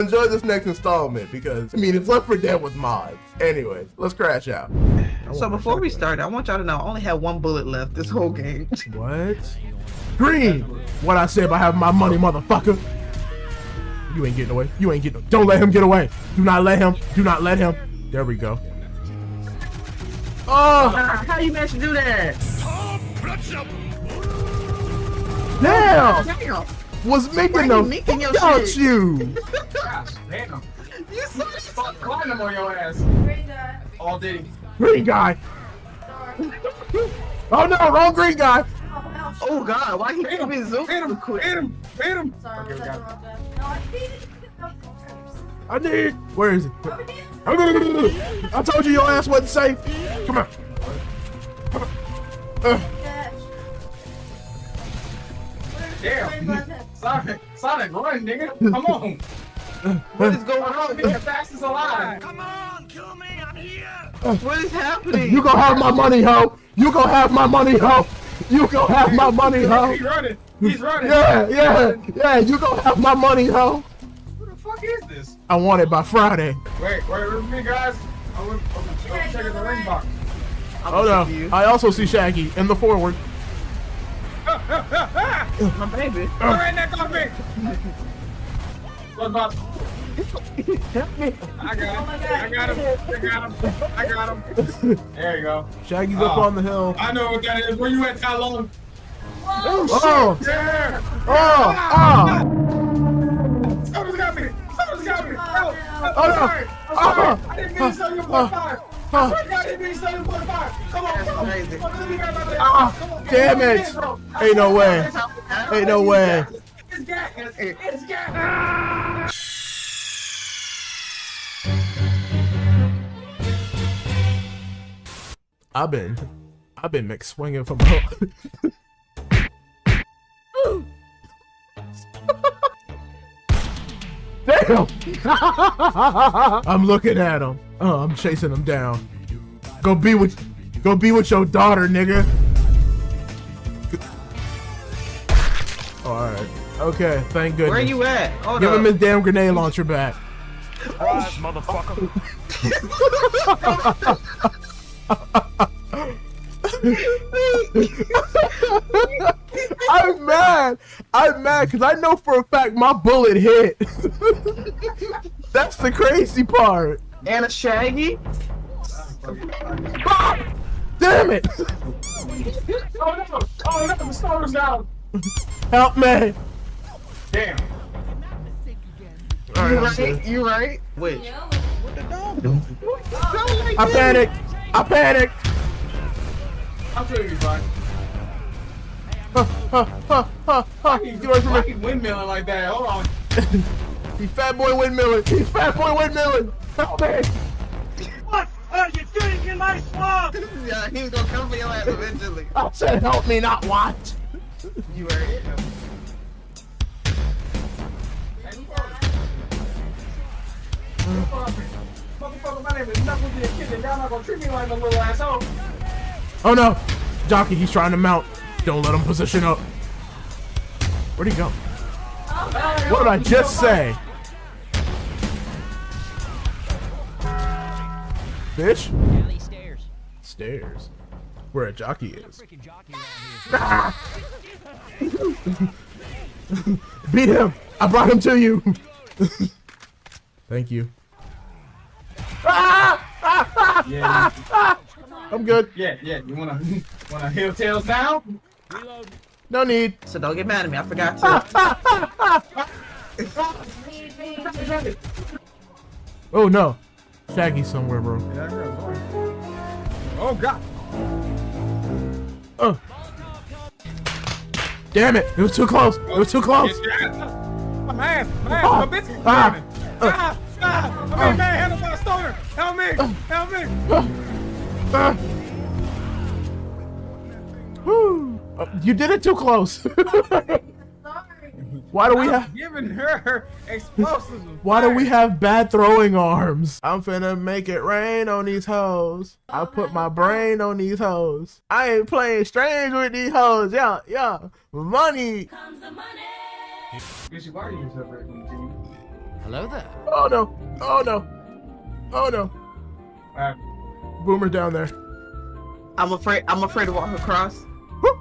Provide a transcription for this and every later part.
Enjoy this next installment because, I mean, it's Left 4 Dead with mods. Anyways, let's crash out. So before we start, I want y'all to know I only have one bullet left this whole game. What? Green! What I say about having my money, motherfucker? You ain't getting away. You ain't getting. Don't let him get away. Do not let him. Do not let him. There we go. Oh! How you managed to do that? Damn! Damn! Was making a fuck out you. Gosh, damn. You so Climbing on your ass. Green guy. All day. Green guy. Oh no, wrong green guy. Oh god, why he Hit him, me zoom hit him, so quick? hit him, hit him. Sorry, Okay, was we that the got wrong guy? No, I didn't. I need. Where is it? Over here. I told you your ass wasn't safe. Come on. Cash. Damn. Sonic, run, nigga. Come on. What is going I'll on? be the fastest alive. Come on, kill me, I'm here! What is happening? You gonna have my money, ho. You gonna have my money, ho. You gonna have my money, ho. He's running. He's running. Yeah. You gonna have my money, ho. Who the fuck is this? I want it by Friday. Wait with me, guys. I'm checking the ring box. Oh no. I also see Shaggy in the forward. My baby. Right next on me. What about? Help me. I got him. There you go. Shaggy's up on the hill. I know what that is. Where you at, Talon? Oh! Yeah. Someone's got me. No. I'm sorry. I didn't mean to sell you 1.5. I didn't mean to sell you 1.5. Come on. Damn it! Ain't no way. Ain't no way. It's gas. It's gas. I've been mixed swinging from home. Damn! I'm looking at him. Oh, I'm chasing him down. Go be with your daughter, nigga. All right. Okay. Thank goodness. Where you at? Hold Give up. him his damn grenade launcher back. Surprise, motherfucker! I'm mad because I know for a fact my bullet hit. That's the crazy part. And a Shaggy? Ah! Damn it! Oh no, the stoner's down. Help me! Damn. You right? Which? I panicked. I'm sure you'll be fine. Get away from Why me. he windmilling like that? Hold on. He's fat boy windmilling. Help me! What are you doing in my swamp? Yeah, he was gonna come for your ass eventually. I said help me, not what? You heard it. Motherfucker, my name is Knuckles the Kid, and y'all not gonna treat me like a little asshole. Oh no! Jockey, he's trying to mount. Don't let him position up. Where'd he go? What did I just say? Bitch? Stairs. Where a jockey is. Beat him! I brought him to you! Thank you. Yeah. I'm good. Yeah. You wanna heel tails now? No need. So don't get mad at me, I forgot to. Oh no. Shaggy's somewhere, bro. Oh god. Oh. Damn it! It was too close. My ass, my biscuit. I'm being manhandled by a stoner. Help me. Whew. You did it too close. Why do we have? Giving her explosives. Why do we have bad throwing arms? I'm finna make it rain on these hoes. I put my brain on these hoes. I ain't playing strange with these hoes. Yeah. Money. Bitch, why are you separate from the team? Hello there. Oh no! Oh no! Oh no! Boomer down there. I'm afraid to walk across. Woo!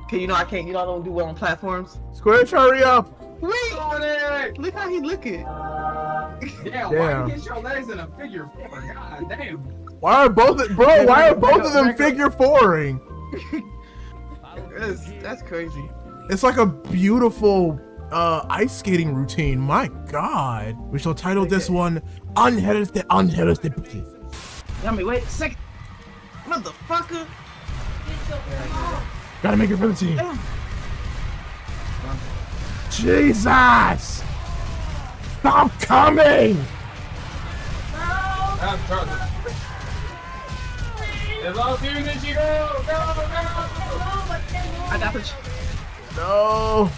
Cause you know I can't. You know I don't do well on platforms. Squish, hurry up! Wait! Look how he looking. Damn, why you get your legs in a figure four? God damn. Why are both of them figure fouring? That's crazy. It's like a beautiful ice skating routine. My God. We shall title this one Unhealthy. Yummy, wait a second. Motherfucker. Gotta make it for the team. Jesus! Stop coming! That's perfect. As long as you that you go. I got the. No.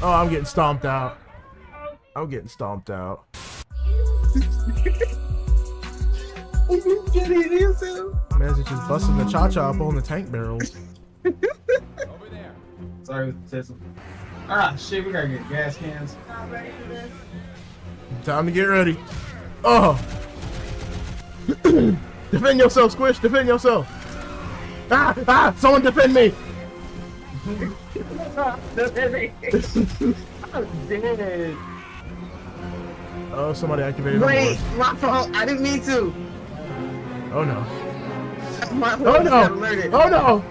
Oh, I'm getting stomped out. I'm getting stomped out. Man, it's just busting the cha-cha up on the tank barrels. Sorry, Tessa. Ah, shit, we gotta get gas cans. Not ready for this. Time to get ready. Oh. Defend yourself, Squish. Defend yourself. Ah! Someone defend me. I'm dead. Oh, somebody activated. Wait, my fault. I didn't mean to. Oh no. My Oh fault. no. Got alerted. Oh no.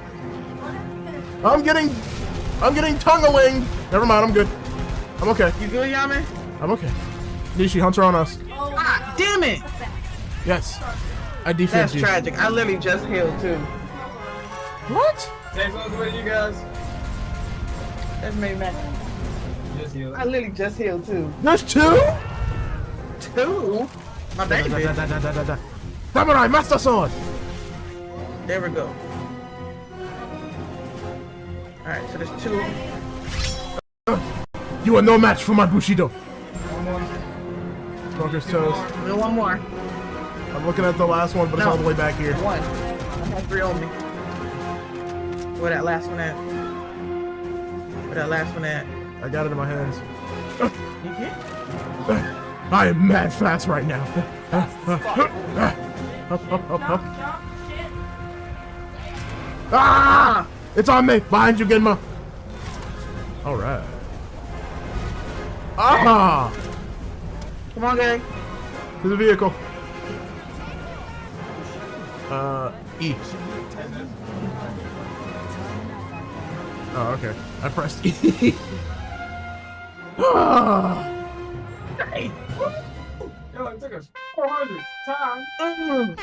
I'm getting tongue-a-winged. Never mind. I'm good. I'm okay. You good, Yami? I'm okay. Nishi, Hunter on us. Ah, damn it! Yes. I defend That's you. tragic. I literally just healed too. What? Thanks for the you guys. That's me, man. Just heal. I literally just healed too. There's two? Two? My baby. Samurai Master Sword. There we go. Alright, so there's two. You are no match for my Bushido. Smoker's toast. No, one more. I'm looking at the last one, but it's No. all the way back here. One. I have three on me. Where that last one at? Where that last one at? I got it in my hands. You can? I am mad fast right now. Ah! It's on me. Behind you, Genma. All right. Ah! Come on, gang. To the vehicle. E. Oh, okay. I pressed E. Ah! Hey. Yo, it took us 400 times.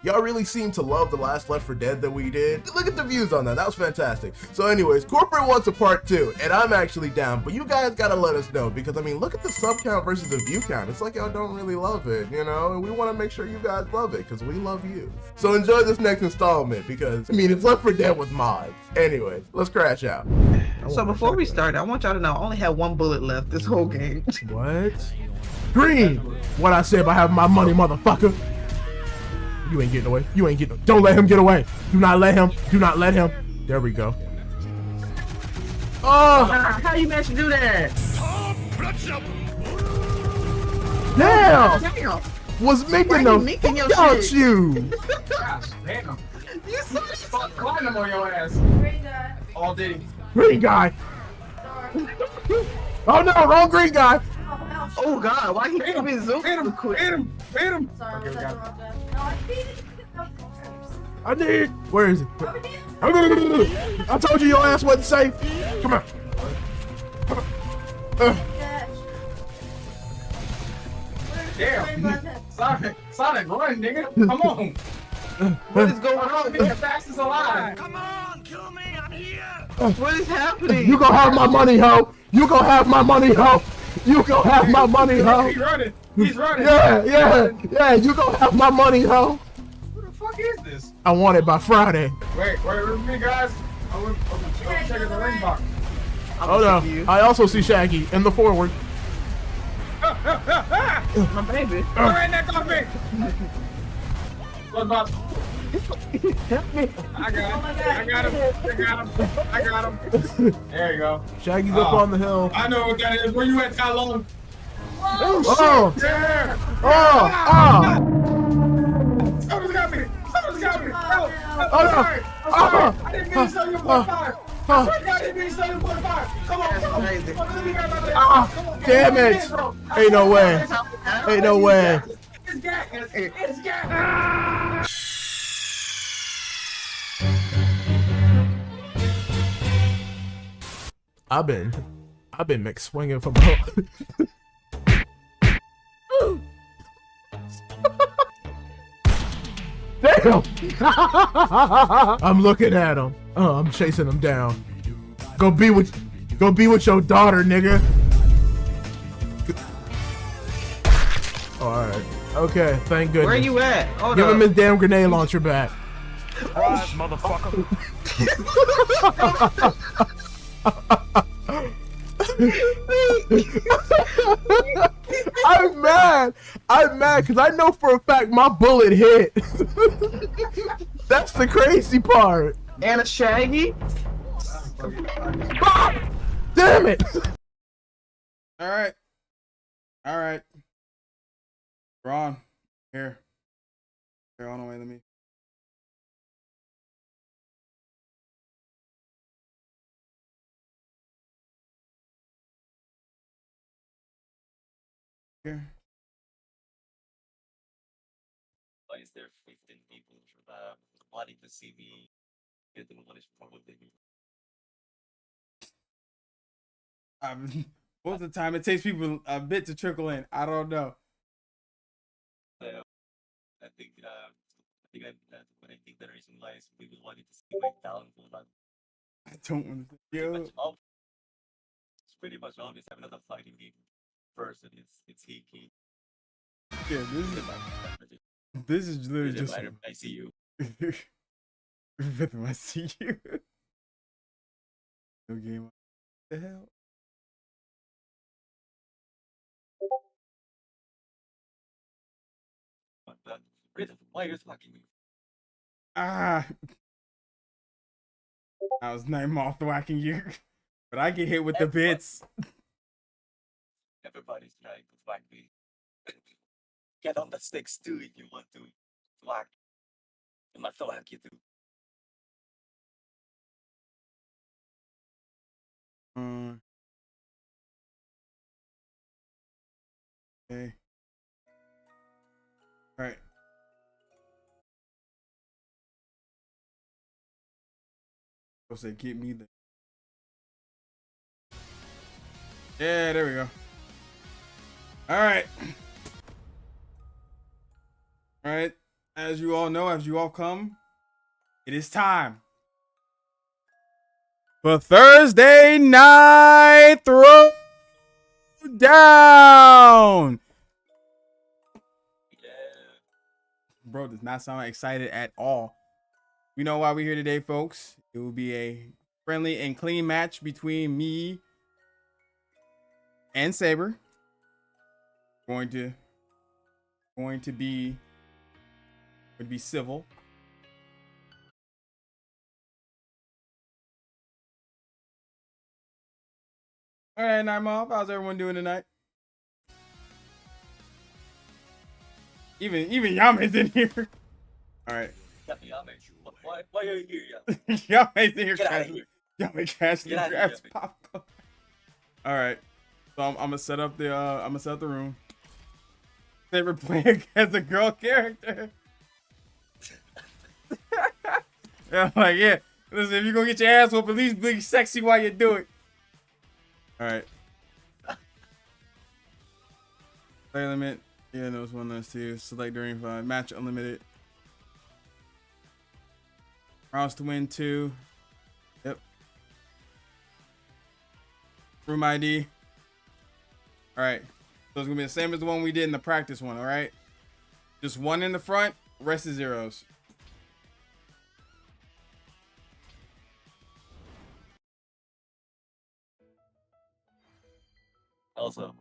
Y'all really seem to love the last Left 4 Dead that we did. Look at the views on that. That was fantastic. So anyways, Corporate wants a part 2, and I'm actually down, but you guys gotta let us know, because I mean, look at the sub count versus the view count. It's like y'all don't really love it, you know, and we want to make sure you guys love it, because we love you. So enjoy this next installment, because I mean, it's Left 4 Dead with mods. Anyways, let's crash out. So before we start, I want y'all to know I only have one bullet left this whole game. What? Green! What I said about having my money, motherfucker! You ain't getting away. You ain't getting. Don't let him get away. Do not let him. Do not let him. There we go. Oh! How you managed to do that? Damn! Damn! Was Why making you them making your out shit? you. Gosh, damn. You saw Fuck platinum on your ass. Green guy. All day. Green guy. Sorry. Oh no, wrong green guy. Oh god, why he Beat keep him. me zoom Beat him. so quick? Beat him. Beat him. Sorry, Okay, was we that the got wrong guy? No, I beat I need. Where is it? I told you your ass wasn't safe. Come on. Damn. Sonic, run, nigga. Come on. What is going on Be the here? fastest alive. Come on, kill me, I'm here! What is happening? You gonna have my money, ho. You gonna have my money, ho. You gonna have my money, ho. He's running. He's running. Yeah. You gonna have my money, ho. Who the fuck is this? I want it by Friday. Wait, with me, guys. Oh, okay. Check the ring box. Oh no, I also see Shaggy in the forward. My baby. Right next on me. Look, boss. Help me. I got him. I got him. I got him. I got him. There you go. Shaggy's up on the hill. I know what that is. Where you at, Tylone? Oh! There. Oh! Someone's got me. Someone's got me. Oh, Oh, I'm no. sorry. I'm sorry. I didn't mean to sell you 0.5. I swear to God, I didn't mean to sell you 0.5. Come on, That's come on. crazy. Come on, let me grab my leg. Ah, Come on, damn come on, it. bro. Ain't no way. Ain't no way. It's gas. It's gas. I've been mixed swinging from home. Damn! I'm looking at him. Oh, I'm chasing him down. Go be with your daughter, nigga. All right. Okay. Thank goodness. Where you at? Hold Give up. him his damn grenade launcher back. Surprise, motherfucker. I'm mad because I know for a fact my bullet hit. That's the crazy part. And a Shaggy? Ah! Damn it. All right. All right. Ron, here. Here, on the way, let me. Here. Why is there 15 people wanting to see me get the one is probably Most of the time, it takes people a bit to trickle in. I don't know. I think when I think the reason why is people wanted to see my downfall. I don't want to. Yo. It's pretty much obvious. I'm not a fighting game person. It's Hiki. Yeah, this is literally just. I see you. Rhythm, I see you. No game. What the hell? But Rhythm, why are you talking me? Ah. I was name off the whacking you. But I get hit with the bits. Everybody's trying to whack me. Get on the sticks too if you want to whack. I'm not to whack you too. Okay. All right. Supposed to get me the. Yeah, there we go. All right. All right. As you all know, as you all come, it is time for Thursday night throw down. Yeah. Bro does not sound excited at all. We know why we're here today, folks. It will be a friendly and clean match between me and Saber. Going to be civil. All right, Night Mob, how's everyone doing tonight? Even Yame's in here. All right. Why are you here? Yame's in here. Get out of here. Yame crashed Get out and of here, grabs Yame. popcorn. All right. So I'm gonna set up the room. Saber playing as a girl character. Yeah, I'm like, yeah. Listen, if you're gonna get your ass whooped, at least be sexy while you do it. All right. Play limit. Yeah, no, it's 1 less 2. Select during 5. Match unlimited. Rounds to win 2. Yep. Room ID. All right. So it's gonna be the same as the one we did in the practice one. All right. Just 1 in the front. Rest is zeros. Also,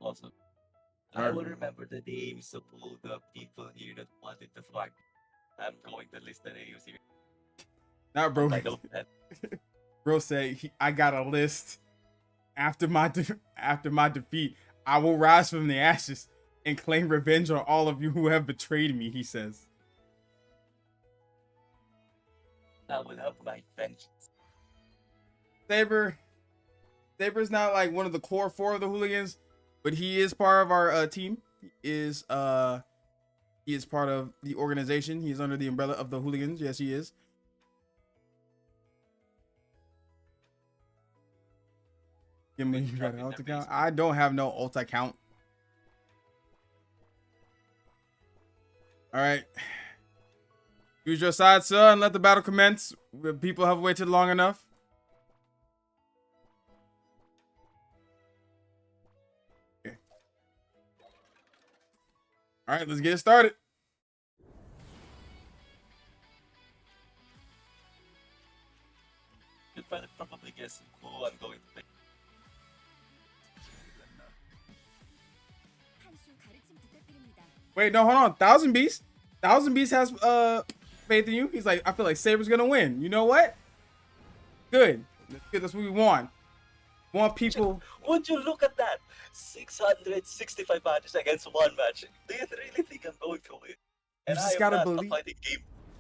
I Alright. will remember the names of all the people here that wanted the flag. I'm going to list the names here. Nah, bro. I don't have. Bro said I got a list. After my defeat, I will rise from the ashes and claim revenge on all of you who have betrayed me. He says. I will have my vengeance. Saber's not like one of the core 4 of the hooligans, but he is part of our team. He is part of the organization. He is under the umbrella of the hooligans. Yes, he is. Give me you got an alt account. I don't have no alt account. All right. Use your side, sir, and let the battle commence. People have waited long enough. Okay. All right, let's get it started. You can probably guess who I'm going to pick. Wait, no, hold on. Thousand Beast has faith in you. He's like, I feel like Saber's gonna win. You know what? Good. That's what we want. Want people. Would you look at that? 665 matches against 1 match. Do you really think I'm going to win? And just I gotta am not believe. a fighting game.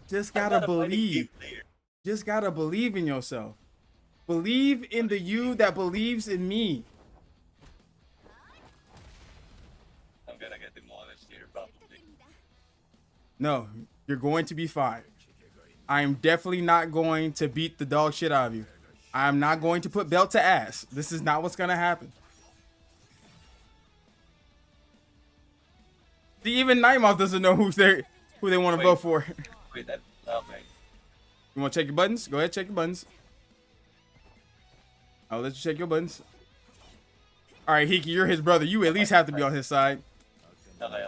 Just I'm gotta not a fighting believe. game player. Just gotta believe in yourself. Believe in the you that believes in me. I'm gonna get demolished here, probably. No, you're going to be fine. I am definitely not going to beat the dog shit out of you. I am not going to put belt to ass. This is not what's gonna happen. See, even Nightmouth doesn't know who they want to vote for. Wait, that. Okay. You want to check your buttons? Go ahead, check your buttons. I'll let you check your buttons. All right, Hiki, you're his brother. You at least have to be on his side. Okay.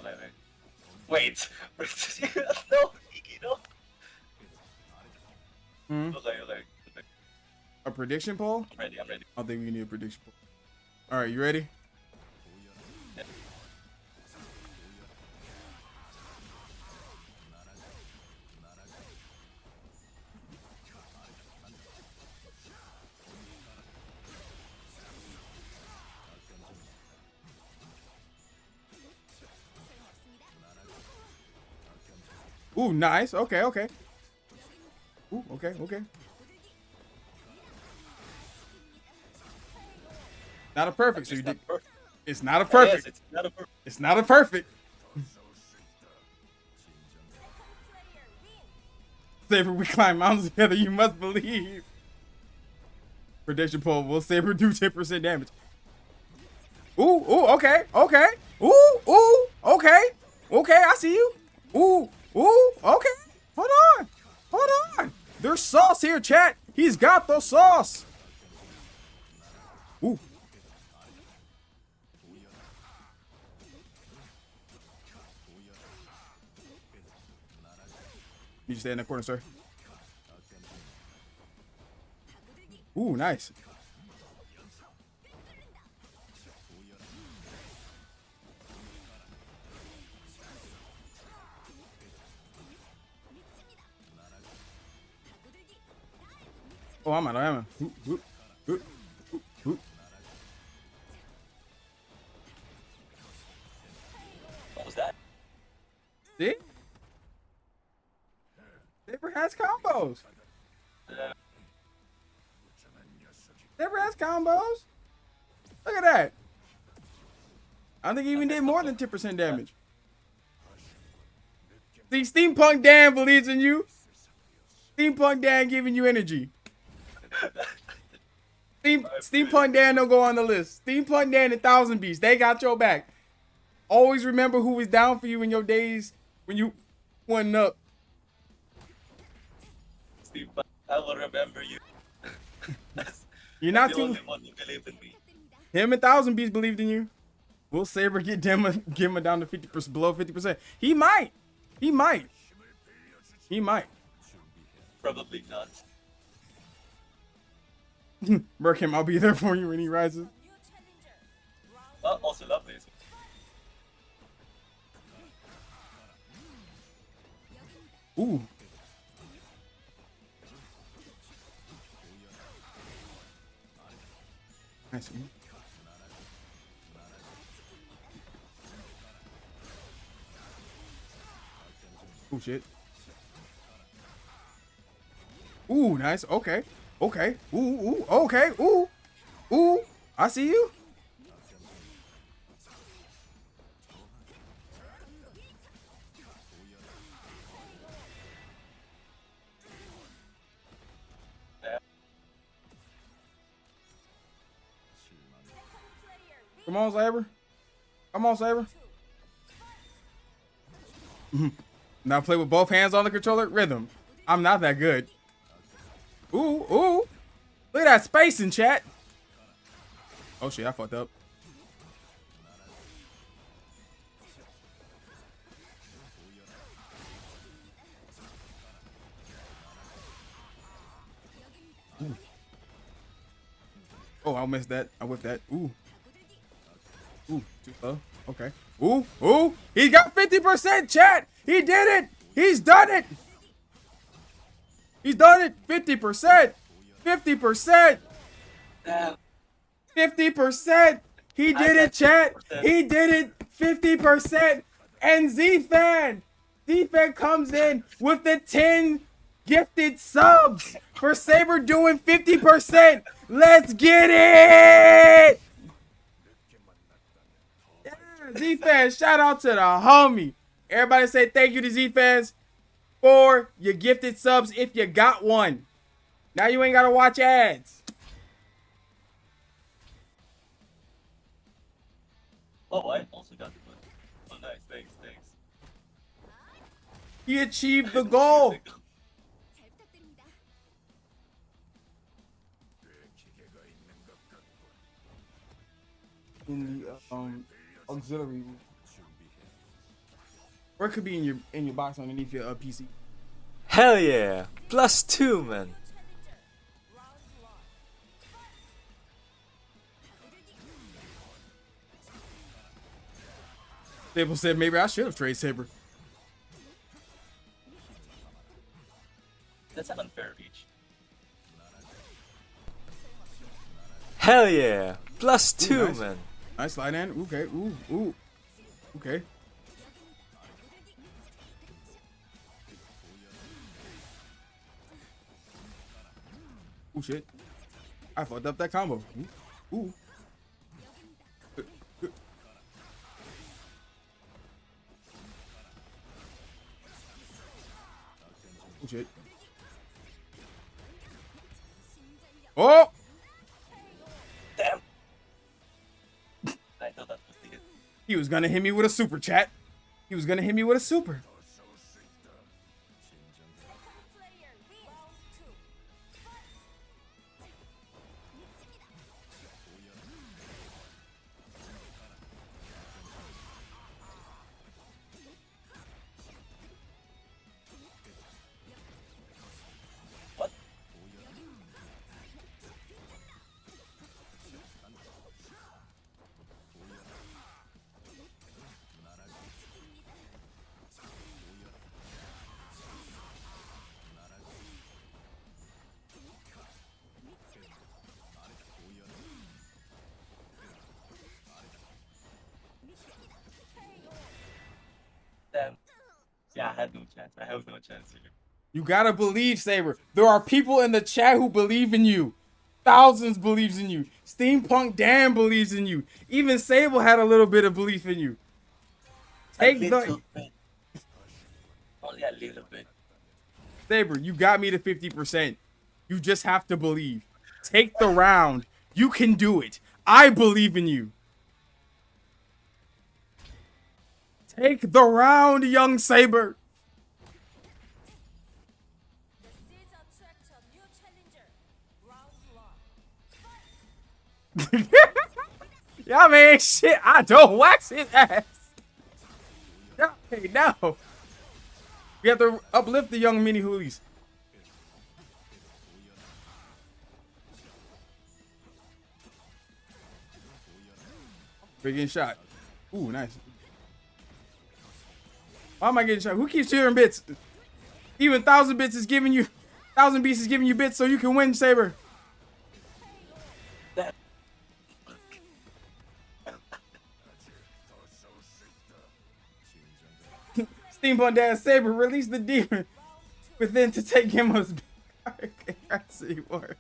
Wait. No, Iki, no. Hmm? Okay. A prediction poll? I'm ready. I don't think we need a prediction poll. All right, you ready? Yeah. Ooh, nice. Okay. Ooh, okay. Not a perfect, so you did. It's not a perfect. Yes, it's not a perfect. It's not a perfect. Saber, we climb mountains together. You must believe. Prediction poll: will Saber do 10% damage? Ooh, okay. Ooh, okay. I see you. Ooh, okay. Hold on. There's sauce here, chat. He's got the sauce. Ooh. You stay in the corner, sir. Ooh, nice. Oh, I'm out. What was that? See? Saber has combos. Saber has combos. Look at that. I think he even did more than 10% damage. See, Steampunk Dan believes in you. Steampunk Dan giving you energy. Steampunk Dan don't go on the list. Steampunk Dan and Thousand Beasts, they got your back. Always remember who was down for you in your days when you wasn't up. Steve, I will remember you. You're not the too. only one who believed in me. Him and Thousand Beasts believed in you. Will Saber get him down to 50%, below 50%? He might. Probably not. Merkham, I'll be there for you when he rises. Also lovely. Ooh. Nice. Oh shit. Ooh, nice. Okay. Okay. Ooh, ooh. Okay. Ooh. Ooh. I see you. Come on, Saber. Come on, Saber. Now play with both hands on the controller. Rhythm. I'm not that good. Ooh, ooh. Look at that space in chat. Oh shit, I fucked up. Ooh. Oh, I missed that. I whipped that. Ooh. Ooh, too slow. Okay. Ooh, ooh. He got 50%, chat. He did it. He's done it. He's done it. 50%. 50%. 50%. He did it, chat. He did it. 50%. And Z-Fan comes in with the 10 gifted subs for Saber doing 50%. Let's get it. Yeah, Z-Fan, shout out to the homie. Everybody say thank you to Z-Fans for your gifted subs if you got one. Now you ain't got to watch ads. Oh, I also got the money. Oh, nice. Thanks. He achieved the goal. In the auxiliary, or it could be in your box underneath your PC. Hell yeah! +2, man. People said maybe I should have traded Saber. That's an unfair beach. Hell yeah! +2, Ooh, nice. man. Nice slide in. Okay. Ooh. Okay. Ooh, shit. I fucked up that combo. Ooh. Oh, shit. Oh! Damn. I thought that was the hit. He was gonna hit me with a super, chat. He was gonna hit me with a super. What? Damn. Yeah, I had no chance. I have no chance here. You gotta believe, Saber. There are people in the chat who believe in you. Thousands believes in you. Steampunk Dan believes in you. Even Sable had a little bit of belief in you. Take A little the bit. Only a little bit. Saber, you got me to 50%. You just have to believe. Take the round. You can do it. I believe in you. Take the round, young Saber. Yeah, man, shit, I don't wax his ass. Okay, no. We have to uplift the young mini hoolies. We're getting shot. Ooh, nice. Why am I getting shot? Who keeps sharing bits? Even 1,000 bits is giving you 1,000 beats is giving you bits so you can win, Saber. That Steampunk Dad Saber, release the demon within to take him as I see what.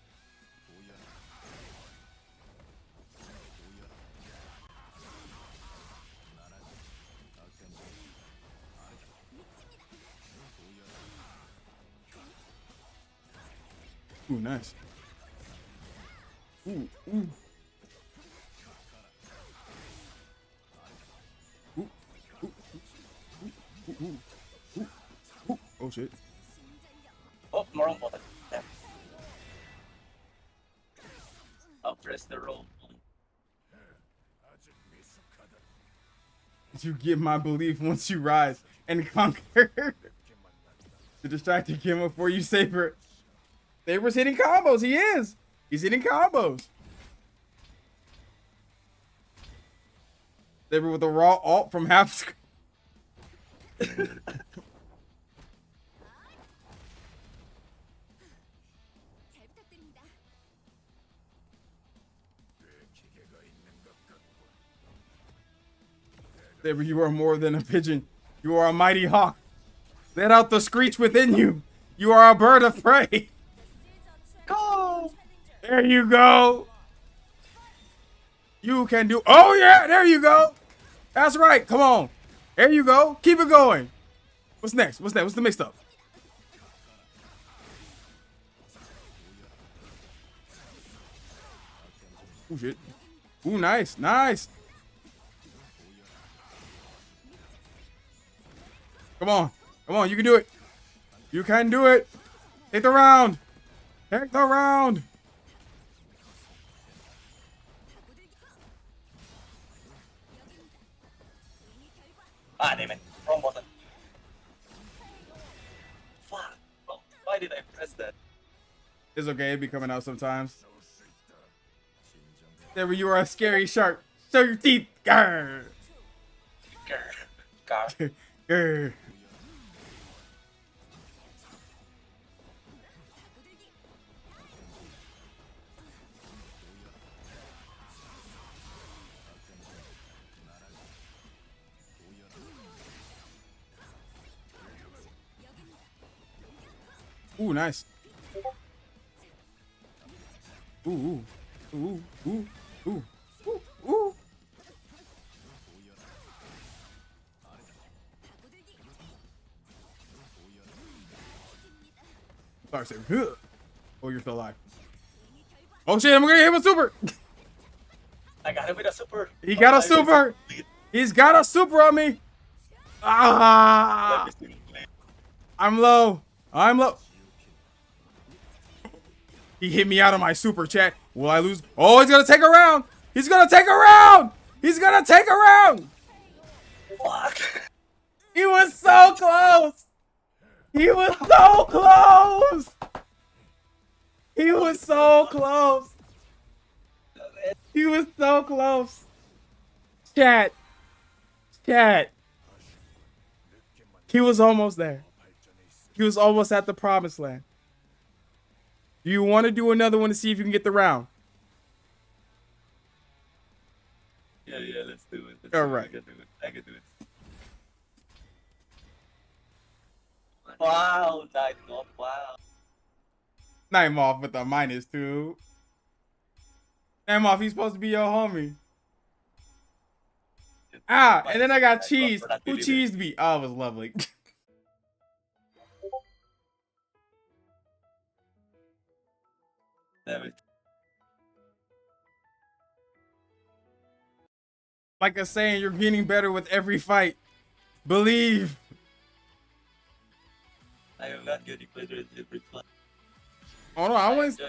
Ooh, nice. Ooh, ooh. Ooh, ooh, ooh, ooh, ooh, ooh. Oh shit. oh, wrong button. Damn. I'll press the wrong one. You get my belief once you rise and conquer. The distracted Kimmo for you, Saber. Saber's hitting combos. He is. He's hitting combos. Saber with a raw alt from half screen. Saber, you are more than a pigeon. You are a mighty hawk. Let out the screech within you. You are a bird of prey. Go. There you go. You can do. Oh yeah, there you go. That's right. Come on. There you go. Keep it going. What's next? What's next? What's the mixed up? Oh shit. Ooh, nice, nice. Come on. Come on, you can do it. You can do it. Take the round. Take the round. Ah, damn it. Wrong button. Fuck. Oh, why did I press that? It's okay, it be coming out sometimes. Saber, you are a scary shark. Show your teeth. Grr. Grr. Car. Grr. Ooh, nice. Ooh, ooh, ooh, ooh, ooh, ooh, ooh. Sorry, Saber. Oh, you're still alive. Oh shit, I'm gonna hit him with super. I got him with a super. He got a super. He's got a super on me. Ah! I'm low. I'm low. He hit me out of my super chat. Will I lose? Oh, he's gonna take a round. He's gonna take a round. He's gonna take a round. Fuck. He was so close. He was so close. He was so close. He was so close. Chat. Chat. He was almost there. He was almost at the promised land. Do you want to do another one to see if you can get the round? Yeah, let's do it. All right. I can do it. Wow, died not. Wow. Name off with a -2. Name off, he's supposed to be your homie. Ah, and then I got cheese. Who cheesed me? Oh, it was lovely. Damn it. Like a saying, you're getting better with every fight. Believe. I am not getting better at every fight. Hold on, I want.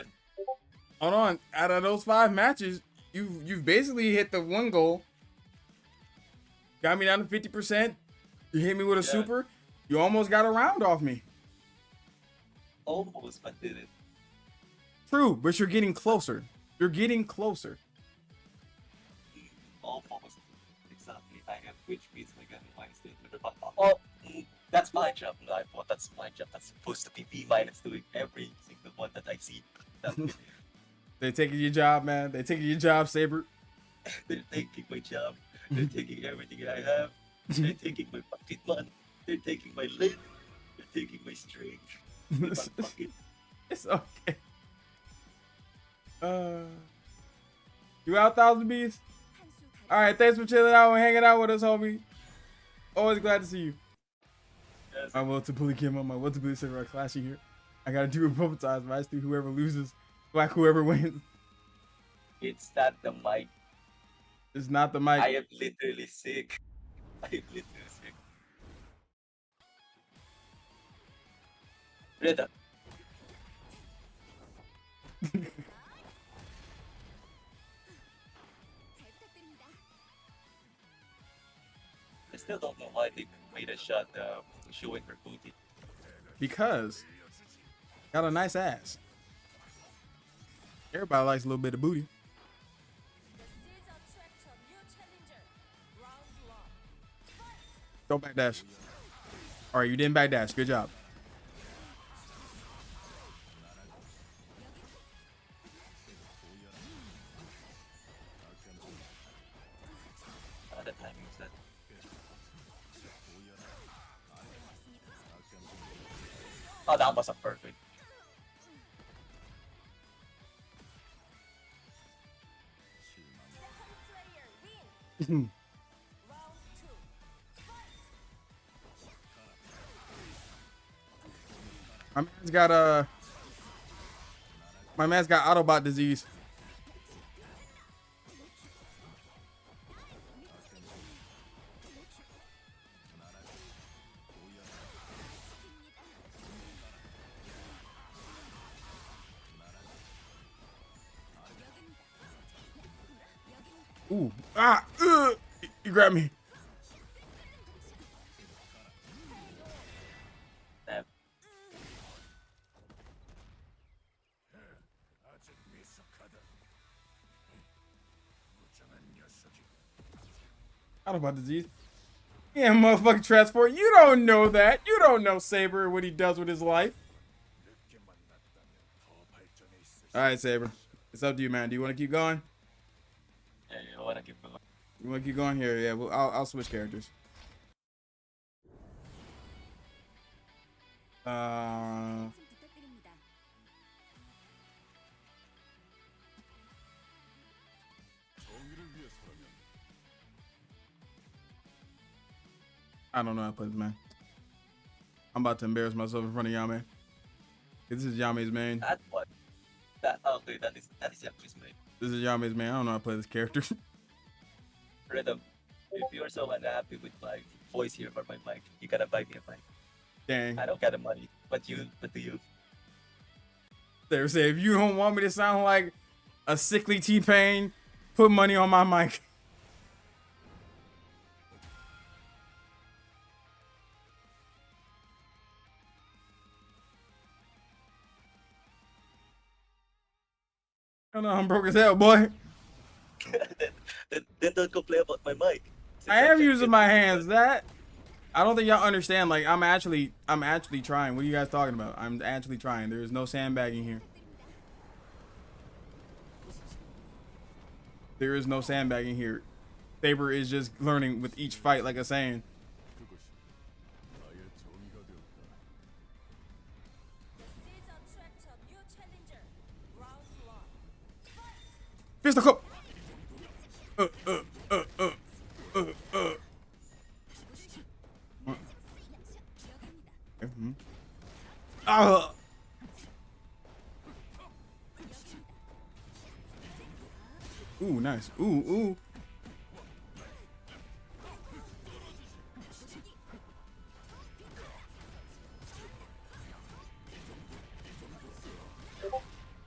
Hold on. Out of those 5 matches, you've basically hit the one goal. Got me down to 50%. You hit me with a super. You almost got a round off me. Almost, but did it. True, but you're getting closer. You're getting closer. Almost. which means we're gonna minus the oh, that's my job. No, I thought that's my job. That's supposed to be B minus doing every single one that I see. They taking your job, man. They taking your job, Saber. They're taking my job. They're taking everything I have. They're taking my pocket money. They're taking my lid. They're taking my string. My pocket. It's okay. You out, Thousand Bees? All right, thanks for chilling out and hanging out with us, homie. Always glad to see you. Yes. I will to bully Kim on my will to bully server clashing here. I gotta do it both times, but I just do whoever loses, whack whoever wins. It's not the mic. It's not the mic. I am literally sick. I am literally sick. Rhythm. I still don't know why they made a shot showing her booty. Because got a nice ass. Everybody likes a little bit of booty. Don't backdash. All right, you didn't backdash. Good job. The timing is that. Oh, that was a perfect. My man's got Autobot disease. Ooh, you grabbed me. Damn. Autobot disease. Yeah, motherfucking transport. You don't know that. You don't know Saber what he does with his life. All right, Saber. It's up to you, man. Do you want to keep going? Yeah, I wanna keep going. You want to keep going here? Yeah, well, I'll switch characters. I don't know how to play this, man. I'm about to embarrass myself in front of Yame. This is Yame's main. That one. That okay. That is Yaku's main. This is Yame's main. I don't know how to play this character. Rhythm. If you're so unhappy with my voice here or my mic, you gotta buy me a mic. Dang. I don't got the money, but do you? They say if you don't want me to sound like a sickly T-Pain, put money on my mic. I don't know, I'm broke as hell, boy. then don't complain about my mic. I am using my hands. That I don't think y'all understand. Like I'm actually trying. What are you guys talking about? I'm actually trying. There is no sandbagging here. There is no sandbagging here. Saber is just learning with each fight, like I'm saying. Fist the cup. Ooh, nice. Ooh.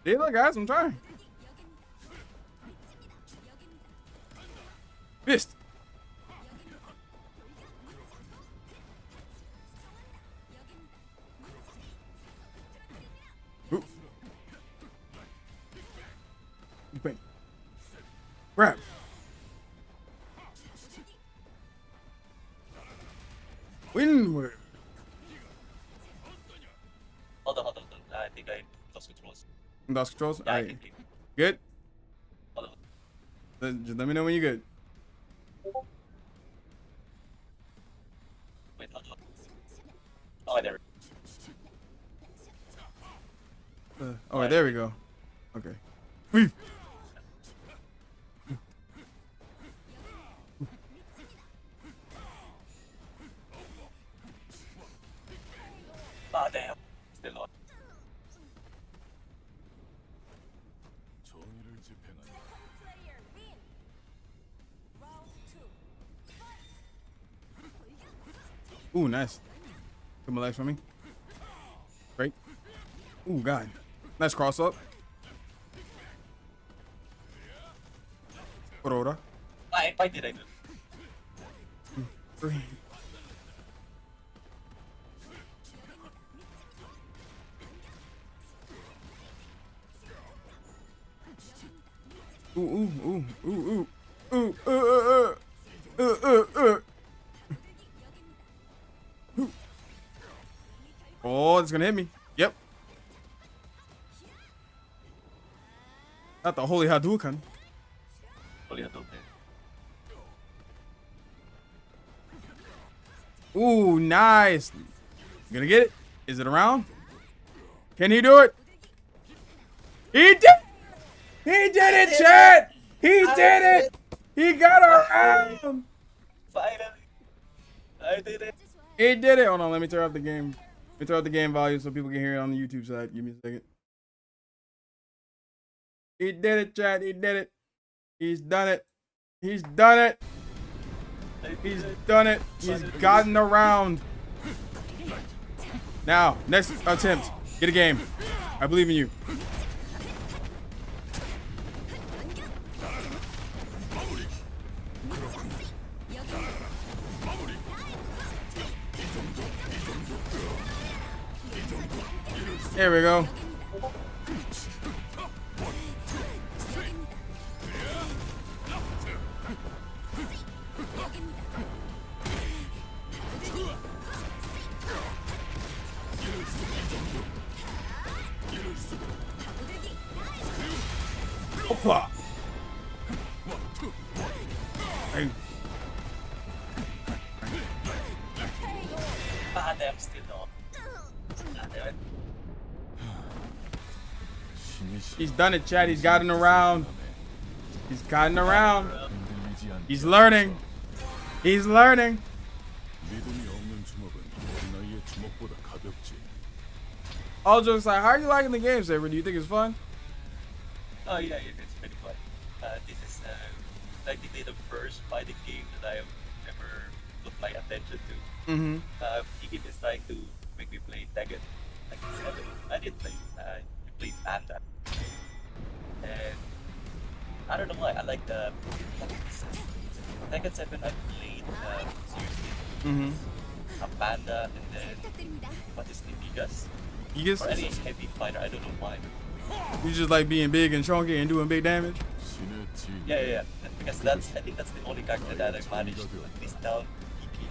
Yeah, look, guys, I'm trying. Fist. Ooh. Bang. Grab. DOS controls? Yeah, I Alright. can keep. Good? Hold on. Just let me know when you're good. Wait, hold on. Oh, there. Alright, there we go. Okay. Whew. Ah, damn. Still on. Ooh, nice. Good my legs for me. Great. Ooh, God. Nice cross up. Aurora. Why did I do? 3. Ooh, ooh, ooh, ooh, ooh, ooh, Oh, it's gonna hit me. Yep. Not the holy Hadouken. Holy Hadouken. Ooh, nice. Gonna get it? Is it around? Can he do it? He did. He did it, Chad. He did it. He got around. Finally. I did it. He did it. Hold on, let me turn off the game. Let me turn off the game volume so people can hear it on the YouTube side. Give me a second. He did it, Chad. He did it. He's done it. He's done it. He's done it. He's gotten around. Now, next attempt. Get a game. I believe in you. There we go. Opa. Hey. Ah, damn, still on. Ah, damn it. He's done it, Chad. He's gotten around. He's gotten around. He's learning. He's learning. All jokes aside, how are you liking the game, Saber? Do you think it's fun? Oh yeah, it's pretty fun. This is technically the first fighting game that I have ever put my attention to. Mm-hmm. He is trying to make me play Tekken 7. I did play. I played Panda. And I don't know why. I like the Tekken 7. I played seriously. Mm-hmm. A Panda and then what is the Gigas? Gigas? Or any heavy fighter. I don't know why. You just like being big and chunky and doing big damage? Yeah. Because I think that's the only character that I managed to at least down Kiki.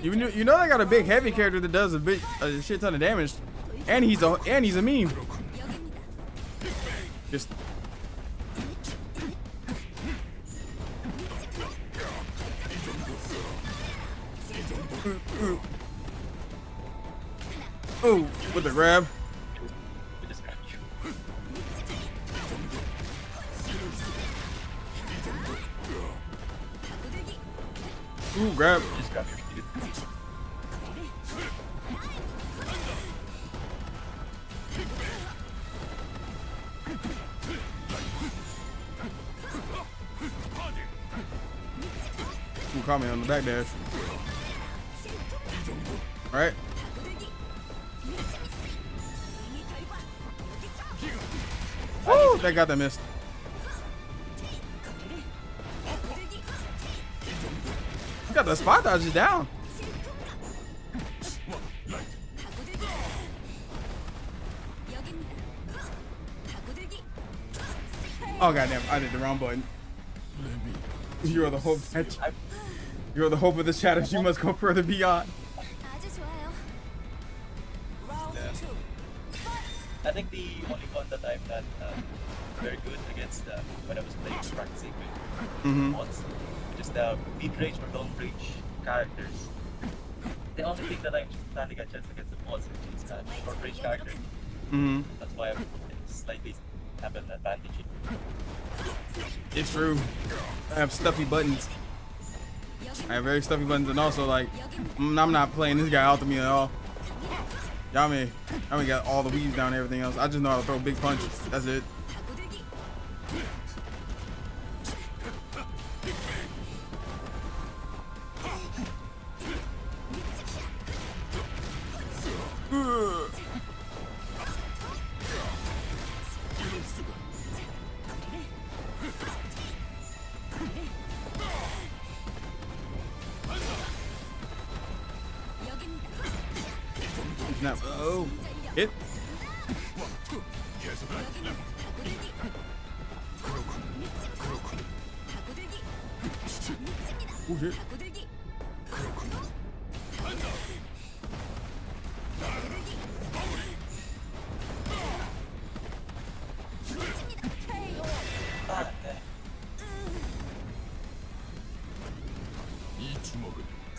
You know they got a big heavy character that does a shit ton of damage, and he's a meme. Just ooh, with the grab. We just grabbed you. Ooh, grab. Just grab your feet. Ooh, caught me on the back dash. All right. Woo! That got that missed. You got the spot dodges down. Oh goddamn! I did the wrong button. You are the hope. You are the hope of the shadows. You must go further beyond. I I think the only one that I'm not very good against when I was playing practicing with mods, just the mid-range or long-range characters. The only thing that I'm standing a chance against the mods is short-range characters. That's why I slightly have an advantage. It's true. I have stuffy buttons. I have very stuffy buttons, and also like I'm not playing this guy out to me at all. Y'all may got all the weaves down and everything else. I just know how to throw big punches. That's it. Now, oh, hit. Oh, shit.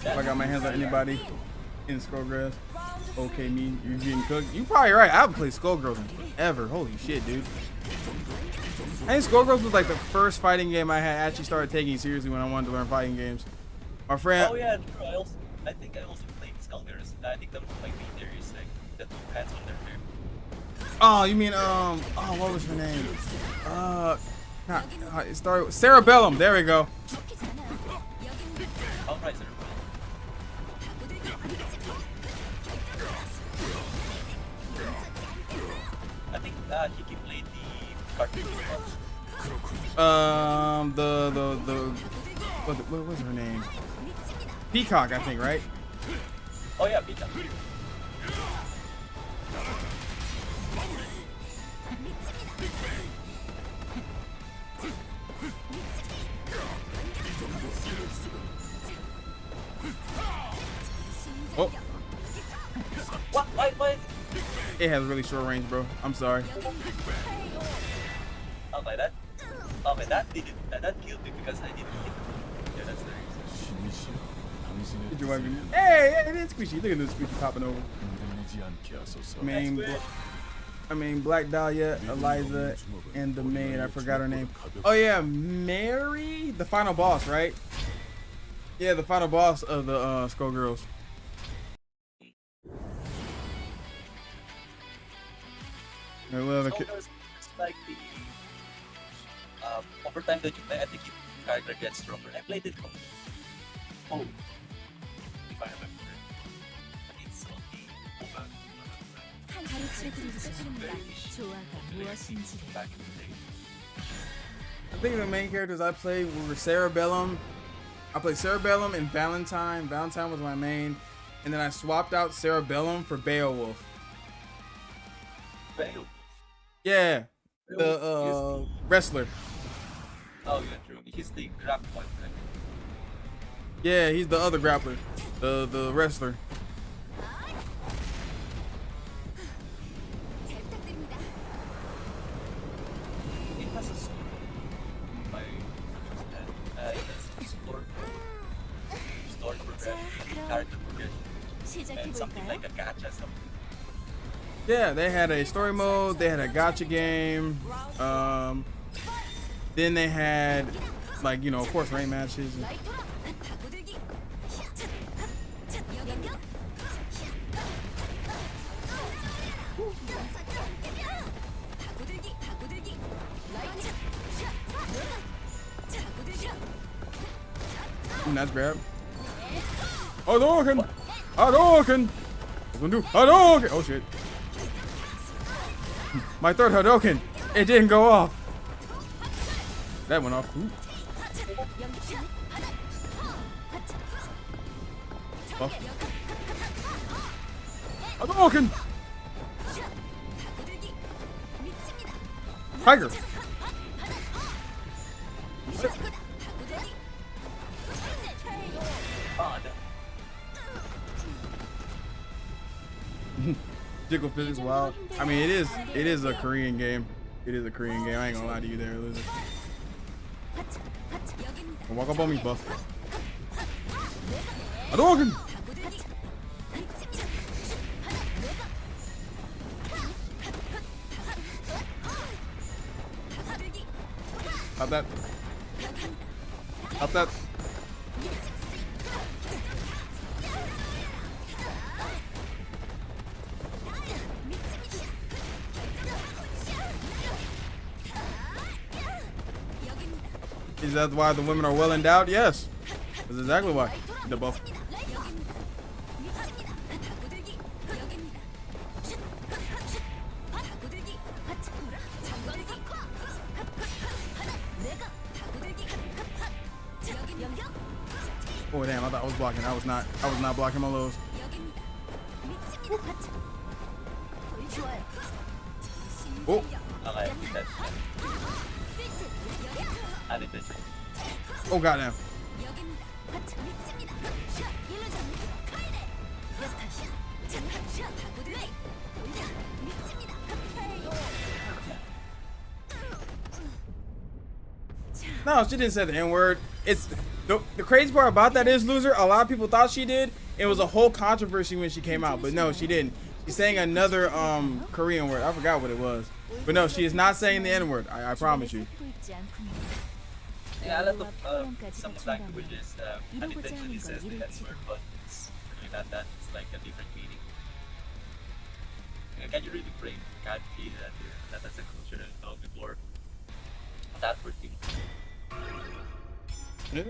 If I got my hands on anybody in Skullgirls, okay, me, you're getting cooked. You probably right. I haven't played Skullgirls in forever. Holy shit, dude. I think Skullgirls was like the first fighting game I had actually started taking seriously when I wanted to learn fighting games. My friend. Oh yeah, true. I think I also played Skullgirls. I think that my main there is like the two hands on their hair. Oh, you mean oh, what was her name? It started with Cerebellum. There we go. Oh, right, sir. I think he played the cartoon. What was her name? Peacock, I think, right? Oh yeah, Peacock. Oh, What? Why? it has really short range, bro. I'm sorry. Okay, that didn't. That killed me because I didn't hit him. Yeah, that's the reason. Did you want me? Hey, it is squishy. Look at this squishy popping over. Black Dahlia, Eliza, and the maid. I forgot her name. Oh yeah, Mary, the final boss, right? Yeah, the final boss of the Skullgirls. It's like the over time that you play, I think your character gets stronger. I played it on home, if I remember. It's on the back in the day. I think the main characters I played were Cerebellum. I played Cerebellum and Valentine. Valentine was my main, and then I swapped out Cerebellum for Beowulf. Beowulf? Yeah, the wrestler. Oh yeah, true. He's the grab one, right? Yeah, he's the other grappler, the wrestler. It has a story. It has story progression, character progression, and something like a gacha something. Yeah, they had a story mode, they had a gacha game, then they had, like, you know, of course, rank matches. Nice grab. Hadouken! Hadouken! Hadouken! Oh shit. My third Hadouken! It didn't go off! That went off. Ooh. Oh. Hadouken! Tiger! Jiggle physics wild. I mean, it is a Korean game. It is a Korean game. I ain't gonna lie to you there, loser. Walk up on me, buff. Hadouken! Stop that. Stop that. Is that why the women are well endowed? Yes. That's exactly why. The buff. Oh damn, I thought I was blocking. I was not blocking my lows. Oh. Okay, that's added it. Oh goddamn. No, she didn't say the N-word. It's the crazy part about that is, loser, a lot of people thought she did. It was a whole controversy when she came out, but no, she didn't. She's saying another Korean word. I forgot what it was. But no, she is not saying the N-word. I promise you. Yeah, a lot of some languages unintentionally says the N-word, but it's really not that. It's like a different meaning. Can you really bring country that has a culture before that word being? Yeah.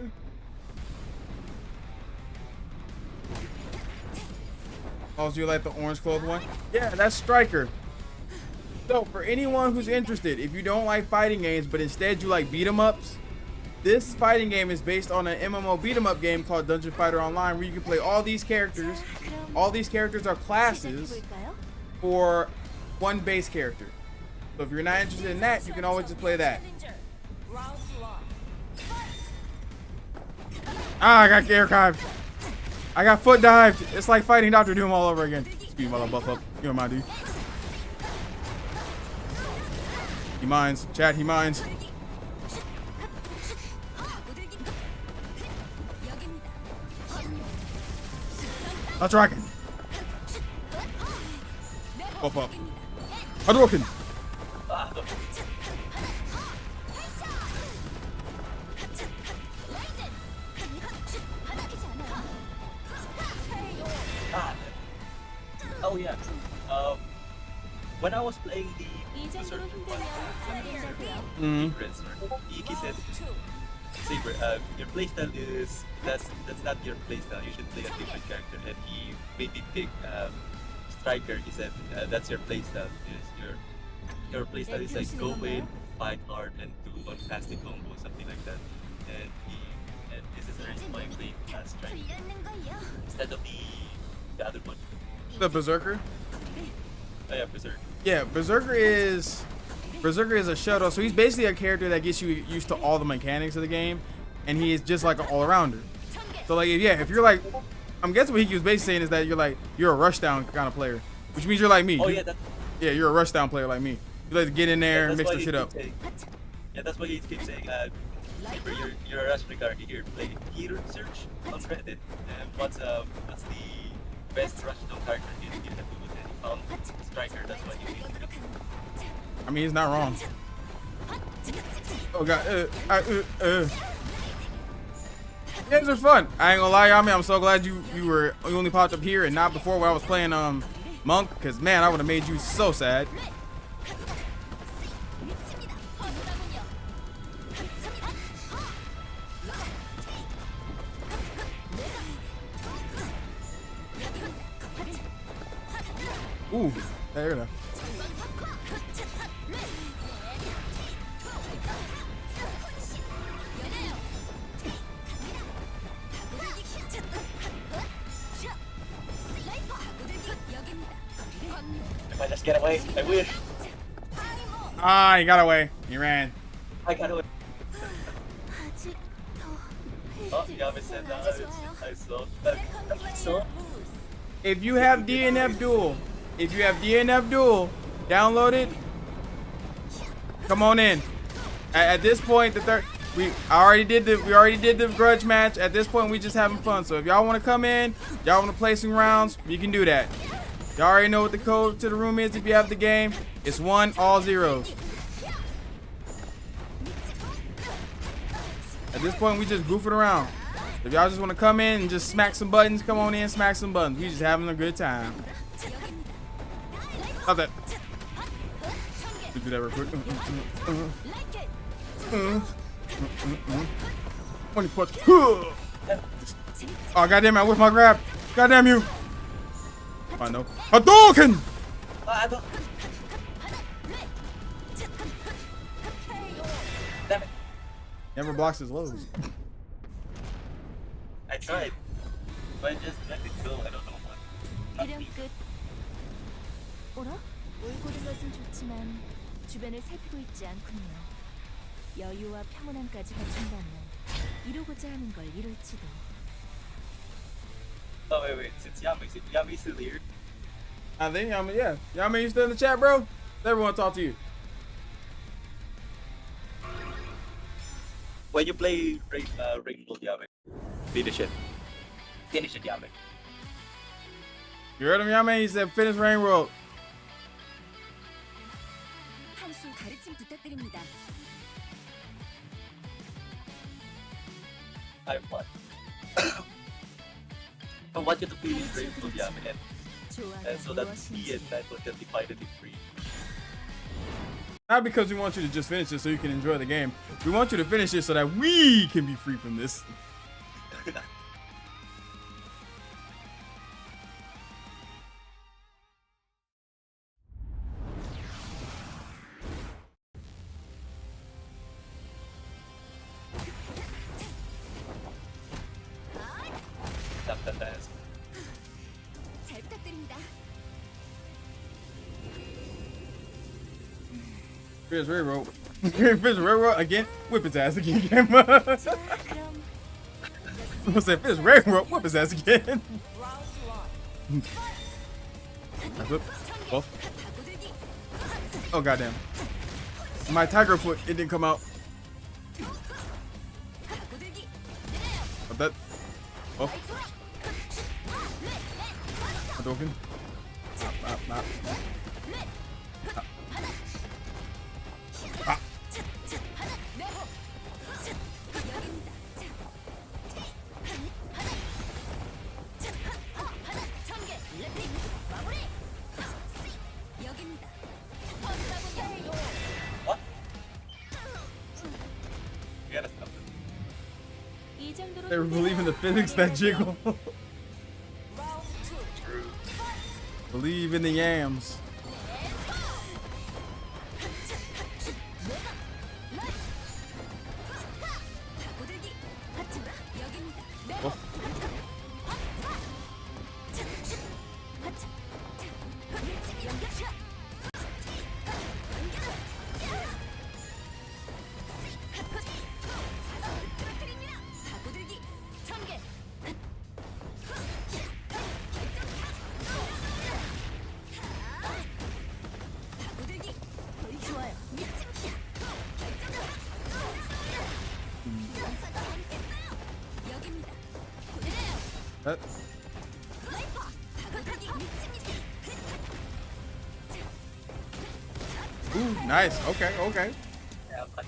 Oh, so you like the orange clothes one? Yeah, that's Striker. So for anyone who's interested, if you don't like fighting games, but instead you like beat 'em ups, this fighting game is based on an MMO beat 'em up game called Dungeon Fighter Online, where you can play all these characters. All these characters are classes for one base character. So if you're not interested in that, you can always just play that. Ah, I got air dived. I got foot dived. It's like fighting Dr. Doom all over again. Excuse me while I buff up. You know my dude. He minds. Chat, he minds. Let's rock it. Buff up. Hadouken. Oh yeah. When I was playing the certain one, he said, Saber, your playstyle is that's not your playstyle. You should play a different character. And he made me pick Striker. He said that's your playstyle. Your playstyle is like go in, fight hard, and do one fantastic combo, something like that. And this is the reason why I played Striker instead of the other one. The Berserker? Oh yeah, Berserker. Yeah, Berserker is a shuttle, so he's basically a character that gets you used to all the mechanics of the game, and he is just like an all-arounder. So like, yeah, if you're like, I'm guessing what he was basically saying is that you're a rushdown kind of player, which means you're like me. Oh yeah, yeah, you're a rushdown player like me. You like to get in there and mix the shit up. Yeah, that's why he keeps saying, Saber, you're a rush regarding here. Play hero search on Reddit, and what's the best rushdown character you have to do with it? He found Striker. That's why he made it. I mean, he's not wrong. Oh god, Games are fun. I ain't gonna lie, y'all, man. I'm so glad you only popped up here and not before when I was playing Monk, cause man, I would have made you so sad. Ooh, there you go. If I just get away, I wish. Ah, he got away. He ran. I got away. Oh, Yami said that. I saw. If you have DNF Duel, if you have DNF Duel downloaded, come on in. At this point, we already did the grudge match. At this point, we just having fun. So if y'all want to come in, y'all want to play some rounds, you can do that. Y'all already know what the code to the room is if you have the game. It's 1 all zeros. At this point, we just goofing around. If y'all just want to come in and just smack some buttons, come on in, smack some buttons. We just having a good time. Stop that. Do that real quick. 20 punch. Oh, goddamn it, I whipped my grab. Goddamn you. I know. Hadouken! Damn it. Never blocks his lows. I tried. But just let it go. I don't know what. 대령 끝. 어라? 올고른 것은 좋지만 주변을 살피고 있지 않군요. 여유와 평온함까지 갖춘다면 이루고자 하는 걸 이룰지도. Oh, wait. Since Yami's still here. I think Yami, yeah. Yami, you still in the chat, bro? Everyone talk to you. When you play Rainbow Yami, finish it. Finish it, Yami. You heard him, Yami? He said finish Rain World. 한수 가르침 부탁드립니다. I want. I want you to finish Rainbow Yami and so that me and Matt can be finally free. Not because we want you to just finish it so you can enjoy the game. We want you to finish it so that we can be free from this. Tap that ass. 잘 부탁드립니다. Finish Railroad. Finish Railroad again. Whip his ass again. I said finish Railroad. Whip his ass again. Whip. Both. Oh goddamn. My tiger foot. It didn't come out. What that? Oh. Hadouken. Not. What? You gotta stop it. They believe in the physics that jiggle. Believe in the yams. Oh. That. Ooh, nice. Okay. Yeah, but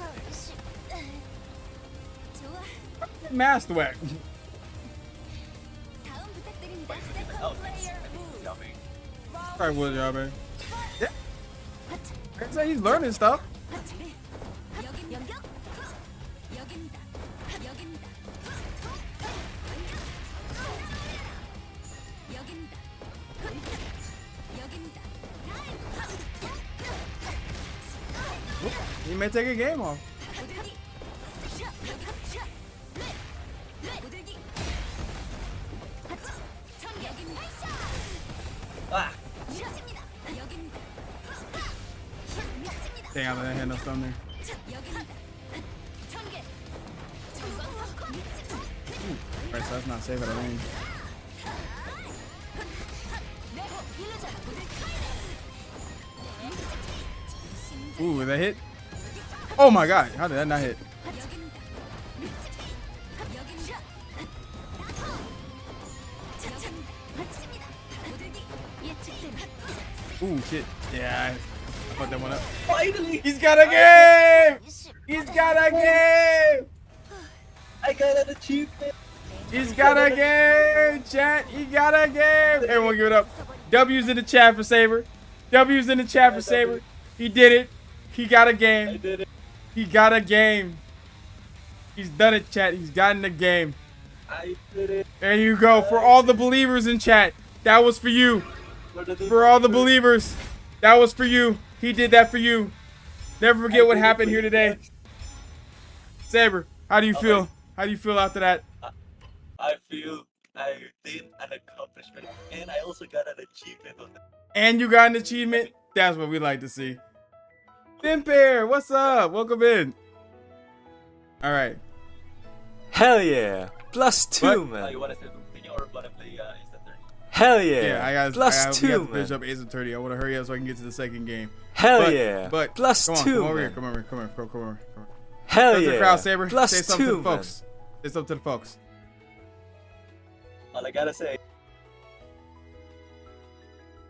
Master whack. oh, it's Yami. Alright, what y'all, man? Yeah. I say he's learning stuff. He may take a game off. Ah! Dang, I didn't have no stun there. Alright, so that's not safe at a range. Ooh, did that hit? Oh my god, how did that not hit? Ooh, shit. Yeah, I fucked that one up. Finally! He's got a game! He's got a game! I got an achievement! He's got a game, chat. He got a game. Everyone give it up. W's in the chat for Saber. W's in the chat for Saber. He did it. He got a I game. did it. He got a game. He's done it, chat. He's gotten the game. I did it. There you go. For all the believers in chat, that was for you. For all the believers, that was for you. He did that for you. Never forget what happened here today. Saber, how do you feel? How do you feel after that? I feel I did an accomplishment, and I also got an achievement on that. And you got an achievement? That's what we like to see. Vampire, what's up? Welcome in. All right. Hell yeah. +2, Oh, man. you want to say something or want to play Ace Attorney? Hell yeah. Yeah, I got +2, we got to man. finish up Ace Attorney. I want to hurry up so I can get to the second game. Hell yeah. But +2, come over here. man. Come over here. Come over. Come over. Hell Come to yeah. the crowd, Saber. +2, Say something to the man. folks. Say something to the folks. All I gotta say,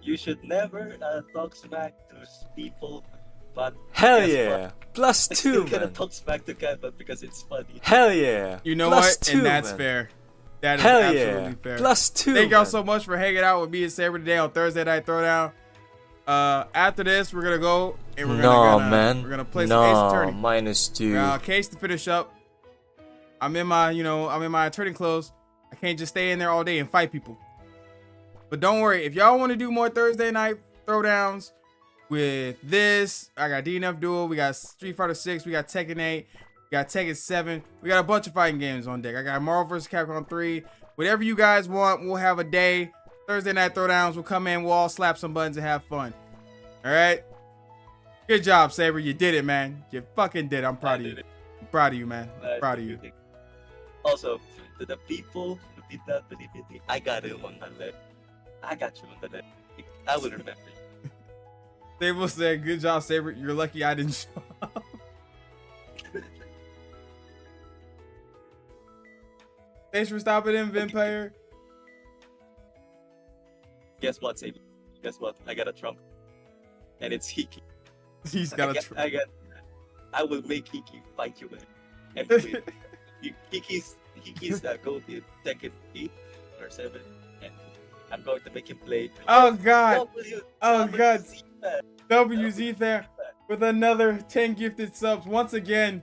you should never talk smack to people, but Hell guess yeah. what? I still +2, gonna man. talk smack to Kevin because it's funny. Hell yeah. You know what? +2, And that's man. fair. That is Hell absolutely yeah. fair. +2. Thank y'all man. so much for hanging out with me and Saber today on Thursday Night Throwdown. After this, we're gonna go and we're man. gonna play some Ace Attorney. -2. Case to finish up. I'm in my attorney clothes. I can't just stay in there all day and fight people. But don't worry, if y'all want to do more Thursday Night Throwdowns with this, I got DNF Duel, we got Street Fighter 6, we got Tekken 8, we got Tekken 7, we got a bunch of fighting games on deck. I got Marvel vs. Capcom 3. Whatever you guys want, we'll have a day. Thursday Night Throwdowns, we'll come in, we'll all slap some buttons and have fun. All right? Good job, Saber. You did it, man. You fucking did it. I'm proud of you. I'm proud of you, man. I'm proud of you. Also, to the people who did not believe in me, I got it on the left. I got you on the left. I will remember you. Saber said, good job, Saber. You're lucky I didn't show up. Thanks for stopping in, Vampire. Guess what, Saber? Guess what? I got a trump. And it's Hiki. He's got a I will make Hiki fight you and win. Hiki's gold in Tekken 8 or 7. And I'm going to make him play. Oh, God. Oh, God. Z-Fan. WZ there with another 10 gifted subs. Once again,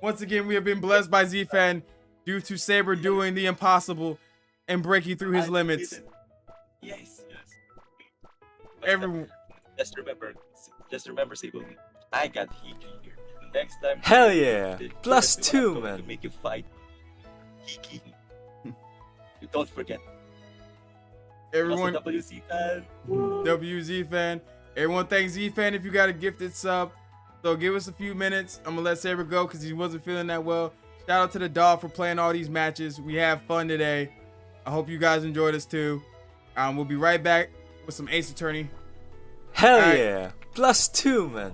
we have been blessed by Z-Fan due to Saber doing the impossible and breaking through his limits. Yes. Everyone. Just remember, Saber. I got Hiki here. Next time. Hell yeah. I'm +2, going man. to make you fight Hiki. You don't forget. Everyone. Also, WZ fan. WZ fan. Everyone thanks Z fan if you got a gifted sub. So give us a few minutes. I'm gonna let Saber go because he wasn't feeling that well. Shout out to the dog for playing all these matches. We have fun today. I hope you guys enjoyed us too. We'll be right back with some Ace Attorney. Hell right. yeah. +2, man.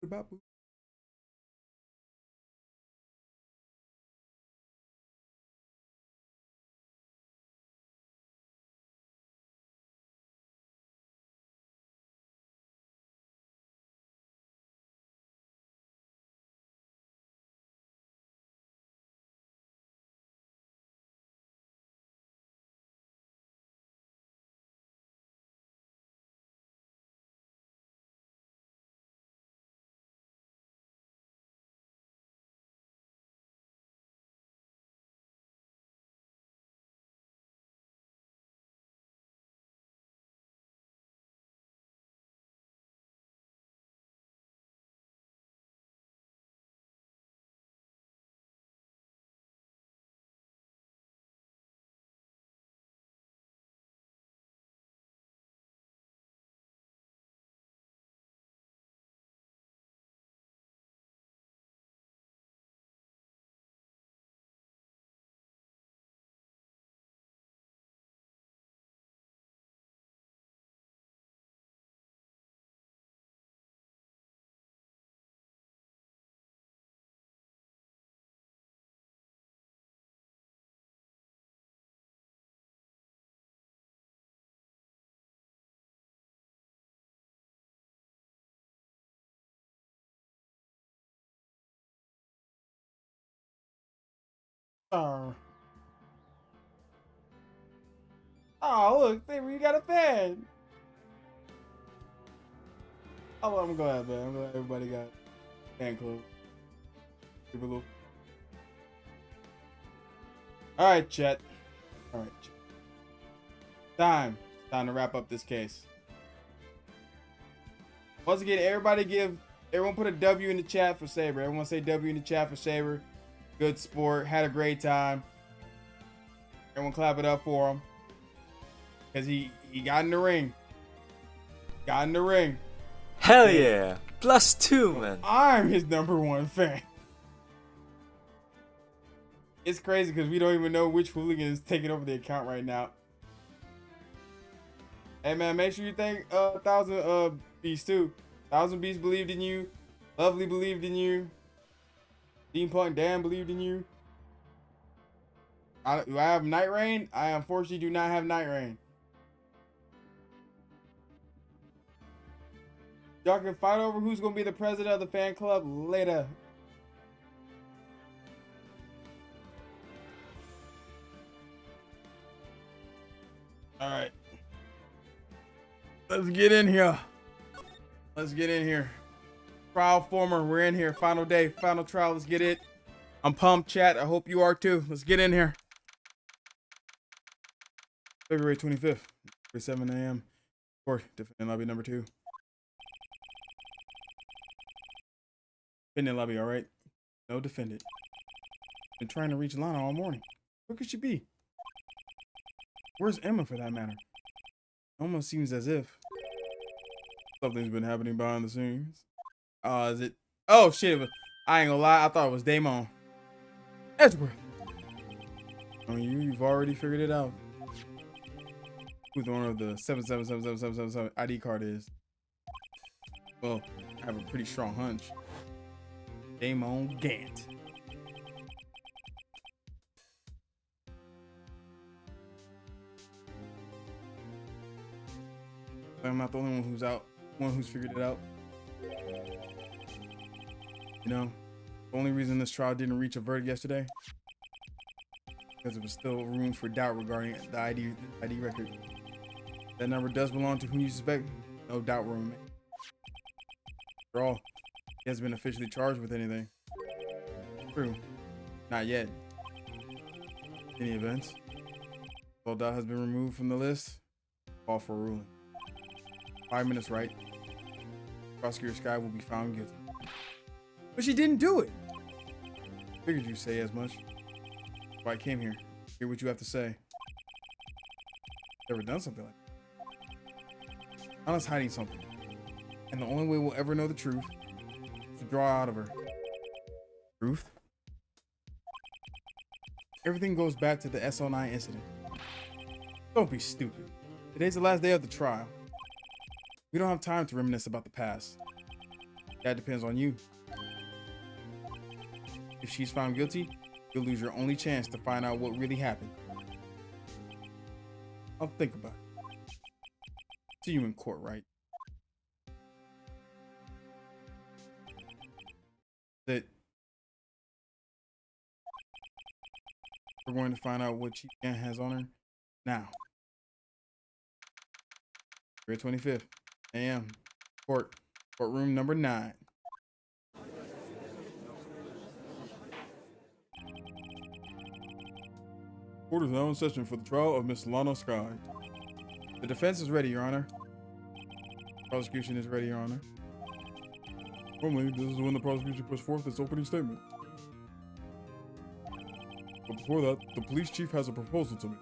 about boo. Oh, look, Saber, you got a fan. Oh, well, I'm glad, man. I'm glad everybody got a fan club. Give a little. All right, chat. All right, chat. Time to wrap up this case. Once again, everyone put a W in the chat for Saber. Everyone say W in the chat for Saber. Good sport. Had a great time. Everyone clap it up for him. Because he got in the ring. Got in the ring. Hell yeah. +2, man. I'm his #1 fan. It's crazy because we don't even know which hooligan is taking over the account right now. Hey man, make sure you thank 1,000 Beasts too. 1,000 Beasts believed in you. Lovely believed in you. Dean Punk Dan believed in you. Do I have Night Rain? I unfortunately do not have Night Rain. Y'all can fight over who's gonna be the president of the fan club later. All right. Let's get in here. Let's get in here. Trial former, we're in here. Final day, final trial. Let's get it. I'm pumped, chat. I hope you are too. Let's get in here. February 25th, 7 a.m. Court, defendant lobby number 2. Defendant lobby, all right? No defendant. Been trying to reach Lana all morning. Where could she be? Where's Emma for that matter? Almost seems as if something's been happening behind the scenes. Is it? Oh shit! I ain't gonna lie. I thought it was Damon. Edgeworth. Oh, you've already figured it out. Who the owner of the 7777777 ID card is? Well, I have a pretty strong hunch. Damon Gant. I'm not the only one who's figured it out. You know, the only reason this trial didn't reach a verdict yesterday, because there was still room for doubt regarding the ID record. That number does belong to who you suspect. No doubt room. After all, he hasn't been officially charged with anything. True. Not yet. In any event, all doubt has been removed from the list. Call for a ruling. 5 minutes, right? Prosecutor Sky will be found guilty. But she didn't do it. Figured you'd say as much. That's why I came here. Hear what you have to say. Never done something like that. Anna's hiding something. And the only way we'll ever know the truth is to draw out of her. Truth? Everything goes back to the SO9 incident. Don't be stupid. Today's the last day of the trial. We don't have time to reminisce about the past. That depends on you. If she's found guilty, you'll lose your only chance to find out what really happened. I'll think about it. See you in court, right? That we're going to find out what Chief Gant has on her now. February 25th, a.m. Courtroom number 9. Court is now in session for the trial of Miss Lana Sky. The defense is ready, Your Honor. Prosecution is ready, Your Honor. Normally, this is when the prosecution puts forth its opening statement. But before that, the police chief has a proposal to make.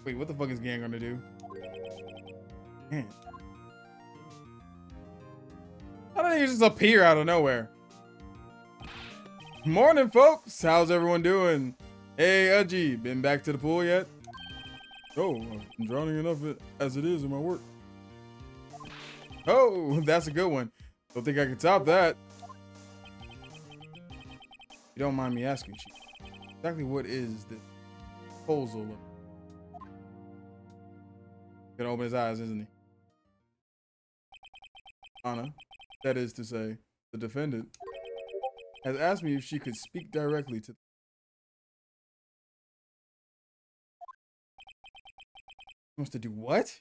Wait, what the fuck is Gang gonna do? Man. How did he just appear out of nowhere? Morning, folks. How's everyone doing? Hey, Udgy, been back to the pool yet? Oh, I'm drowning enough as it is in my work. Oh, that's a good one. Don't think I can top that. You don't mind me asking, Chief, exactly what is the proposal? Gonna open his eyes, isn't he? Anna, that is to say, the defendant, has asked me if she could speak directly to. Wants to do what?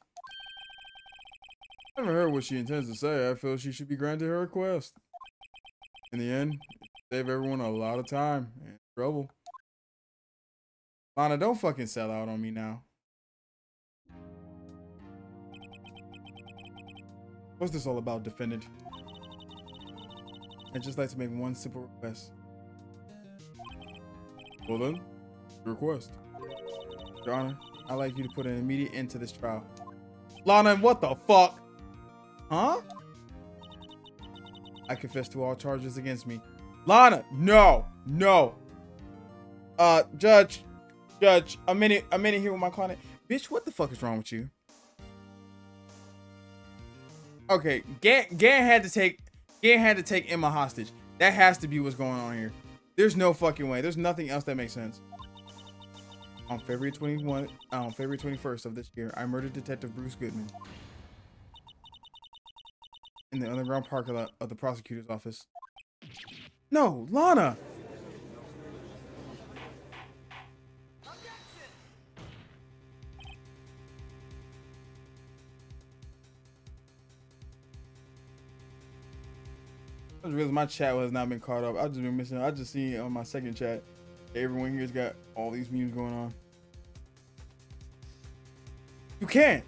I haven't heard what she intends to say. I feel she should be granted her request. In the end, save everyone a lot of time and trouble. Lana, don't fucking sell out on me now. What's this all about, defendant? I'd just like to make one simple request. Well then, your request. Your Honor, I'd like you to put an immediate end to this trial. Lana, what the fuck? Huh? I confess to all charges against me. Lana, no. Judge, a minute here with my client. Bitch, what the fuck is wrong with you? Okay, Gant had to take Emma hostage. That has to be what's going on here. There's no fucking way. There's nothing else that makes sense. On February 21st of this year, I murdered Detective Bruce Goodman in the underground parking lot of the prosecutor's office. No, Lana. I just realized my chat has not been caught up. I've just been missing. I just seen on my second chat, everyone here's got all these memes going on. You can't.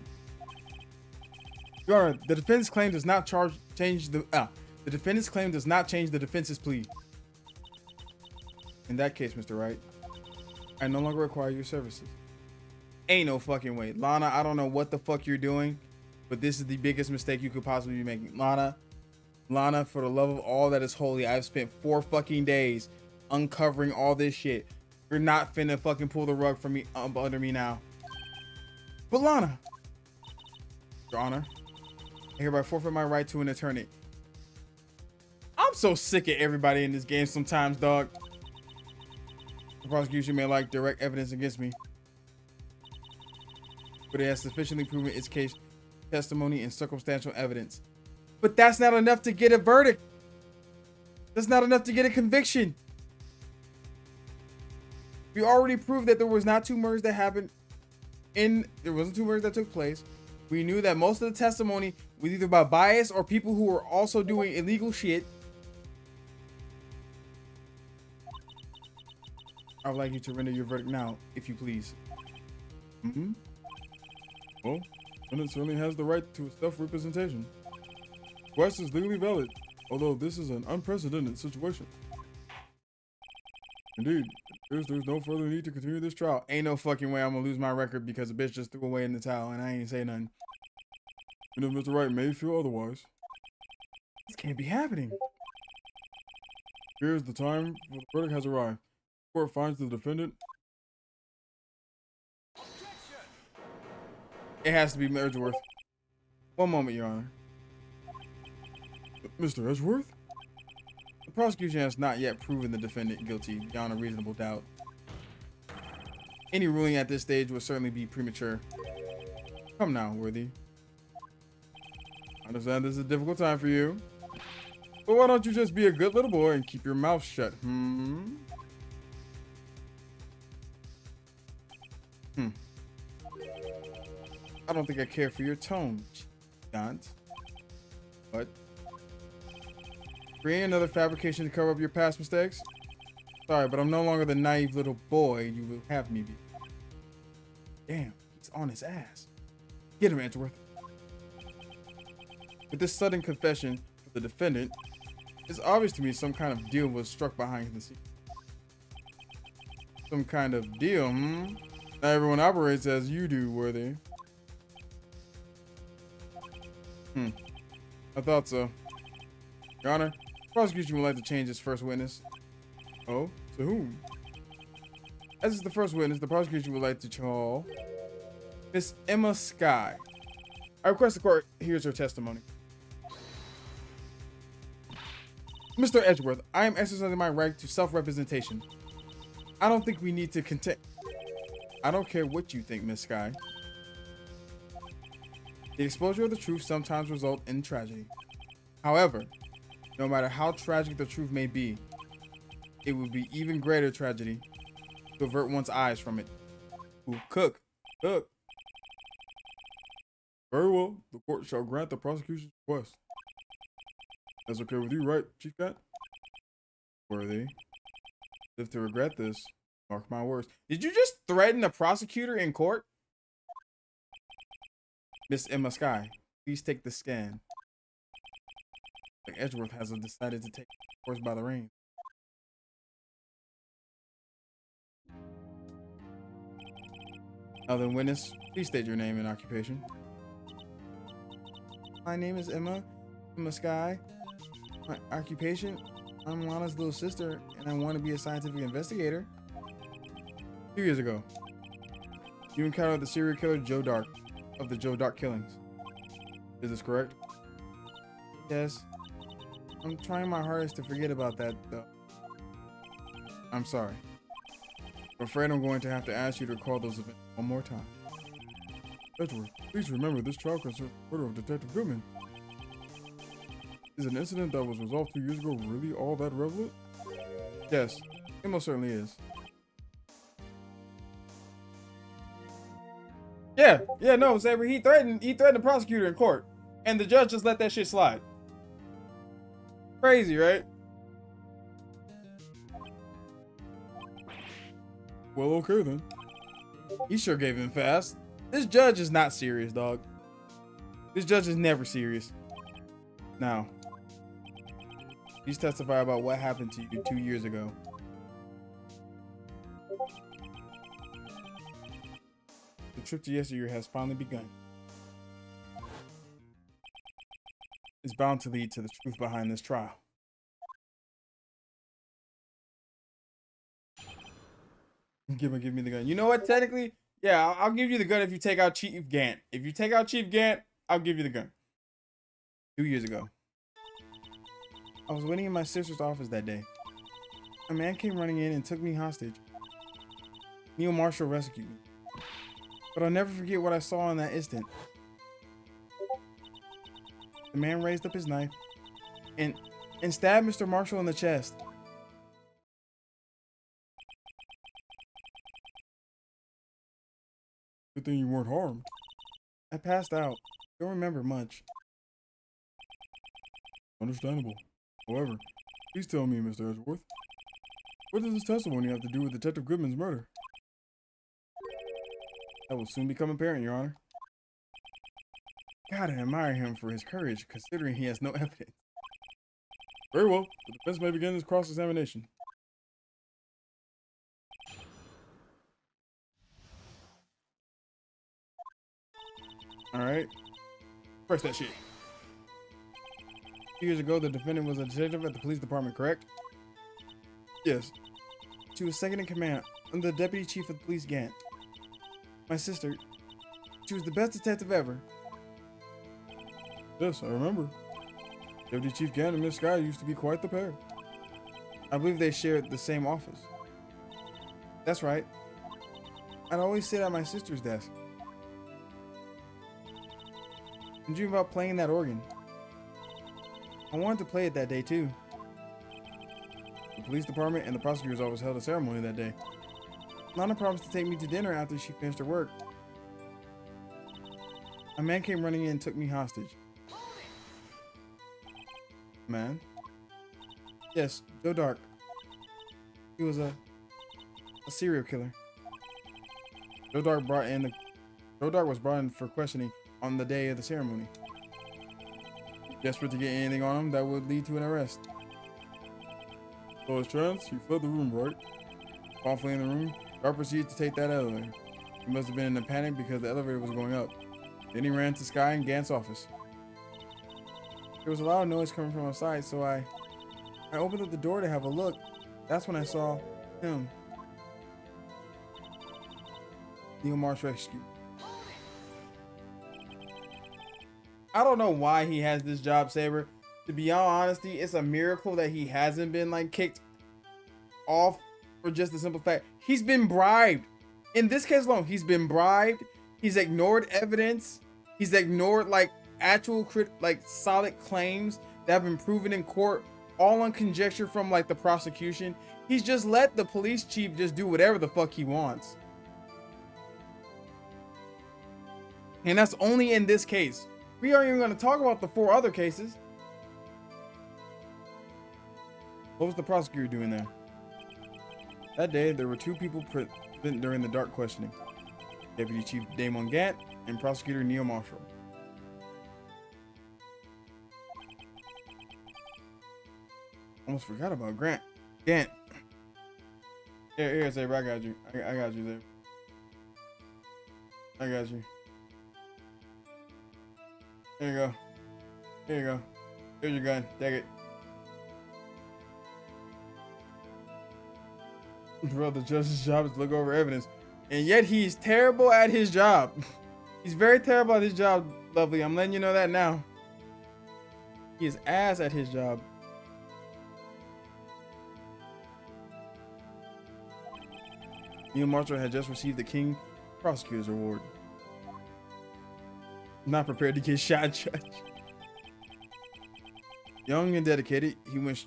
Your Honor, the defendant's claim does not change the defendant's claim does not change the defense's plea. In that case, Mr. Wright, I no longer require your services. Ain't no fucking way. Lana, I don't know what the fuck you're doing, but this is the biggest mistake you could possibly be making. Lana, for the love of all that is holy, I've spent 4 fucking days uncovering all this shit. You're not finna fucking pull the rug from me under me now. But Lana, Your Honor, I hereby forfeit my right to an attorney. I'm so sick of everybody in this game sometimes, dog. The prosecution may like direct evidence against me, but it has sufficiently proven its case, testimony, and circumstantial evidence. But that's not enough to get a verdict. That's not enough to get a conviction. We already proved that there was not 2 murders that happened there wasn't 2 murders that took place. We knew that most of the testimony was either by bias or people who were also doing illegal shit. I would like you to render your verdict now, if you please. Well, defendant certainly has the right to self-representation. Request is legally valid, although this is an unprecedented situation. Indeed, there's no further need to continue this trial. Ain't no fucking way I'm gonna lose my record because a bitch just threw away in the towel and I ain't say nothing. Even if Mr. Wright may feel otherwise. This can't be happening. Here's the time for the verdict has arrived. The court finds the defendant. It has to be Edgeworth. One moment, Your Honor. Mr. Edgeworth? prosecution has not yet proven the defendant guilty beyond a reasonable doubt. Any ruling at this stage would certainly be premature. Come now, Worthy. I understand this is a difficult time for you, but why don't you just be a good little boy and keep your mouth shut, I don't think I care for your tone, Gant. What? Creating another fabrication to cover up your past mistakes? Sorry, but I'm no longer the naive little boy you will have me be. Damn, he's on his ass. Get him, Edgeworth. With this sudden confession of the defendant, it's obvious to me some kind of deal was struck behind the scenes. Some kind of deal, Not everyone operates as you do, Worthy. I thought so. Your Honor, the prosecution would like to change its first witness. Oh, to whom? As is the first witness, the prosecution would like to call Miss Emma Sky. I request the court hears her testimony. Mr. Edgeworth, I am exercising my right to self-representation. I don't think we need to contend. I don't care what you think, Miss Sky. The exposure of the truth sometimes results in tragedy. However, no matter how tragic the truth may be, it would be even greater tragedy to avert one's eyes from it. Ooh, cook. Very well. The court shall grant the prosecution's request. That's okay with you, right, Chief Cat? Worthy. If to regret this, mark my words. Did you just threaten the prosecutor in court? Miss Emma Sky, please take the scan. Edgeworth has decided to take the horse by the reins. Now then, witness, please state your name and occupation. My name is Emma Sky. My occupation, I'm Lana's little sister, and I want to be a scientific investigator. 2 years ago, you encountered the serial killer Joe Dark of the Joe Dark killings. Is this correct? Yes. I'm trying my hardest to forget about that, though. I'm sorry. I'm afraid I'm going to have to ask you to recall those events one more time. Edgeworth, please remember this trial concerns the murder of Detective Goodman. Is an incident that was resolved 2 years ago really all that relevant? Yes, it most certainly is. Yeah, no, Saber, he threatened the prosecutor in court, and the judge just let that shit slide. Crazy, right? Well, okay then. He sure gave him fast. This judge is not serious, dog. This judge is never serious. Now, please testify about what happened to you 2 years ago. The trip to yesteryear has finally begun. It's bound to lead to the truth behind this trial. Give me the gun. You know what? Technically, yeah, I'll give you the gun if you take out Chief Gant. If you take out Chief Gant, I'll give you the gun. 2 years ago, I was waiting in my sister's office that day. A man came running in and took me hostage. Neil Marshall rescued me. But I'll never forget what I saw in that instant. The man raised up his knife and stabbed Mr. Marshall in the chest. Good thing you weren't harmed. I passed out. Don't remember much. Understandable. However, please tell me, Mr. Edgeworth, what does this testimony have to do with Detective Goodman's murder? That will soon become apparent, Your Honor. Gotta admire him for his courage, considering he has no evidence. Very well. The defense may begin this cross-examination. Alright. Press that shit. 2 years ago, the defendant was a detective at the police department, correct? Yes. She was second in command under the deputy chief of police, Gant. My sister, she was the best detective ever. Yes, I remember. Deputy Chief Gant and Miss Sky used to be quite the pair. I believe they shared the same office. That's right. I'd always sit at my sister's desk and dream about playing that organ. I wanted to play it that day too. The police department and the prosecutor's office held a ceremony that day. Lana promised to take me to dinner after she finished her work. A man came running in and took me hostage. Man? Yes, Joe Dark. He was a serial killer. Joe Dark was brought in for questioning on the day of the ceremony. Desperate to get anything on him that would lead to an arrest. So his chance, he fled the room, right? Upon fleeing the room, Dark proceeded to take that elevator. He must have been in a panic because the elevator was going up. Then he ran to Sky and Gant's office. There was a lot of noise coming from outside, so I opened up the door to have a look. That's when I saw him. Neil Marsh rescue. I don't know why he has this job, Saber. To be all honesty, it's a miracle that he hasn't been like kicked off for just the simple fact he's been bribed. In this case alone, he's been bribed. He's ignored evidence. He's ignored like actual solid claims that have been proven in court, all on conjecture from like the prosecution. He's just let the police chief just do whatever the fuck he wants. And that's only in this case. We aren't even going to talk about the 4 other cases. What was the prosecutor doing there? That day, there were 2 people present during the dark questioning. Deputy Chief Damon Gant and Prosecutor Neil Marshall. Almost forgot about Gant. Here, Saber, I got you. I got you, Saber. I got you. Here you go. Here you go. Here's your gun. Take it. Bro, the judge's job is to look over evidence. And yet he's terrible at his job. He's very terrible at his job, Lovely. I'm letting you know that now. He is ass at his job. Neil Marshall had just received the King Prosecutor's Award. Not prepared to get shot, Judge. Young and dedicated, he went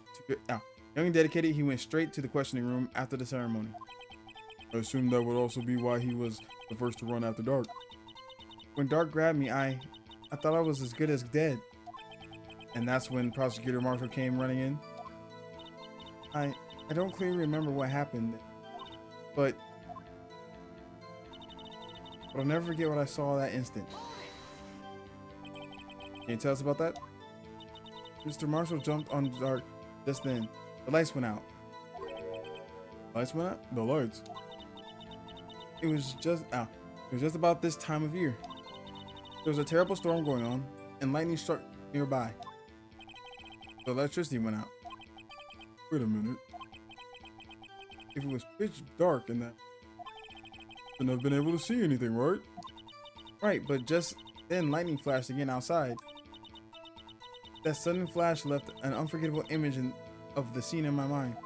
straight to the questioning room after the ceremony. I assume that would also be why he was the first to run after Dark. When Dark grabbed me, I thought I was as good as dead. And that's when Prosecutor Marshall came running in. I don't clearly remember what happened, but I'll never forget what I saw that instant. Can you tell us about that? Mr. Marshall jumped on Dark just then. The lights went out. Lights went out? The lights. It was just about this time of year. There was a terrible storm going on, and lightning struck nearby. The electricity went out. Wait a minute. If it was pitch dark in that, then I've been able to see anything, right? Right, but just then lightning flashed again outside. That sudden flash left an unforgettable image of the scene in my mind.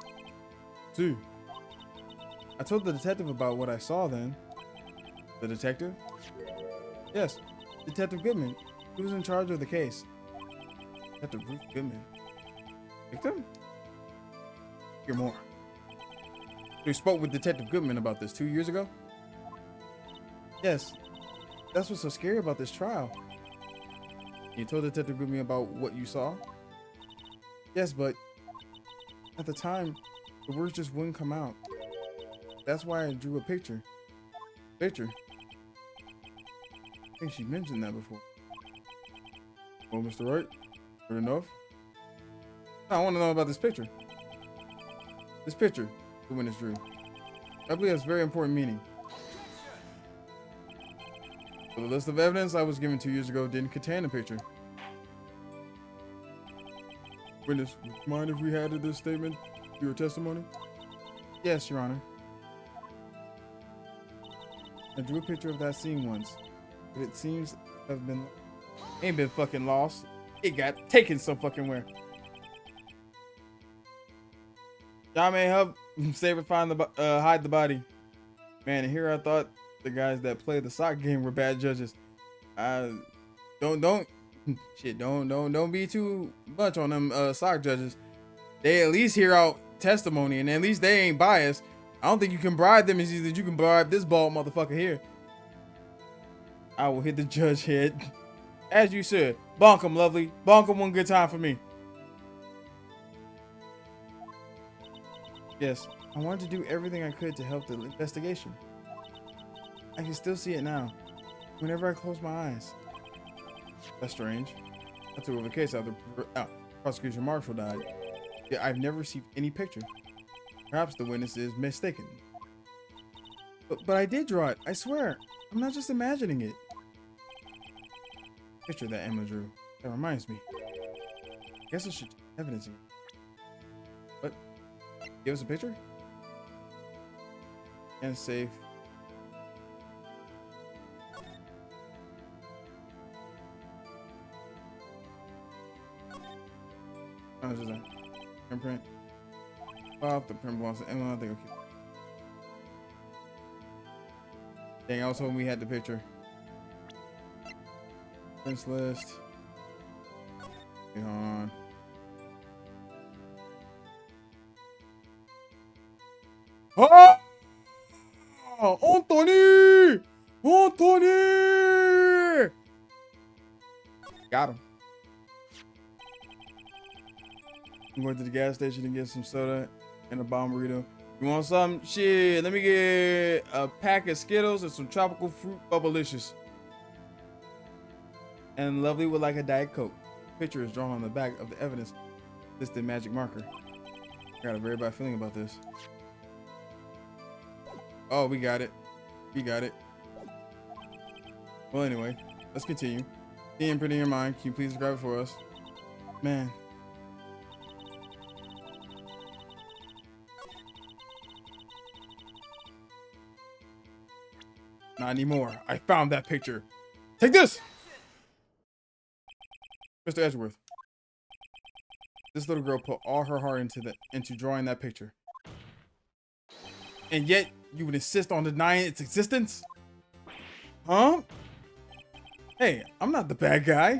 See, I told the detective about what I saw then. The detective? Yes, Detective Goodman. He was in charge of the case. Detective Bruce Goodman. Victim? Hear more. You spoke with Detective Goodman about this 2 years ago? Yes. That's what's so scary about this trial. You told Detective Goodman about what you saw? Yes, but at the time, the words just wouldn't come out. That's why I drew a picture. Picture? I think she mentioned that before. Well, Mr. Wright, good enough? I want to know about this picture. This picture, the witness drew. I believe has very important meaning. So the list of evidence I was given 2 years ago didn't contain a picture. Witness, would you mind if we added this statement to your testimony? Yes, Your Honor. I drew a picture of that scene once, but it seems to have been... Ain't been fucking lost. It got taken some fucking where. Y'all may help Saber find the hide the body. Man, and here I thought the guys that played the sock game were bad judges. Don't be too much on them sock judges. They at least hear out testimony, and at least they ain't biased. I don't think you can bribe them as easy as you can bribe this bald motherfucker here. I will hit the judge head. As you said, bonk him, lovely. Bonk him one good time for me. Yes, I wanted to do everything I could to help the investigation. I can still see it now, whenever I close my eyes. That's strange. I took over the case after prosecution marshal died. Yet I've never received any picture. Perhaps the witness is mistaken. But I did draw it, I swear. I'm not just imagining it. Picture that Emma drew. That reminds me. I guess I should evidence it. What? Give us a picture? And safe. Oh, it's just a print. Off the print belongs to Emma. I think okay. Dang, I was hoping we had the picture. Prints list. Hang on. Oh! Anthony! Anthony! Got him. I'm going to the gas station to get some soda and a bomb burrito. You want some? Shit, let me get a pack of Skittles and some tropical fruit bubblicious. And lovely would like a Diet Coke. Picture is drawn on the back of the evidence listed magic marker. I got a very bad feeling about this. Oh, we got it. We got it. Well, anyway, let's continue. See imprint in your mind. Can you please describe it for us? Man. Not anymore. I found that picture. Take this! Mr. Edgeworth. This little girl put all her heart into drawing that picture. And yet, you would insist on denying its existence? Huh? Hey, I'm not the bad guy.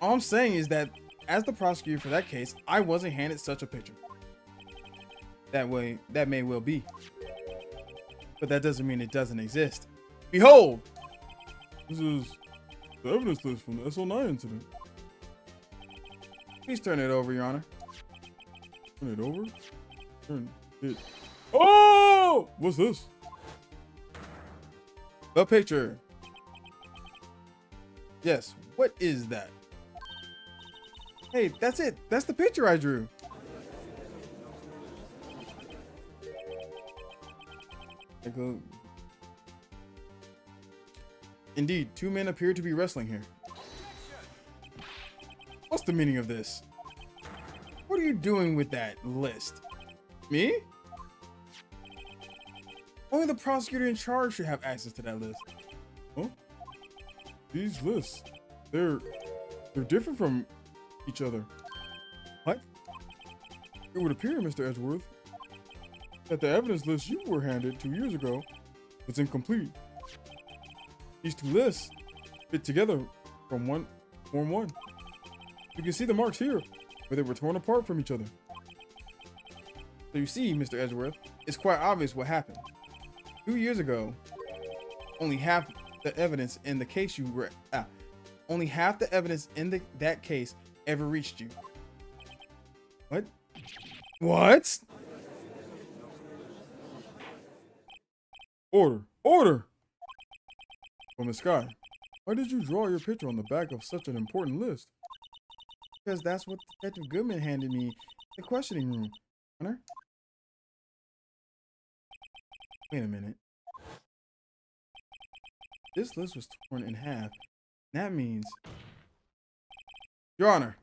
All I'm saying is that, as the prosecutor for that case, I wasn't handed such a picture. That may well be. But that doesn't mean it doesn't exist. Behold! This is the evidence list from the SO9 incident. Please turn it over, Your Honor. Turn it over? Turn it. Oh! What's this? The picture. Yes, what is that? Hey, that's it. That's the picture I drew. Indeed, two men appear to be wrestling here. What's the meaning of this? What are you doing with that list? Me? Only the prosecutor in charge should have access to that list. Huh? These lists, they're different from each other. What? It would appear, Mr. Edgeworth, that the evidence list you were handed 2 years ago was incomplete. These two lists fit together from form one. You can see the marks here, where they were torn apart from each other. So you see, Mr. Edgeworth, it's quite obvious what happened. 2 years ago, only half the evidence in the case that case ever reached you. What? What? Order! Order! Well, Miss Sky, why did you draw your picture on the back of such an important list? Because that's what Detective Goodman handed me in the questioning room. Honor? Wait a minute. This list was torn in half. That means... Your Honor.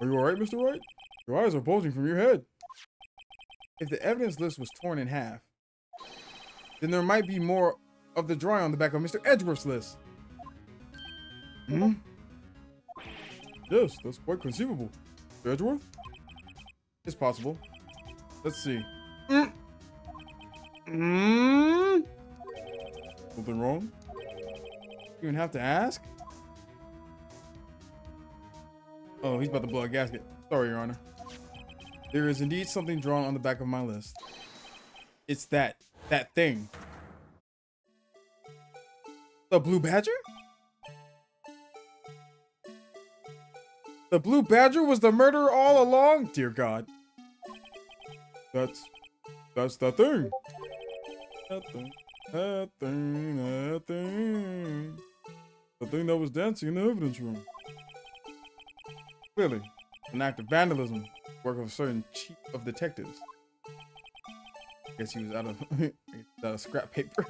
Are you alright, Mr. Wright? Your eyes are bulging from your head. If the evidence list was torn in half, then there might be more of the drawing on the back of Mr. Edgeworth's list. Hmm? Yes, that's quite conceivable. Mr. Edgeworth? It's possible. Let's see. Something wrong? You even have to ask? Oh, he's about to blow a gasket. Sorry, Your Honor. There is indeed something drawn on the back of my list. It's that thing. The Blue Badger? The Blue Badger was the murderer all along? Dear God. That's that thing. That thing. That thing. That thing. The thing that was dancing in the evidence room. Clearly, an act of vandalism, work of a certain chief of detectives. Guess he was out of scrap paper.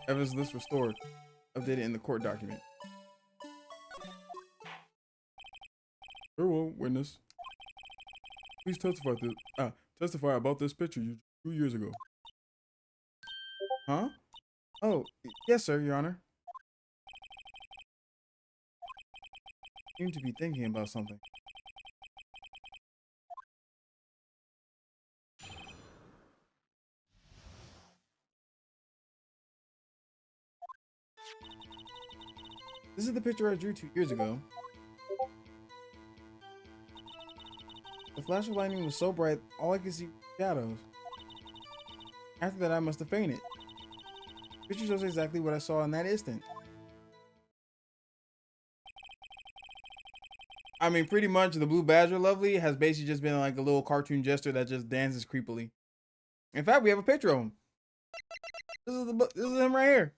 Evidence list restored. Updated in the court document. Very well, witness. Please testify about this picture you drew 2 years ago. Huh? Oh, yes, sir, Your Honor. You seem to be thinking about something. This is the picture I drew 2 years ago. The flash of lightning was so bright, all I could see was shadows. After that, I must have fainted. The picture shows exactly what I saw in that instant. I mean, pretty much the Blue Badger Lovely has basically just been like a little cartoon jester that just dances creepily. In fact, we have a picture of him. This is him right here.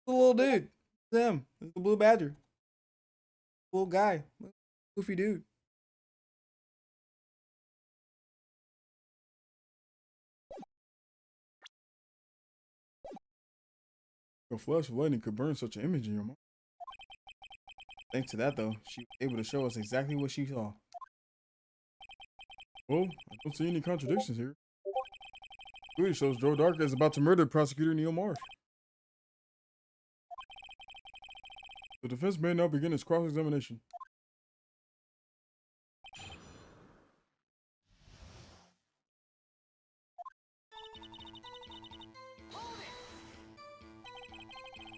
The little dude. This is him. This is the Blue Badger. Little guy. Goofy dude. A flash of lightning could burn such an image in your mind. Thanks to that, though, she was able to show us exactly what she saw. Well, I don't see any contradictions here. It really shows Joe Dark is about to murder prosecutor Neil Marsh. The defense may now begin its cross-examination.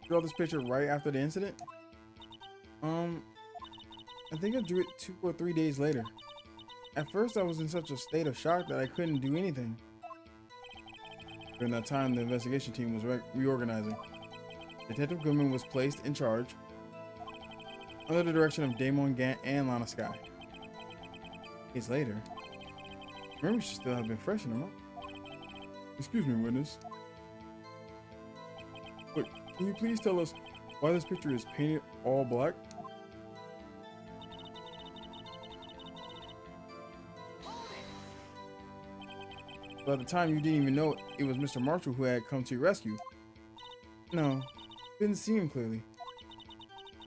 Draw this picture right after the incident? I think I drew it 2 or 3 days later. At first, I was in such a state of shock that I couldn't do anything. During that time, the investigation team was reorganizing. Detective Goodman was placed in charge under the direction of Damon Gant and Lana Sky. Days later, memory should still have been fresh in her mind. Excuse me, witness. Wait, can you please tell us why this picture is painted all black? By the time you didn't even know it was Mr. Marshall who had come to your rescue. No, couldn't see him clearly.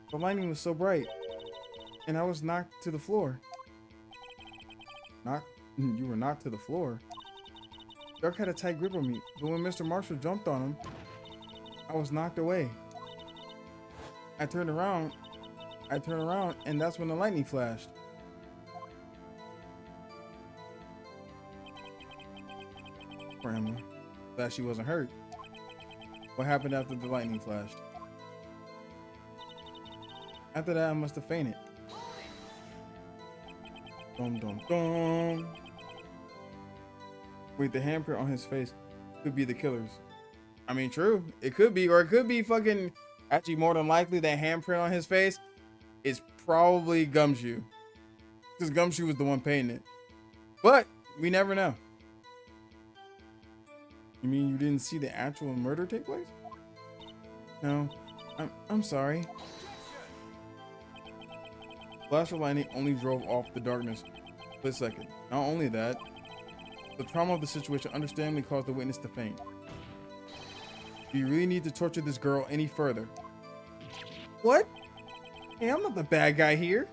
The lightning was so bright, and I was knocked to the floor. You were knocked to the floor? Dark had a tight grip on me, but when Mr. Marshall jumped on him, I was knocked away. I turned around, and that's when the lightning flashed. Poor Emma. Glad she wasn't hurt. What happened after the lightning flashed? After that, I must have fainted. Dum dum dum. Wait, the handprint on his face could be the killer's. I mean, true. It could be, or it could be fucking. Actually, more than likely, that handprint on his face is probably Gumshoe, because Gumshoe was the one painting it. But we never know. You mean you didn't see the actual murder take place? No, I'm sorry. Flash of lightning only drove off the darkness for a split second. Not only that, the trauma of the situation understandably caused the witness to faint. Do you really need to torture this girl any further? What? Hey, I'm not the bad guy here.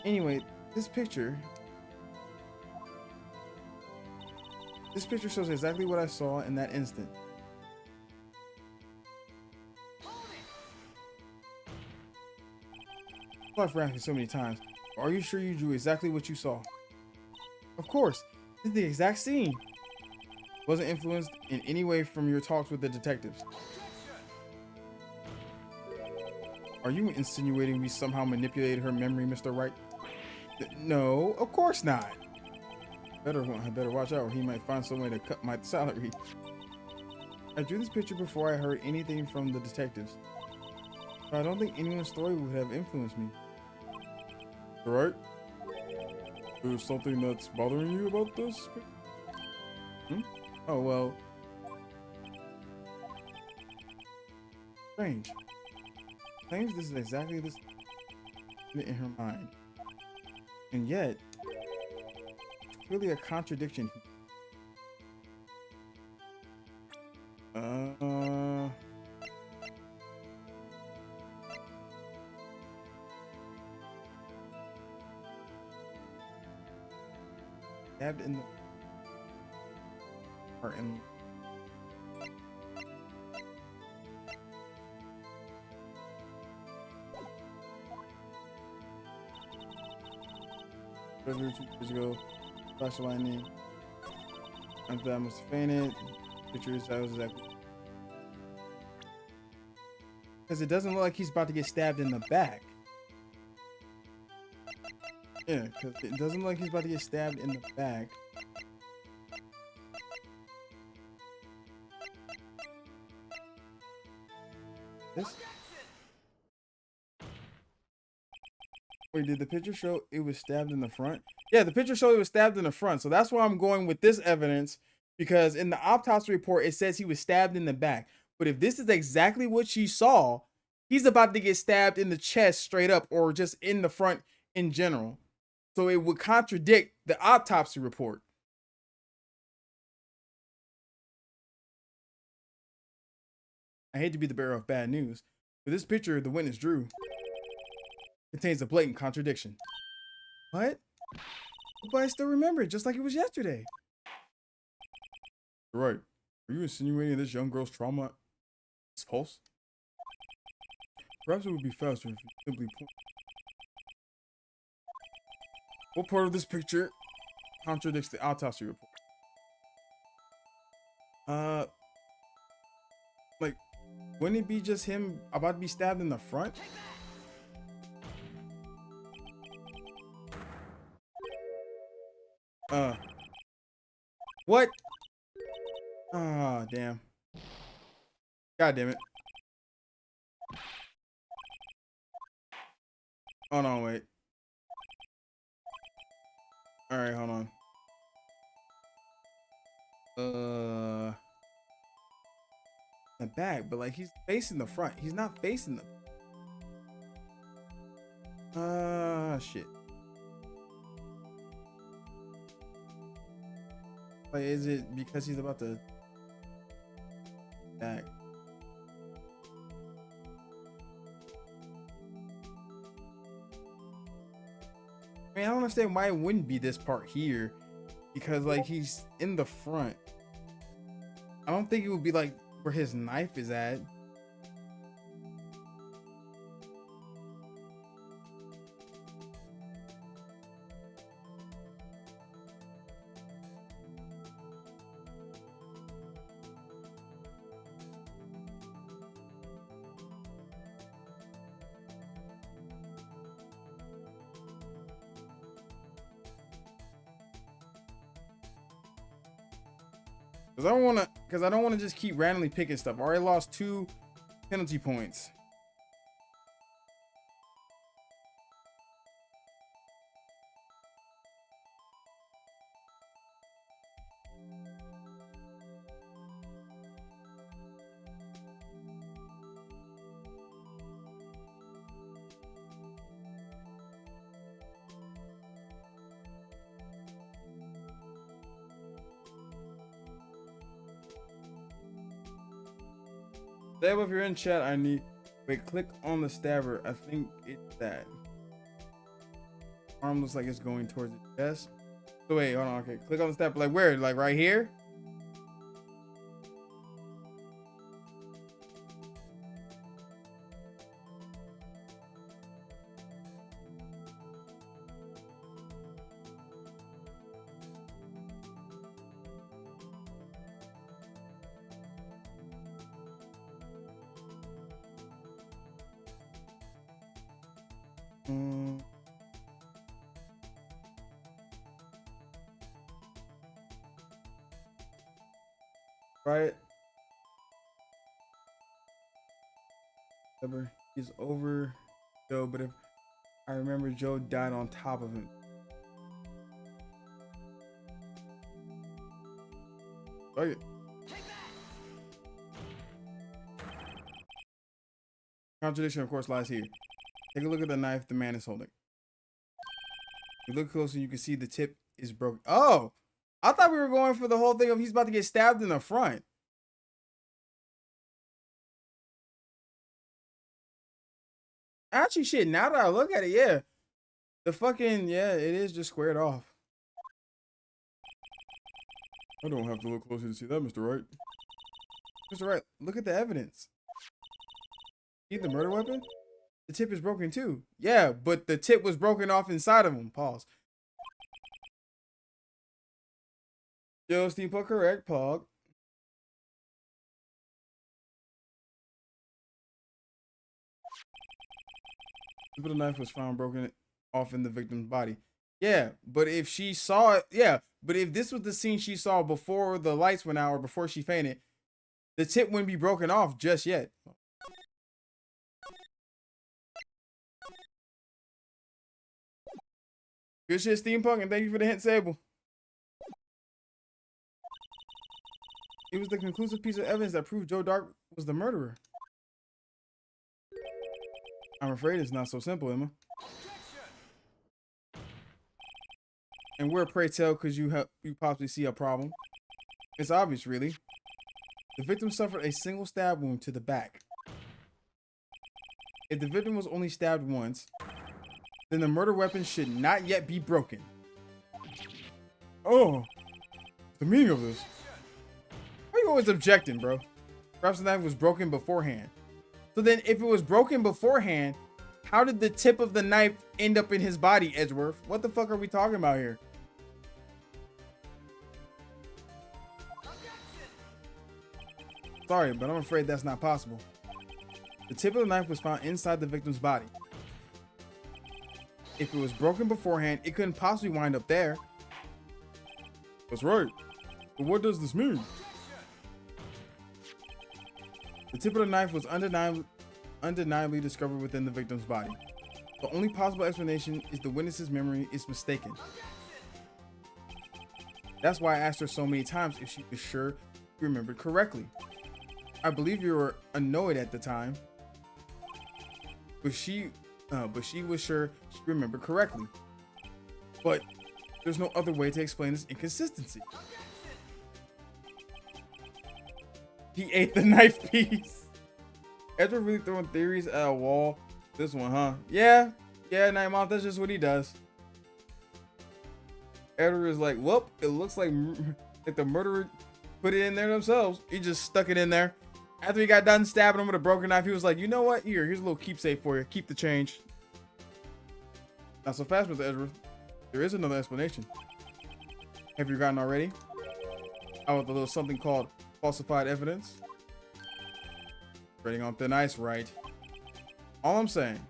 Anyway, this picture shows exactly what I saw in that instant. I've asked you so many times. Are you sure you drew exactly what you saw? Of course, this is the exact scene. Wasn't influenced in any way from your talks with the detectives. Are you insinuating we somehow manipulated her memory, Mr. Wright? No, of course not. I better watch out, or he might find some way to cut my salary. I drew this picture before I heard anything from the detectives. But I don't think anyone's story would have influenced me. Right? There's something that's bothering you about this? Oh, well. Strange. Claims this is exactly this in her mind. And yet, it's clearly a contradiction. Stabbed in the or in Treasure 2 years ago. Flash of lightning. I'm glad I must have fainted. Pictures that was exactly. Because it doesn't look like he's about to get stabbed in the back. Yeah, because it doesn't look like he's about to get stabbed in the back. This? Wait, did the picture show it was stabbed in the front? Yeah, the picture showed it was stabbed in the front. So that's why I'm going with this evidence, because in the autopsy report, it says he was stabbed in the back. But if this is exactly what she saw, he's about to get stabbed in the chest straight up, or just in the front in general. So it would contradict the autopsy report. I hate to be the bearer of bad news, but this picture the witness drew contains a blatant contradiction. What? But I still remember it just like it was yesterday. Right. Are you insinuating this young girl's trauma is false? Perhaps it would be faster if you simply point. What part of this picture contradicts the autopsy report? Like, wouldn't it be just him about to be stabbed in the front? What? Ah, damn. God damn it. Hold on, wait. Alright, hold on. The back, but like he's facing the front. He's not facing the shit. Like, is it because he's about to back? I mean, I don't understand why it wouldn't be this part here, because like he's in the front. I don't think it would be like where his knife is at. Because I don't want to just keep randomly picking stuff. I already lost 2 penalty points. Stab, if you're in chat, I need. Wait, click on the stabber. I think it's that. Arm looks like it's going towards the chest. So wait, hold on. Okay, click on the stabber. Like where? Like right here? Right. He's over Joe, but if I remember, Joe died on top of him. Okay. Contradiction, of course, lies here. Take a look at the knife the man is holding. If you look closer, you can see the tip is broken. Oh, I thought we were going for the whole thing of he's about to get stabbed in the front. Actually, shit, now that I look at it, yeah. The fucking, yeah, it is just squared off. I don't have to look closer to see that, Mr. Wright. Mr. Wright, look at the evidence. See the murder weapon? The tip is broken too. Yeah, but the tip was broken off inside of him. Pause. Yo, Steampunk correct, Pog. The knife was found broken off in the victim's body. Yeah, but if she saw it, yeah, but if this was the scene she saw before the lights went out or before she fainted, the tip wouldn't be broken off just yet. Good shit, Steampunk, and thank you for the hint, Sable. It was the conclusive piece of evidence that proved Joe Dark was the murderer. I'm afraid it's not so simple, Emma. And where, pray tell, could you possibly see a problem? It's obvious, really. The victim suffered a single stab wound to the back. If the victim was only stabbed once, then the murder weapon should not yet be broken. Oh, the meaning of this. Why are you always objecting, bro? Perhaps the knife was broken beforehand. So then if it was broken beforehand, how did the tip of the knife end up in his body, Edgeworth? What the fuck are we talking about here? Sorry, but I'm afraid that's not possible. The tip of the knife was found inside the victim's body. If it was broken beforehand, it couldn't possibly wind up there. That's right. But what does this mean? The tip of the knife was undeniably discovered within the victim's body. The only possible explanation is the witness's memory is mistaken. That's why I asked her so many times if she was sure she remembered correctly. I believe you were annoyed at the time, but she was sure she remembered correctly. But there's no other way to explain this inconsistency. He ate the knife piece. Edward really throwing theories at a wall. This one, huh? Yeah, Nightmouth, that's just what he does. Edward is like, whoop, it looks like the murderer put it in there themselves. He just stuck it in there. After he got done stabbing him with a broken knife, he was like, you know what? Here's a little keepsake for you. Keep the change. Not so fast, Mr. Edward. There is another explanation. Have you gotten already? How about the little something called falsified evidence? Treading on thin ice, right? All I'm saying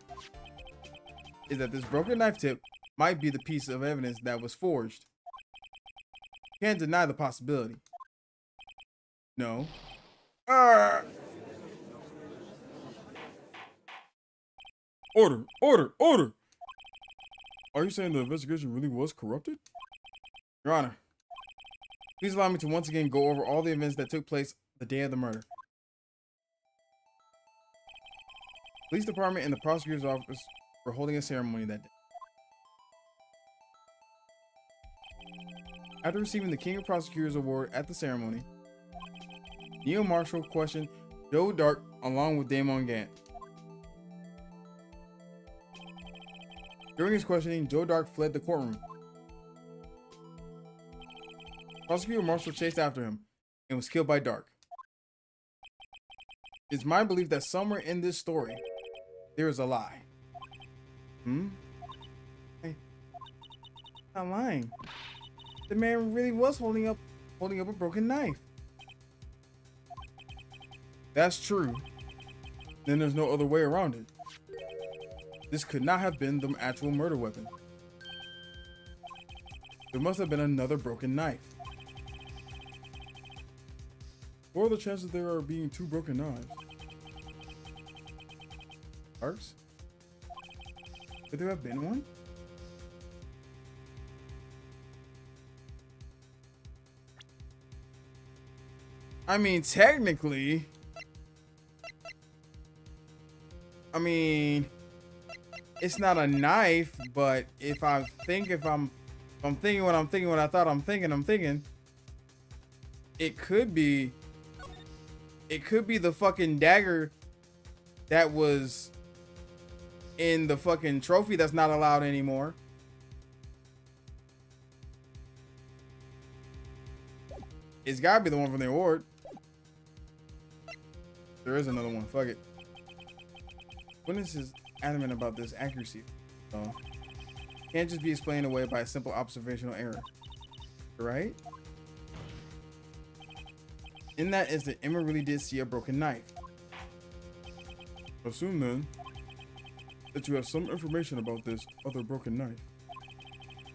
is that this broken knife tip might be the piece of evidence that was forged. Can't deny the possibility. No. Order, order, order! Are you saying the investigation really was corrupted? Your Honor, please allow me to once again go over all the events that took place the day of the murder. Police department and the prosecutor's office were holding a ceremony that day. After receiving the King of Prosecutors Award at the ceremony, Neil Marshall questioned Joe Dark along with Damon Gant. During his questioning, Joe Dark fled the courtroom. Prosecutor Marshall chased after him and was killed by Dark. It's my belief that somewhere in this story, there is a lie. Hey, I'm not lying. The man really was holding up a broken knife. That's true. Then there's no other way around it. This could not have been the actual murder weapon. There must have been another broken knife. What are the chances there are being 2 broken knives? Arcs? Could there have been one? I mean, technically, it's not a knife, but if I'm thinking what I'm thinking, what I thought I'm thinking, it could be the fucking dagger that was in the fucking trophy that's not allowed anymore. It's gotta be the one from the award. There is another one. Fuck it. Witness is adamant about this accuracy, so can't just be explained away by a simple observational error, right? In that instant, Emma really did see a broken knife. Assume then that you have some information about this other broken knife.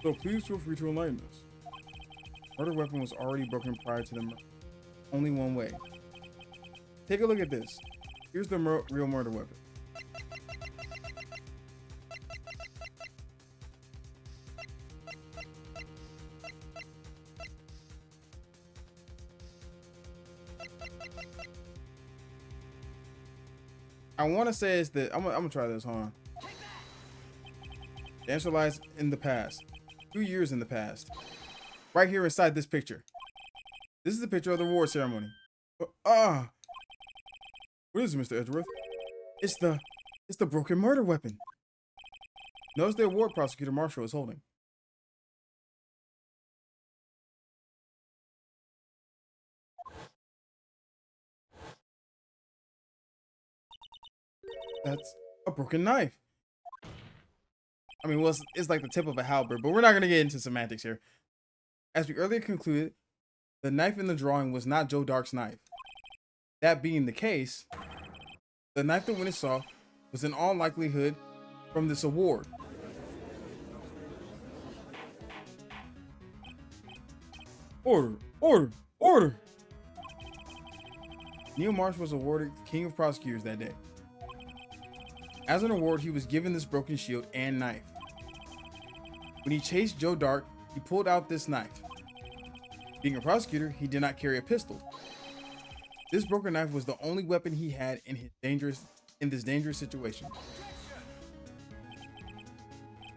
So please feel free to enlighten us. Murder weapon was already broken prior to the murder. Only one way. Take a look at this. Here's the real murder weapon. I want to say is that I'm gonna try this. Hold on. The answer lies in the past. 2 years in the past. Right here inside this picture. This is the picture of the award ceremony. What is it, Mr. Edgeworth? It's the broken murder weapon. Notice the award prosecutor Marshall is holding. That's a broken knife. I mean, well, it's like the tip of a halberd, but we're not going to get into semantics here. As we earlier concluded, the knife in the drawing was not Joe Dark's knife. That being the case, the knife the witness saw was in all likelihood from this award. Order, order, order! Neil Marsh was awarded King of Prosecutors that day. As an award, he was given this broken shield and knife. When he chased Joe Dark, he pulled out this knife. Being a prosecutor, he did not carry a pistol. This broken knife was the only weapon he had in this dangerous situation.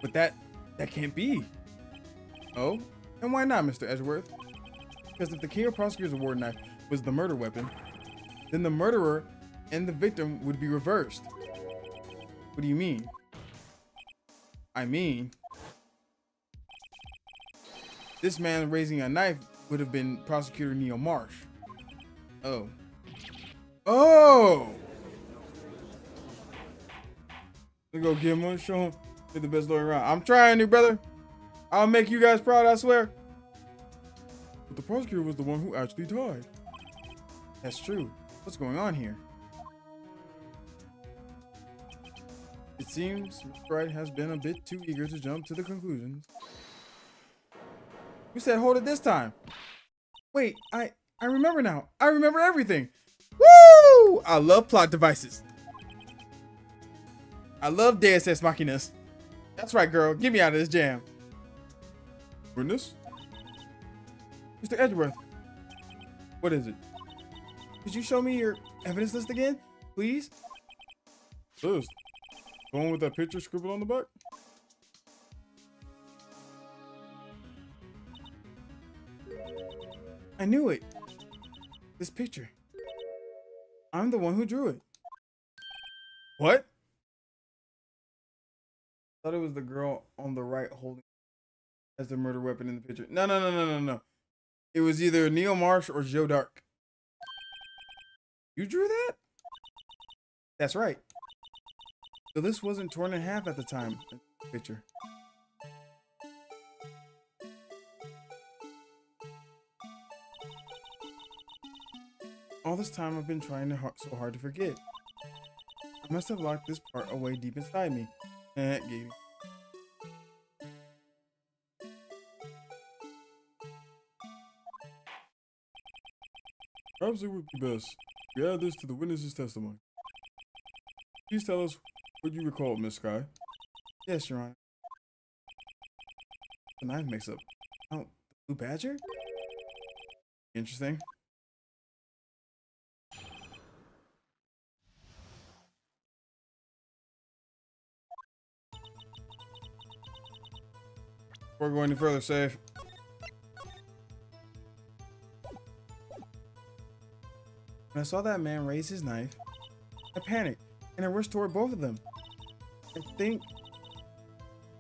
But that can't be. Oh, and why not, Mr. Edgeworth? Because if the King of Prosecutors award knife was the murder weapon, then the murderer and the victim would be reversed. What do you mean? I mean, this man raising a knife would have been Prosecutor Neil Marsh. Oh. Oh! Let's go get him, show him you're the best lawyer around. I'm trying, new brother. I'll make you guys proud, I swear. But the prosecutor was the one who actually died. That's true. What's going on here? It seems Wright has been a bit too eager to jump to the conclusions. You said hold it this time. Wait, I remember now. I remember everything. Woo! I love plot devices. I love Deus Ex Machinas. That's right, girl. Get me out of this jam. Witness? Mr. Edgeworth. What is it? Could you show me your evidence list again, please? List? The one with that picture scribbled on the back? I knew it. This picture. I'm the one who drew it. What? Thought it was the girl on the right holding as the murder weapon in the picture. No. It was either Neil Marsh or Joe Dark. You drew that? That's right. So this wasn't torn in half at the time. Picture. All this time I've been trying so hard to forget. I must have locked this part away deep inside me. Gaty. Perhaps it would be best if we add this to the witness's testimony. Please tell us what you recall, Miss Sky. Yes, Your Honor. The knife mix-up. Oh, the blue badger? Interesting. Before we go any further, save. When I saw that man raise his knife, I panicked and I rushed toward both of them.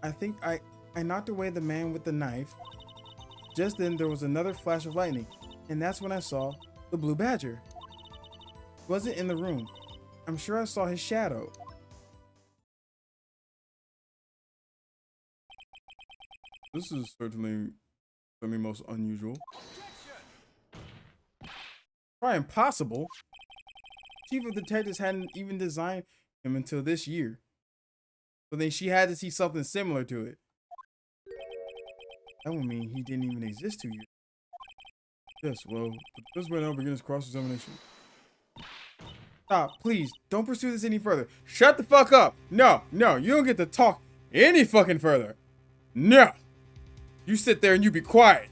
I think I knocked away the man with the knife. Just then there was another flash of lightning, and that's when I saw the blue badger. He wasn't in the room. I'm sure I saw his shadow. This is certainly most unusual. Probably impossible. Chief of Detectives hadn't even designed him until this year. So then she had to see something similar to it. That would mean he didn't even exist 2 years. Yes, well, this way now begins cross-examination. Stop, please, don't pursue this any further. Shut the fuck up. No, you don't get to talk any fucking further. No. You sit there and you be quiet.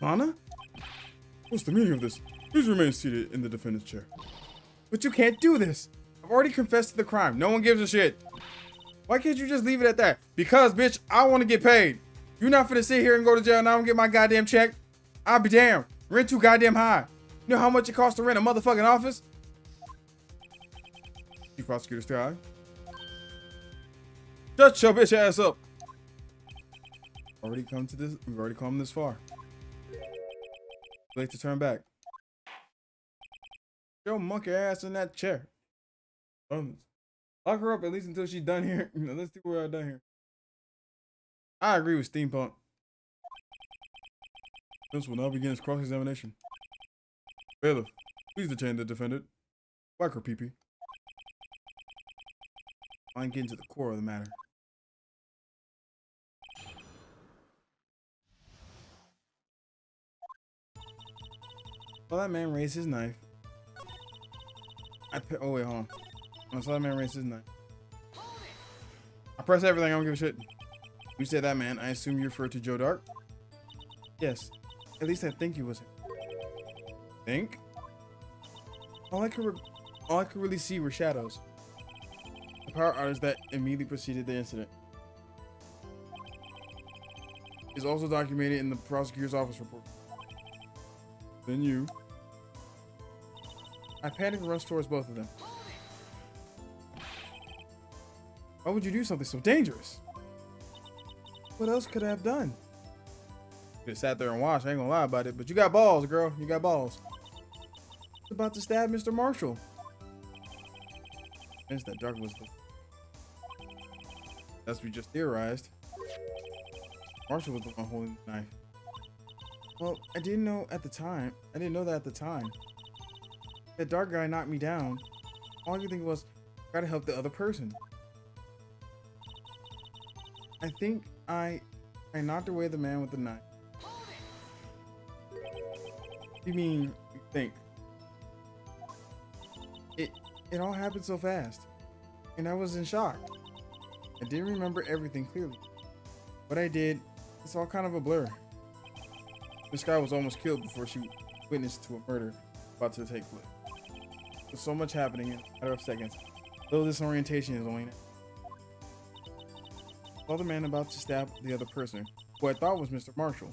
Lana? What's the meaning of this? Please remain seated in the defendant's chair. But you can't do this. I've already confessed to the crime. No one gives a shit. Why can't you just leave it at that? Because, bitch, I want to get paid. You're not finna sit here and go to jail and I don't get my goddamn check. I'll be damned. Rent too goddamn high. You know how much it costs to rent a motherfucking office? Chief Prosecutor Sky. Shut your bitch ass up. We've already come this far. Late to turn back. Your monkey ass in that chair. Lock her up at least until she's done here. Let's see what I've done here. I agree with Steampunk. This will now begin cross-examination. Bailiff, please detain the defendant. Whack her pee-pee. I'm getting to the core of the matter. Saw that man raise his knife. Oh wait, hold on. When I saw that man raise his knife, I press everything. I don't give a shit. You say that man. I assume you refer to Joe Dark. Yes. At least I think he was him. Think? All I could really see were shadows. The power outage that immediately preceded the incident is also documented in the prosecutor's office report. Then you. I panicked and rushed towards both of them. Why would you do something so dangerous? What else could I have done? Could have sat there and watched. I ain't gonna lie about it, but you got balls, girl. You got balls. I was about to stab Mr. Marshall. Since that Dark was the... As we just theorized, Marshall was the one holding the knife. Well, I didn't know that at the time. That Dark guy knocked me down. All I could think was, gotta help the other person. I think I knocked away the man with the knife. You mean you think? It all happened so fast, and I was in shock. I didn't remember everything clearly. What I did, it's all kind of a blur. This guy was almost killed before she witnessed to a murder about to take place. There's so much happening in a matter of seconds. Though this orientation is only... I saw the man about to stab the other person, who I thought was Mr. Marshall.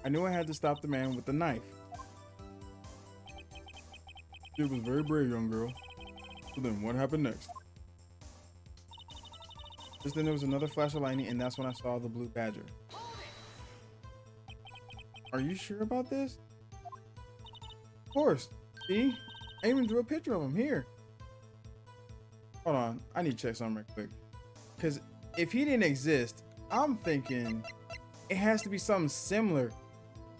I knew I had to stop the man with the knife. It was very brave, young girl. So then what happened next? Just then there was another flash of lightning, and that's when I saw the blue badger. Are you sure about this? Of course. See? I even drew a picture of him here. Hold on. I need to check something real quick. Because if he didn't exist, I'm thinking it has to be something similar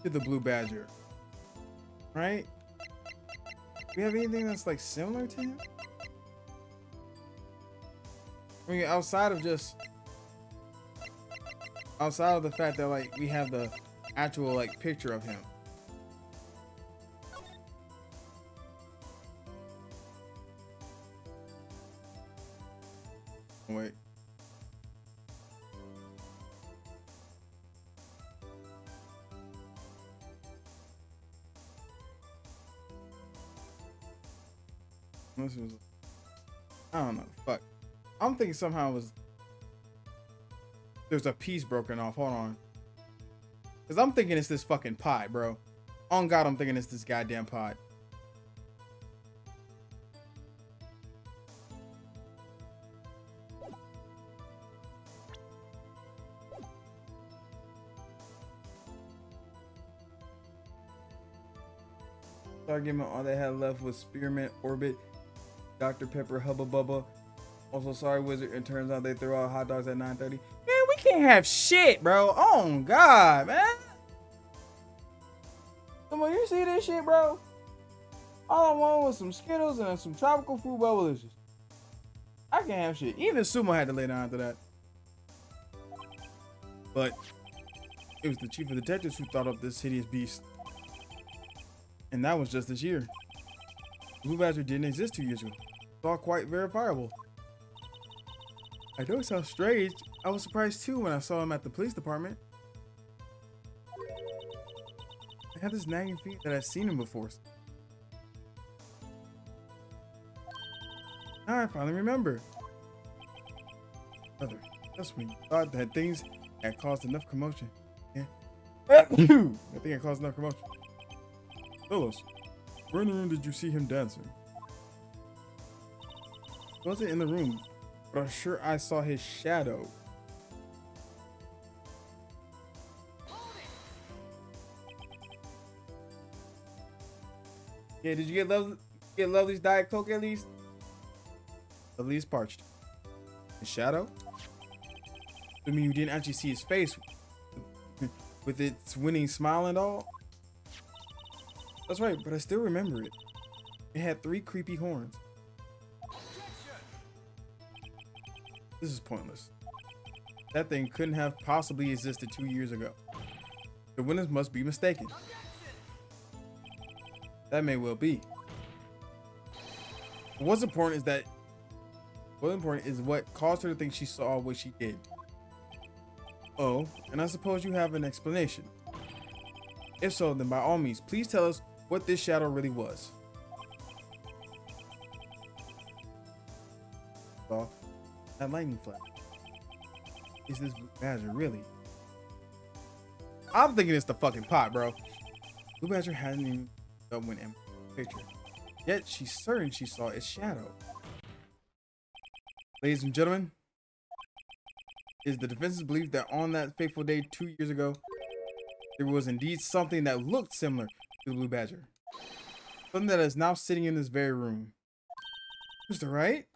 to the blue badger. Right? Do we have anything that's like similar to him? I mean, outside of the fact that like we have the actual like picture of him. Wait. This was, I don't know. Fuck. I'm thinking somehow there's a piece broken off. Hold on. Cause I'm thinking it's this fucking pot, bro. On God, I'm thinking it's this goddamn pot. Argument all they had left was Spearmint, Orbit, Dr. Pepper, Hubba Bubba. Also, sorry, Wizard. It turns out they threw out hot dogs at 9:30. Man, we can't have shit, bro. Oh, God, man. Come on, you see this shit, bro? All I want was some Skittles and some tropical fruit bubblicious. I can't have shit. Even Sumo had to lay down after that. But it was the chief of detectives who thought up this hideous beast. And that was just this year. Blue Badger didn't exist 2 years ago. It's all quite verifiable. I know it sounds strange. I was surprised too when I saw him at the police department. I had this nagging feeling that I'd seen him before. Now I finally remember. Brother, that's when you thought that things had caused enough commotion. Yeah. I think it caused enough commotion. Fellas, where in the room did you see him dancing? He wasn't in the room, but I'm sure I saw his shadow. Yeah, did you get Lovely's Diet Coke at least? Lovely's parched. His shadow? I mean, you didn't actually see his face with its winning smile and all? That's right, but I still remember it. It had 3 creepy horns. This is pointless. That thing couldn't have possibly existed 2 years ago. The winners must be mistaken. That may well be. What's important is what caused her to think she saw what she did. Oh, and I suppose you have an explanation. If so, then by all means, please tell us what this shadow really was. Saw that lightning flash. Is this Blue Badger really? I'm thinking it's the fucking pot, bro. Blue Badger hadn't even done when Emma picture. Yet she's certain she saw its shadow. Ladies and gentlemen, it is the defense's belief that on that fateful day 2 years ago, there was indeed something that looked similar to the Blue Badger. Something that is now sitting in this very room. Mr. Wright?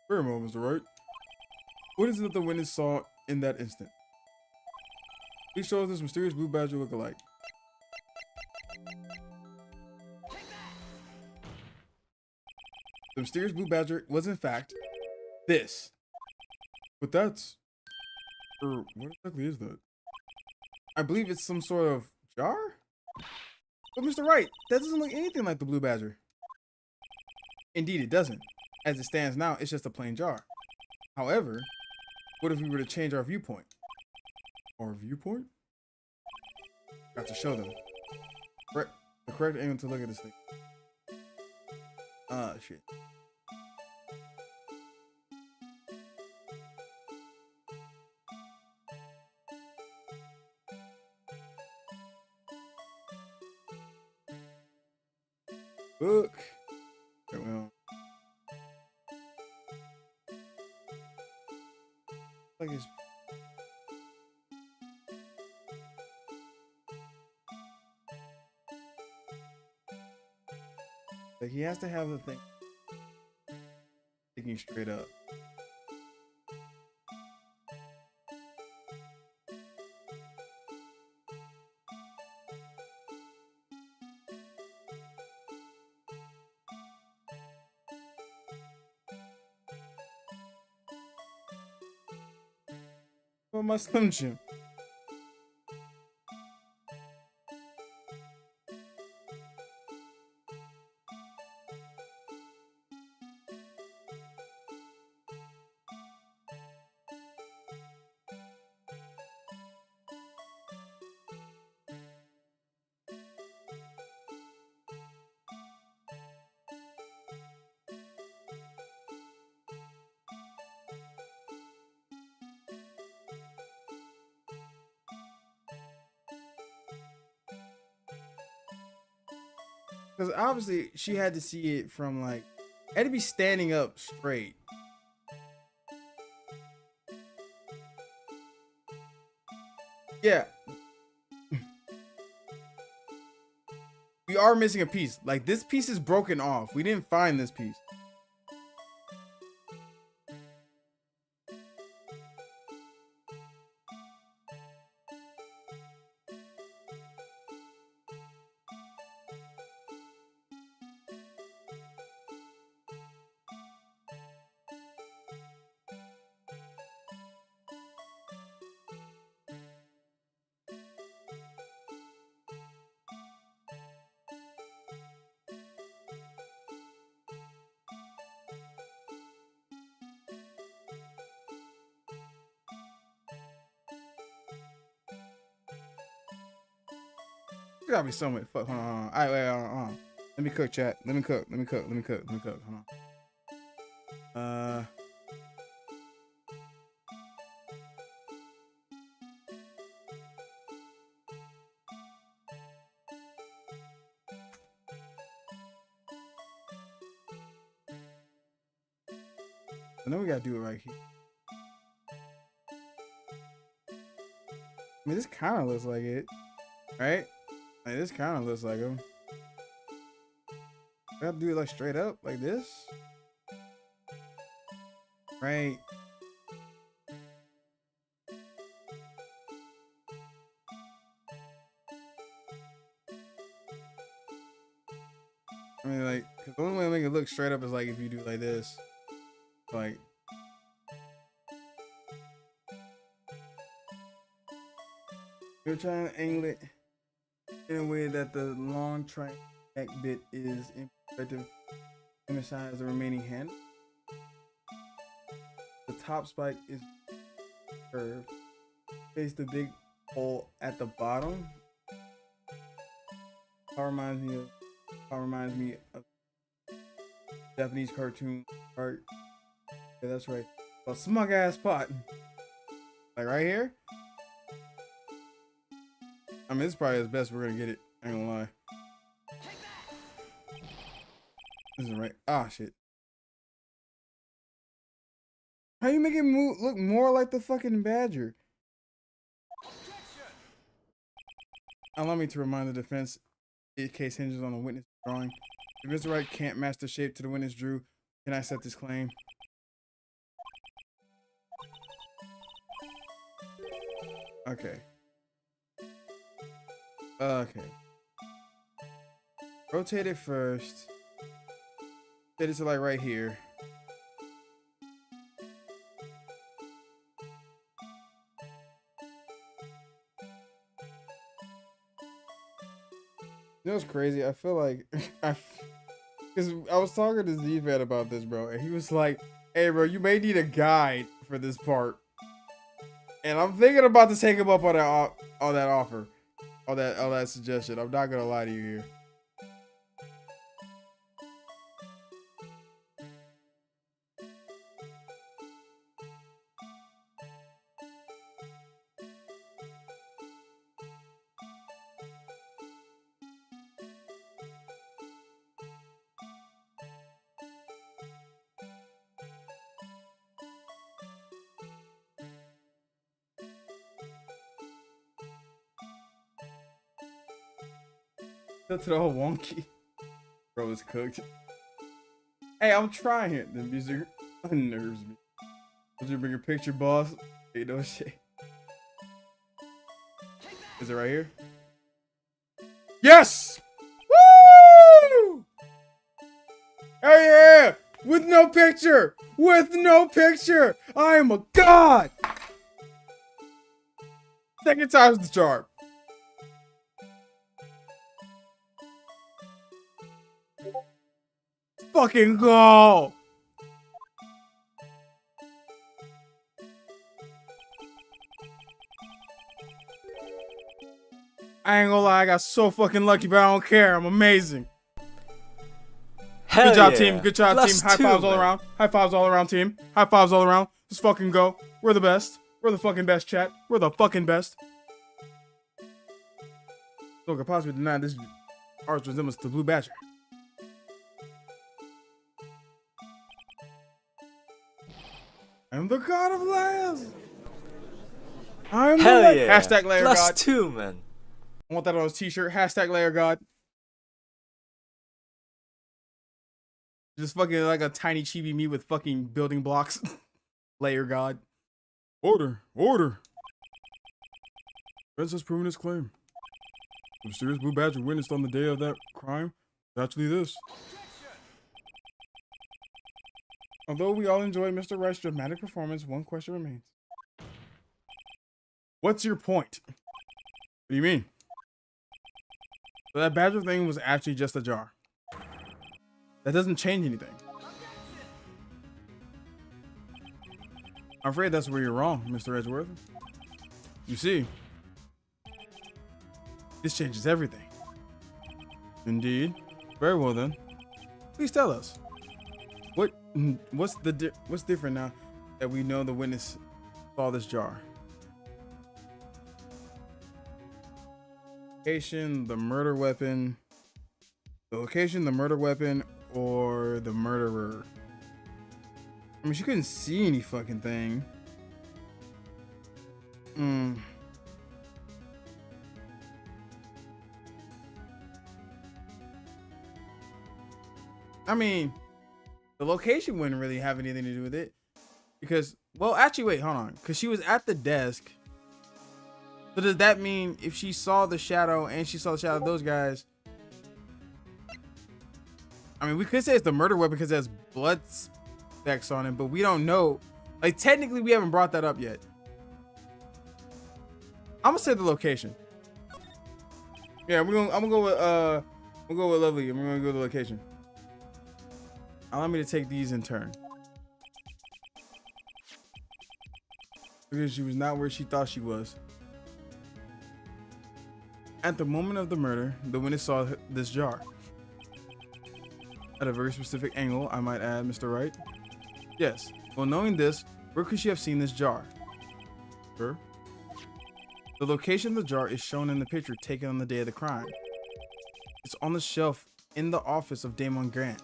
Very well, Mr. Wright. What is it that the witness saw in that instant? Please show us this mysterious Blue Badger look-alike. The mysterious Blue Badger was in fact this. But that's... what exactly is that? I believe it's some sort of jar? But Mr. Wright, that doesn't look anything like the Blue Badger. Indeed, it doesn't. As it stands now, it's just a plain jar. However, what if we were to change our viewpoint? Our viewpoint? Got to show them. The correct angle to look at this thing. Ah, shit. Book. Okay, well. Like it's. Like he has to have the thing sticking straight up. Oh, my Slim Jim. Because obviously she had to see it from like, had to be standing up straight. Yeah. We are missing a piece. Like, this piece is broken off. We didn't find this piece. There gotta be some way. Fuck, hold on. All right, wait, hold on. Let me cook, chat. Let me cook. Hold on. I know we gotta do it right here. I mean, this kind of looks like it, right? Like, this kind of looks like him. I gotta do it like straight up, like this, right? I mean, like, cause the only way to make it look straight up is like if you do like this, like. We're trying to angle it in a way that the long track bit is in perspective and the side as the remaining hand. The top spike is curved. Face the big hole at the bottom. Reminds me of Japanese cartoon art. Yeah, that's right. A smug ass pot. Like right here. I mean, this is probably as best we're gonna get it. I ain't gonna lie. This is right. Ah, shit. How you make it look more like the fucking badger? Allow me to remind the defense, in case hinges on a witness drawing. If Mr. Wright can't match the shape to the witness drew, can I accept this claim? Okay. Okay. Rotate it first. Set it to like right here. You know what's crazy? I feel like because I was talking to Z-Fed about this, bro, and he was like, "Hey, bro, you may need a guide for this part." And I'm thinking about to take him up on that offer. All that suggestion. I'm not gonna lie to you here. That's it all wonky. Bro, it's cooked. Hey, I'm trying it. The music unnerves me. Did you bring a picture, boss? Hey, no shit. Is it right here? Yes! Woo! Hell yeah! With no picture! With no picture! I am a god! Second time's the charm. Fucking go. I ain't gonna lie, I got so fucking lucky, but I don't care. I'm amazing. Hell Good job, yeah. team. Good job, Plus team. High two, fives all man. around. High fives all around, team. High fives all around. Let's fucking go. We're the best. We're the fucking best, chat. We're the fucking best. No could possibly deny this art's resemblance to Blue Badger. I'm the god of layers. I'm Hell the yeah. hashtag layer Plus god. two, man. I want that on his t-shirt. Hashtag layer god. Just fucking like a tiny chibi me with fucking building blocks. Layer god. Order. Order. Vince has proven his claim. The mysterious Blue Badger witnessed on the day of that crime is actually this. Although we all enjoyed Mr. Wright's dramatic performance, one question remains. What's your point? What do you mean? So that badger thing was actually just a jar. That doesn't change anything. I'm afraid that's where you're wrong, Mr. Edgeworth. You see, this changes everything. Indeed. Very well then. Please tell us. What's different now that we know the witness saw this jar? Location, the murder weapon. The location, the murder weapon, or the murderer. I mean, she couldn't see any fucking thing. I mean, the location wouldn't really have anything to do with it. Because, well, actually, wait, hold on. Because she was at the desk. So does that mean if she saw the shadow and she saw the shadow of those guys? I mean, we could say it's the murder weapon because it has blood specks on it, but we don't know. Like, technically, we haven't brought that up yet. I'm gonna say the location. Yeah, I'm gonna go with Lovely, and we're gonna go to the location. Allow me to take these in turn. Because she was not where she thought she was. At the moment of the murder, the witness saw this jar. At a very specific angle, I might add, Mr. Wright. Yes. Well, knowing this, where could she have seen this jar? Sir? The location of the jar is shown in the picture taken on the day of the crime. It's on the shelf in the office of Damon Grant.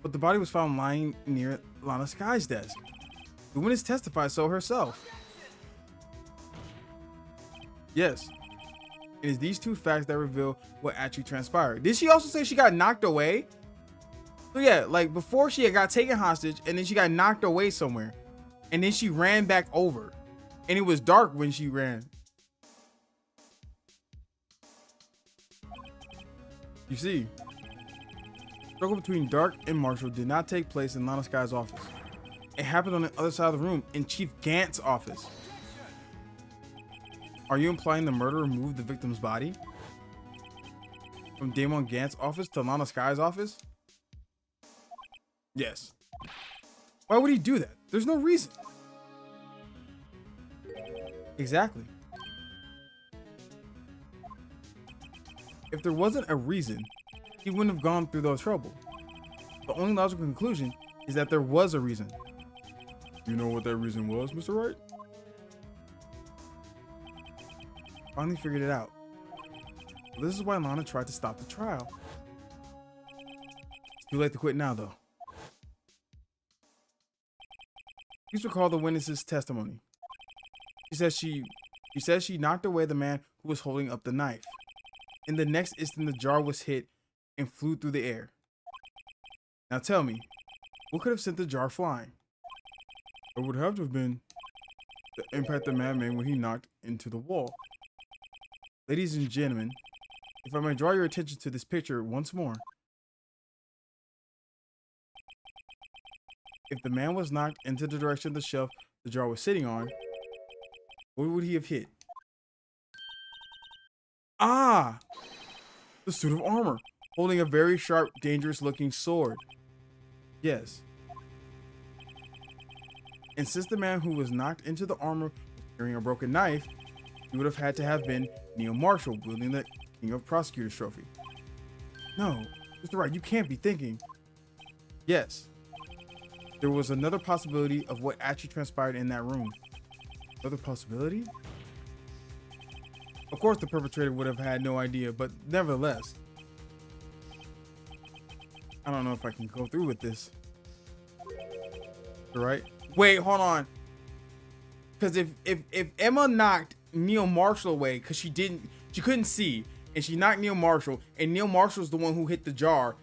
But the body was found lying near Lana Sky's desk. The witness testified so herself. Yes. It is these two facts that reveal what actually transpired. Did she also say she got knocked away? So yeah, like before she had got taken hostage and then she got knocked away somewhere. And then she ran back over. And it was dark when she ran. You see, the struggle between Dark and Marshall did not take place in Lana Sky's office. It happened on the other side of the room in Chief Gant's office. Are you implying the murderer moved the victim's body from Damon Gant's office to Lana Sky's office? Yes. Why would he do that? There's no reason. Exactly. If there wasn't a reason, he wouldn't have gone through those trouble. The only logical conclusion is that there was a reason. You know what that reason was, Mr. Wright? Finally figured it out. This is why Lana tried to stop the trial. It's too late to quit now, though. Please recall the witness's testimony. She says she knocked away the man who was holding up the knife. In the next instant, the jar was hit and flew through the air. Now tell me, what could have sent the jar flying? It would have to have been the impact the man made when he knocked into the wall. Ladies and gentlemen, if I may draw your attention to this picture once more. If the man was knocked into the direction of the shelf the jar was sitting on, What would he have hit? Ah! The suit of armor, holding a very sharp, dangerous-looking sword. Yes. And since the man who was knocked into the armor was carrying a broken knife, he would have had to have been Neil Marshall, wielding the King of Prosecutors trophy. No, Mr. Wright, you can't be thinking. Yes. There was another possibility of what actually transpired in that room. Another possibility? Of course the perpetrator would have had no idea, but nevertheless. I don't know if I can go through with this. Right? Wait, hold on. Because if Emma knocked Neil Marshall away because she couldn't see, and she knocked Neil Marshall, and Neil Marshall's the one who hit the jar,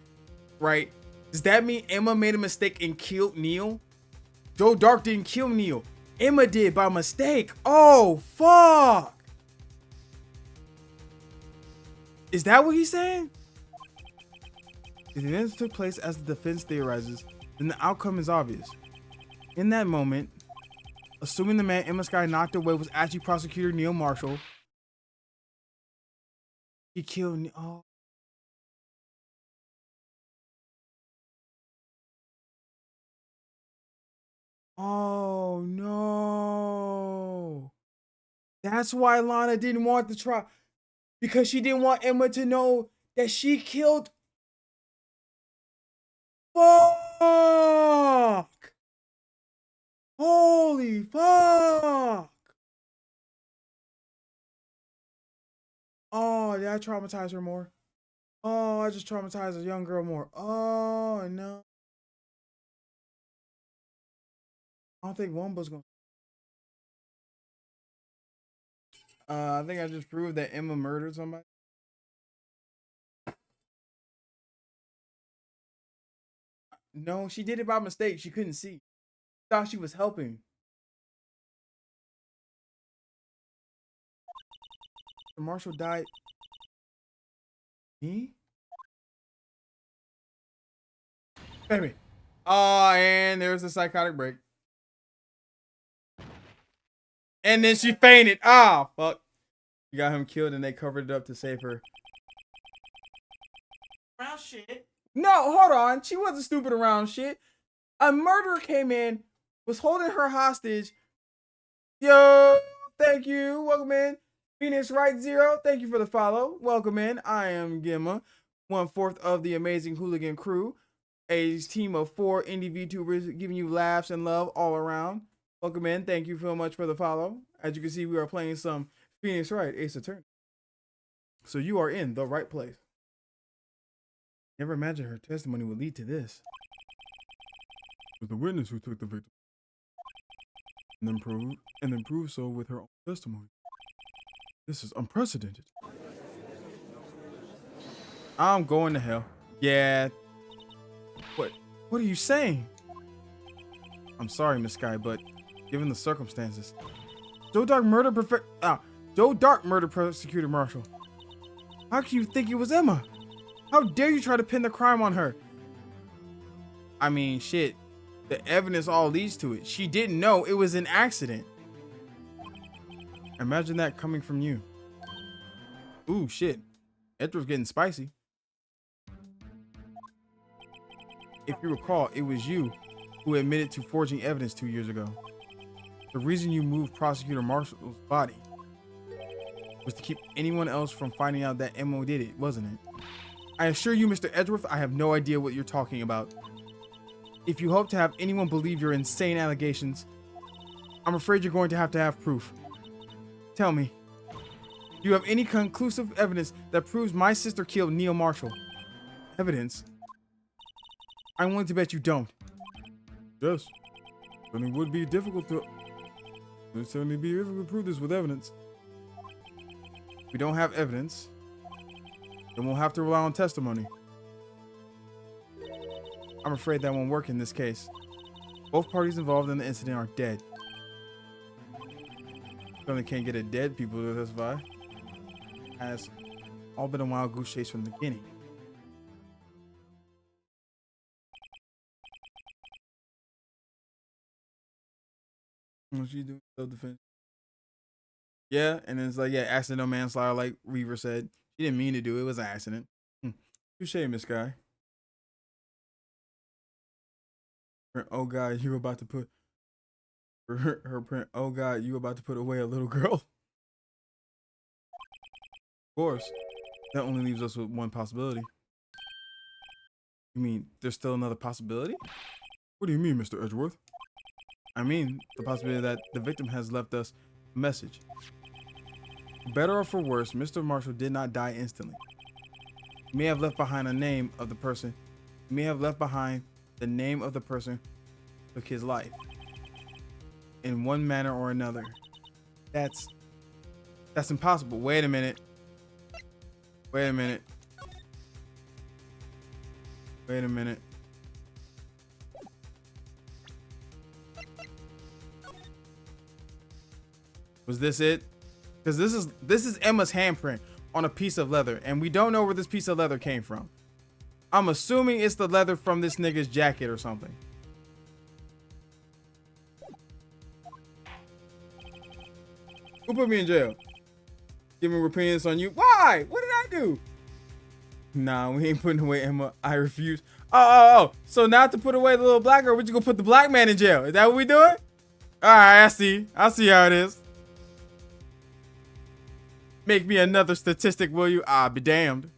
right? Does that mean Emma made a mistake and killed Neil? Joe Dark didn't kill Neil. Emma did by mistake. Oh, fuck. Is that what he's saying? If the events took place as the defense theorizes, then the outcome is obvious. In that moment, assuming the man Emma Sky knocked away was actually prosecutor Neil Marshall, he killed Neil. Oh. Oh no. That's why Lana didn't want the trial. Because she didn't want Emma to know that she killed. Fuck! Holy fuck! Oh, did I traumatize her more? Oh, I just traumatized a young girl more. Oh, no. I don't think Womba's gonna. I think I just proved that Emma murdered somebody. No, she did it by mistake. She couldn't see. Thought she was helping. Marshall died. Me? Baby. Oh, and there's the psychotic break. And then she fainted. Ah, fuck. You got him killed and they covered it up to save her. Around shit. No, hold on. She wasn't stupid around shit. A murderer came in, was holding her hostage. Yo, thank you. Welcome in. Phoenix Right Zero, thank you for the follow. Welcome in. I am Gemma, 1/4 of the amazing Hooligan crew. A team of 4 indie VTubers giving you laughs and love all around. Welcome in. Thank you so much for the follow. As you can see, we are playing some Phoenix Wright Ace Attorney. So you are in the right place. Never imagined her testimony would lead to this. It was the witness who took the victim and then proved so with her own testimony. This is unprecedented. I'm going to hell. Yeah. What are you saying? I'm sorry, Miss Sky, but given the circumstances, Joe Dark murdered prosecutor Marshall. How can you think it was Emma? How dare you try to pin the crime on her? I mean, shit. The evidence all leads to it. She didn't know it was an accident. Imagine that coming from you. Ooh, shit. Edward's getting spicy. If you recall, it was you who admitted to forging evidence 2 years ago. The reason you moved Prosecutor Marshall's body was to keep anyone else from finding out that Emma did it, wasn't it? I assure you, Mr. Edgeworth, I have no idea what you're talking about. If you hope to have anyone believe your insane allegations, I'm afraid you're going to have proof. Tell me, do you have any conclusive evidence that proves my sister killed Neil Marshall? Evidence? I'm willing to bet you don't. Yes. But it would be difficult to... It would certainly be difficult to prove this with evidence. If we don't have evidence, then we'll have to rely on testimony. I'm afraid that won't work in this case. Both parties involved in the incident are dead. Certainly can't get a dead people to testify. Has all been a wild goose chase from the beginning. What you do? Self-defense. Yeah, and it's like, yeah, accidental manslaughter, like Reaver said. She didn't mean to do it. It was an accident. Touche, Miss Guy. Oh God, you about to put her print. Oh God, you about to put away a little girl. Of course, that only leaves us with one possibility. You mean there's still another possibility? What do you mean, Mr. Edgeworth? I mean the possibility that the victim has left us a message. For better or for worse, Mr. Marshall did not die instantly. He may have left behind a name of the person. He may have left behind the name of the person who took his life. In one manner or another. That's impossible. Wait a minute. Wait a minute. Wait a minute. Was this it? Because this is Emma's handprint on a piece of leather, and we don't know where this piece of leather came from. I'm assuming it's the leather from this nigga's jacket or something. Who put me in jail? Giving opinions on you. Why? What did I do? Nah, we ain't putting away Emma. I refuse. Oh. So now to put away the little black girl, we're just gonna put the black man in jail. Is that what we doing? Alright, I see how it is. Make me another statistic, will you? Ah, be damned.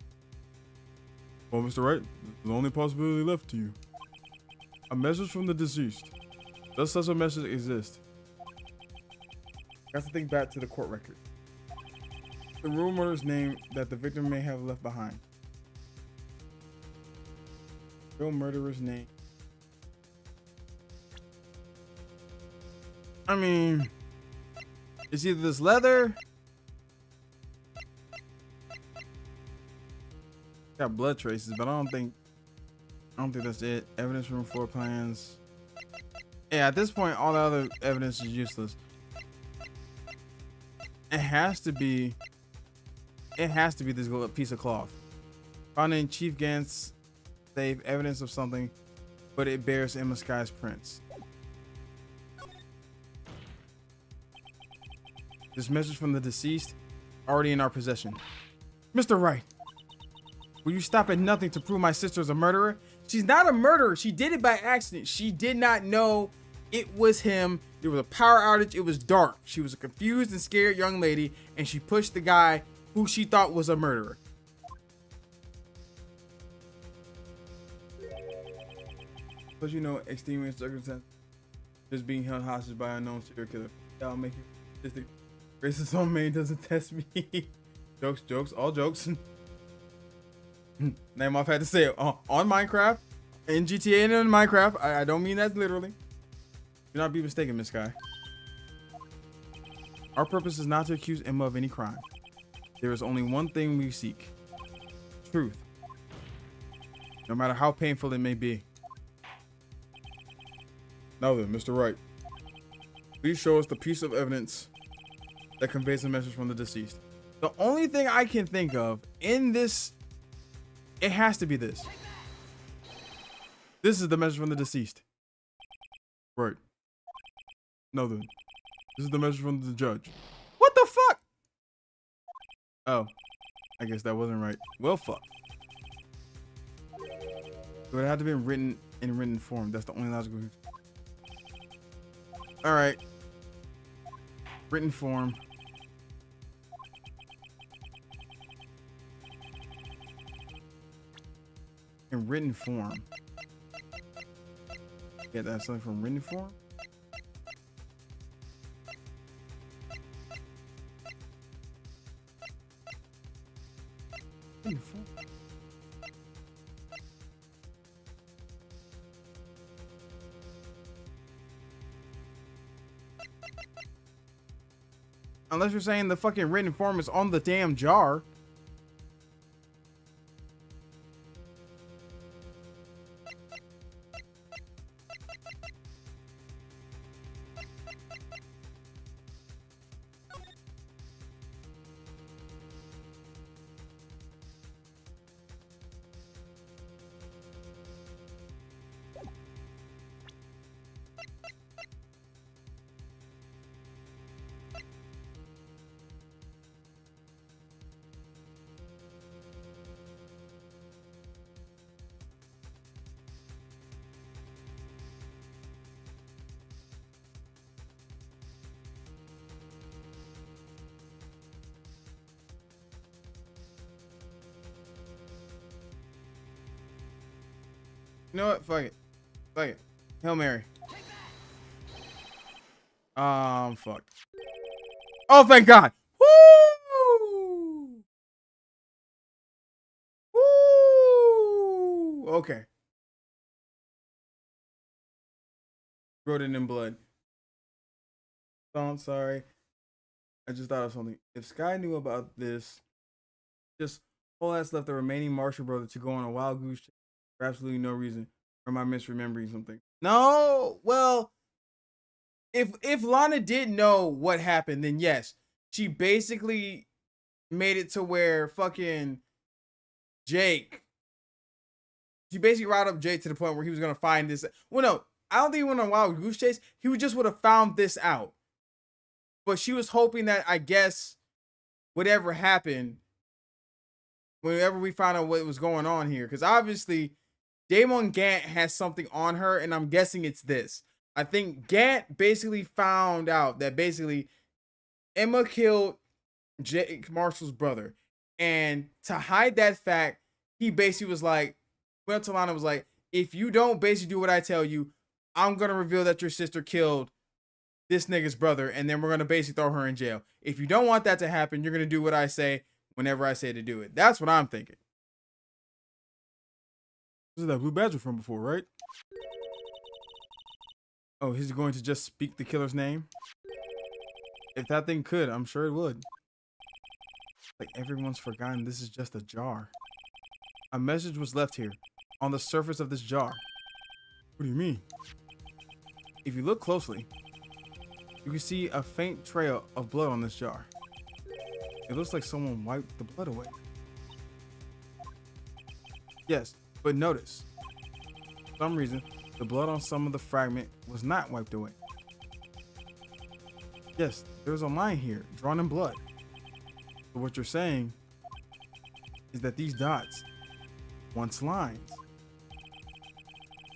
Well, Mr. Wright, the only possibility left to you. A message from the deceased. Does such a message exist? Got to think back to the court record. The real murderer's name that the victim may have left behind. Real murderer's name. I mean, it's either this leather. Got blood traces, but I don't think that's it. Evidence room, floor plans. Yeah, at this point, all the other evidence is useless. It has to be this little piece of cloth. Found in Chief Gant's safe, evidence of something, but it bears Emma Sky's prints. This message from the deceased, already in our possession. Mr. Wright, will you stop at nothing to prove my sister is a murderer? She's not a murderer. She did it by accident. She did not know it was him. There was a power outage. It was dark. She was a confused and scared young lady, and she pushed the guy who she thought was a murderer. But you know, extenuating circumstance, just being held hostage by a known serial killer. That'll make you statistic. Racist on main doesn't test me. Jokes, all jokes. Name off had to say it on Minecraft, in GTA and in Minecraft. I don't mean that literally. Do not be mistaken, Miss Guy. Our purpose is not to accuse Emma of any crime. There is only one thing we seek. Truth. No matter how painful it may be. Now then, Mr. Wright, please show us the piece of evidence that conveys the message from the deceased. The only thing I can think of in this, it has to be this. This is the message from the deceased. Right. No then. This is the message from the judge. What the fuck? Oh. I guess that wasn't right. Well, fuck. It would have to be written in written form. That's the only logical. Alright. Written form. In written form. Yeah, that's something from written form. Written form. Unless you're saying the fucking written form is on the damn jar. You know what? Fuck it. Fuck it. Hail Mary. Fuck. Oh, thank God. Woo! Woo! Okay. Wrote it in blood. Oh, I'm sorry. I just thought of something. If Sky knew about this, just whole ass left the remaining Marshall brother to go on a wild goose chase for absolutely no reason. Or am I misremembering something? No. Well, if Lana did know what happened, then yes, she basically made it to where fucking Jake. She basically riled up Jake to the point where he was gonna find this. Well, no, I don't think he went on a wild goose chase. He just would have found this out. But she was hoping that, I guess, whatever happened, whenever we found out what was going on here, because obviously Damon Gant has something on her, and I'm guessing it's this. I think Gant basically found out that basically Emma killed Jake Marshall's brother, and to hide that fact, he basically was like, well, Talana was like, if you don't basically do what I tell you, I'm gonna reveal that your sister killed this nigga's brother, and then we're gonna basically throw her in jail. If you don't want that to happen, you're gonna do what I say whenever I say to do it. That's what I'm thinking. This is that Blue Badger from before, right? Oh, he's going to just speak the killer's name? If that thing could, I'm sure it would. Like everyone's forgotten, this is just a jar. A message was left here, on the surface of this jar. What do you mean? If you look closely, you can see a faint trail of blood on this jar. It looks like someone wiped the blood away. Yes, but notice, for some reason, the blood on some of the fragment was not wiped away. Yes, there's a line here, drawn in blood. But what you're saying is that these dots, once lines.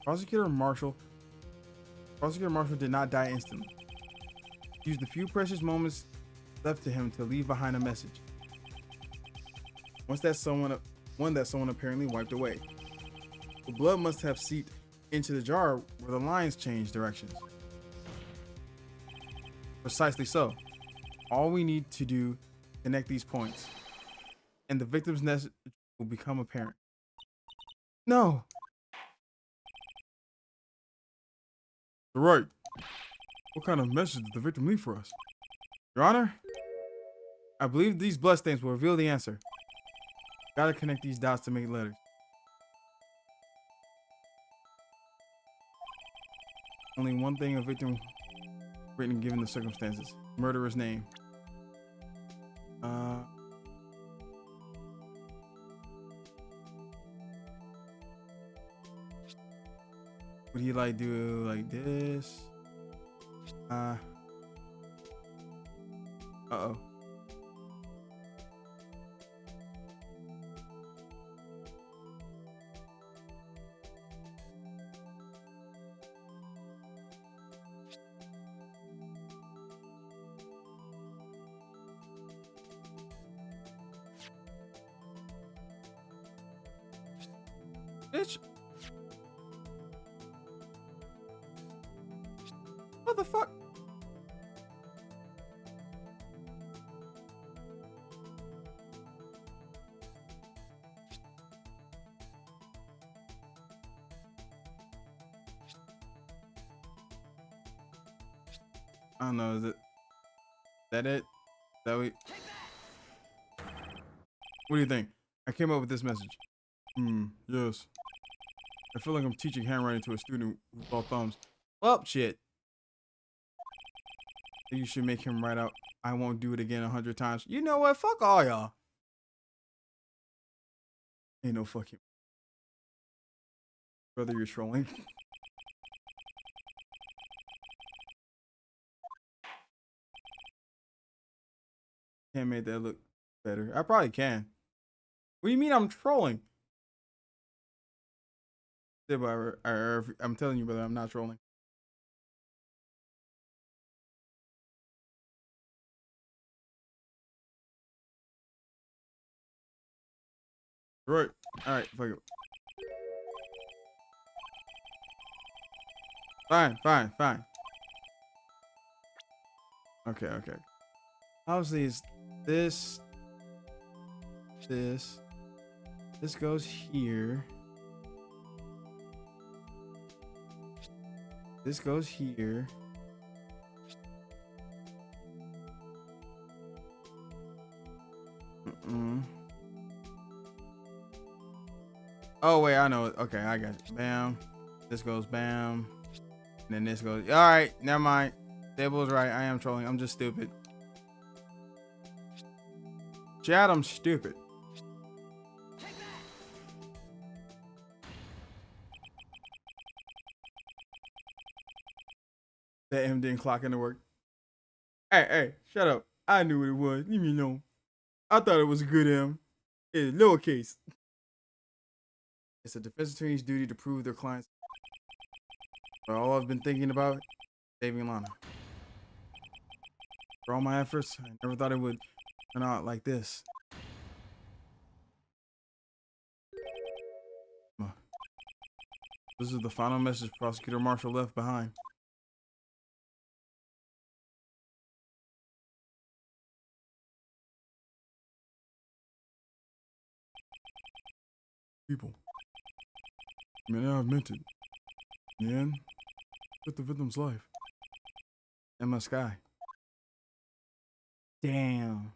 Prosecutor Marshall did not die instantly. He used the few precious moments left to him to leave behind a message. One that someone apparently wiped away. The blood must have seeped into the jar where the lines changed directions. Precisely so. All we need to do is connect these points, and the victim's message will become apparent. No. Right. What kind of message did the victim leave for us? Your Honor, I believe these bloodstains will reveal the answer. Gotta connect these dots to make letters. Only one thing a victim written given the circumstances. Murderer's name. Would he like do like this? Uh-oh. Bitch. What the fuck? I don't know, is that it? That we... What do you think? I came up with this message. Yes. I feel like I'm teaching handwriting to a student with all thumbs. Well, shit. You should make him write out, I won't do it again 100 times. You know what? Fuck all y'all. Ain't no fucking... Brother, you're trolling. Can't make that look better. I probably can. What do you mean I'm trolling? I'm telling you, brother, I'm not trolling. Right. All right, fuck it. Fine. Okay. Obviously, it's this. This goes here. This goes here. Oh wait, I know it. Okay, I got it. Bam. This goes bam. And then this goes. All right, never mind. Saber was right. I am trolling. I'm just stupid. Chad, I'm stupid. That M didn't clock into work. Hey, shut up. I knew what it was. Leave me alone. I thought it was a good M. It's lowercase. It's a defense attorney's duty to prove their clients. But all I've been thinking about, saving Lana. For all my efforts, I never thought it would turn out like this. This is the final message Prosecutor Marshall left behind. People, I mean, I've meant it. In the end, with the victim's life. And my sky. Damn.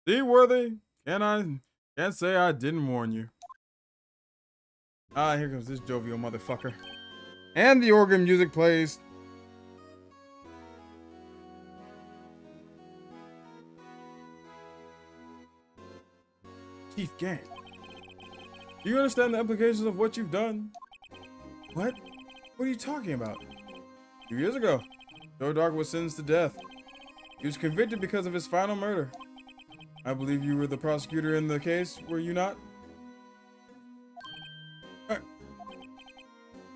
Seaworthy, can't say I didn't warn you. Ah, here comes this jovial motherfucker. And the organ music plays. Chief Gang, do you understand the implications of what you've done? What? What are you talking about? 2 years ago, Joe Dark was sentenced to death. He was convicted because of his final murder. I believe you were the prosecutor in the case, were you not?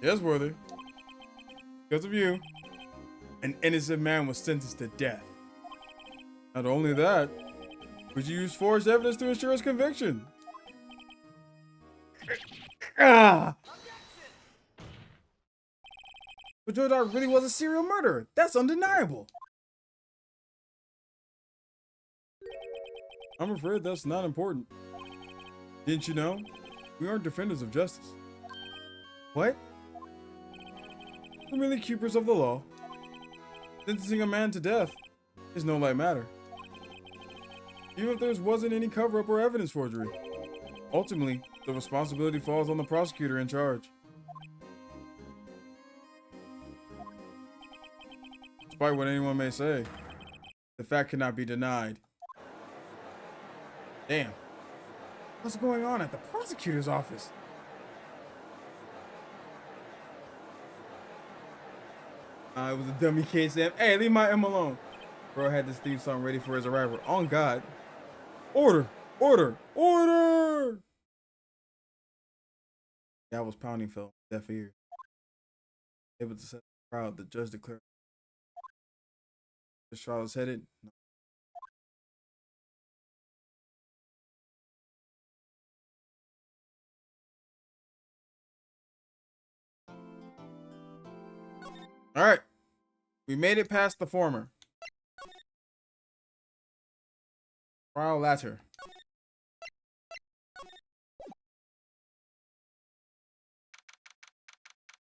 Yes, Worthy. Because of you, an innocent man was sentenced to death. Not only that, but you used forged evidence to ensure his conviction. But Joe Dark really was a serial murderer. That's undeniable. I'm afraid that's not important. Didn't you know? We aren't defenders of justice. What? We're merely keepers of the law. Sentencing a man to death is no light matter. Even if there wasn't any cover-up or evidence forgery. Ultimately, the responsibility falls on the prosecutor in charge. Despite what anyone may say, the fact cannot be denied. Damn. What's going on at the prosecutor's office? It was a dummy case, Sam. Hey, leave my M alone. Bro had this theme song ready for his arrival. On God. Order! Order! Order! That was pounding fell deaf ear. Able to set the crowd, the judge declared. This trial is headed. No. All right. We made it past the former. Trial latter.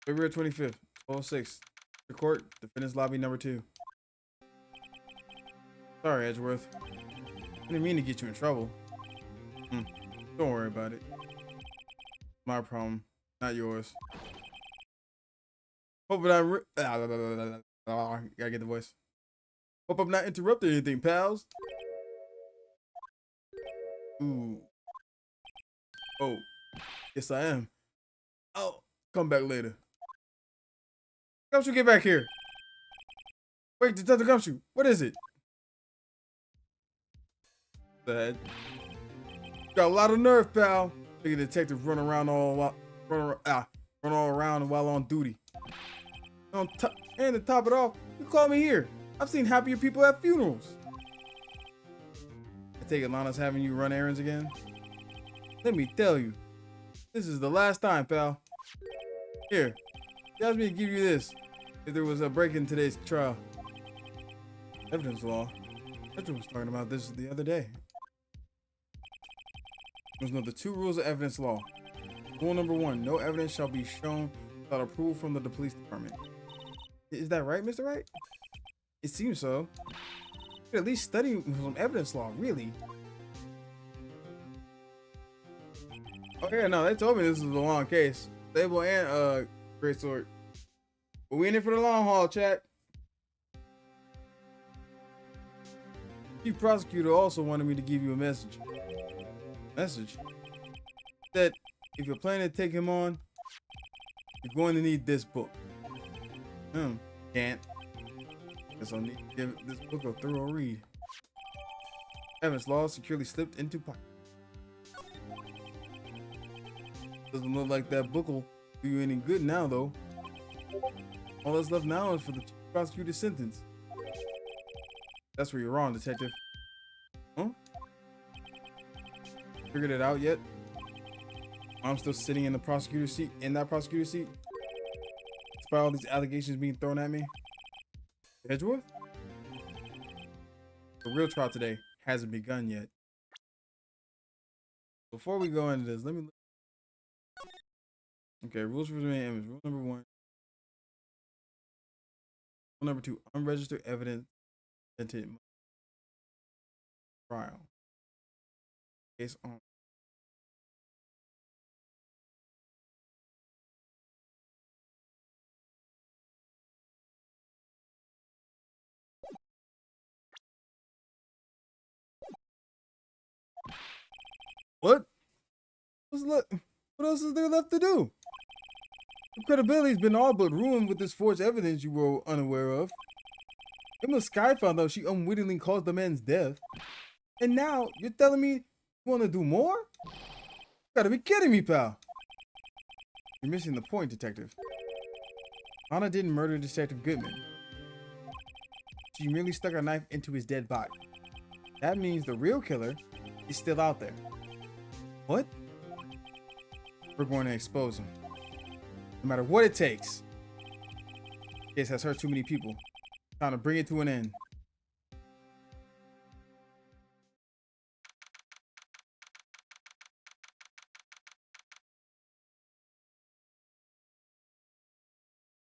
February 25th, 12:06. The court, defendant's lobby number 2. Sorry, Edgeworth. I didn't mean to get you in trouble. Don't worry about it. My problem, not yours. Hope that gotta get the voice. Hope I'm not interrupting anything, pals. Ooh. Oh, yes I am. Oh, come back later. Gumshoe, get back here. Wait, Detective Gumshoe, what is it? Got a lot of nerve, pal. Big detective run all around while on duty. And to top it off, you call me here. I've seen happier people at funerals. I take it Lana's having you run errands again? Let me tell you, this is the last time, pal. Here, you asked me to give you this if there was a break in today's trial. Evidence law. Edward was talking about this the other day. There's no the 2 rules of evidence law. Rule number 1, no evidence shall be shown without approval from the police department. Is that right, Mr. Wright? It seems so. You could at least study some evidence law, really. Oh yeah, no, they told me this was a long case. Sable and Great Sword. But we in it for the long haul, chat. Chief prosecutor also wanted me to give you a message. Message? That if you're planning to take him on, you're going to need this book. Can't. Guess I'll need to give this book a thorough read. Evidence law securely slipped into pocket. Doesn't look like that book will do you any good now, though. All that's left now is for the chief prosecutor's sentence. That's where you're wrong, detective. Huh? Figured it out yet? I'm still sitting in the prosecutor's seat, despite all these allegations being thrown at me. Edgeworth? The real trial today hasn't begun yet. Before we go into this, let me look. Okay, rules for the main image. Rule number 1. Rule number 2, unregistered evidence presented in trial. Case on. What? What else is there left to do? Your credibility's been all but ruined with this forged evidence you were unaware of. Emma Sky found out she unwittingly caused the man's death. And now you're telling me you want to do more? You gotta be kidding me, pal. You're missing the point, detective. Anna didn't murder Detective Goodman. She merely stuck a knife into his dead body. That means the real killer is still out there. What? We're going to expose him. No matter what it takes. This case has hurt too many people. Time to bring it to an end.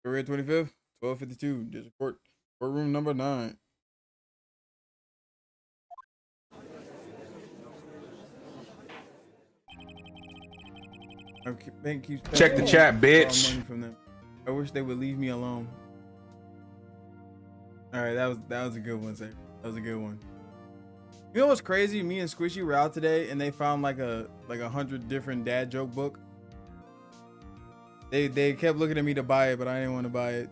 February 25th, 12:52, District Court, courtroom number 9. Bank keeps Check the chat, bitch. money from them. I wish they would leave me alone. All right, that was a good one, Saber. That was a good one. You know what's crazy? Me and Squishy were out today, and they found like 100 different dad joke book. They kept looking at me to buy it, but I didn't want to buy it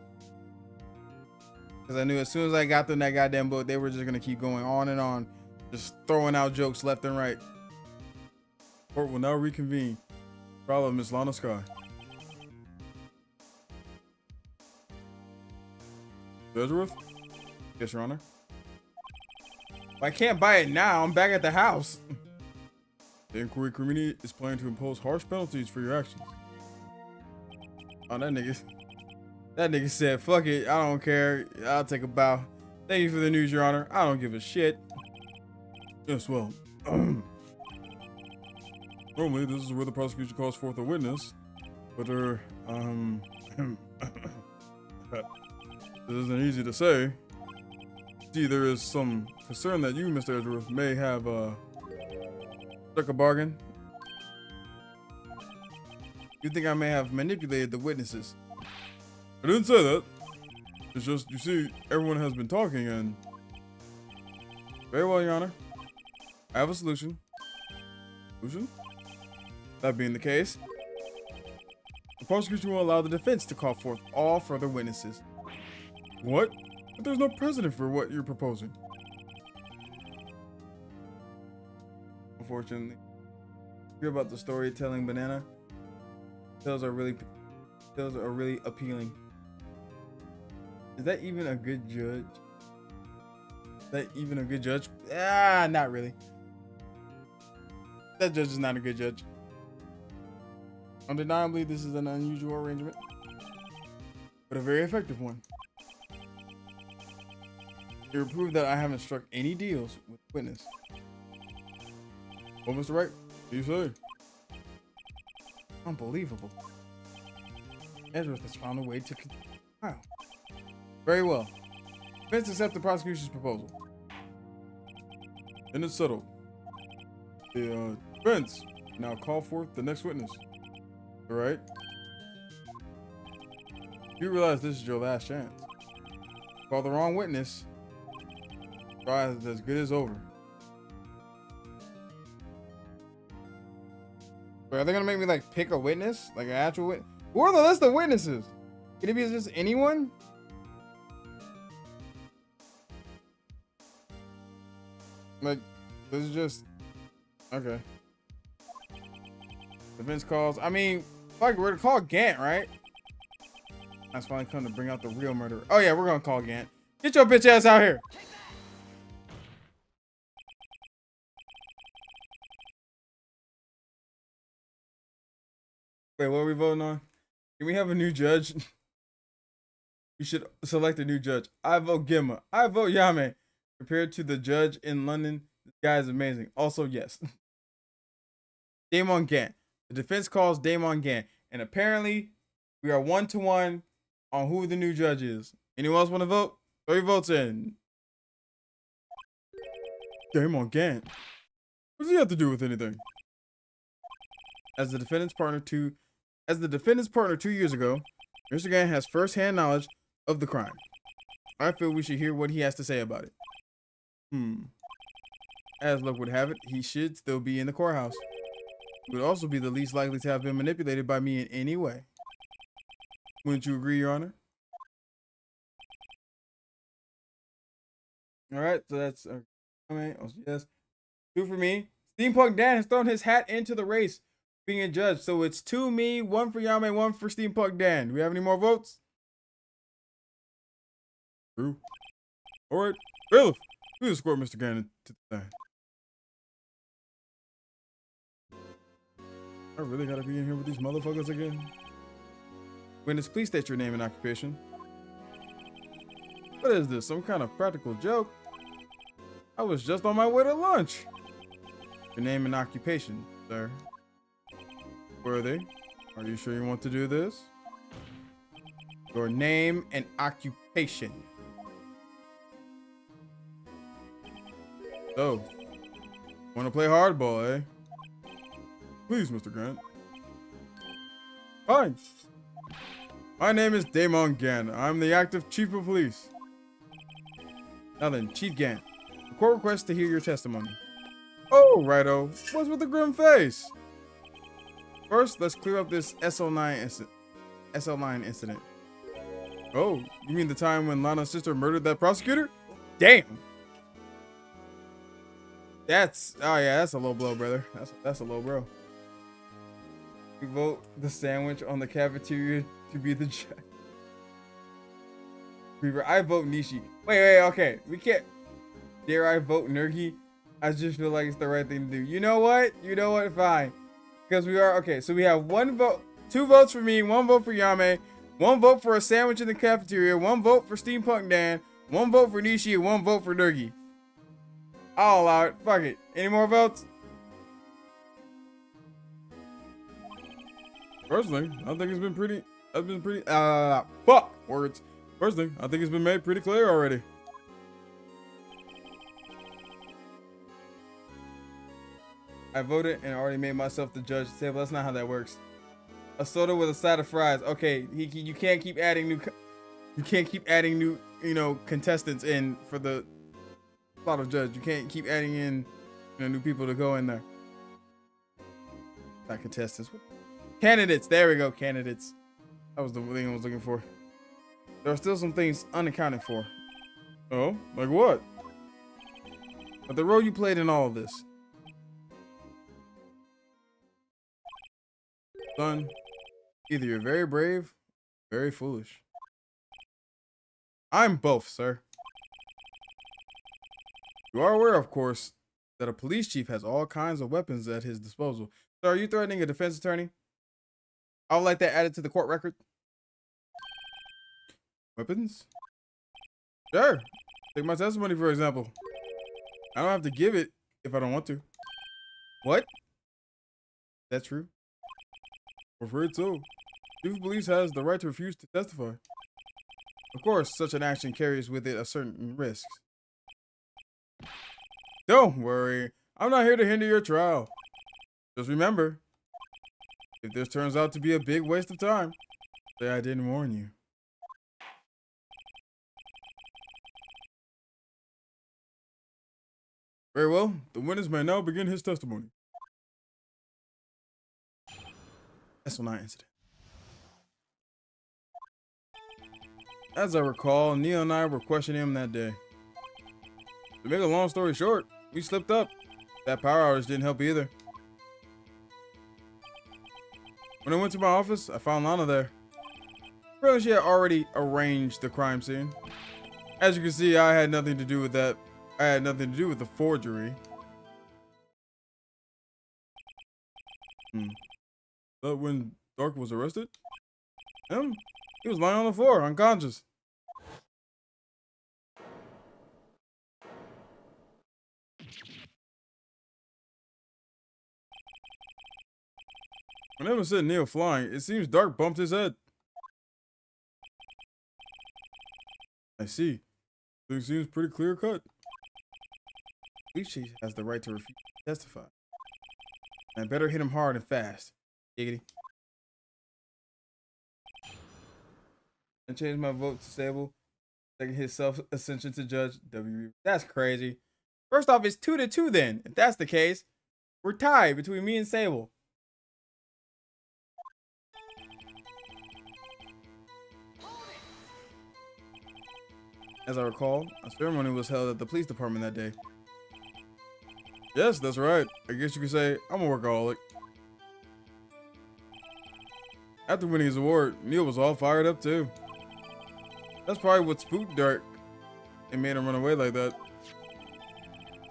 because I knew as soon as I got them that goddamn book, they were just gonna keep going on and on, just throwing out jokes left and right. Court will now reconvene. Trial of Miss Lana Sky. Edgeworth? Yes, Your Honor. I can't buy it now. I'm back at the house. The inquiry committee is planning to impose harsh penalties for your actions. Oh, that nigga said, fuck it. I don't care. I'll take a bow. Thank you for the news, Your Honor. I don't give a shit. Yes, well. Normally, this is where the prosecution calls forth a witness, but this isn't easy to say. See, there is some concern that you, Mr. Edgeworth, may have struck a bargain. You think I may have manipulated the witnesses? I didn't say that. It's just, you see, everyone has been talking and... Very well, Your Honor. I have a solution. Solution? That being the case, the prosecution will allow the defense to call forth all further witnesses. What? But there's no precedent for what you're proposing. Unfortunately, hear about the storytelling banana. Those are really appealing. Is that even a good judge? Is that even a good judge? Ah, not really. That judge is not a good judge. Undeniably, this is an unusual arrangement, but a very effective one. It will prove that I haven't struck any deals with witness. Well, Mr. Wright, what do you say? Unbelievable. Edgeworth has found a way to... Wow. Very well. Let's accept the prosecution's proposal. And it's settled. The defense now call forth the next witness. All right? You realize this is your last chance. Call the wrong witness, trial is as good as over. Wait, are they gonna make me like pick a witness? Like an actual witness? Who are the list of witnesses? Can it be just anyone? Like, this is just... Okay. Defense calls... I mean, like, we're to call Gant, right? That's finally come to bring out the real murderer. Oh yeah, we're gonna call Gant. Get your bitch ass out here! Wait, what are we voting on? Can we have a new judge? We should select a new judge. I vote Gemma. I vote Yame. Compared to the judge in London, this guy is amazing. Also, yes. Damon Gant. The defense calls Damon Gant. And apparently, we are 1-1 on who the new judge is. Anyone else want to vote? 3 votes in. Damon Gant. What does he have to do with anything? As the defendant's partner 2 years ago, Mr. Gant has first-hand knowledge of the crime. I feel we should hear what he has to say about it. As luck would have it, he should still be in the courthouse. He would also be the least likely to have been manipulated by me in any way. Wouldn't you agree, Your Honor? All right, so that's yes. 2 for me. Steampunk Dan has thrown his hat into the race, being a judge. So it's 2 me, 1 for Yame, 1 for Steampunk Dan. Do we have any more votes? True. All right, bailiff, who's escort Mr. Gannon to the stand? I really gotta be in here with these motherfuckers again. Witness, please state your name and occupation. What is this? Some kind of practical joke? I was just on my way to lunch. Your name and occupation, sir. Worthy, are you sure you want to do this? Your name and occupation. So, want to play hardball, eh? Please, Mr. Grant. Fine. My name is Damon Gant. I'm the active chief of police. Now then, Chief Gant, the court requests to hear your testimony. Oh, righto. What's with the grim face? First, let's clear up this SL9 incident. Oh, you mean the time when Lana's sister murdered that prosecutor? Damn. That's a low blow, brother. That's a low blow. We vote the sandwich on the cafeteria to be the judge. I vote Nishi. Wait, okay. We can't. Dare I vote Nergi? I just feel like it's the right thing to do. You know what? Fine. Because we are, okay, so we have 1 vote, 2 votes for me, 1 vote for Yame, 1 vote for a sandwich in the cafeteria, 1 vote for Steampunk Dan, 1 vote for Nishi, and 1 vote for Nergi. I'll allow it. Fuck it. Any more votes? Personally, I think it's been pretty, fuck words. Personally, I think it's been made pretty clear already. I voted and already made myself the judge. Say, but that's not how that works. A soda with a side of fries. Okay, you can't keep adding new, contestants in for the slot of judge. You can't keep adding in, new people to go in there. Not contestants. Candidates. There we go. Candidates. That was the thing I was looking for. There are still some things unaccounted for. Oh, like what? But the role you played in all of this. Son, either you're very brave, very foolish. I'm both, sir. You are aware, of course, that a police chief has all kinds of weapons at his disposal. So are you threatening a defense attorney? I would like that added to the court record. Weapons? Sure. Take my testimony, for example. I don't have to give it if I don't want to. What? That's true. I'm afraid so. Chief of Police has the right to refuse to testify. Of course, such an action carries with it a certain risk. Don't worry. I'm not here to hinder your trial. Just remember, if this turns out to be a big waste of time, say I didn't warn you. Very well. The witness may now begin his testimony. S09 incident. As I recall, Neil and I were questioning him that day. To make a long story short, we slipped up. That power outage didn't help either. When I went to my office, I found Lana there. Apparently, she had already arranged the crime scene. As you can see, I had nothing to do with that. I had nothing to do with the forgery. But when Dark was arrested, he was lying on the floor, unconscious. When Emma said Neil flying, it seems Dark bumped his head. I see. Things seems pretty clear cut. At least she has the right to refuse to testify. And I better hit him hard and fast. Giggity. And change my vote to Sable. Second his self-ascension to Judge W. That's crazy. First off, it's 2-2 then. If that's the case, we're tied between me and Sable. As I recall, a ceremony was held at the police department that day. Yes, that's right. I guess you could say I'm a workaholic. After winning his award, Neil was all fired up too. That's probably what spooked Dark and made him run away like that.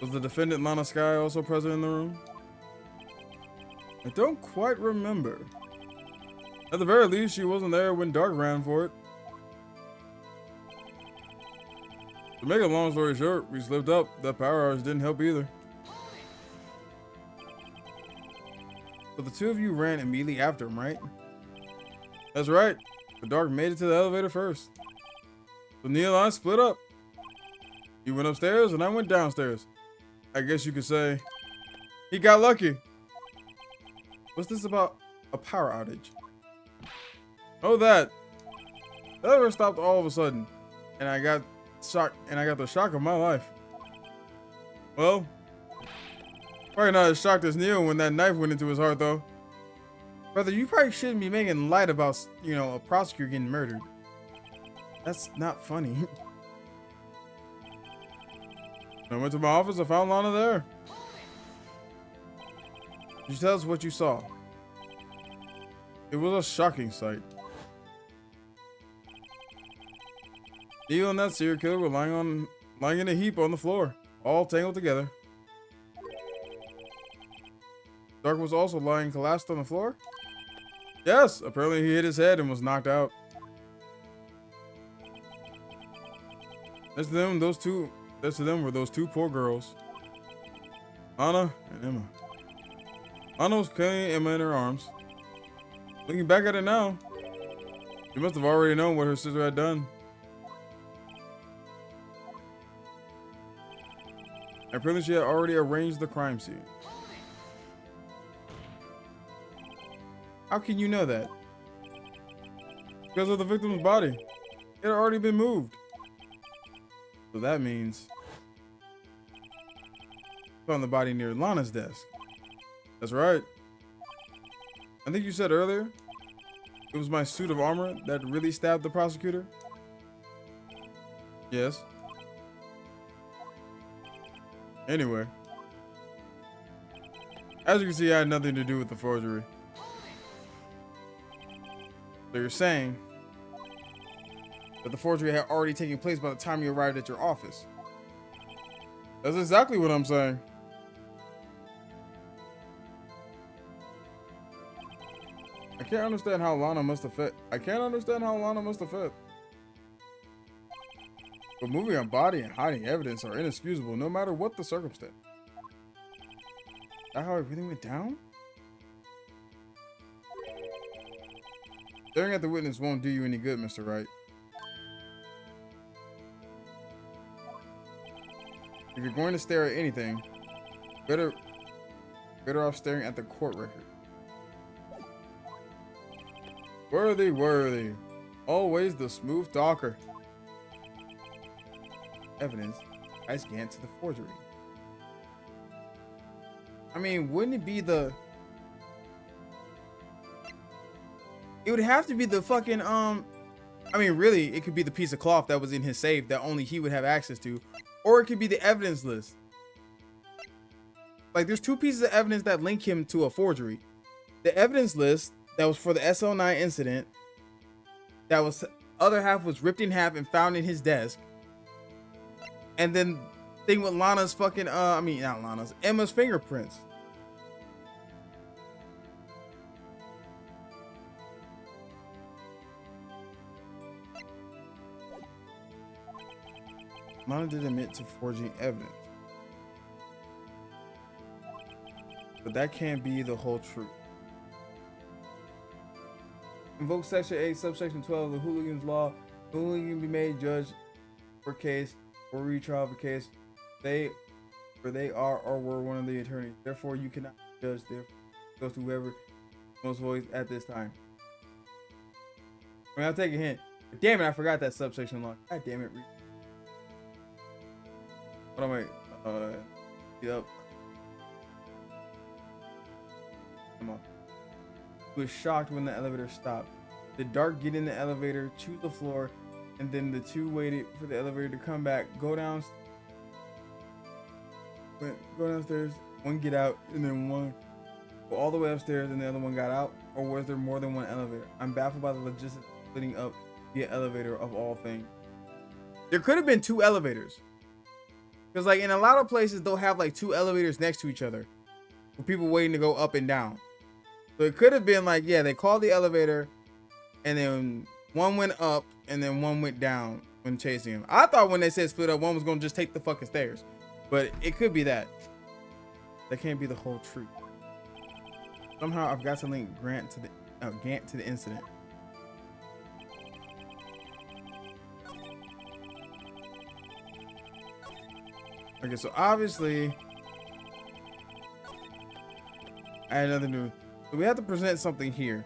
Was the defendant Lana Sky also present in the room? I don't quite remember. At the very least, she wasn't there when Dark ran for it. To make a long story short, we slipped up. That power outage didn't help either. But the two of you ran immediately after him, right? That's right. But Dark made it to the elevator first. So Neil and I split up. He went upstairs and I went downstairs. I guess you could say he got lucky. What's this about a power outage? Oh, that. The elevator stopped all of a sudden. And I got shocked, and I got the shock of my life. Well, probably not as shocked as Neil when that knife went into his heart, though. Brother, you probably shouldn't be making light about, you know, a prosecutor getting murdered. That's not funny. I went to my office, I found Lana there. Could you tell us what you saw? It was a shocking sight. Neil and that serial killer were lying in a heap on the floor, all tangled together. Dark was also lying collapsed on the floor? Yes, apparently he hit his head and was knocked out. Next to them were those two poor girls, Anna and Emma. Anna was carrying Emma in her arms. Looking back at it now, she must have already known what her sister had done. Apparently she had already arranged the crime scene. How can you know that? Because of the victim's body. It had already been moved. So that means found the body near Lana's desk. That's right. I think you said earlier it was my suit of armor that really stabbed the prosecutor. Yes. Anyway, as you can see, I had nothing to do with the forgery. So you're saying that the forgery had already taken place by the time you arrived at your office? That's exactly what I'm saying. I can't understand how Lana must have felt. But moving a body and hiding evidence are inexcusable no matter what the circumstance. Is that how it really went down? Staring at the witness won't do you any good, Mr. Wright. If you're going to stare at anything, better off staring at the court record. Worthy. Always the smooth talker. Evidence ties Gant to the forgery. I mean, wouldn't it be the... It would have to be the fucking, I mean, really, it could be the piece of cloth that was in his safe that only he would have access to. Or it could be the evidence list. Like, there's two pieces of evidence that link him to a forgery. The evidence list that was for the SL9 incident, that was, other half was ripped in half and found in his desk. And then thing with Lana's fucking, I mean, not Lana's, Emma's fingerprints. Lana did admit to forging evidence. But that can't be the whole truth. Invoke Section 8, Subsection 12 of the Hooligans Law. The hooligan can be made judge for case or retrial of a case. They are or were one of the attorneys. Therefore, you cannot judge. Therefore, it goes to whoever most voice at this time. I mean, I'll take a hint. But damn it, I forgot that subsection law. God damn it. Hold on, wait. Yep. Come on. He was shocked when the elevator stopped. The dark get in the elevator, choose the floor, and then the two waited for the elevator to come back. Go downstairs, one get out, and then one go all the way upstairs, and the other one got out. Or was there more than one elevator? I'm baffled by the logistics of splitting up the elevator of all things. There could have been two elevators. Because like in a lot of places, they'll have like two elevators next to each other with people waiting to go up and down. So it could have been like, yeah, they called the elevator and then one went up and then one went down when chasing him. I thought when they said split up, one was going to just take the fucking stairs. But it could be that. That can't be the whole truth. Somehow I've got to link Gant to the incident. Okay, so obviously I had nothing to do. So we have to present something here.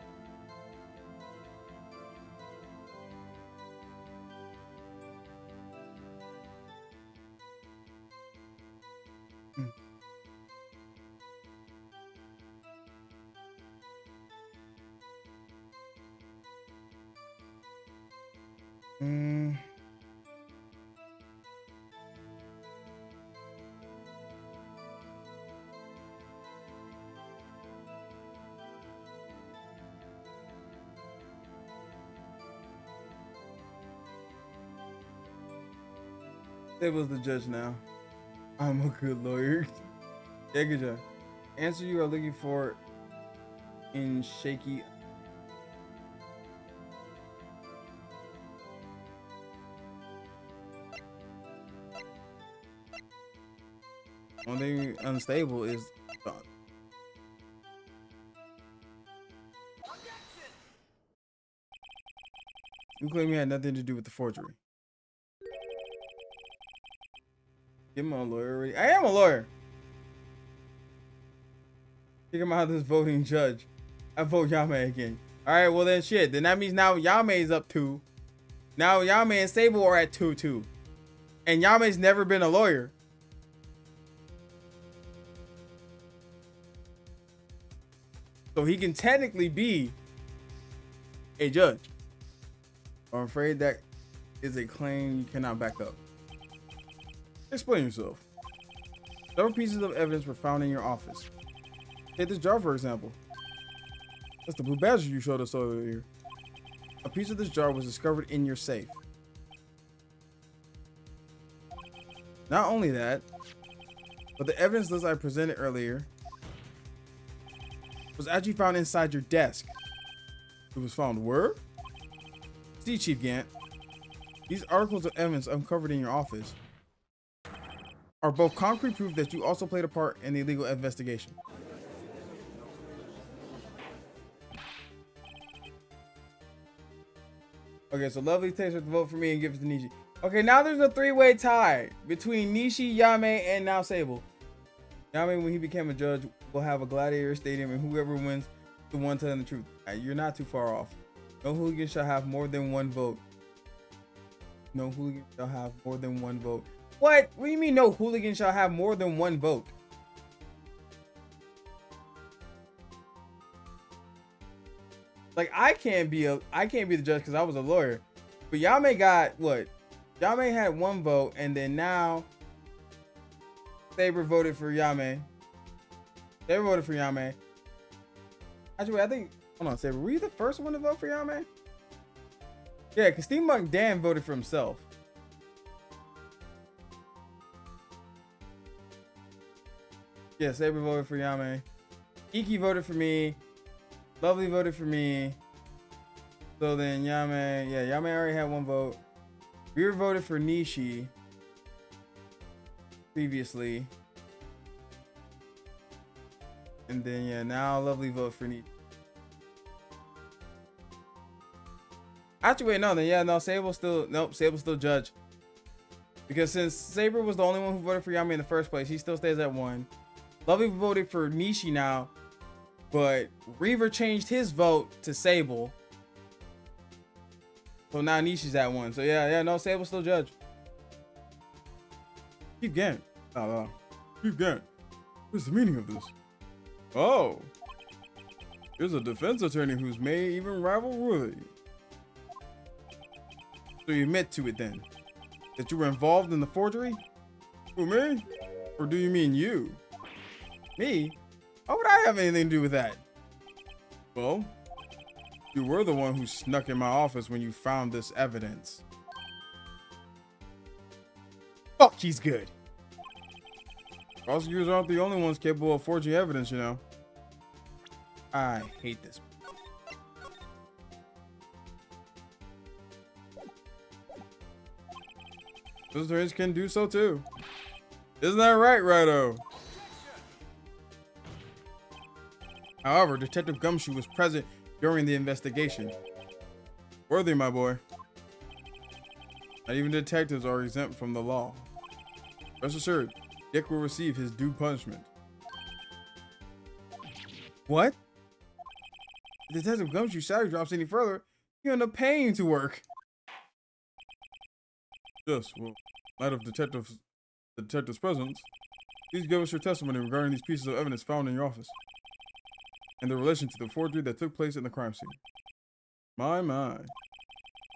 Sable's the judge now. I'm a good lawyer. Yeah, good job. Answer you are looking for in shaky. One thing unstable is you claim you had nothing to do with the forgery. Give him a lawyer already. I am a lawyer. Kick him out of this voting judge. I vote Yame again. Alright, well then shit. Then that means now Yame's up 2. Now Yame and Sable are at 2-2. And Yame's never been a lawyer. So he can technically be a judge. I'm afraid that is a claim you cannot back up. Explain yourself. Several pieces of evidence were found in your office. Take this jar, for example. That's the blue badge you showed us earlier. A piece of this jar was discovered in your safe. Not only that, but the evidence list I presented earlier was actually found inside your desk. It was found where? See, Chief Gant, these articles of evidence uncovered in your office are both concrete proof that you also played a part in the illegal investigation. Okay, so Lovely takes her to vote for me and gives it to Nishi. Okay, now there's a three-way tie between Nishi, Yame, and now Sable. Yame, when he became a judge, will have a gladiator stadium, and whoever wins the one telling the truth. You're not too far off. No hooligan shall have more than one vote. No hooligan shall have more than one vote. What? What do you mean no hooligan shall have more than one vote? Like I can't be the judge because I was a lawyer. But Yame got what? Yame had one vote, and then now Saber voted for Yame. Saber voted for Yame. Actually, I think hold on, Saber, were you the first one to vote for Yame? Yeah, because Steampunk Dan voted for himself. Yeah, Saber voted for Yame. Iki voted for me. Lovely voted for me. So then Yame, yeah, Yame already had one vote. Rear voted for Nishi previously. And then yeah, now Lovely vote for Nishi. Actually, wait, no, then yeah, no, Sable's still judge. Because since Saber was the only one who voted for Yame in the first place, he still stays at 1. Lovely voted for Nishi now, but Reaver changed his vote to Sable. So now Nishi's at 1. So yeah, no, Sable's still judge. Keep Gant. Chief Gant, what's the meaning of this? Oh, here's a defense attorney who's may even rival Roy. So you admit to it then? That you were involved in the forgery? Who, me? Or do you mean you? Me? How would I have anything to do with that? Well, you were the one who snuck in my office when you found this evidence. Fuck, he's good. Prosecutors aren't the only ones capable of forging evidence, you know. I hate this. Visitors can do so too. Isn't that right, Rido? However, Detective Gumshoe was present during the investigation. Worthy, my boy. Not even detectives are exempt from the law. Rest assured, Dick will receive his due punishment. What? If Detective Gumshoe's salary drops any further, you end up paying to work. Yes, well, in light of the detective's presence, please give us your testimony regarding these pieces of evidence found in your office and their relation to the forgery that took place in the crime scene. My.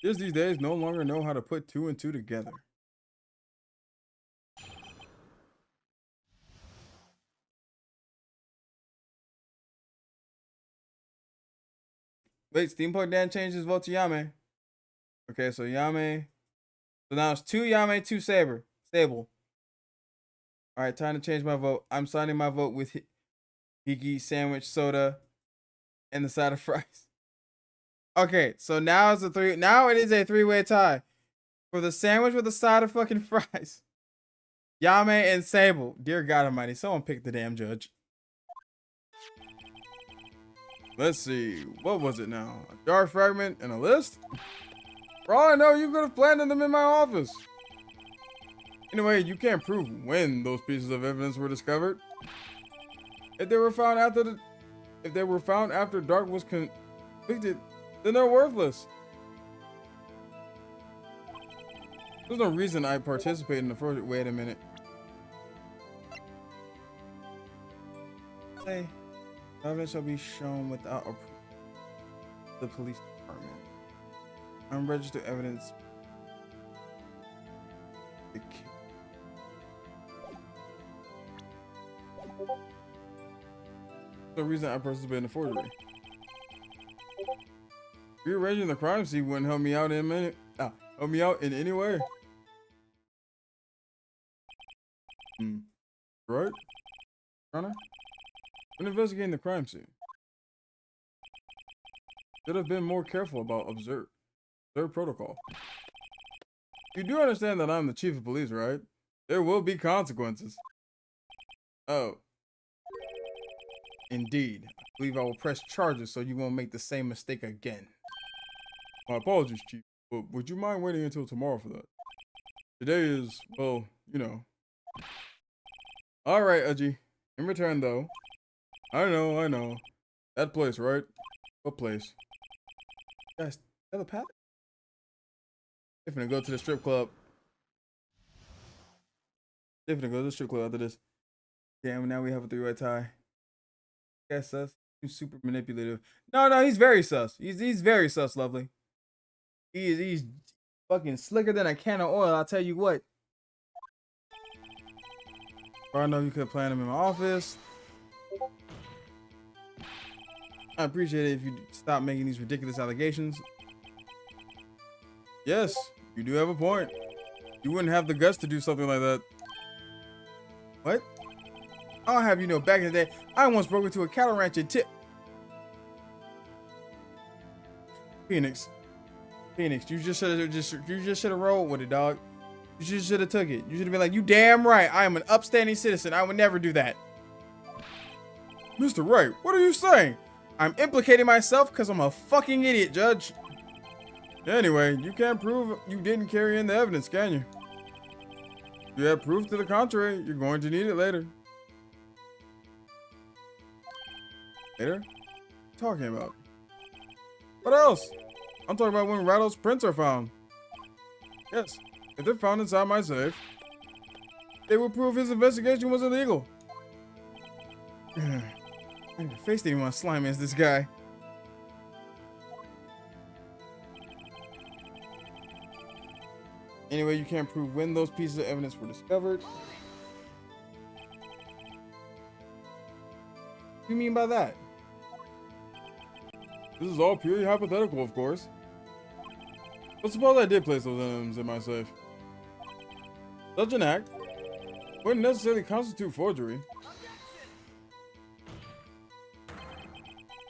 Kids these days no longer know how to put 2 and 2 together. Wait, Steampunk Dan changed his vote to Yame. Okay, so Yame. So now it's 2 Yame, 2 Saber. Sable. Alright, time to change my vote. I'm signing my vote with Hiki, sandwich, soda, and the side of fries. Okay, so now it's now it is a 3-way tie. For the sandwich with the side of fucking fries. Yame and Sable. Dear God Almighty, someone pick the damn judge. Let's see, what was it now? A jar fragment and a list? For all I know, you could have planted them in my office. Anyway, you can't prove when those pieces of evidence were discovered. If they were found after Dark was convicted, then they're worthless. There's no reason I participate in the forgery. Wait a minute. Hey, evidence shall be shown without approval. The police department. Unregistered evidence. No reason I participate in the forgery. Rearranging the crime scene wouldn't help me out help me out in any way. Right? Connor? When investigating the crime scene, should have been more careful about observe protocol. You do understand that I'm the chief of police, right? There will be consequences. Oh. Indeed. I believe I will press charges so you won't make the same mistake again. My apologies, Chief, but would you mind waiting until tomorrow for that? Today is, well, you know. Alright, Uji. In return, though. I know. That place, right? What place? Guys, telepathic? They're finna go to the strip club. They're finna go to the strip club after this. Damn, now we have a three-way tie. Yes, sus. He's super manipulative. No, he's very sus. He's very sus, lovely. He's fucking slicker than a can of oil, I'll tell you what. Or I know you could plan him in my office. I appreciate it if you stop making these ridiculous allegations. Yes, you do have a point. You wouldn't have the guts to do something like that. What? I'll have you know, back in the day, I once broke into a cattle ranch in Phoenix, you just should have rolled with it, dog. You just should have took it. You should have been like, you damn right, I am an upstanding citizen. I would never do that. Mr. Wright, what are you saying? I'm implicating myself because I'm a fucking idiot, Judge. Anyway, you can't prove you didn't carry in the evidence, can you? If you have proof to the contrary, you're going to need it later. Later? What are you talking about? What else? I'm talking about when Rattle's prints are found. Yes, if they're found inside my safe, they will prove his investigation was illegal. Your face didn't want slimy as this guy. Anyway, you can't prove when those pieces of evidence were discovered. What do you mean by that? This is all purely hypothetical, of course. But suppose I did place those items in my safe. Such an act wouldn't necessarily constitute forgery.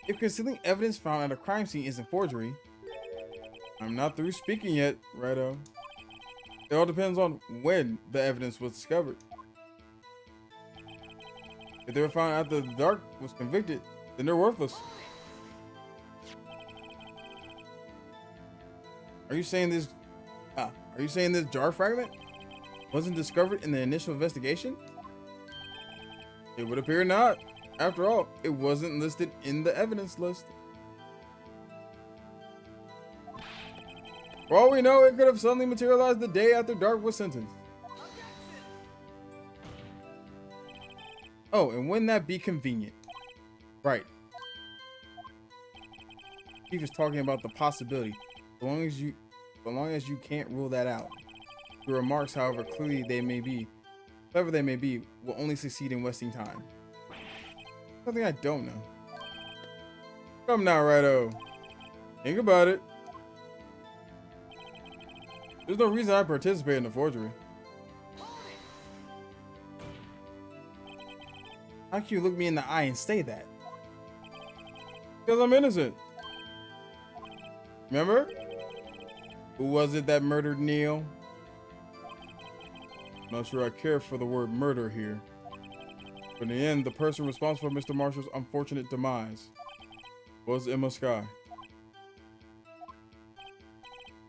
If concealing evidence found at a crime scene isn't forgery, I'm not through speaking yet, righto. It all depends on when the evidence was discovered. If they were found after the Dark was convicted, then they're worthless. Are you saying this jar fragment wasn't discovered in the initial investigation? It would appear not. After all, it wasn't listed in the evidence list. For all we know, it could have suddenly materialized the day after Dark was sentenced. Oh, and wouldn't that be convenient? Right. He was talking about the possibility. So long as you can't rule that out. Your remarks, however clever they may be, will only succeed in wasting time. Something I don't know. Come now, righto. Think about it. There's no reason I participate in the forgery. How can you look me in the eye and say that? Because I'm innocent. Remember? Who was it that murdered Neil? Not sure I care for the word murder here. But in the end, the person responsible for Mr. Marshall's unfortunate demise was Emma Sky.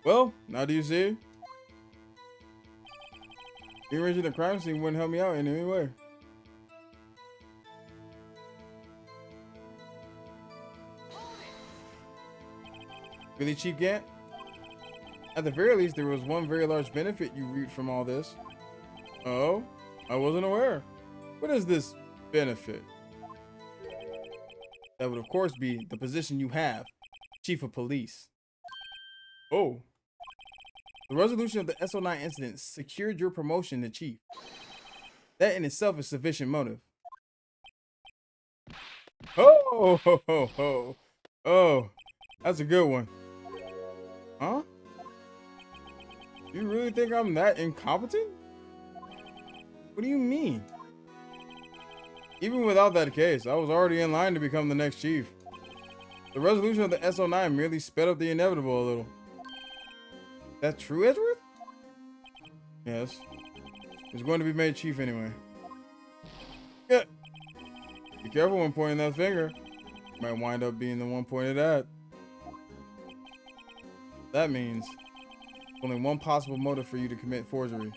Well, now do you see? Rearranging the crime scene wouldn't help me out in any way. Really, Chief Gant? At the very least, there was one very large benefit you reaped from all this. Oh? I wasn't aware. What is this benefit? That would, of course, be the position you have, Chief of Police. Oh. The resolution of the SO9 incident secured your promotion to Chief. That in itself is sufficient motive. Oh, ho, ho, ho. Oh, that's a good one. Huh? You really think I'm that incompetent? What do you mean? Even without that case, I was already in line to become the next chief. The resolution of the SO9 merely sped up the inevitable a little. That true, Edgeworth? Yes. He's going to be made chief anyway. Yeah. Be careful when pointing that finger. You might wind up being the one pointed at. That means only one possible motive for you to commit forgery.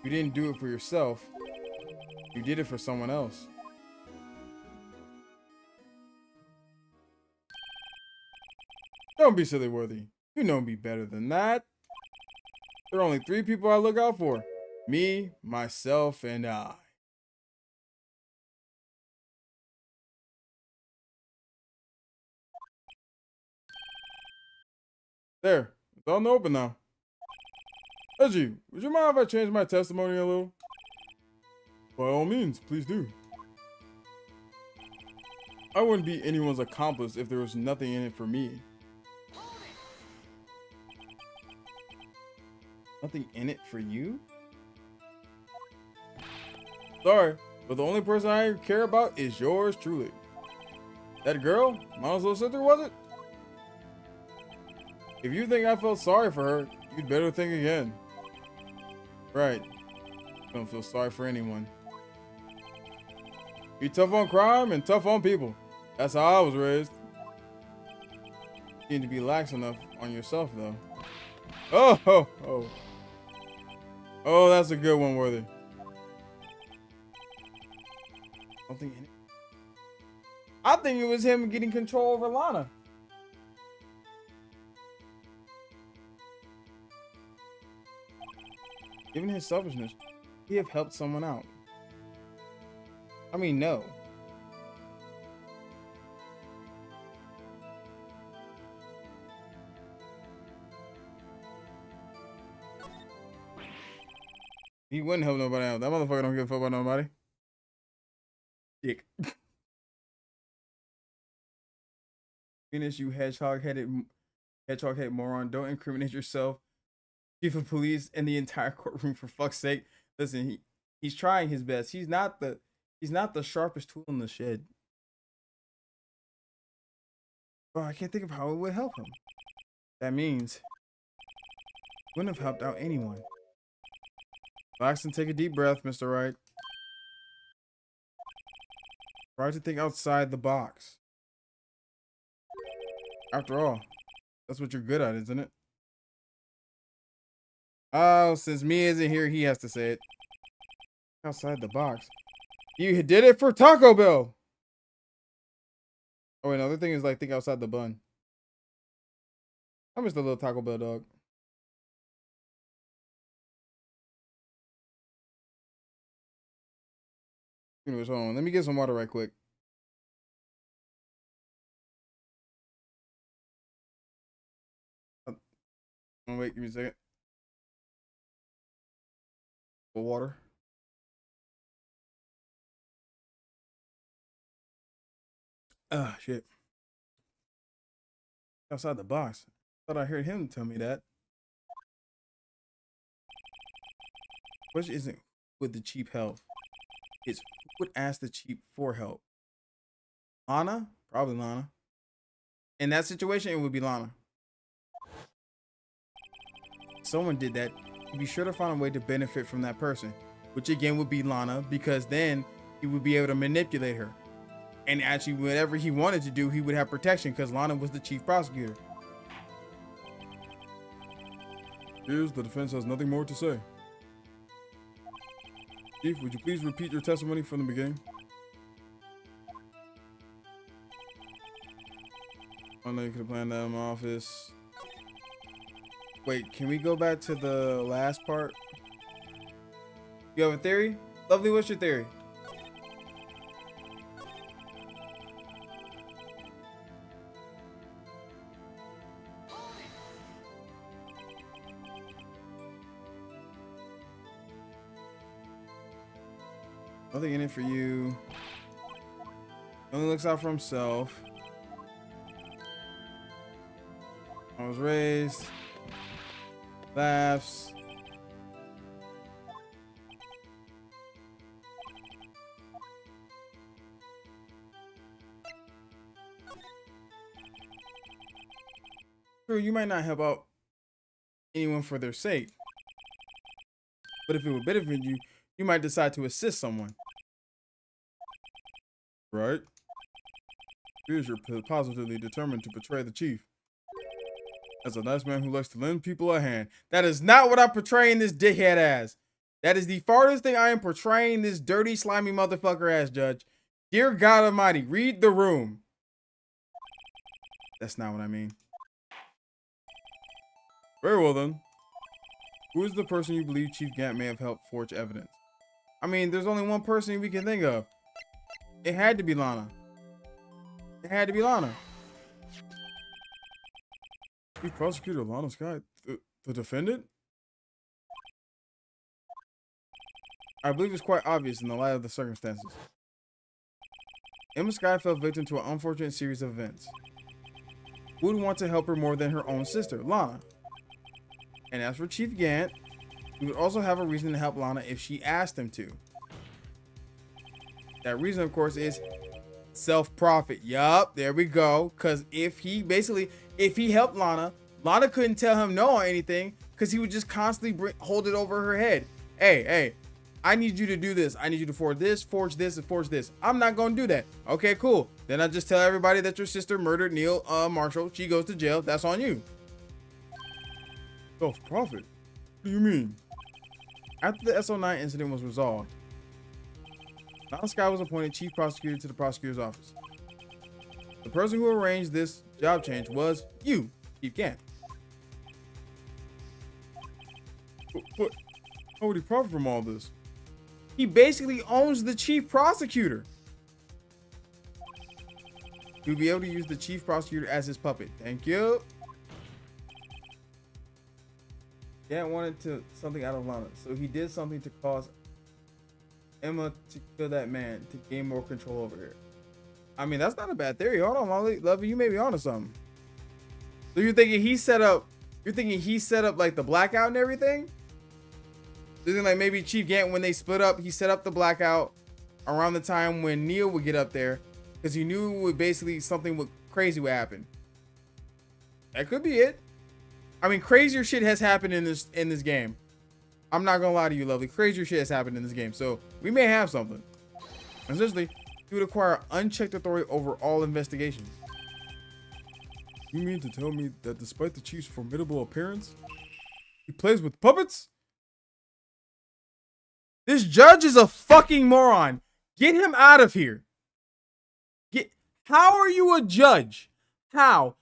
You didn't do it for yourself. You did it for someone else. Don't be silly, Worthy. You know me better than that. There are only 3 people I look out for. Me, myself, and I. There. It's all in the open now. Edgy, would you mind if I change my testimony a little? By all means, please do. I wouldn't be anyone's accomplice if there was nothing in it for me. Nothing in it for you? Sorry, but the only person I care about is yours truly. That girl? Mom's little sister, was it? If you think I felt sorry for her, you'd better think again. Right. Don't feel sorry for anyone. Be tough on crime and tough on people. That's how I was raised. You need to be lax enough on yourself, though. Oh, that's a good one, Worthy. I think it was him getting control over Lana. Given his selfishness, he have helped someone out. I mean, no. He wouldn't help nobody out. That motherfucker don't give a fuck about nobody. Dick. Finish, you hedgehog-headed moron. Don't incriminate yourself, chief of police, and the entire courtroom, for fuck's sake. Listen, he's trying his best. He's not the sharpest tool in the shed. Well, I can't think of how it would help him. That means it wouldn't have helped out anyone. Relax and take a deep breath, Mr. Wright. Try to think outside the box. After all, that's what you're good at, isn't it? Oh, since Mia isn't here, he has to say it. Outside the box. You did it for Taco Bell. Oh, another thing is like think outside the bun. I miss the little Taco Bell dog. Anyways, hold on. Let me get some water right quick. Oh, wait, give me a second. Water. Ah, shit. Outside the box. Thought I heard him tell me that. Question isn't with the cheap help. It's who would ask the cheap for help. Lana? Probably Lana. In that situation, it would be Lana. If someone did that, he'd be sure to find a way to benefit from that person, which again would be Lana, because then he would be able to manipulate her. And actually, whatever he wanted to do, he would have protection because Lana was the chief prosecutor. Here's the defense has nothing more to say. Chief, would you please repeat your testimony from the beginning? I know you could have planned that in my office. Wait, can we go back to the last part? You have a theory? Lovely, what's your theory? Nothing in it for you. Only looks out for himself. I was raised. Laughs. True, you might not help out anyone for their sake. But if it would benefit you, you might decide to assist someone. Right? Appears you're positively determined to betray the chief. As a nice man who likes to lend people a hand. That is not what I'm portraying this dickhead as. That is the farthest thing I am portraying this dirty, slimy motherfucker as, Judge. Dear God Almighty, read the room. That's not what I mean. Very well then. Who is the person you believe Chief Gant may have helped forge evidence? I mean, there's only one person we can think of. It had to be Lana. It had to be Lana. Chief Prosecutor Lana Sky, the defendant? I believe it's quite obvious in the light of the circumstances. Emma Sky fell victim to an unfortunate series of events. Who would want to help her more than her own sister, Lana? And as for Chief Gant, he would also have a reason to help Lana if she asked him to. That reason, of course, is self-profit. Yup, there we go. Because if he helped Lana, Lana couldn't tell him no on anything because he would just constantly hold it over her head. Hey, I need you to do this. I need you to forge this, and forge this. I'm not going to do that. Okay, cool. Then I just tell everybody that your sister murdered Neil Marshall. She goes to jail. That's on you. Self-profit? What do you mean? After the SO9 incident was resolved, Lana Sky was appointed chief prosecutor to the prosecutor's office. The person who arranged this job change was you, Chief Gant. But how would he profit from all this? He basically owns the chief prosecutor. He'll be able to use the chief prosecutor as his puppet. Thank you. Gant wanted something out of Lana, so he did something to cause Emma to kill that man to gain more control over her. I mean, that's not a bad theory. Hold on, Lovey, you may be onto something. So you're thinking he set up like the blackout and everything? You think like maybe Chief Gant, when they split up, he set up the blackout around the time when Neil would get up there because he knew something crazy would happen. That could be it. I mean, crazier shit has happened in this game. I'm not gonna lie to you, Lovely. Crazier shit has happened in this game, so we may have something. Essentially, he would acquire unchecked authority over all investigations. You mean to tell me that despite the chief's formidable appearance, he plays with puppets? This judge is a fucking moron. Get him out of here. How are you a judge? How,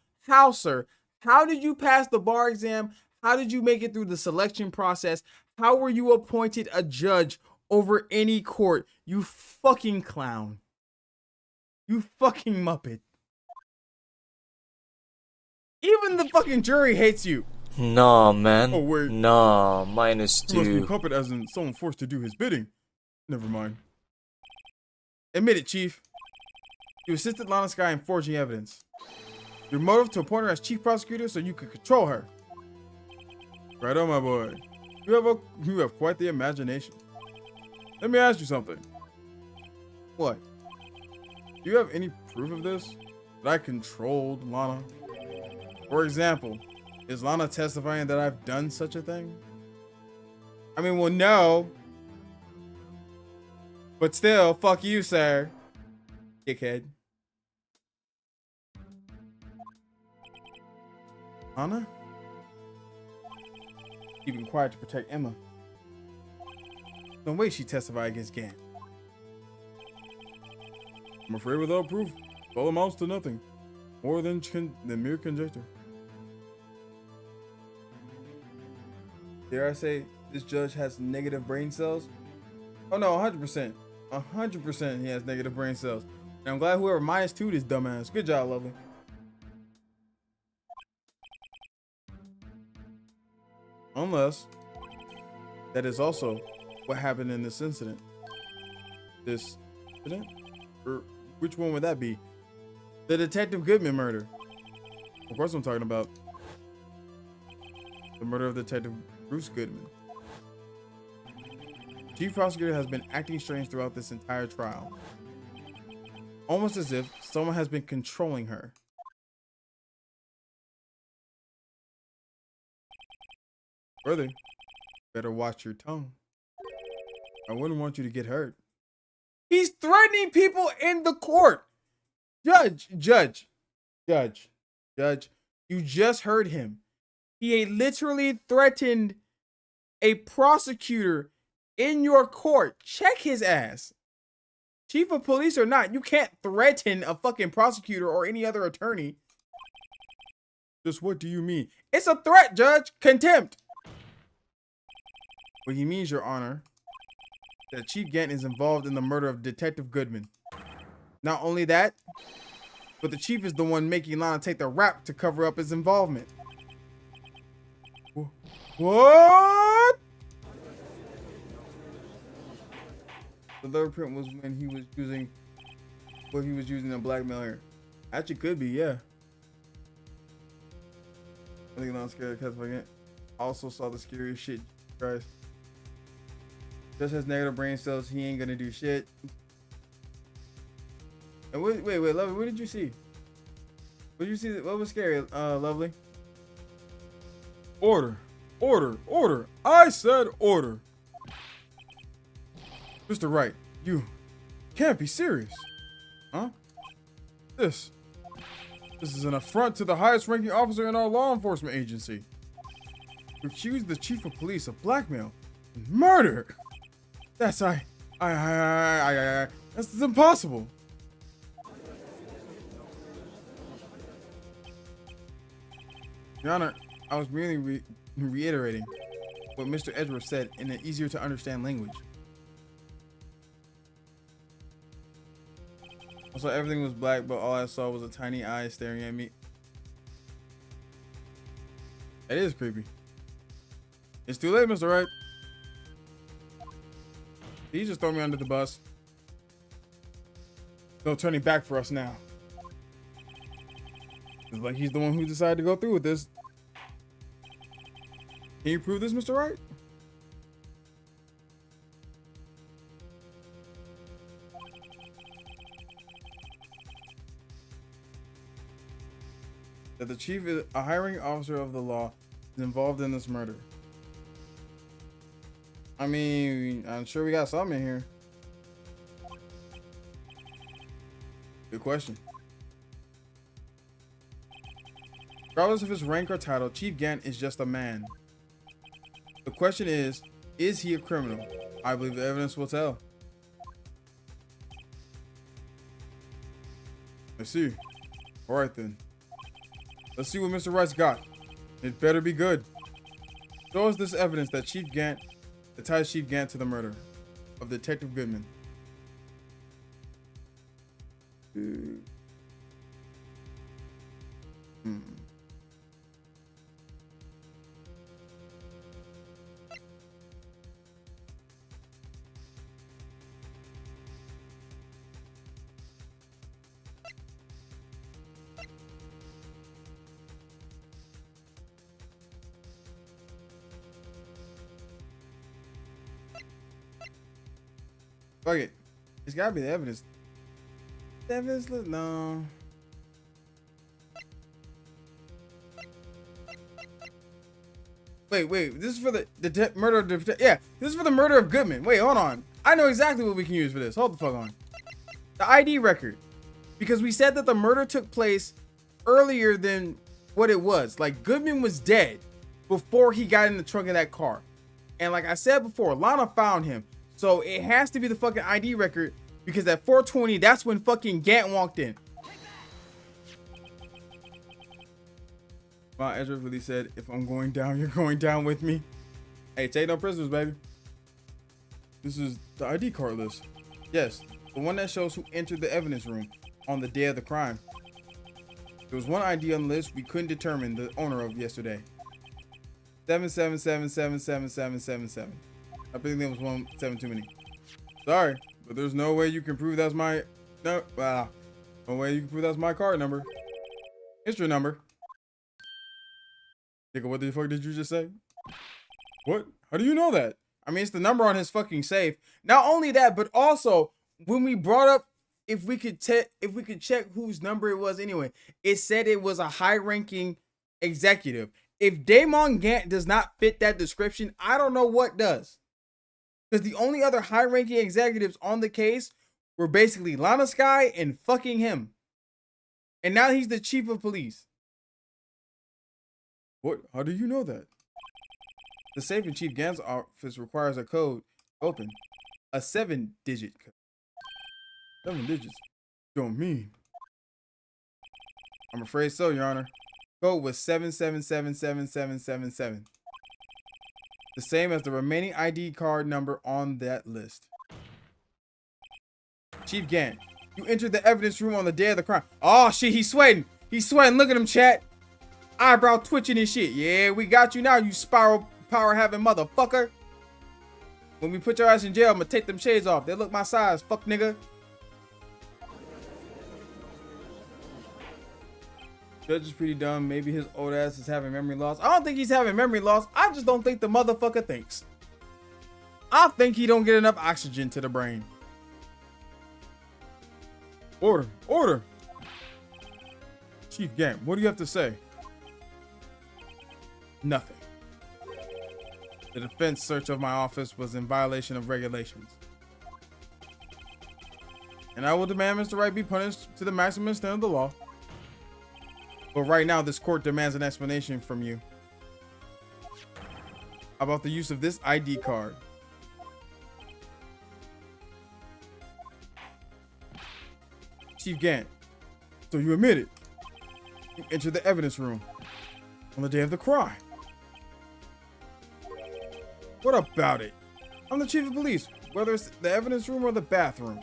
sir? How did you pass the bar exam? How did you make it through the selection process? How were you appointed a judge over any court? You fucking clown. You fucking muppet. Even the fucking jury hates you. Nah, man. Oh, wait. Nah, minus He must be 2. puppet as in someone forced to do his bidding. Never mind. Admit it, Chief. You assisted Lana Sky in forging evidence. Your motive to appoint her as chief prosecutor so you could control her. Right on, my boy. You have quite the imagination. Let me ask you something. What? Do you have any proof of this? That I controlled Lana? For example, is Lana testifying that I've done such a thing? I mean, well, no. But still, fuck you, sir. Dickhead. Lana? Keeping quiet to protect Emma. No way she testified against Gant. I'm afraid without proof, it all amounts to nothing. More than mere conjecture. Dare I say, this judge has negative brain cells? Oh no, 100%. 100% he has negative brain cells. And I'm glad whoever -2'd this dumbass. Good job, Lovely. Unless that is also what happened in this incident. This incident? Or which one would that be? The Detective Goodman murder. Of course I'm talking about the murder of Detective Bruce Goodman. Chief Prosecutor has been acting strange throughout this entire trial. Almost as if someone has been controlling her. Further, better watch your tongue. I wouldn't want you to get hurt. He's threatening people in the court. Judge, you just heard him. He literally threatened a prosecutor in your court. Check his ass. Chief of police or not, you can't threaten a fucking prosecutor or any other attorney. Just what do you mean? It's a threat, Judge. Contempt. What he means, Your Honor, that Chief Gant is involved in the murder of Detective Goodman. Not only that, but the chief is the one making Lana take the rap to cover up his involvement. What? The third print was when he was using what he was using to blackmail her. Actually, could be, yeah. I think I'm scared because I also saw the scariest shit, guys. Just has negative brain cells, he ain't gonna do shit. And wait, Lovely, what did you see? What did you see? What was scary, Lovely? Order. I said order. Mr. Wright, you can't be serious. Huh? This is an affront to the highest ranking officer in our law enforcement agency. You accused the chief of police of blackmail and murder. That's that's impossible. Your Honor, I was merely reiterating what Mr. Edgeworth said in an easier to understand language. Also, everything was black, but all I saw was a tiny eye staring at me. It is creepy. It's too late, Mr. Wright. He just threw me under the bus. No turning back for us now. It's like he's the one who decided to go through with this. Can you prove this, Mr. Wright? That the chief is a hiring officer of the law is involved in this murder. I mean, I'm sure we got something in here. Good question. Regardless of his rank or title, Chief Gant is just a man. The question is he a criminal? I believe the evidence will tell. I see. All right then. Let's see what Mr. Wright's got. It better be good. Show us this evidence that ties Chief Gant to the murder of Detective Goodman. Fuck it. It's gotta be the evidence. The evidence? No. Wait. This is for the murder of yeah. This is for the murder of Goodman. Wait, hold on. I know exactly what we can use for this. Hold the fuck on. The ID record. Because we said that the murder took place earlier than what it was. Like, Goodman was dead before he got in the trunk of that car. And like I said before, Lana found him. So it has to be the fucking ID record, because at 4:20, that's when fucking Gant walked in. Wow, Ezra really said, if I'm going down, you're going down with me. Hey, take no prisoners, baby. This is the ID card list. Yes, the one that shows who entered the evidence room on the day of the crime. There was one ID on the list we couldn't determine the owner of yesterday. 777777777. I think there was 17 too many. Sorry, but there's no way you can prove that's my no way you can prove that's my card number. It's your number. Nigga, what the fuck did you just say? What? How do you know that? I mean, it's the number on his fucking safe. Not only that, but also when we brought up if we could check whose number it was anyway, it said it was a high-ranking executive. If Damon Gant does not fit that description, I don't know what does. Because the only other high-ranking executives on the case were basically Lana Sky and fucking him. And now he's the chief of police. What? How do you know that? The safe in Chief Gant's office requires a code to open. A 7-digit code. 7 digits. Don't mean. I'm afraid so, Your Honor. Code was 77777777. The same as the remaining ID card number on that list. Chief Gant, you entered the evidence room on the day of the crime. Oh shit, he's sweating. He's sweating. Look at him, chat. Eyebrow twitching and shit. Yeah, we got you now, you spiral power having motherfucker. When we put your ass in jail, I'm gonna take them shades off. They look my size. Fuck nigga. Judge is pretty dumb. Maybe his old ass is having memory loss. I don't think he's having memory loss. I just don't think the motherfucker thinks. I think he don't get enough oxygen to the brain. Order. Order. Chief Gant, what do you have to say? Nothing. The defense search of my office was in violation of regulations. And I will demand Mr. Wright be punished to the maximum extent of the law. But right now, this court demands an explanation from you about the use of this ID card. Chief Gant, So you admit it? you entered the evidence room on the day of the crime. What about it? I'm the chief of police, whether it's the evidence room or the bathroom.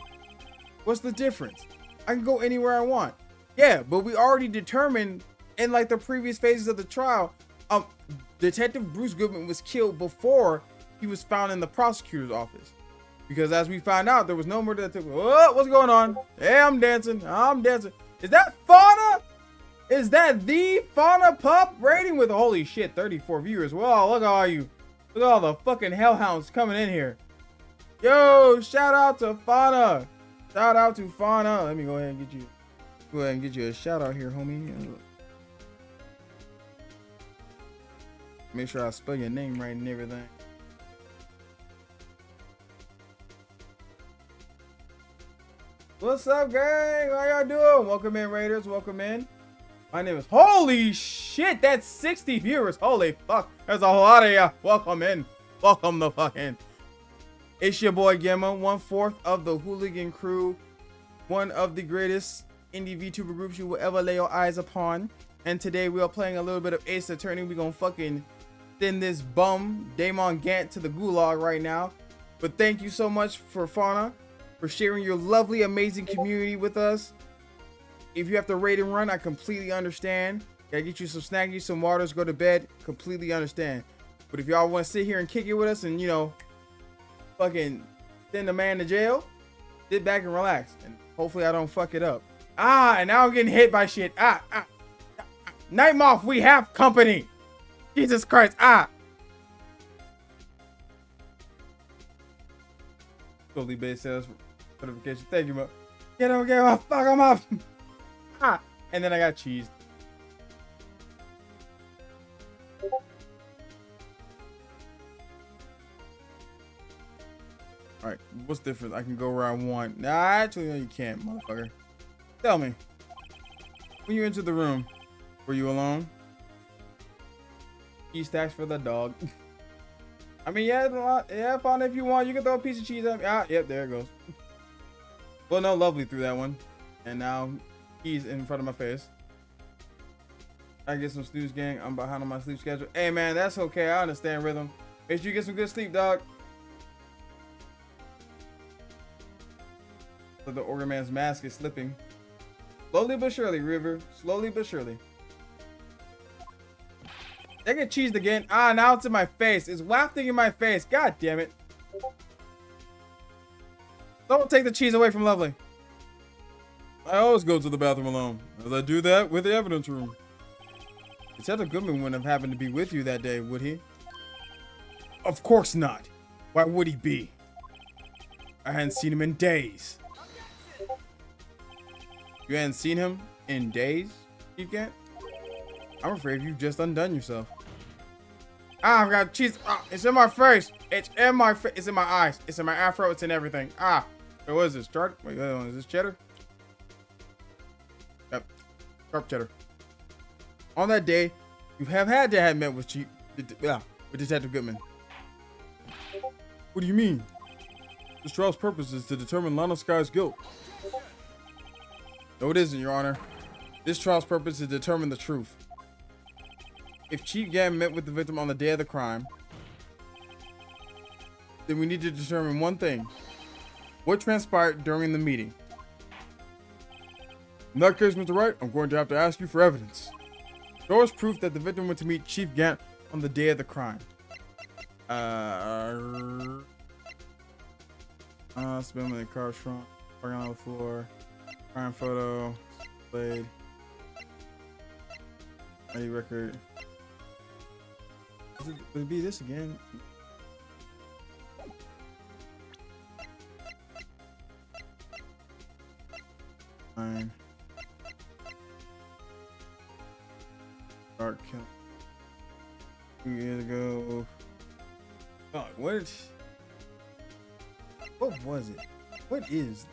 What's the difference? I can go anywhere I want. Yeah, but we already determined in like the previous phases of the trial, Detective Bruce Goodman was killed before he was found in the prosecutor's office. Because as we found out, there was no murder that took. Oh, what's going on? Hey, I'm dancing. I'm dancing. Is that Fauna? Is that the Fauna Pup rating with holy shit 34 viewers? Wow, look at all you. Look at all the fucking hellhounds coming in here. Yo, shout out to Fauna. Shout out to Fauna. Let me go ahead and get you. Go ahead and get you a shout out here, homie. Make sure I spell your name right and everything. What's up, gang? How y'all doing? Welcome in, Raiders. Welcome in. My name is... Holy shit, that's 60 viewers. Holy fuck. There's a lot of ya. Welcome in. Welcome the fuck in. It's your boy, Gemma, 1/4 of the Hooligan crew. One of the greatest indie VTuber groups you will ever lay your eyes upon. And today we are playing a little bit of Ace Attorney. We're gonna fucking send this bum, Damon Gant, to the gulag right now. But thank you so much for Fauna, for sharing your lovely, amazing community with us. If you have to raid and run, I completely understand. Gotta get you some snackies, some waters, go to bed. Completely understand. But if y'all want to sit here and kick it with us and, you know, fucking send a man to jail, sit back and relax. And hopefully I don't fuck it up. And now I'm getting hit by shit. Night Moth, we have company. Jesus Christ. Totally base sales notification. Thank you, Mo. Get him, fuck him up. And then I got cheesed. Alright, what's different? I can go where I want. Nah, actually, no, you can't, motherfucker. Tell me. When you entered the room, were you alone? Cheese stacks for the dog. I mean, yeah, fine if you want. You can throw a piece of cheese at me. Yep, there it goes. Well, no, Lovely threw that one. And now he's in front of my face. I get some snooze, gang. I'm behind on my sleep schedule. Hey, man, that's okay. I understand rhythm. Make sure you get some good sleep, dog. So the Organ Man's mask is slipping. Slowly but surely, River. Slowly but surely. They get cheesed again. Now it's in my face. It's wafting in my face. God damn it. Don't take the cheese away from Lovely. I always go to the bathroom alone, as I do that with the evidence room. Detective Goodman wouldn't have happened to be with you that day, would he? Of course not. Why would he be? I hadn't seen him in days. You hadn't seen him in days, Chief Gant? I'm afraid you've just undone yourself. Ah, I've got cheese. Ah, it's in my face. It's in my face. It's in my eyes. It's in my afro. It's in everything. Ah. Wait, what is this? Chart? Wait, is this cheddar? Yep. Sharp cheddar. On that day, you have had to have met with with Detective Goodman. What do you mean? This trial's purpose is to determine Lionel Sky's guilt. No, it isn't, Your Honor. This trial's purpose is to determine the truth. If Chief Gann met with the victim on the day of the crime, then we need to determine one thing. What transpired during the meeting? In that case, Mr. Wright, I'm going to have to ask you for evidence. Show us proof that the victim went to meet Chief Gann on the day of the crime. Spin in the car trunk, parking on the floor, crime photo, played, ID record. Would it be this again? Fine. Dark kill. 2 years ago. Oh, what was it? What is?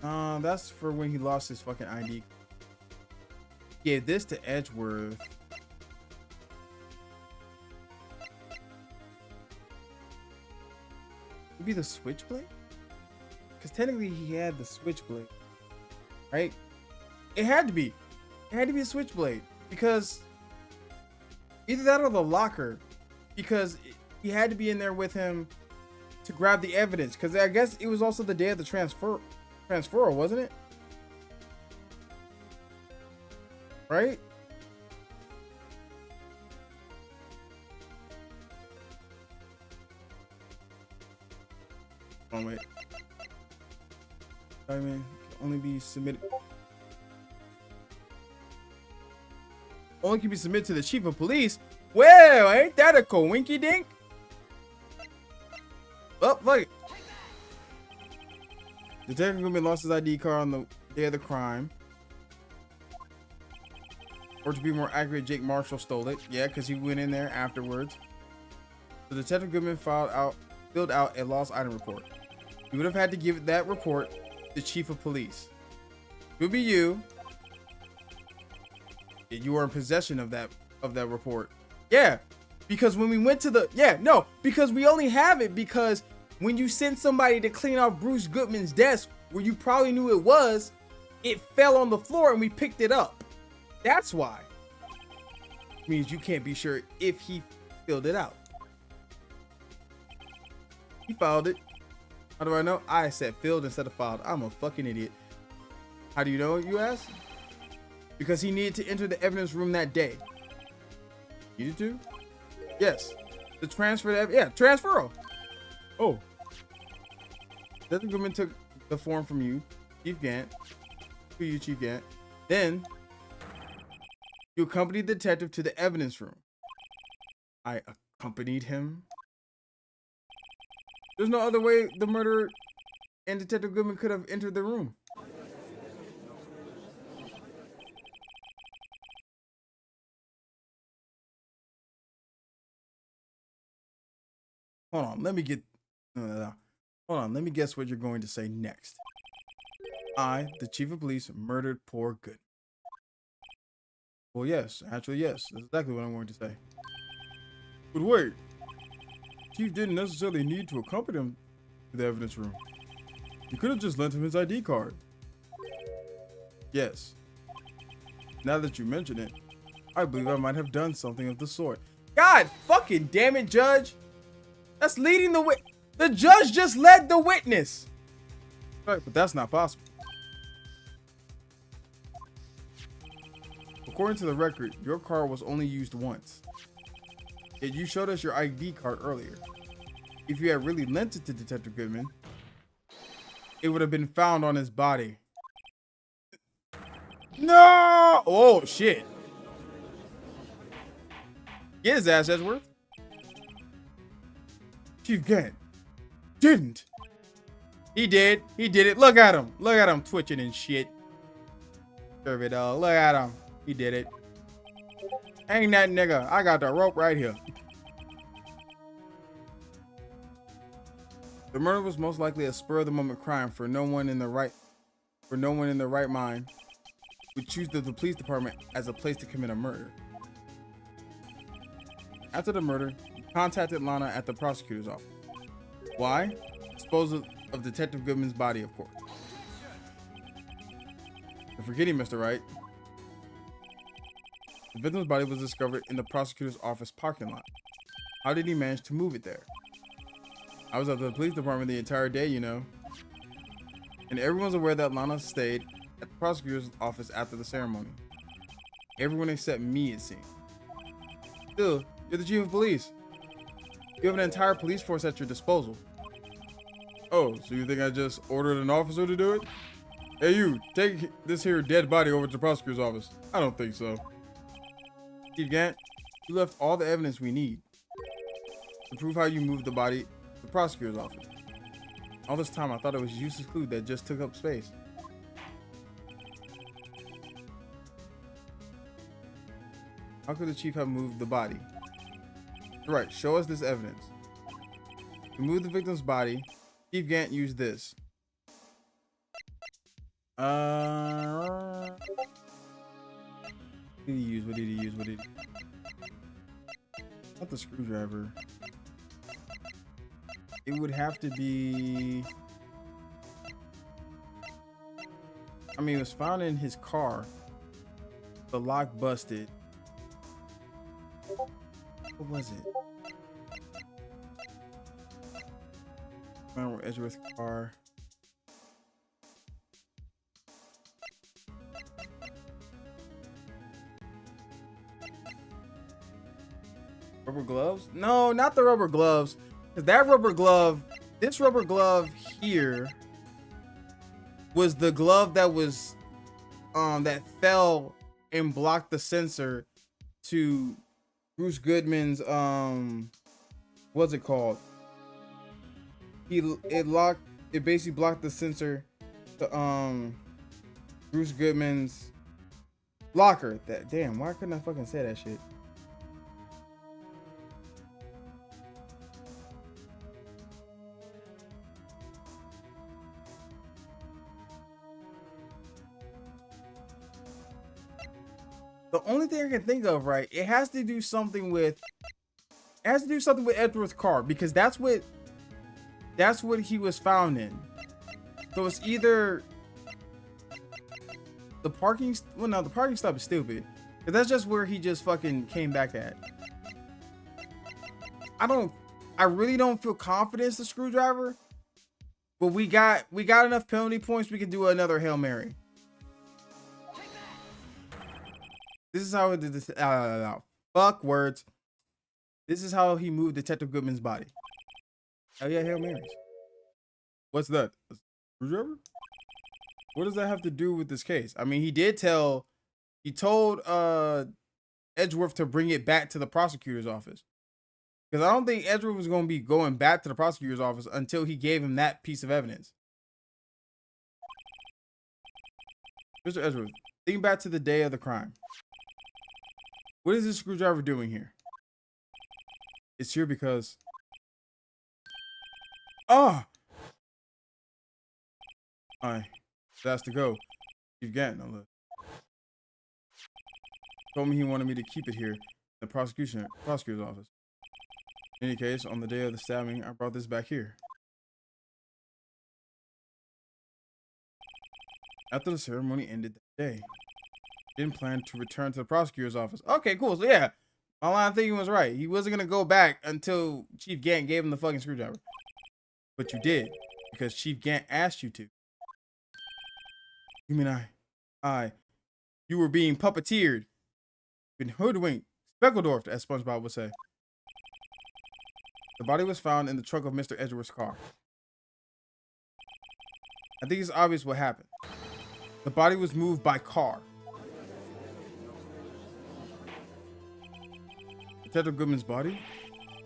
That's for when he lost his fucking ID. Gave this to Edgeworth. Would be the switchblade? Because technically he had the switchblade, right? It had to be. It had to be a switchblade because either that or the locker, because he had to be in there with him to grab the evidence. Because I guess it was also the day of the transfer, wasn't it? Right? Oh wait. I mean, can only be submitted. Only can be submitted to the chief of police. Well, ain't that a coinky dink? Oh, fuck it. Detective Goodman lost his ID card on the day of the crime. Or to be more accurate, Jake Marshall stole it. Yeah, because he went in there afterwards. So Detective Goodman filled out a lost item report. You would have had to give that report to the chief of police. It would be you. You were in possession of that report. Yeah, because when we went to because we only have it because when you sent somebody to clean off Bruce Goodman's desk where you probably knew it was, it fell on the floor and we picked it up. That's why. Means you can't be sure if he filled it out. He filed it. How do I know? I said filled instead of filed. I'm a fucking idiot. How do you know, you ask? Because he needed to enter the evidence room that day. Needed to? Yes. The transfer, transfer. Oh. Detective Goodman took the form from you, Chief Gant. To you, Chief Gant. Then, you accompanied the detective to the evidence room. I accompanied him. There's no other way the murderer and Detective Goodman could have entered the room. Hold on, let me get. Hold on, let me guess what you're going to say next. I, the chief of police, murdered poor Good. Well, yes, actually, yes. That's exactly what I'm going to say. But wait, Chief didn't necessarily need to accompany him to the evidence room. You could have just lent him his ID card. Yes. Now that you mention it, I believe I might have done something of the sort. God fucking damn it, Judge! That's leading the witness. The judge just led the witness. Right, but that's not possible. According to the record, your car was only used once. Yet you showed us your ID card earlier. If you had really lent it to Detective Goodman, it would have been found on his body. No! Oh, shit. Get his ass, Edgeworth. Chief Gant didn't. He did. He did it. Look at him. Look at him twitching and shit. Serve it all. Look at him. He did it. Hang that nigga. I got the rope right here. The murder was most likely a spur-of-the-moment crime for no one in the right mind would choose the police department as a place to commit a murder. After the murder, he contacted Lana at the prosecutor's office. Why? Disposal of Detective Goodman's body, of course. You're forgetting, Mr. Wright. The victim's body was discovered in the prosecutor's office parking lot. How did he manage to move it there? I was at the police department the entire day, you know. And everyone's aware that Lana stayed at the prosecutor's office after the ceremony. Everyone except me, it seems. Still, you're the chief of police. You have an entire police force at your disposal. Oh, so you think I just ordered an officer to do it? Hey, you, take this here dead body over to the prosecutor's office. I don't think so. Chief Gant, you left all the evidence we need to prove how you moved the body to the prosecutor's office. All this time, I thought it was a useless clue that just took up space. How could the chief have moved the body? Right, show us this evidence. To move the victim's body, Chief Gant used this. What did he use? What did he use? What did he... Not the screwdriver. It would have to be... I mean, it was found in his car. The lock busted. What was it? Remember Edgeworth's car. Rubber gloves? No, not the rubber gloves. Because that rubber glove, this rubber glove here was the glove that was that fell and blocked the sensor to Bruce Goodman's what's it called? It basically blocked the sensor to Bruce Goodman's locker. That damn, why couldn't I fucking say that shit? The only thing I can think of, right? It has to do something with Edgeworth's car, because that's what he was found in. So it's either the parking. Well, no, the parking stop is stupid, because that's just where he just fucking came back at. I really don't feel confident it's the screwdriver, but we got enough penalty points. We could do another Hail Mary. This is how it did this. Fuck words. This is how he moved Detective Goodman's body. Oh yeah, Hail Marys. What's that? A screwdriver? What does that have to do with this case? I mean, he told Edgeworth to bring it back to the prosecutor's office. Because I don't think Edgeworth was going to be going back to the prosecutor's office until he gave him that piece of evidence. Mr. Edgeworth, think back to the day of the crime. What is this screwdriver doing here? It's here because... Ah! That's to go. Chief Gant, no look. Told me he wanted me to keep it here in the prosecutor's office. In any case, on the day of the stabbing, I brought this back here. After the ceremony ended that day, didn't plan to return to the prosecutor's office. Okay, cool. So yeah, my line of thinking was right. He wasn't gonna go back until Chief Gant gave him the fucking screwdriver. But you did, because Chief Gant asked you to. You mean you were being puppeteered, been hoodwinked, Speckledorfed, as SpongeBob would say. The body was found in the trunk of Mr. Edgeworth's car. I think it's obvious what happened. The body was moved by car. Detective Goodman's body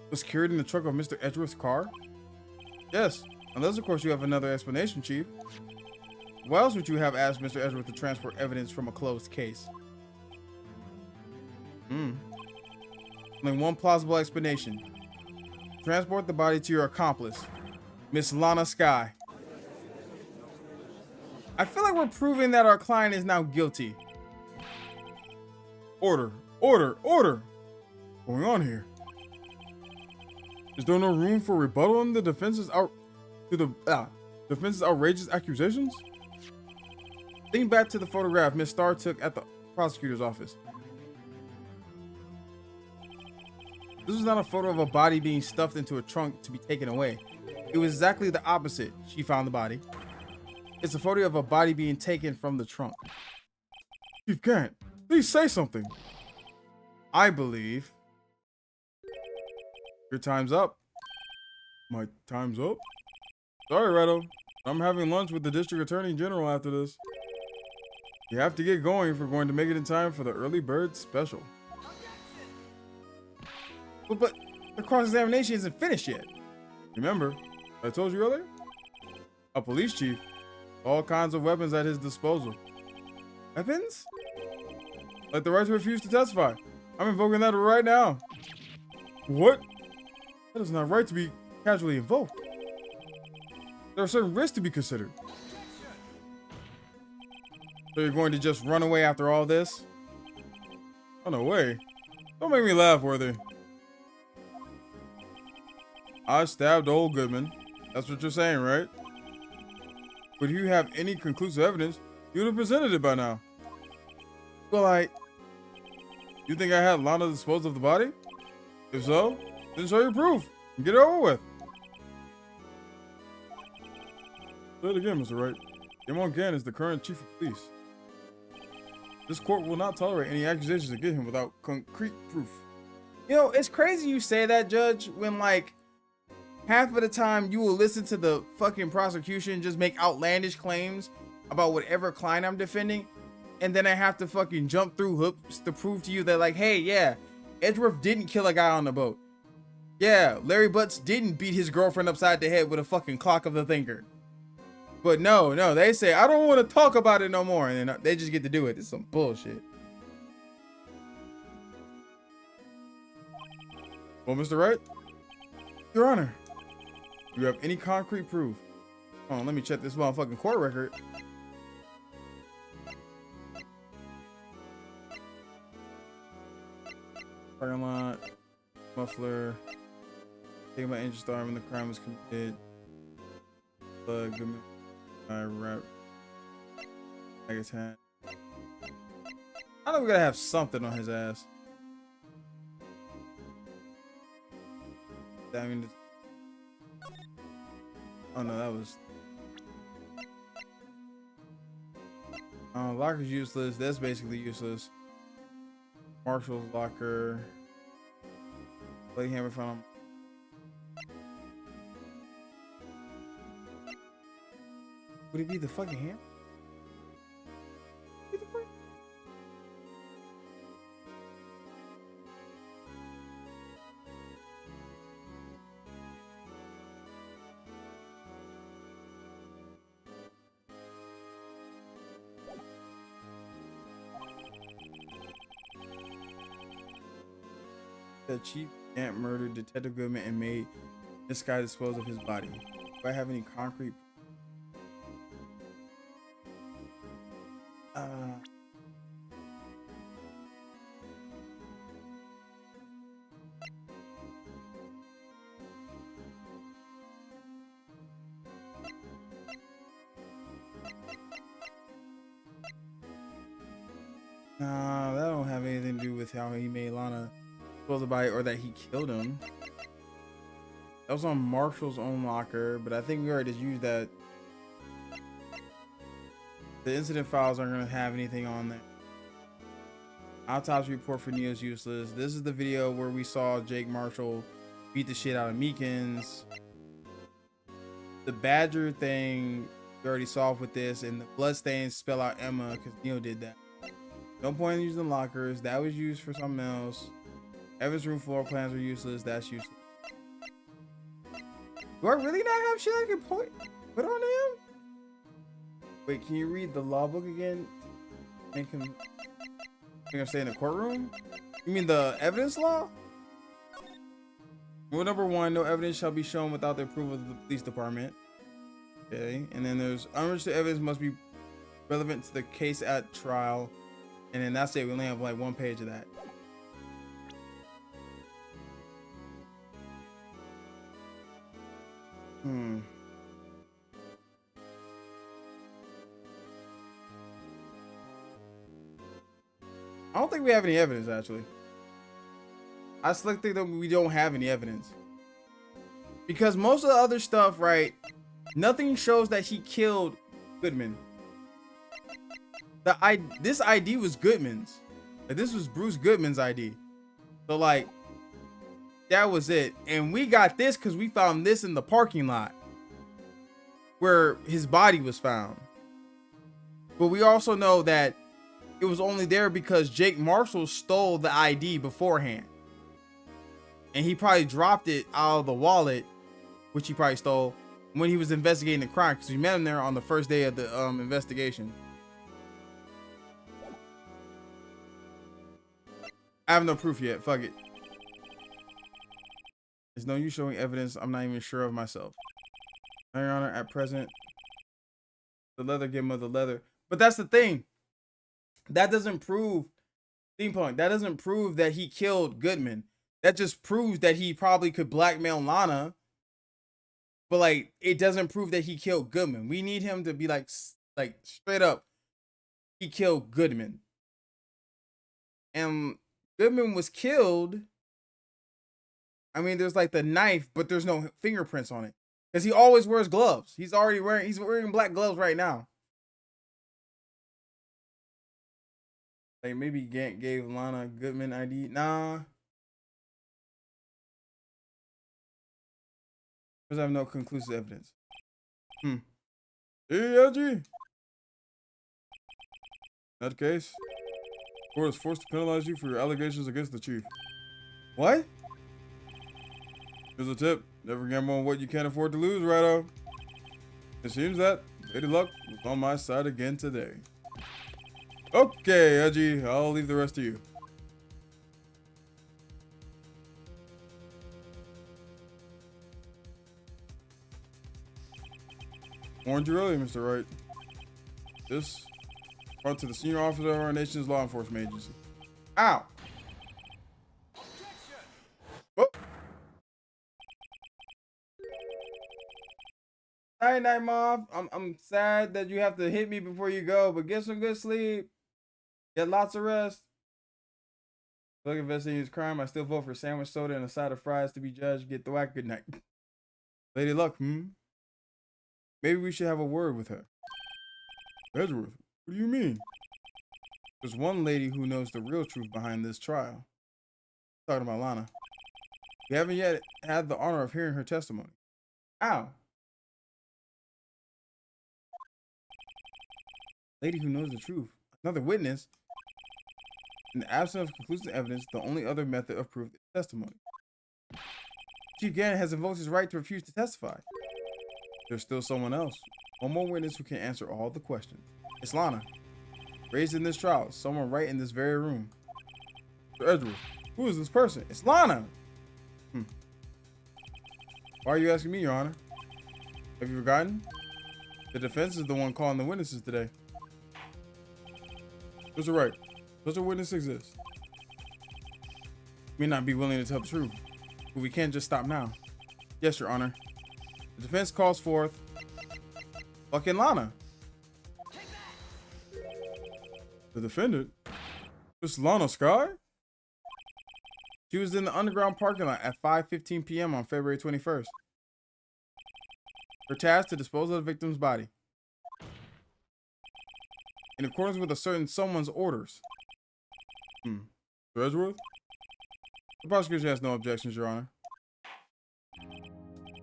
was carried in the trunk of Mr. Edgeworth's car? Yes, unless of course you have another explanation, Chief. Why else would you have asked Mr. Edgeworth to transport evidence from a closed case? Only one plausible explanation. Transport the body to your accomplice. Miss Lana Sky. I feel like we're proving that our client is now guilty. Order, order, order. What's going on here? Is there no room for rebuttal in the defense's defense's outrageous accusations? Think back to the photograph Miss Starr took at the prosecutor's office. This was not a photo of a body being stuffed into a trunk to be taken away. It was exactly the opposite. She found the body. It's a photo of a body being taken from the trunk. Chief Gant, please say something. I believe your time's up. My time's up? Sorry, Redo. I'm having lunch with the District Attorney General after this. You have to get going if we're going to make it in time for the early bird special. But the cross-examination isn't finished yet. Remember, I told you earlier? A police chief. All kinds of weapons at his disposal. Weapons? Like the right to refuse to testify. I'm invoking that right now. What? That is not right to be casually invoked. There are certain risks to be considered. So you're going to just run away after all this? Run away? Don't make me laugh, Worthy. I stabbed old Goodman. That's what you're saying, right? But if you have any conclusive evidence, you would have presented it by now. Well, you think I had Lana dispose of the body? If so, then show your proof and get it over with. Say it again, Mr. Wright. Damon Gann is the current chief of police. This court will not tolerate any accusations against him without concrete proof. You know, it's crazy you say that, Judge, when like half of the time you will listen to the fucking prosecution just make outlandish claims about whatever client I'm defending, and then I have to fucking jump through hoops to prove to you that like, hey, yeah, Edgeworth didn't kill a guy on the boat. Yeah, Larry Butts didn't beat his girlfriend upside the head with a fucking clock of the thinker. But no, they say, I don't want to talk about it no more, and then they just get to do it. It's some bullshit. Well, Mr. Wright? Your Honor. Do you have any concrete proof? Hold on, let me check this motherfucking court record. Parking lot, muffler, taking my interest arm when the crime was committed. Goodman, I wrap, like his hand. I know we gotta have something on his ass. I mean, oh no, that was. Locker's useless. That's basically useless. Marshall's locker. Blade hammer from him. Would it be the fucking hammer? The Chief Ant murdered Detective Goodman and made this guy dispose of his body. Do I have any concrete? Nah, that don't have anything to do with how he made Lana dispose of the body or that he killed him. That was on Marshall's own locker, but I think we already just used that. The incident files aren't going to have anything on there. Autopsy report for Neo's useless. This is the video where we saw Jake Marshall beat the shit out of Meekins. The Badger thing we already solved with this, and the bloodstains spell out Emma because Neo did that. No point in using lockers. That was used for something else. Evan's room floor plans are useless. That's useless. Do I really not have shit I can put on him? Wait, can you read the law book again? Make him stay in the courtroom? You mean the evidence law? Rule number 1, no evidence shall be shown without the approval of the police department. Okay, and then there's unregistered evidence must be relevant to the case at trial. And then that's it. We only have like 1 page of that. I don't think we have any evidence, actually. I still think that we don't have any evidence. Because most of the other stuff, right, nothing shows that he killed Goodman. This ID was Goodman's. Like, this was Bruce Goodman's ID. So, like, that was it. And we got this because we found this in the parking lot where his body was found. But we also know that it was only there because Jake Marshall stole the ID beforehand. And he probably dropped it out of the wallet, which he probably stole, when he was investigating the crime, because we met him there on the first day of the investigation. I have no proof yet. Fuck it. There's no use showing evidence I'm not even sure of myself. Your Honor, at present, the leather, give him the leather. But that's the thing. That doesn't prove, steampunk, that doesn't prove that he killed Goodman. That just proves that he probably could blackmail Lana. But, like, it doesn't prove that he killed Goodman. We need him to be, like straight up, he killed Goodman. And Goodman was killed. I mean, there's, like, the knife, but there's no fingerprints on it. Because he always wears gloves. He's wearing black gloves right now. Like, maybe Gant gave Lana Goodman ID. Nah. Because I have no conclusive evidence. Hey, LG. In that case, the court is forced to penalize you for your allegations against the chief. What? Here's a tip. Never gamble on what you can't afford to lose, righto. It seems that Lady Luck was on my side again today. Okay, Edgy, I'll leave the rest to you. Warned you earlier, Mr. Wright. This brought to the senior officer of our nation's law enforcement agency. Ow! Oh. Night, night, Mom. I'm sad that you have to hit me before you go, but get some good sleep. Get lots of rest. Look, investigating his crime. I still vote for sandwich soda and a side of fries to be judged. Get the whack. Good night. Lady Luck, Maybe we should have a word with her. Edgeworth, what do you mean? There's one lady who knows the real truth behind this trial. Talking about Lana. We haven't yet had the honor of hearing her testimony. Ow. Lady who knows the truth. Another witness. In the absence of conclusive evidence, the only other method of proof is testimony. Chief Gannon has invoked his right to refuse to testify. There's still someone else. One more witness who can answer all the questions. It's Lana. Raised in this trial. Someone right in this very room. Sir Edgeworth, who is this person? It's Lana! Why are you asking me, Your Honor? Have you forgotten? The defense is the one calling the witnesses today. Mr. Wright, such a witness exists. We may not be willing to tell the truth, but we can't just stop now. Yes, Your Honor. The defense calls forth fucking Lana. The defendant? This Lana Sky? She was in the underground parking lot at 5:15 p.m. on February 21st. Her task to dispose of the victim's body. In accordance with a certain someone's orders. Sir Edgeworth? The prosecution has no objections, Your Honor.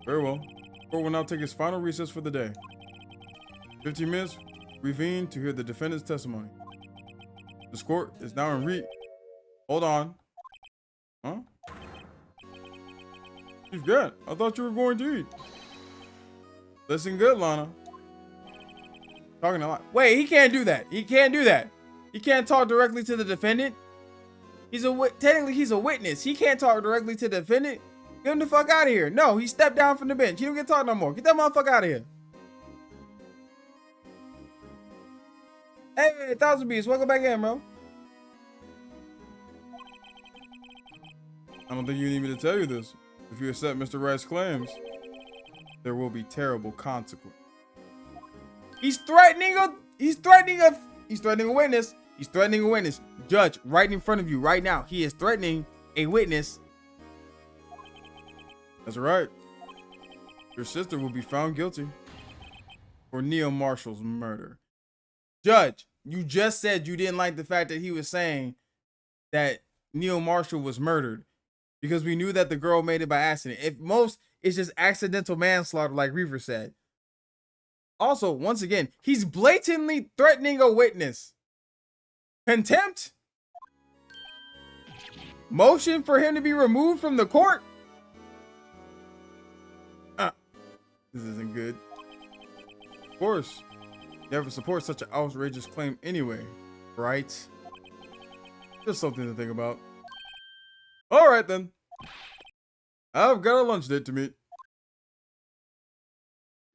Very well. The court will now take its final recess for the day. 15 minutes, reconvene to hear the defendant's testimony. This court is now in Hold on. Huh? Chief Gant, I thought you were going to eat. Listen good, Lana. Talking a lot. Wait, he can't do that. He can't do that. He can't talk directly to the defendant. Technically he's a witness. He can't talk directly to the defendant. Get him the fuck out of here. No, he stepped down from the bench. He don't get to talk no more. Get that motherfucker out of here. Hey, 1000 Beats, welcome back in, bro. I don't think you need me to tell you this. If you accept Mr. Wright's claims, there will be terrible consequences. He's threatening a witness. He's threatening a witness. Judge, right in front of you right now. He is threatening a witness. That's right. Your sister will be found guilty for Neil Marshall's murder. Judge, you just said you didn't like the fact that he was saying that Neil Marshall was murdered because we knew that the girl made it by accident. If most, it's just accidental manslaughter, like Reaver said. Also, once again, he's blatantly threatening a witness. Contempt? Motion for him to be removed from the court? This isn't good. Of course, you never support such an outrageous claim anyway, right? Just something to think about. All right then. I've got a lunch date to meet.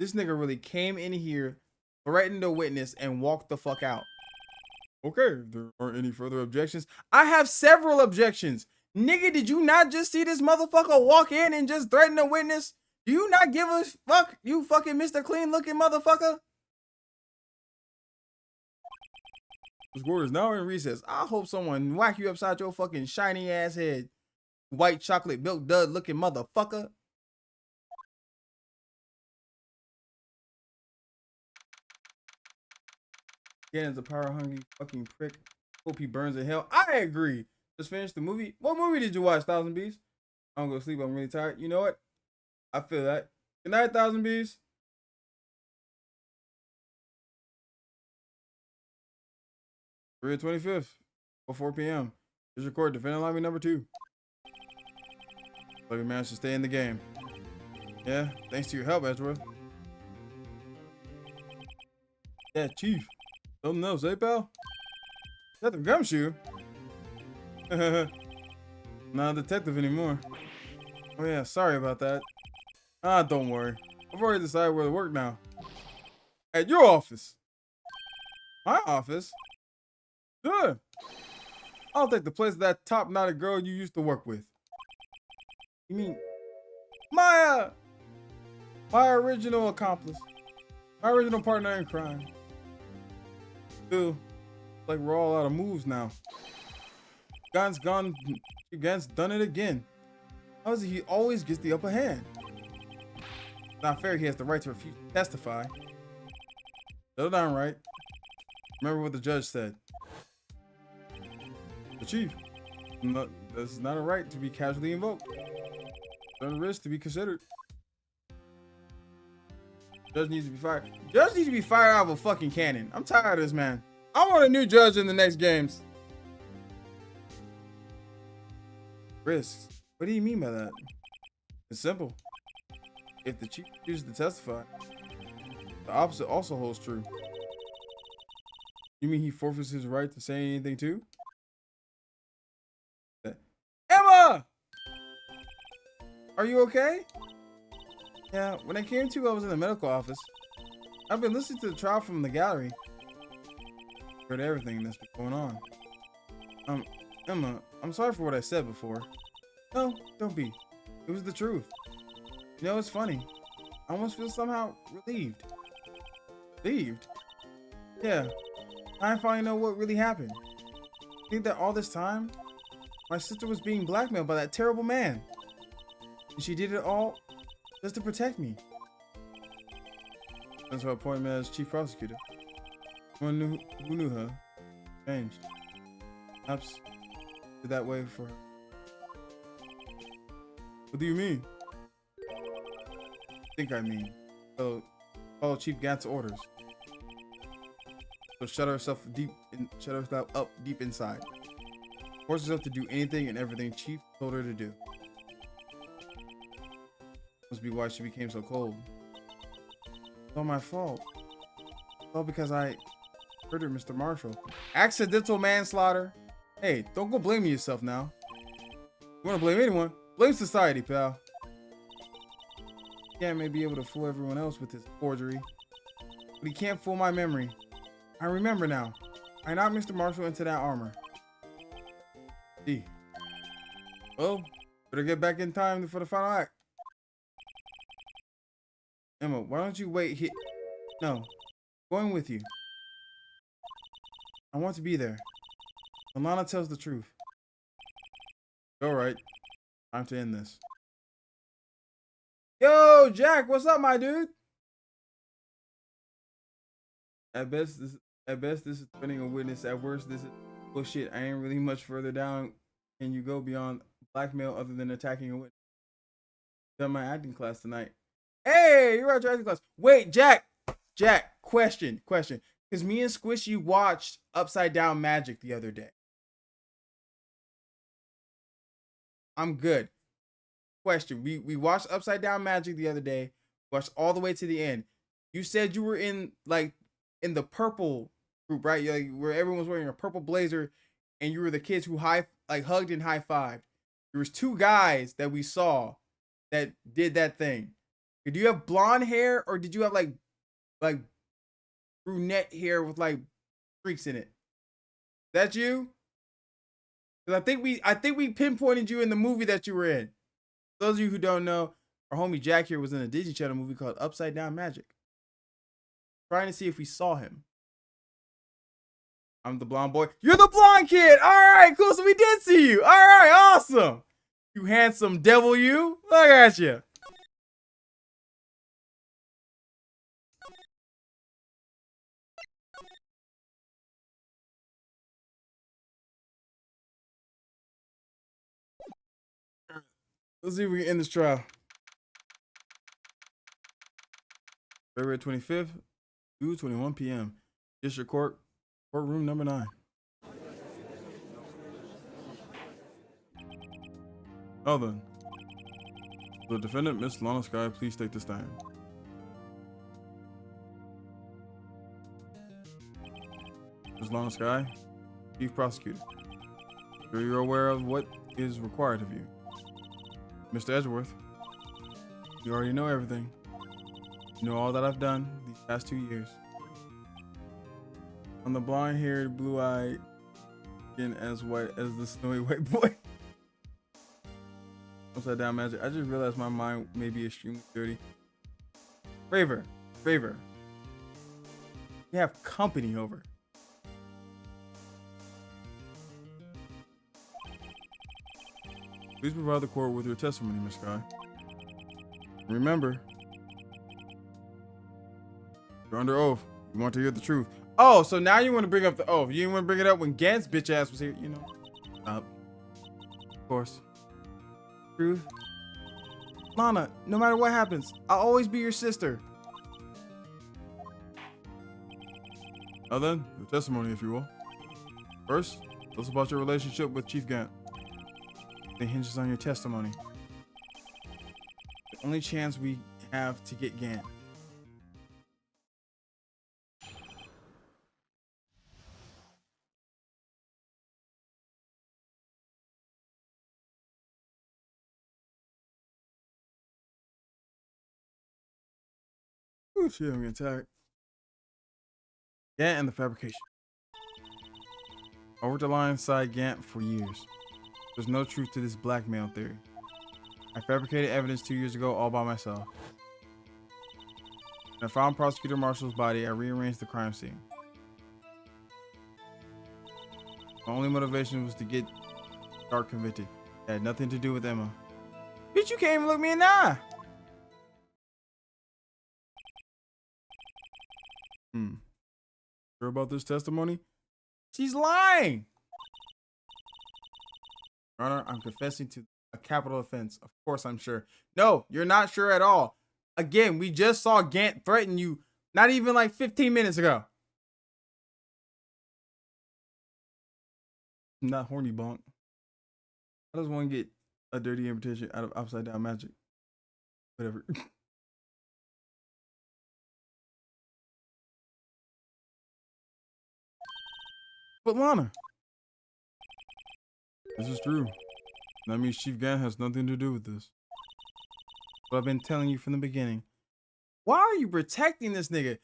This nigga really came in here, threatened a witness, and walked the fuck out. Okay, if there aren't any further objections. I have several objections. Nigga, did you not just see this motherfucker walk in and just threaten a witness? Do you not give a fuck, you fucking Mr. Clean looking motherfucker? This board is now in recess. I hope someone whack you upside your fucking shiny ass head. White chocolate milk dud looking motherfucker. Gannon's a power hungry fucking prick. Hope he burns in hell. I agree. Just finished the movie. What movie did you watch, 1000 Bees? I'm gonna go sleep. I'm really tired. You know what? I feel that. Good night, 1000 Bees. February 25th, 4 p.m. Here's your court, defendant lobby number 2. Like we managed to stay in the game. Yeah, thanks to your help, Edgeworth. Yeah, Chief. Something else, eh, pal? Got the gumshoe? Not a detective anymore. Oh yeah, sorry about that. Ah, don't worry. I've already decided where to work now. At your office. My office? Sure. I'll take the place of that top-knotted girl you used to work with. You mean my original accomplice. My original partner in crime. Still, like we're all out of moves now. Gun's done it again. How is it he always gets the upper hand? Not fair he has the right to refuse to testify. Settle down, right? Remember what the judge said. The chief, that's not a right to be casually invoked. Certain risk to be considered. Judge needs to be fired. Judge needs to be fired out of a fucking cannon. I'm tired of this man. I want a new judge in the next games. Risks. What do you mean by that? It's simple. If the chief refuses to testify, the opposite also holds true. You mean he forfeits his right to say anything too? Emma! Are you okay? Yeah, when I came to, I was in the medical office. I've been listening to the trial from the gallery. Heard everything that's been going on. Emma, I'm sorry for what I said before. No, don't be. It was the truth. You know, it's funny. I almost feel somehow relieved. Relieved? Yeah. I finally know what really happened. I think that all this time, my sister was being blackmailed by that terrible man. And she did it all just to protect me. That's her appointment as chief prosecutor. Who knew her? Changed. Perhaps did that way for her. What do you mean? I mean. So, follow Chief Gant's orders. So shut herself up deep inside. Force herself to do anything and everything Chief told her to do. Must be why she became so cold. It's all my fault. It's all because I murdered Mr. Marshall. Accidental manslaughter. Hey, don't go blaming yourself now. You wanna blame anyone? Blame society, pal. Gant may be able to fool everyone else with his forgery, but he can't fool my memory. I remember now. I knocked Mr. Marshall into that armor. See. Well, better get back in time for the final act. Emma, why don't you wait here? No, going with you. I want to be there. When Lana tells the truth. All right, time to end this. Yo, Jack, what's up, my dude? At best, this is threatening a witness. At worst, this is bullshit. I ain't really much further down. Can you go beyond blackmail other than attacking a witness? Done my acting class tonight. Hey, you're at your acting class. Wait, Jack, question. Because me and Squishy watched Upside Down Magic the other day. I'm good. Question. We watched Upside Down Magic the other day. Watched all the way to the end. You said you were in the purple group, right? Like where everyone was wearing a purple blazer, and you were the kids who hugged and high-fived. There was 2 guys that we saw that did that thing. Do you have blonde hair, or did you have like brunette hair with like streaks in it? That you? Because I think we pinpointed you in the movie that you were in. Those of you who don't know, our homie Jack here was in a Disney Channel movie called Upside Down Magic. Trying to see if we saw him. I'm the blonde boy. You're the blonde kid. All right, cool. So we did see you. All right, awesome. You handsome devil, you. Look at you. Let's see if we can end this trial. February 25th, 2:21 p.m. District Court, courtroom number 9. Now then, the defendant, Miss Lana Sky, please take the stand. Miss Lana Sky, Chief Prosecutor. Sure you're aware of what is required of you. Mr. Edgeworth, you already know everything. You know all that I've done these past 2 years. I'm the blonde-haired, blue-eyed, skin as white as the snowy white boy. Upside Down Magic. I just realized my mind may be extremely dirty. Raver. We have company over. Please provide the court with your testimony, Miss Sky. Remember, you're under oath. You want to hear the truth. Oh, so now you want to bring up the oath. You didn't want to bring it up when Gant's bitch ass was here, you know. Of course. Truth. Lana, no matter what happens, I'll always be your sister. Now then, your testimony, if you will. First, tell us about your relationship with Chief Gant. It hinges on your testimony. The only chance we have to get Gant. Ooh, shit, I'm getting tired. Gant and the fabrication. I worked alongside Gant for years. There's no truth to this blackmail theory. I fabricated evidence 2 years ago all by myself. When I found Prosecutor Marshall's body, I rearranged the crime scene. My only motivation was to get Dark convicted. It had nothing to do with Emma. Bitch, you can't even look me in the eye. Sure about this testimony? She's lying. Your Honor, I'm confessing to a capital offense. Of course I'm sure. No, you're not sure at all. Again, we just saw Gant threaten you not even like 15 minutes ago. I'm not horny, bonk. I just want to get a dirty invitation out of Upside Down Magic. Whatever. But Lana, this is true. That means Chief Gant has nothing to do with this. What I've been telling you from the beginning. Why are you protecting this nigga?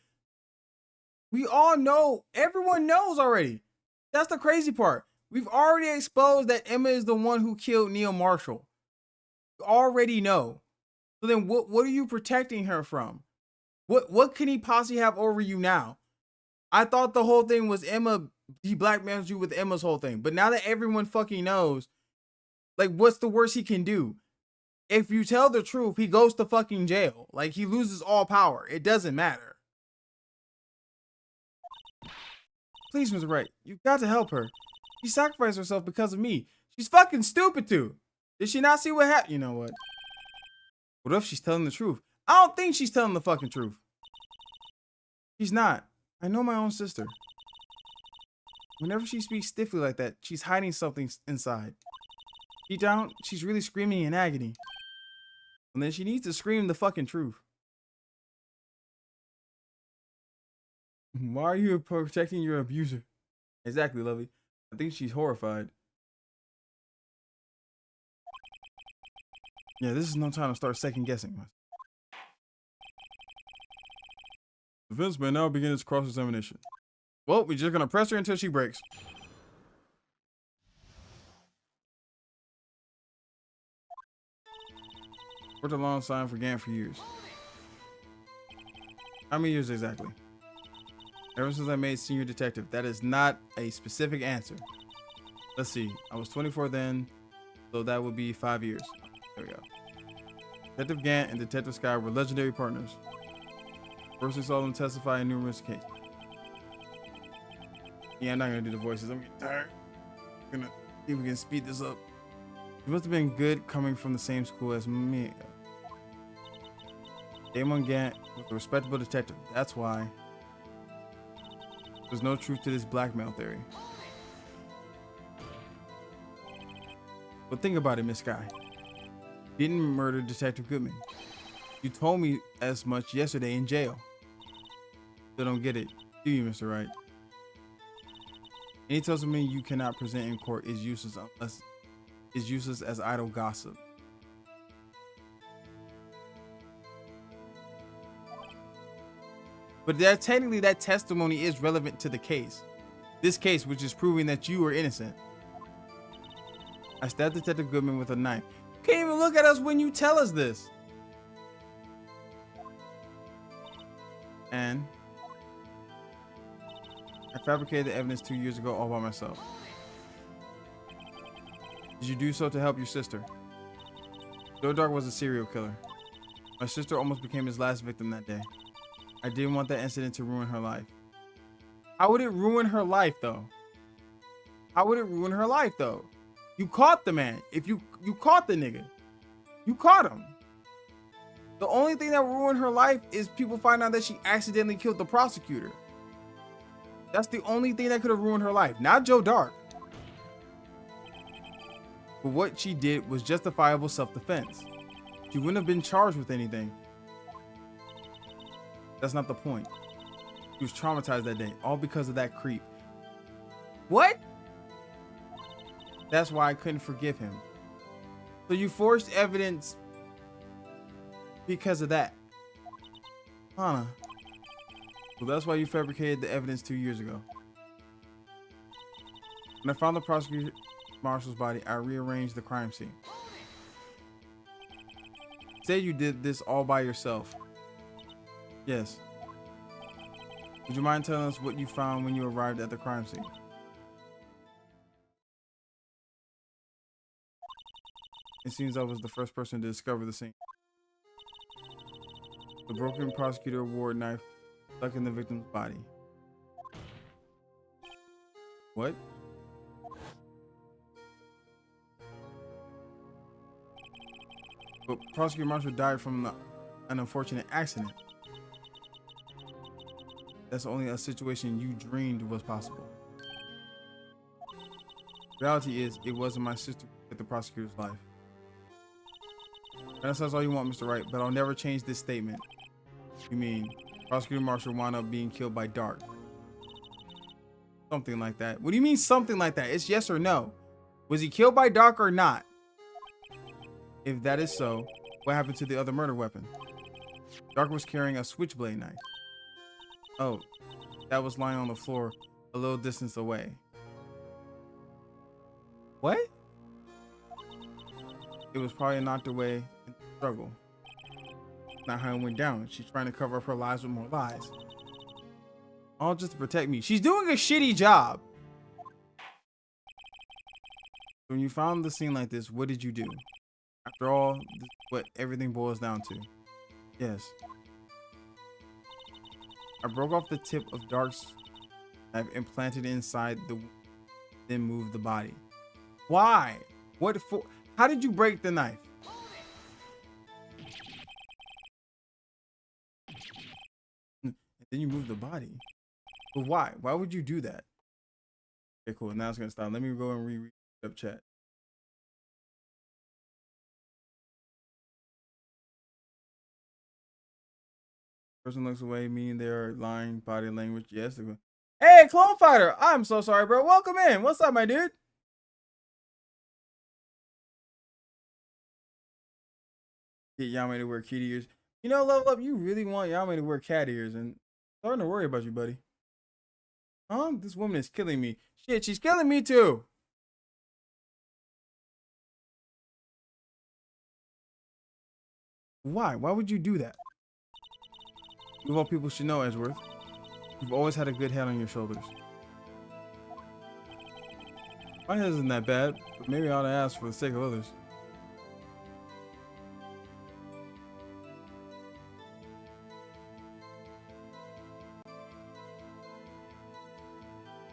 We all know, everyone knows already. That's the crazy part. We've already exposed that Emma is the one who killed Neil Marshall. You already know. So then what are you protecting her from? What can he possibly have over you now? I thought the whole thing was Emma, he blackmails you with Emma's whole thing. But now that everyone fucking knows, like, what's the worst he can do? If you tell the truth, he goes to fucking jail. Like, he loses all power. It doesn't matter. Please, Mr. Wright, you've got to help her. She sacrificed herself because of me. She's fucking stupid too. Did she not see what happened? You know what? What if she's telling the truth? I don't think she's telling the fucking truth. She's not. I know my own sister. Whenever she speaks stiffly like that, she's hiding something inside. Deep down, she's really screaming in agony. And then she needs to scream the fucking truth. Why are you protecting your abuser? Exactly, Lovey. I think she's horrified. Yeah, this is no time to start second guessing. The defense may now begin its cross-examination. Well, we're just gonna press her until she breaks. Worked alongside for Gant for years. How many years exactly? Ever since I made senior detective. That is not a specific answer. Let's see. I was 24 then, so that would be 5 years. There we go. Detective Gant and Detective Sky were legendary partners. First we saw them testify in numerous cases. Yeah, I'm not gonna do the voices. I'm getting tired. I'm gonna see if we can speed this up. It must have been good coming from the same school as me. Damon Gant was a respectable detective. That's why. There's no truth to this blackmail theory. But think about it, Miss Sky. You didn't murder Detective Goodman. You told me as much yesterday in jail. Still don't get it, do you, Mr. Wright? Any testimony you cannot present in court is useless unless is useless as idle gossip. But that technically that testimony is relevant to the case. This case, which is proving that you are innocent. I stabbed Detective Goodman with a knife. You can't even look at us when you tell us this. And I fabricated the evidence 2 years ago all by myself. Did you do so to help your sister? Joe Dark was a serial killer. My sister almost became his last victim that day. I didn't want that incident to ruin her life. How would it ruin her life, though? How would it ruin her life, though? You caught the man. If you caught the nigga. You caught him. The only thing that will ruin her life is people find out that she accidentally killed the prosecutor. That's the only thing that could have ruined her life. Not Joe Dark. But what she did was justifiable self-defense. She wouldn't have been charged with anything. That's not the point. She was traumatized that day, all because of that creep. What? That's why I couldn't forgive him. So you forged evidence because of that. Hana. Well, that's why you fabricated the evidence 2 years ago. When I found the prosecutor Marshall's body, I rearranged the crime scene. Say you did this all by yourself. Yes. Would you mind telling us what you found when you arrived at the crime scene? It seems I was the first person to discover the scene. The broken prosecutor award knife stuck in the victim's body. What? But Prosecutor Marshall died from an unfortunate accident. That's only a situation you dreamed was possible. Reality is, it wasn't my sister who took the prosecutor's life. That's all you want, Mr. Wright, but I'll never change this statement. You mean Prosecutor Marshall wound up being killed by Dark? Something like that. What do you mean something like that? It's yes or no. Was he killed by Dark or not? If that is so, What happened to the other murder weapon? Dark was carrying a switchblade knife. Oh, that was lying on the floor a little distance away. What? It was probably knocked away in the struggle. Not how it went down. She's trying to cover up her lies with more lies. All just to protect me. She's doing a shitty job. When you found the scene like this, what did you do? After all, this is what everything boils down to. Yes. I broke off the tip of Dark's knife and planted it inside the, then moved the body. Why? What for? How did you break the knife? And then you moved the body. But why? Why would you do that? Okay, cool. Now it's gonna stop. Let me go and read up chat. Person looks away, meaning they're lying body language. Yes. Hey, Clone Fighter! I'm so sorry, bro. Welcome in. What's up, my dude? Get Yame to wear kitty ears. You know, Level Up, you really want Yame to wear cat ears, and I'm starting to worry about you, buddy. This woman is killing me. Shit, she's killing me too. Why? Why would you do that? You of all people should know, Edgeworth. You've always had a good head on your shoulders. My head isn't that bad, but maybe I ought to ask for the sake of others.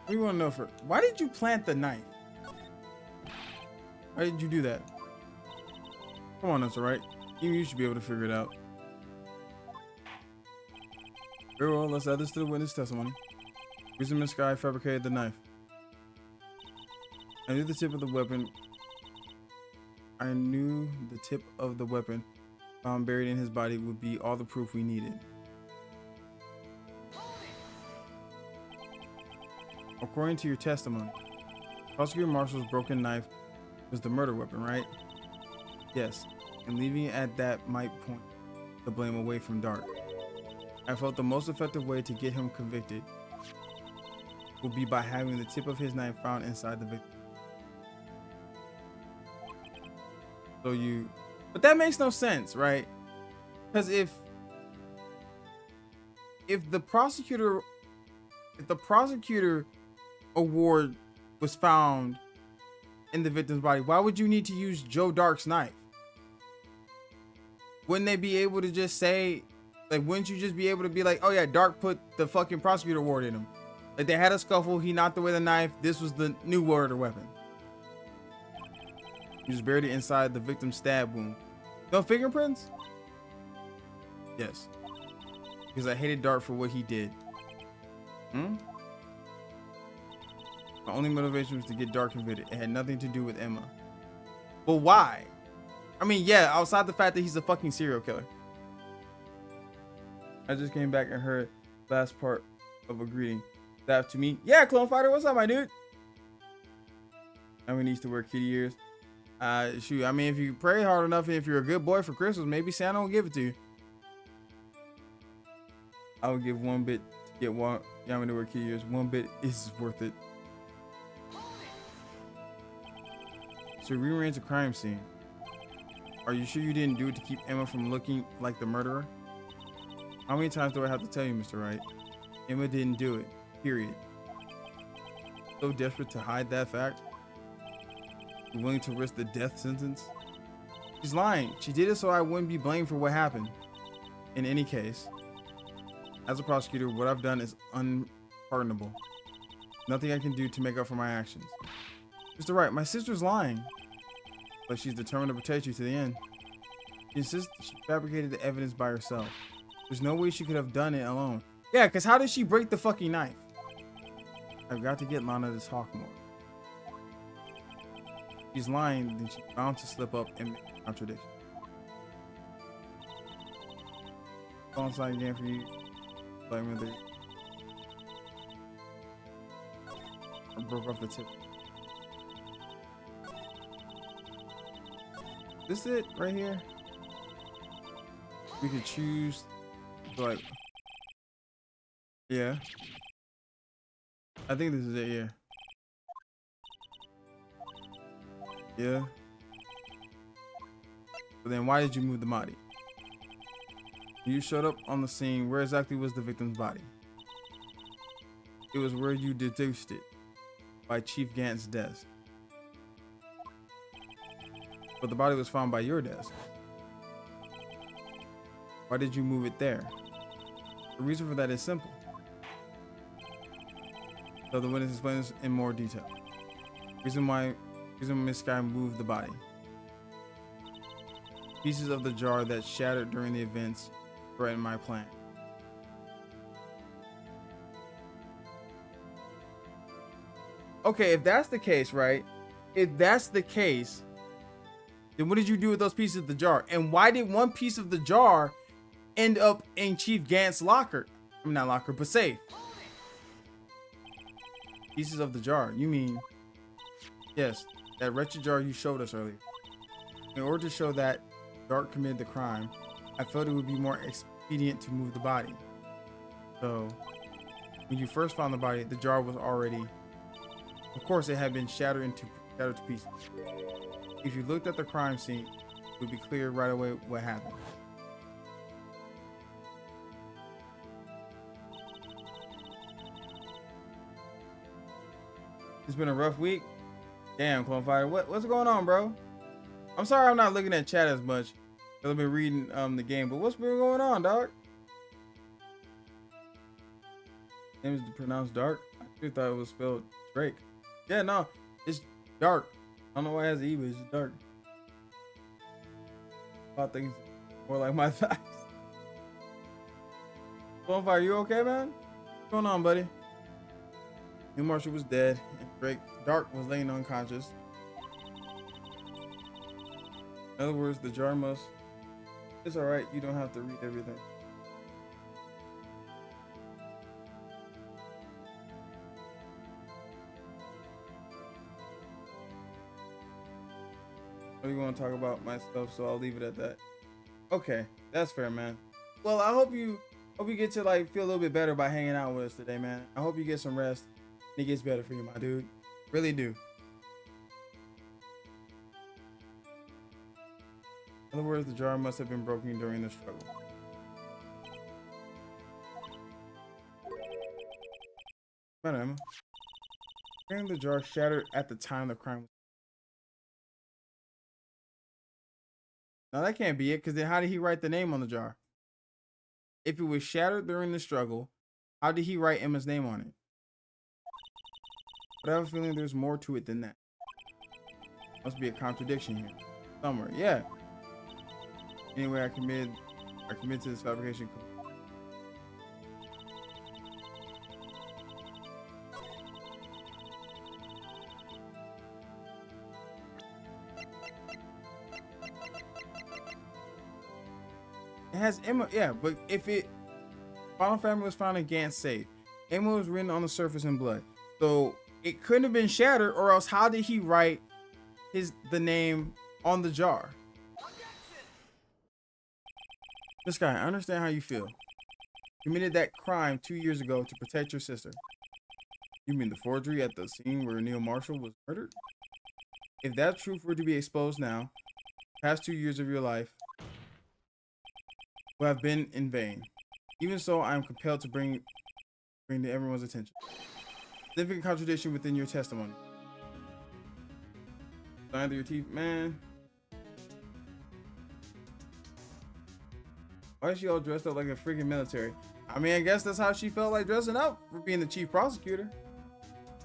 We want to know for why did you plant the knife? Why did you do that? Come on, that's alright. Even you should be able to figure it out. Very well, let's add this to the witness testimony. Reason Miss Sky fabricated the knife. I knew the tip of the weapon found buried in his body would be all the proof we needed. According to your testimony, Prosecutor Marshall's broken knife was the murder weapon, right? Yes, and leaving it at that might point the blame away from Dark. I felt the most effective way to get him convicted would be by having the tip of his knife found inside the victim. But that makes no sense, right? Because if the prosecutor award was found in the victim's body, why would you need to use Joe Dark's knife? Wouldn't they be able to just say, like, wouldn't you just be able to be like, oh yeah, Dark put the fucking prosecutor award in him? Like, they had a scuffle, he knocked away the knife, this was the new murder weapon. He was buried inside the victim's stab wound. No fingerprints? Yes. Because I hated Dark for what he did. My only motivation was to get Dark convicted. It had nothing to do with Emma. But why? I mean, yeah, outside the fact that he's a fucking serial killer. I just came back and heard last part of a greeting. That to me. Yeah, Clone Fighter, what's up, my dude? Emma needs to wear kitty ears. Shoot, I mean, if you pray hard enough and if you're a good boy for Christmas, maybe Santa will give it to you. I would give 1 bit to get Yami to wear kitty ears. 1 bit is worth it. So rearrange the crime scene. Are you sure you didn't do it to keep Emma from looking like the murderer? How many times do I have to tell you, Mr. Wright? Emma didn't do it, period. So desperate to hide that fact? You're willing to risk the death sentence? She's lying. She did it so I wouldn't be blamed for what happened. In any case, as a prosecutor, what I've done is unpardonable. Nothing I can do to make up for my actions. Mr. Wright, my sister's lying. But she's determined to protect you to the end. She insists she fabricated the evidence by herself. There's no way she could have done it alone. Yeah, because how did she break the fucking knife? I've got to get Lana to talk more. If she's lying, then she's bound to slip up and make a contradiction. Phone sign again for you. I broke off the tip. This it right here? We could choose, like, yeah. I think this is it, yeah. Yeah. But then why did you move the body? You showed up on the scene. Where exactly was the victim's body? It was where you deduced it, by Chief Gant's desk. But the body was found by your desk. Why did you move it there? The reason for that is simple. So the witness explains in more detail. Reason Miss Sky moved the body. Pieces of the jar that shattered during the events threatened my plan. Okay, if that's the case, right? If that's the case, then what did you do with those pieces of the jar? And why did one piece of the jar end up in Chief Gant's locker? I mean, not locker, but safe. Pieces of the jar. You mean, yes, that wretched jar you showed us earlier. In order to show that Dark committed the crime, I felt it would be more expedient to move the body. So, when you first found the body, the jar was already, of course, it had been shattered to pieces. If you looked at the crime scene, it would be clear right away what happened. It's been a rough week. Damn, Clone Fighter, what's going on, bro? I'm sorry I'm not looking at chat as much. I've been reading the game, but what's been going on, dog? Name is pronounced Dark. I actually thought it was spelled Drake. Yeah, no, it's Dark. I don't know why it has an E, but it's just Dark. I think it's more like my thighs. Clone Fighter, you okay, man? What's going on, buddy? New Marshall was dead, and Dark was laying unconscious. In other words, the jar must... It's alright, you don't have to read everything. I really want to talk about my stuff, so I'll leave it at that. Okay, that's fair, man. Well, I hope you get to like feel a little bit better by hanging out with us today, man. I hope you get some rest. It gets better for you, my dude. Really do. In other words, the jar must have been broken during the struggle. Madam, apparently the jar shattered at the time the crime was. Now that can't be it, because then how did he write the name on the jar? If it was shattered during the struggle, how did he write Emma's name on it? But I have a feeling there's more to it than that. Must be a contradiction here. Somewhere, yeah. Anyway, I commit to this fabrication. It has Emma, yeah, but if it Final Family was found in Gant's safe, Emma was written on the surface in blood. So it couldn't have been shattered, or else how did he write the name on the jar? This guy, I understand how you feel. You committed that crime 2 years ago to protect your sister. You mean the forgery at the scene where Neil Marshall was murdered? If that truth were to be exposed now, past 2 years of your life will have been in vain. Even so, I am compelled to bring to everyone's attention. Significant contradiction within your testimony. Sign through your teeth, man. Why is she all dressed up like a freaking military? I mean, I guess that's how she felt like dressing up for being the chief prosecutor.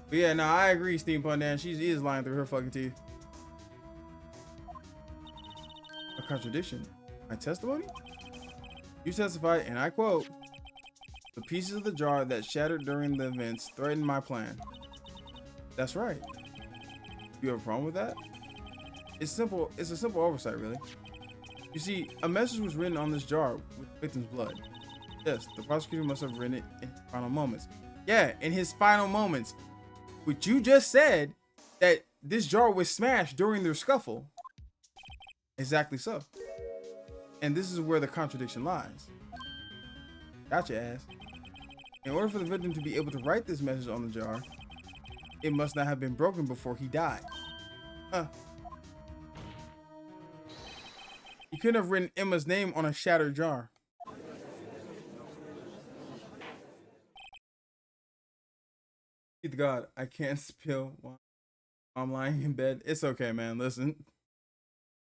But yeah, no, I agree, Steampunk Dan. She is lying through her fucking teeth. A contradiction? My testimony? You testified, and I quote, "The pieces of the jar that shattered during the events threatened my plan." That's right. You have a problem with that? It's simple. It's a simple oversight, really. You see, a message was written on this jar with the victim's blood. Yes, the prosecutor must have written it in his final moments. Yeah, in his final moments. But you just said that this jar was smashed during their scuffle. Exactly so. And this is where the contradiction lies. Gotcha, ass. In order for the victim to be able to write this message on the jar, it must not have been broken before he died. He couldn't have written Emma's name on a shattered jar. Thank God, I can't spill while I'm lying in bed. It's okay, man. Listen,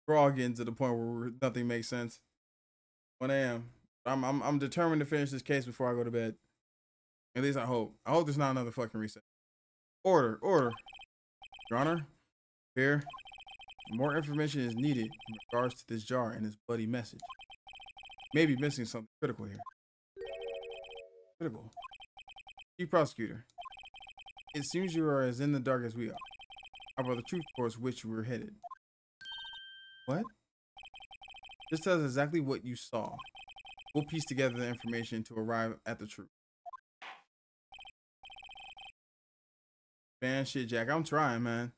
we're all getting to the point where nothing makes sense. 1 a.m. I'm determined to finish this case before I go to bed. At least I hope. I hope there's not another fucking reset. Order. Your Honor, here. More information is needed in regards to this jar and this bloody message. Maybe missing something critical here. Critical. Chief Prosecutor, it seems you are as in the dark as we are. How about the truth towards which we're headed? What? This tells exactly what you saw. We'll piece together the information to arrive at the truth. Man, shit, Jack, I'm trying, man.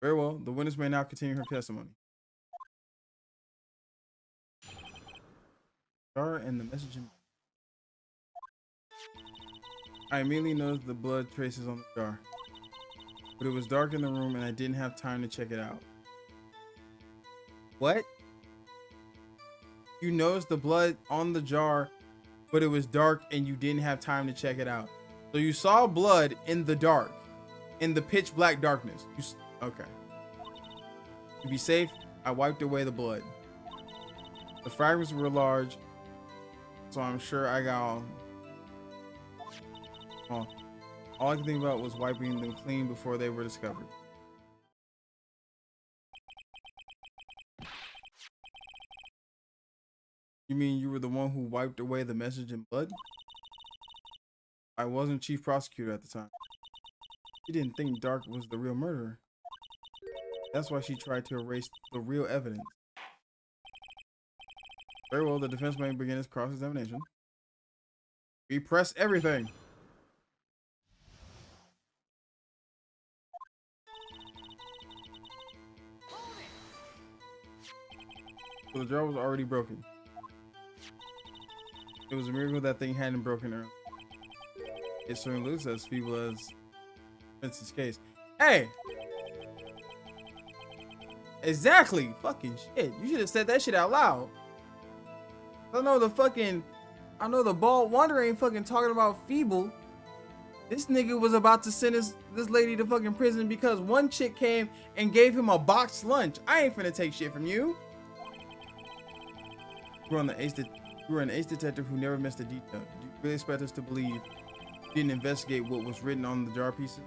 Very well, the witness may now continue her testimony. Jar and the message. I immediately noticed the blood traces on the jar, but it was dark in the room and I didn't have time to check it out. What? You noticed the blood on the jar, but it was dark and you didn't have time to check it out. So you saw blood in the dark, in the pitch black darkness. Okay. To be safe, I wiped away the blood. The fragments were large, so I'm sure I got all I could think about was wiping them clean before they were discovered. You mean you were the one who wiped away the message in blood? I wasn't chief prosecutor at the time. She didn't think Dark was the real murderer. That's why she tried to erase the real evidence. Very well, the defense may begin its cross-examination. We press everything. So the jar was already broken. It was a miracle that thing hadn't broken earlier. It certainly looks as feeble as Vince's case. Hey! Exactly! Fucking shit. You should have said that shit out loud. I know the bald wonder ain't fucking talking about feeble. This nigga was about to send this lady to fucking prison because one chick came and gave him a boxed lunch. I ain't finna take shit from you. You were an ace detective who never missed a detail. Do you really expect us to believe you didn't investigate what was written on the jar pieces?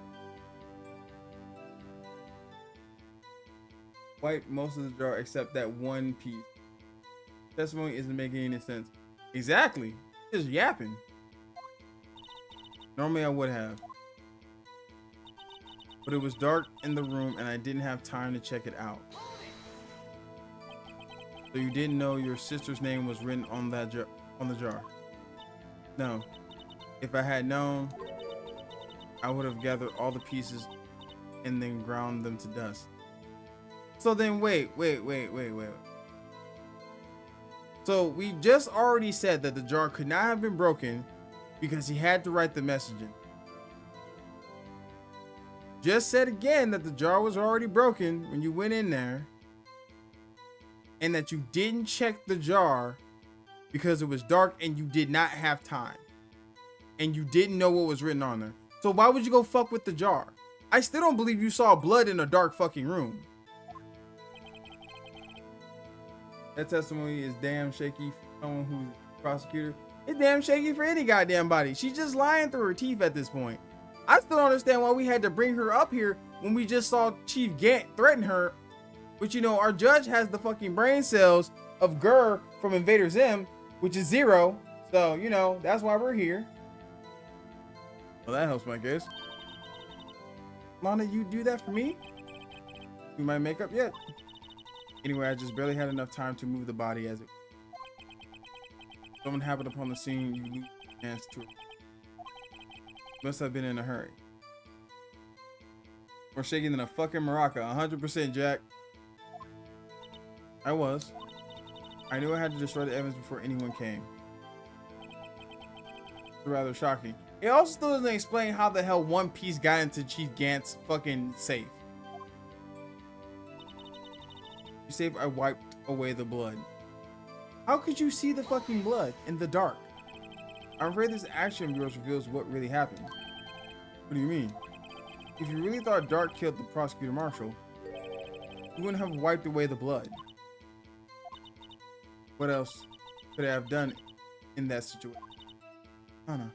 Wipe most of the jar except that one piece. Testimony isn't making any sense. Exactly. Just yapping. Normally I would have. But it was dark in the room and I didn't have time to check it out. So you didn't know your sister's name was written on that on the jar? No. If I had known, I would have gathered all the pieces and then ground them to dust. So then wait. So we just already said that the jar could not have been broken because he had to write the message in. Just said again that the jar was already broken when you went in there, and that you didn't check the jar because it was dark and you did not have time. And you didn't know what was written on there. So why would you go fuck with the jar? I still don't believe you saw blood in a dark fucking room. That testimony is damn shaky for someone who's a prosecutor. It's damn shaky for any goddamn body. She's just lying through her teeth at this point. I still don't understand why we had to bring her up here when we just saw Chief Gant threaten her. But you know, our judge has the fucking brain cells of Gurr from Invader Zim, which is 0. So, you know, that's why we're here. Well, that helps my case. Lana, you do that for me? You my makeup yet? Anyway, I just barely had enough time to move the body as it. Someone happened upon the scene, you lose your chance to it. Must have been in a hurry. More shaking than a fucking maraca, 100% Jack. I was. I knew I had to destroy the evidence before anyone came. It's rather shocking. It also still doesn't explain how the hell One Piece got into Chief Gant's fucking safe. You safe, I wiped away the blood. How could you see the fucking blood in the dark? I'm afraid this action of yours reveals what really happened. What do you mean? If you really thought Dark killed the prosecutor marshal, you wouldn't have wiped away the blood. What else could I have done in that situation? I don't know.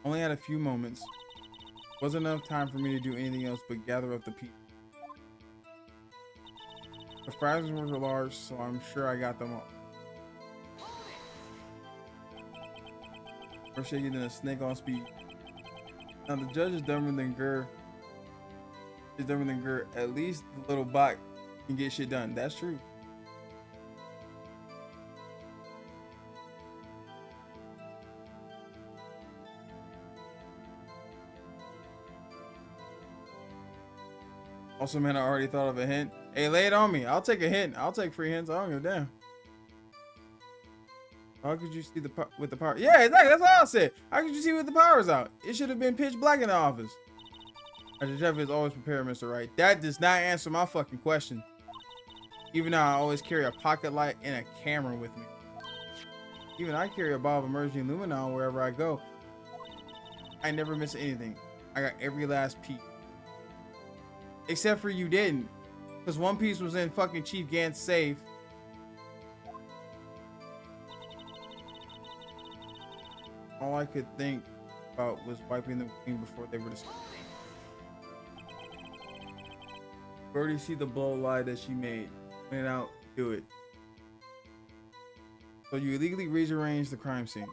Only had a few moments. Wasn't enough time for me to do anything else but gather up the people. The fragments were large, so I'm sure I got them all. More shaky than a snake on speed. Now the judge is dumber than Gur. At least the little bot can get shit done. That's true. Also, man, I already thought of a hint. Hey, lay it on me. I'll take a hint. I'll take free hints. I don't give a damn. How could you see with the power? Yeah, exactly. That's all I said. How could you see with the power's out? It should have been pitch black in the office. Our detective is always prepared, Mr. Wright. That does not answer my fucking question. Even though I always carry a pocket light and a camera with me. Even I carry a bottle of emergency luminol wherever I go. I never miss anything. I got every last piece. Except for you didn't. Because one piece was in fucking Chief Gant's safe. All I could think about was wiping them clean before they were discovered. You already see the blow lie that she made. Point it out, do it. So you illegally rearranged the crime scene.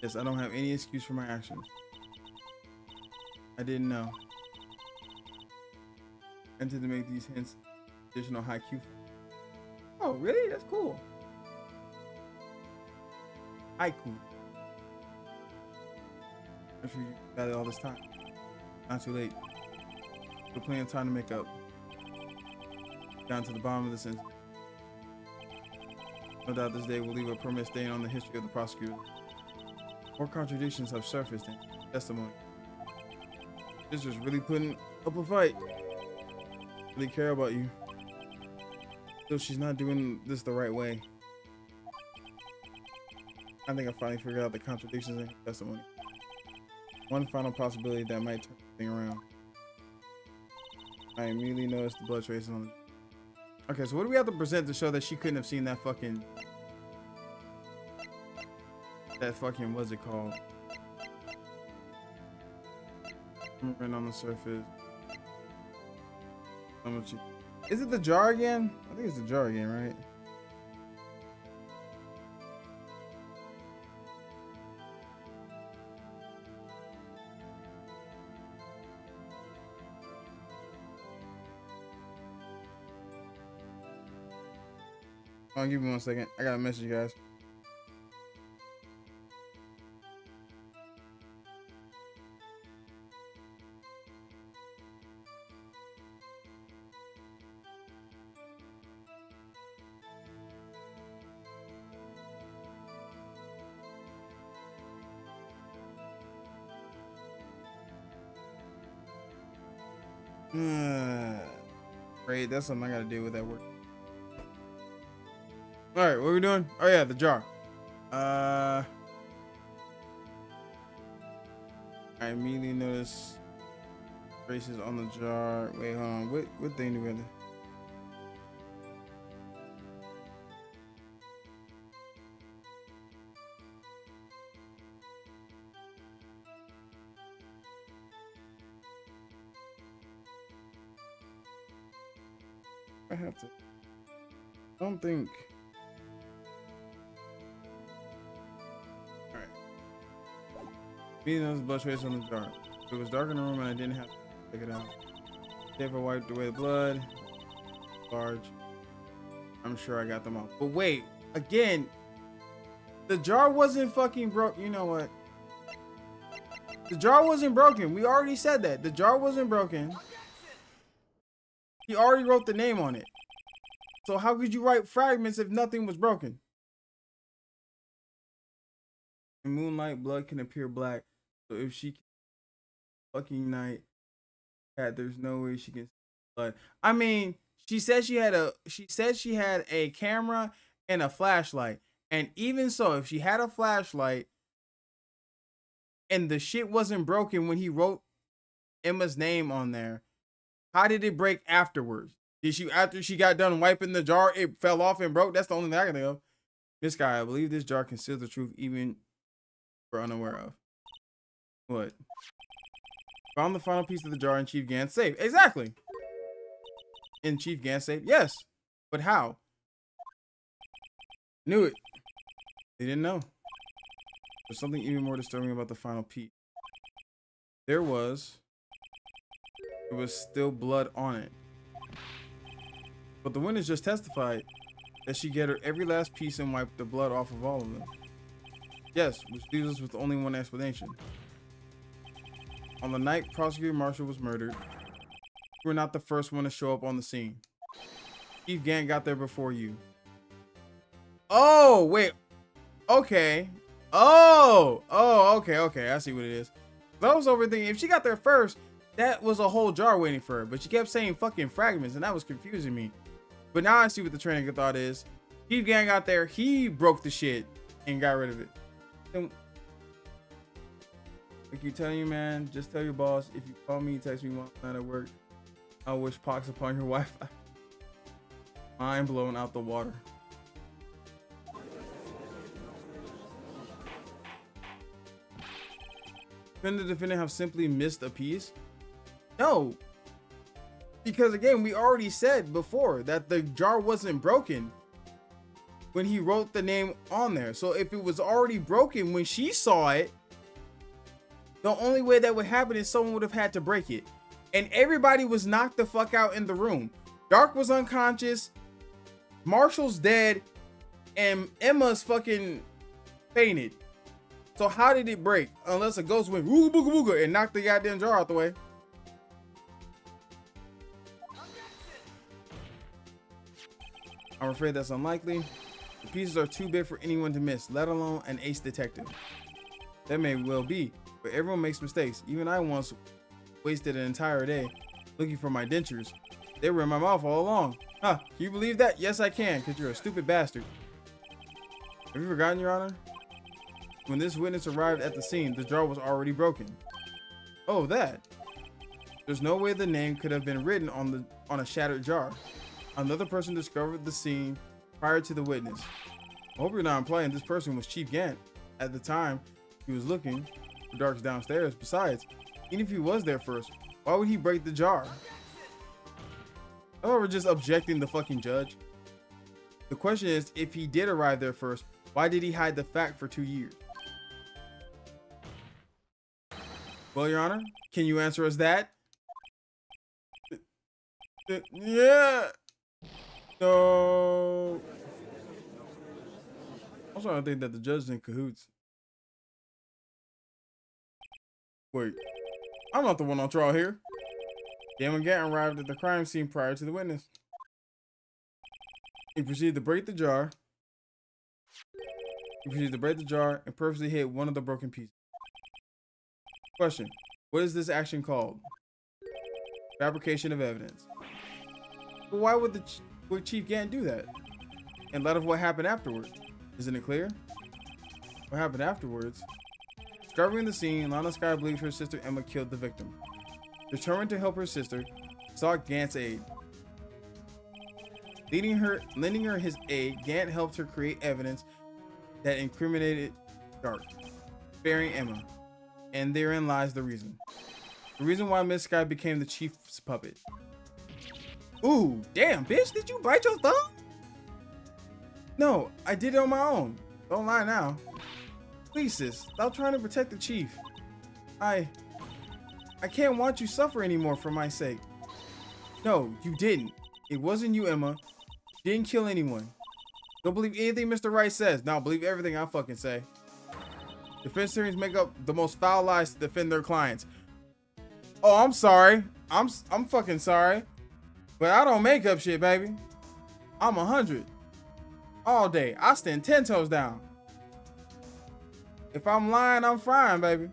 Yes, I don't have any excuse for my actions. I didn't know. I intended to make these hints additional high Q. Oh, really? That's cool. Haiku. If you got it all this time. Not too late. We're plenty of time to make up. Down to the bottom of this incident. No doubt this day will leave a permanent stain on the history of the prosecutor. More contradictions have surfaced in testimony. This was really putting up a fight. Really care about you. Still, she's not doing this the right way. I think I finally figured out the contradictions in her testimony. One final possibility that might turn the thing around. I immediately noticed the blood traces on the... Okay, so what do we have to present to show that she couldn't have seen that fucking... what's it called? Right on the surface. Is it the jar again? I think it's the jar again, right? I'll give me 1 second. I gotta message you guys. Great, that's something I gotta deal with at work. Alright, what are we doing? Oh yeah, the jar. I immediately noticed traces on the jar. Wait, hold on. What thing do we have to... I have to... I don't think... Alright. Meeting those blood traces on the jar. It was dark in the room and I didn't have to check it out. Saber wiped away the blood. Large. I'm sure I got them all. But wait, again, the jar wasn't fucking broke. You know what? The jar wasn't broken. We already said that. The jar wasn't broken. He already wrote the name on it. So how could you write fragments if nothing was broken? In moonlight, blood can appear black. So if she fucking night cat, there's no way she can see blood. I mean, she said she had a camera and a flashlight. And even so, if she had a flashlight and the shit wasn't broken when he wrote Emma's name on there, how did it break afterwards? Did she, after she got done wiping the jar, it fell off and broke? That's the only thing I can think of. This guy, I believe this jar conceals the truth even we're unaware of. What? Found the final piece of the jar in Chief Gant's safe. Exactly. In Chief Gant's safe? Yes. But how? Knew it. They didn't know. There's something even more disturbing about the final piece. There was still blood on it. But the witness just testified that she get her every last piece and wiped the blood off of all of them. Yes, which leaves us with only one explanation. On the night Prosecutor Marshall was murdered, you were not the first one to show up on the scene. Chief Gant got there before you. Oh, wait. Okay. Oh, okay. I see what it is. I was overthinking, if she got there first, that was a whole jar waiting for her. But she kept saying fucking fragments, and that was confusing me. But now I see what the train of thought is. Chief Gant got there, he broke the shit and got rid of it. And I keep telling you, man, just tell your boss, if you call me, text me one night at work, I wish pox upon your Wi-Fi. Mind blown out the water. Couldn't the defendant have simply missed a piece? No. Because again, we already said before that the jar wasn't broken when he wrote the name on there. So if it was already broken when she saw it, the only way that would happen is someone would have had to break it. And everybody was knocked the fuck out in the room. Dark was unconscious, Marshall's dead, and Emma's fucking fainted. So how did it break? Unless a ghost went wooga booga booga and knocked the goddamn jar out the way. I'm afraid that's unlikely. The pieces are too big for anyone to miss, let alone an ace detective. That may well be, but everyone makes mistakes. Even I once wasted an entire day looking for my dentures. They were in my mouth all along. Huh, can you believe that? Yes, I can, because you're a stupid bastard. Have you forgotten, Your Honor? When this witness arrived at the scene, the jar was already broken. Oh, that. There's no way the name could have been written on a shattered jar. Another person discovered the scene prior to the witness. I hope you're not implying this person was Chief Gant at the time he was looking for Dark's downstairs. Besides, even if he was there first, why would he break the jar? I thought we're just objecting the fucking judge. The question is, if he did arrive there first, why did he hide the fact for 2 years? Well, Your Honor, can you answer us that? Yeah. No. I'm starting to think that the judge is in cahoots. Wait, I'm not the one on trial here. Damon Gant arrived at the crime scene prior to the witness. He proceeded to break the jar. And purposely hit one of the broken pieces. Question: what is this action called? Fabrication of evidence. But why would Chief Gant do that? In light of what happened afterwards, isn't it clear? What happened afterwards? Discovering the scene, Lana Sky believes her sister Emma killed the victim. Determined to help her sister, sought Gant's aid. Lending her his aid, Gant helped her create evidence that incriminated Dark, sparing Emma. And therein lies the reason. The reason why Miss Sky became the chief's puppet. Ooh, damn, bitch, did you bite your thumb? No, I did it on my own. Don't lie now. Please, sis, stop trying to protect the chief. I can't want you suffer anymore for my sake. No, you didn't. It wasn't you, Emma. You didn't kill anyone. Don't believe anything Mr. Wright says. Now believe everything I fucking say. Defense attorneys make up the most foul lies to defend their clients. Oh, I'm sorry. I'm fucking sorry. But I don't make up shit, baby. I'm 100 all day. I stand 10 toes down. If I'm lying, I'm frying, baby.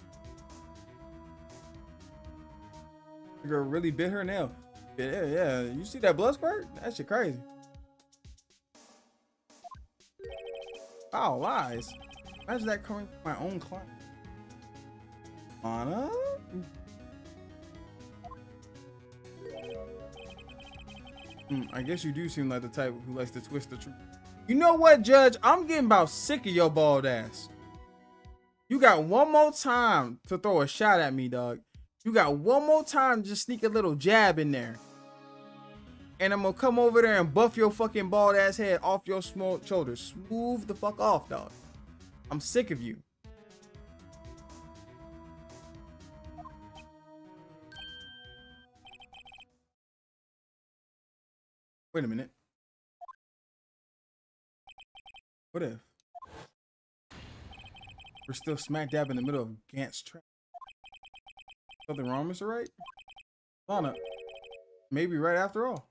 The girl really bit her nail. Yeah. You see that blood squirt? That shit crazy. Oh, lies. Imagine that coming from my own client. Anna? I guess you do seem like the type who likes to twist the truth. You know what, Judge? I'm getting about sick of your bald ass. You got one more time to throw a shot at me, dog. You got one more time to just sneak a little jab in there. And I'm gonna come over there and buff your fucking bald ass head off your small shoulders. Smooth the fuck off, dog. I'm sick of you. Wait a minute. What if we're still smack dab in the middle of Gant's trap? Something wrong, Mr. Wright? Lana, maybe right after all.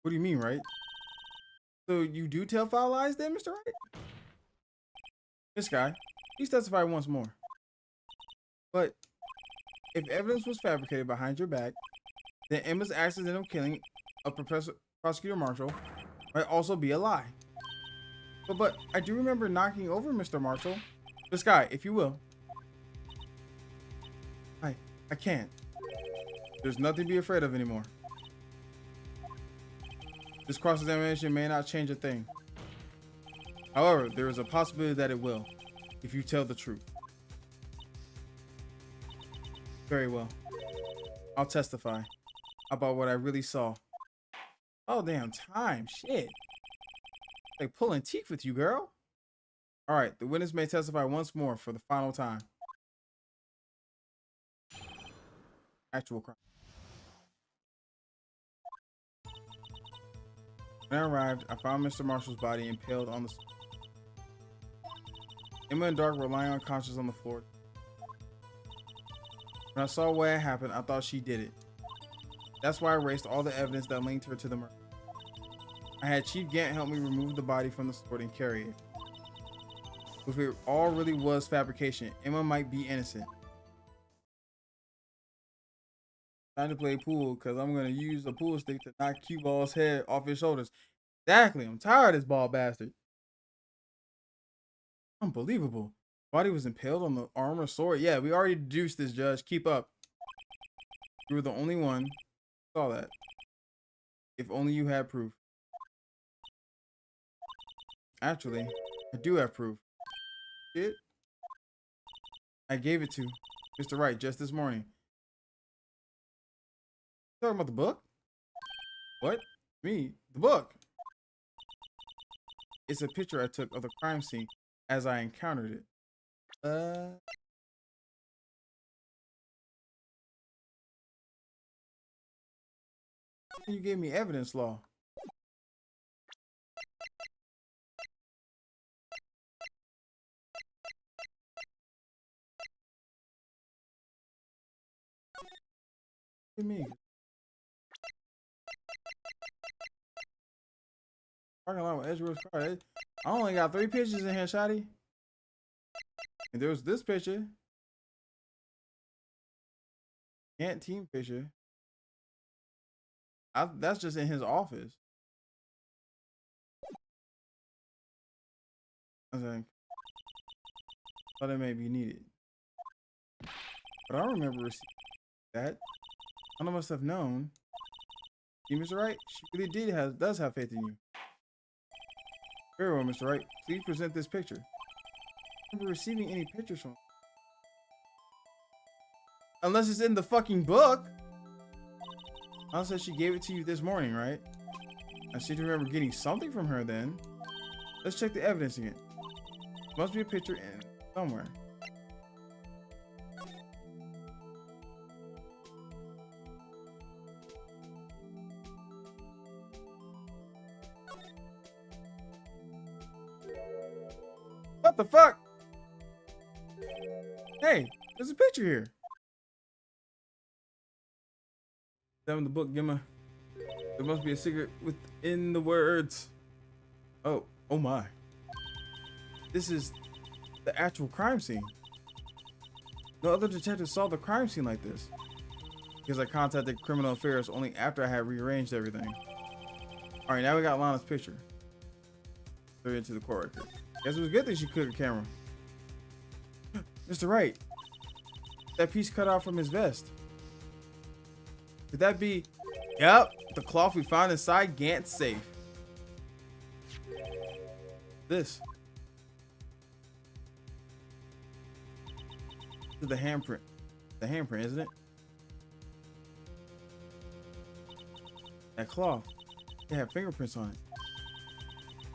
What do you mean, right? So you do tell foul lies then, Mr. Wright? This guy, he's testified once more. But if evidence was fabricated behind your back, then Emma's accidental killing of Prosecutor Marshall might also be a lie. But I do remember knocking over Mr. Marshall. This guy, if you will. I can't. There's nothing to be afraid of anymore. This cross-examination may not change a thing. However, there is a possibility that it will, if you tell the truth. Very well. I'll testify about what I really saw. Oh, damn time. Shit. Like pulling teeth with you, girl. All right, the witness may testify once more for the final time. Actual crime. When I arrived, I found Mr. Marshall's body impaled on the... Emma and Dark were lying unconscious on the floor. When I saw what had happened, I thought she did it. That's why I erased all the evidence that linked her to the murder. I had Chief Gant help me remove the body from the sword and carry it. If it all really was fabrication, Emma might be innocent. Time to play pool, because I'm going to use a pool stick to knock Cue Ball's head off his shoulders. Exactly. I'm tired of this bald bastard. Unbelievable. Body was impaled on the armor sword. Yeah, we already deduced this, Judge. Keep up. You were the only one who saw that. If only you had proof. Actually, I do have proof. Shit. I gave it to Mr. Wright just this morning. Talking about the book? What? Me? The book? It's a picture I took of the crime scene as I encountered it. You gave me evidence, law. What do you mean? Parking lot with Edgeworth's car. I only got 3 pictures in here, Shotty. And there was this picture. Ant team picture. That's just in his office. I think. Thought it may be needed. But I don't remember receiving that. I must have known. You, Mr. Wright, she really does have faith in you. Very well, Mr. Wright. Please present this picture. I don't remember receiving any pictures from. Unless it's in the fucking book. Anna said she gave it to you this morning, right? I seem to remember getting something from her then. Let's check the evidence again. Must be a picture in somewhere. What the fuck? Hey, there's a picture here. That in the book, give me. There must be a secret within the words. Oh my. This is the actual crime scene. No other detective saw the crime scene like this. Because I contacted Criminal Affairs only after I had rearranged everything. Alright, now we got Lana's picture. Throw it into the court record. Guess it was good that she cleared the camera. Mr. Wright. That piece cut out from his vest. Could that be... Yep, the cloth we found inside Gant's safe. This. This is the handprint. The handprint, isn't it? That cloth. They have fingerprints on it.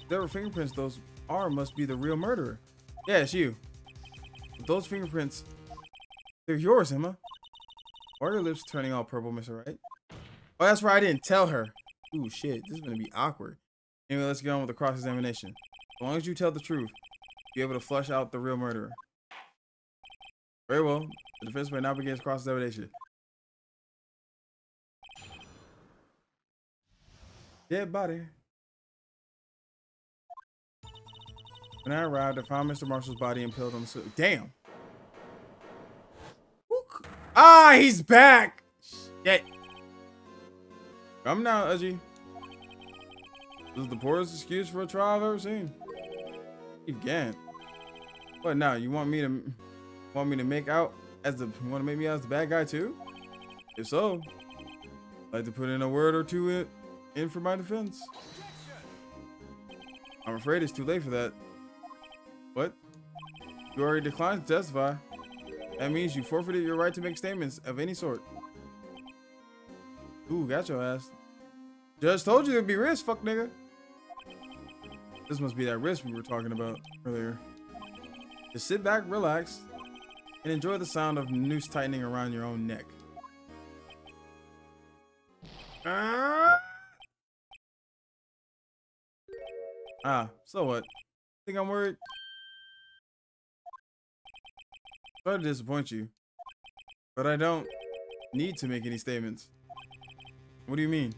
Whatever fingerprints those are must be the real murderer. Yeah, it's you. But those fingerprints, they're yours, Emma. Why are your lips turning all purple, Mr. Wright? Oh, that's right, I didn't tell her. Ooh, shit, this is gonna be awkward. Anyway, let's get on with the cross-examination. As long as you tell the truth, you'll be able to flush out the real murderer. Very well. The defense may now begin its cross-examination. Dead body. When I arrived, I found Mr. Marshall's body impaled on the silk. Damn. Ah, he's back. Shit. Come now, Edgy. This is the poorest excuse for a trial I've ever seen. Steve Gant. What now? You want me to make out as the want to make me out as the bad guy too? If so, I'd like to put in a word or two in for my defense. I'm afraid it's too late for that. What? You already declined to testify. That means you forfeited your right to make statements of any sort. Ooh, got your ass. Judge told you there'd be risk, fuck nigga. This must be that risk we were talking about earlier. Just sit back, relax, and enjoy the sound of noose tightening around your own neck. So what? Think I'm worried? Sorry to disappoint you, but I don't need to make any statements. What do you mean?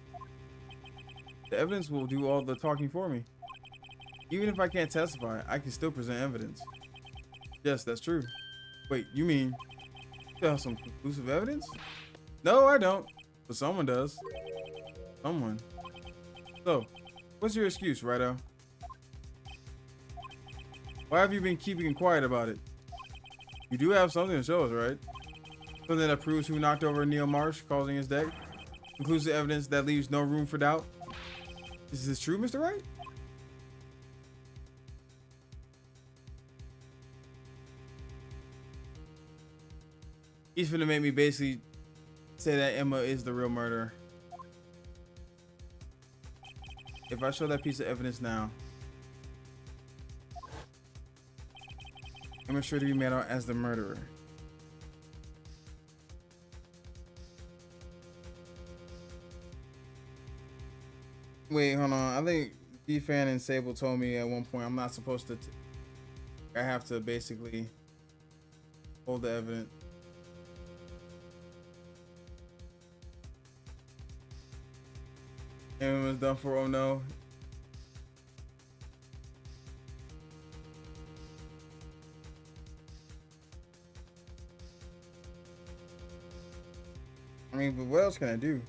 The evidence will do all the talking for me. Even if I can't testify, I can still present evidence. Yes, that's true. Wait, you mean you have some conclusive evidence? No, I don't, but someone does. Someone. So, what's your excuse, Righto? Why have you been keeping quiet about it? You do have something to show us, right? Something that proves who knocked over Neil Marsh, causing his death. Conclusive evidence that leaves no room for doubt. Is this true, Mr. Wright? He's finna make me basically say that Emma is the real murderer. If I show that piece of evidence now, I'm sure to be made out as the murderer. Wait, hold on. I think D-Fan and Sable told me at one point I'm not supposed to. I have to basically hold the evidence. Everyone was done for. Oh no. I mean, but what else can I do?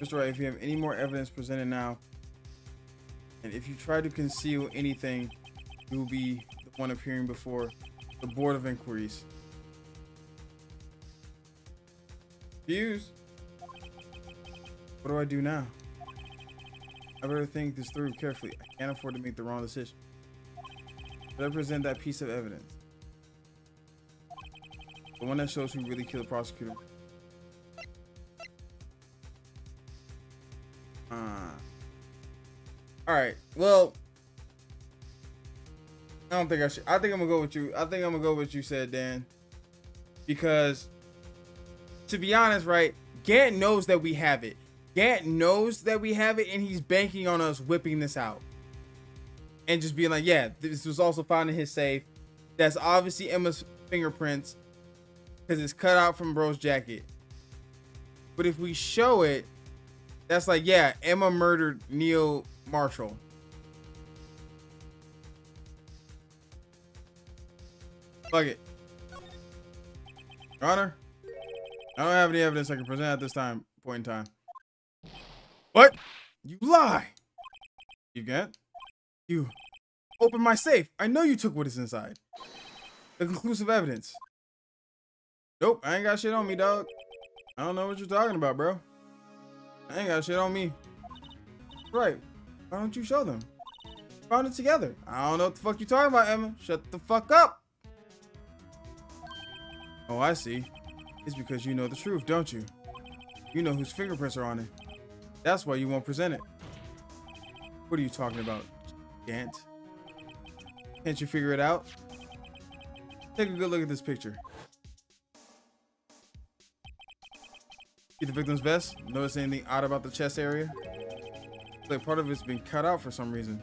Mr. Wright, if you have any more evidence presented now, and if you try to conceal anything, you will be the one appearing before the Board of Inquiries. Fuse? What do I do now? I better think this through carefully. I can't afford to make the wrong decision. But I present that piece of evidence. The one that shows who really killed the prosecutor. Alright, well, I don't think I should. I think I'm gonna go with you. I think I'm gonna go with what you said, Dan. Because, to be honest, right, Gant knows that we have it. Gant knows that we have it, and he's banking on us whipping this out. and just being like, yeah, this was also found in his safe. That's obviously Emma's fingerprints because it's cut out from bro's jacket. But if we show it, that's like, yeah, Emma murdered Neil Marshall. Fuck it. Your Honor, I don't have any evidence I can present at this point in time. What? You lie. You can't? You opened my safe. I know you took what is inside. The conclusive evidence. Nope, I ain't got shit on me, dog. I don't know what you're talking about, bro. I ain't got shit on me. Right. Why don't you show them? Found it together. I don't know what the fuck you talking about, Emma. Shut the fuck up. Oh, I see. It's because you know the truth, don't you? You know whose fingerprints are on it. That's why you won't present it. What are you talking about, Gant? Can't you figure it out? Take a good look at this picture. See the victim's vest? Notice anything odd about the chest area? It's like part of it's been cut out for some reason.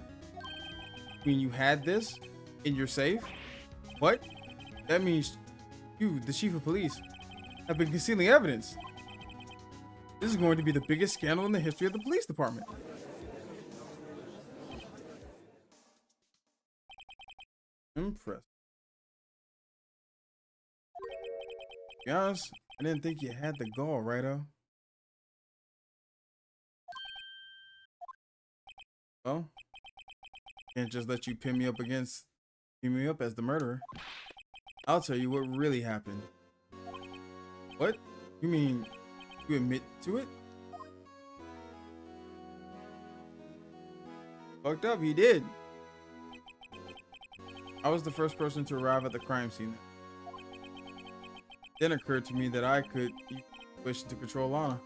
I mean, you had this in your safe? What? That means you, the chief of police, have been concealing evidence. This is going to be the biggest scandal in the history of the police department. Impressed. To be honest, I didn't think you had the gall, righto? Well, can't just let you pin me up as the murderer. I'll tell you what really happened. What? You mean you admit to it? Fucked up, he did. I was the first person to arrive at the crime scene. Then it occurred to me that I could wish to control Lana.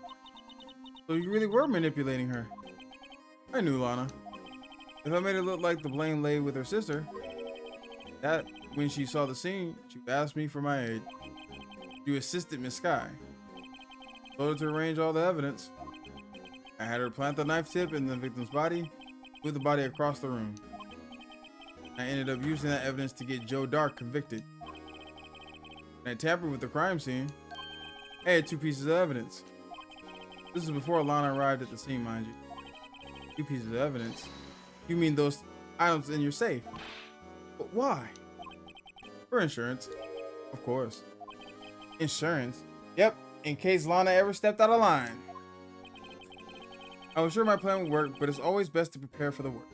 So you really were manipulating her. I knew Lana. If I made it look like the blame lay with her sister, that when she saw the scene, she asked me for my aid. You assisted Miss Sky. Told her to arrange all the evidence. I had her plant the knife tip in the victim's body, move the body across the room. I ended up using that evidence to get Joe Dark convicted. And I tampered with the crime scene. I had 2 pieces of evidence. This is before Lana arrived at the scene, mind you. 2 pieces of evidence? You mean those items in your safe? But why? For insurance. Of course. Insurance? Yep, in case Lana ever stepped out of line. I was sure my plan would work, but it's always best to prepare for the worst.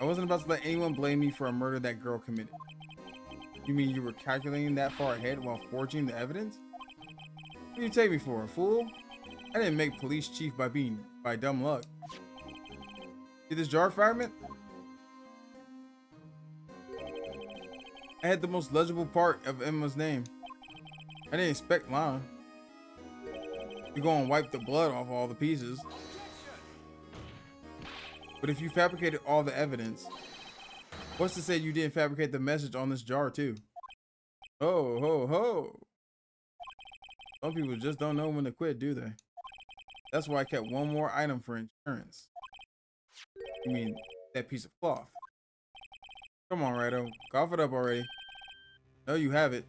I wasn't about to let anyone blame me for a murder that girl committed. You mean you were calculating that far ahead while forging the evidence? What do you take me for, a fool? I didn't make police chief by dumb luck. See this jar fragment? I had the most legible part of Emma's name. I didn't expect Lana. You go and wipe the blood off all the pieces. But if you fabricated all the evidence, what's to say you didn't fabricate the message on this jar too? Ho, ho, ho. Some people just don't know when to quit, do they? That's why I kept one more item for insurance. You mean that piece of cloth? Come on, Righto. Cough it up already. No, you have it.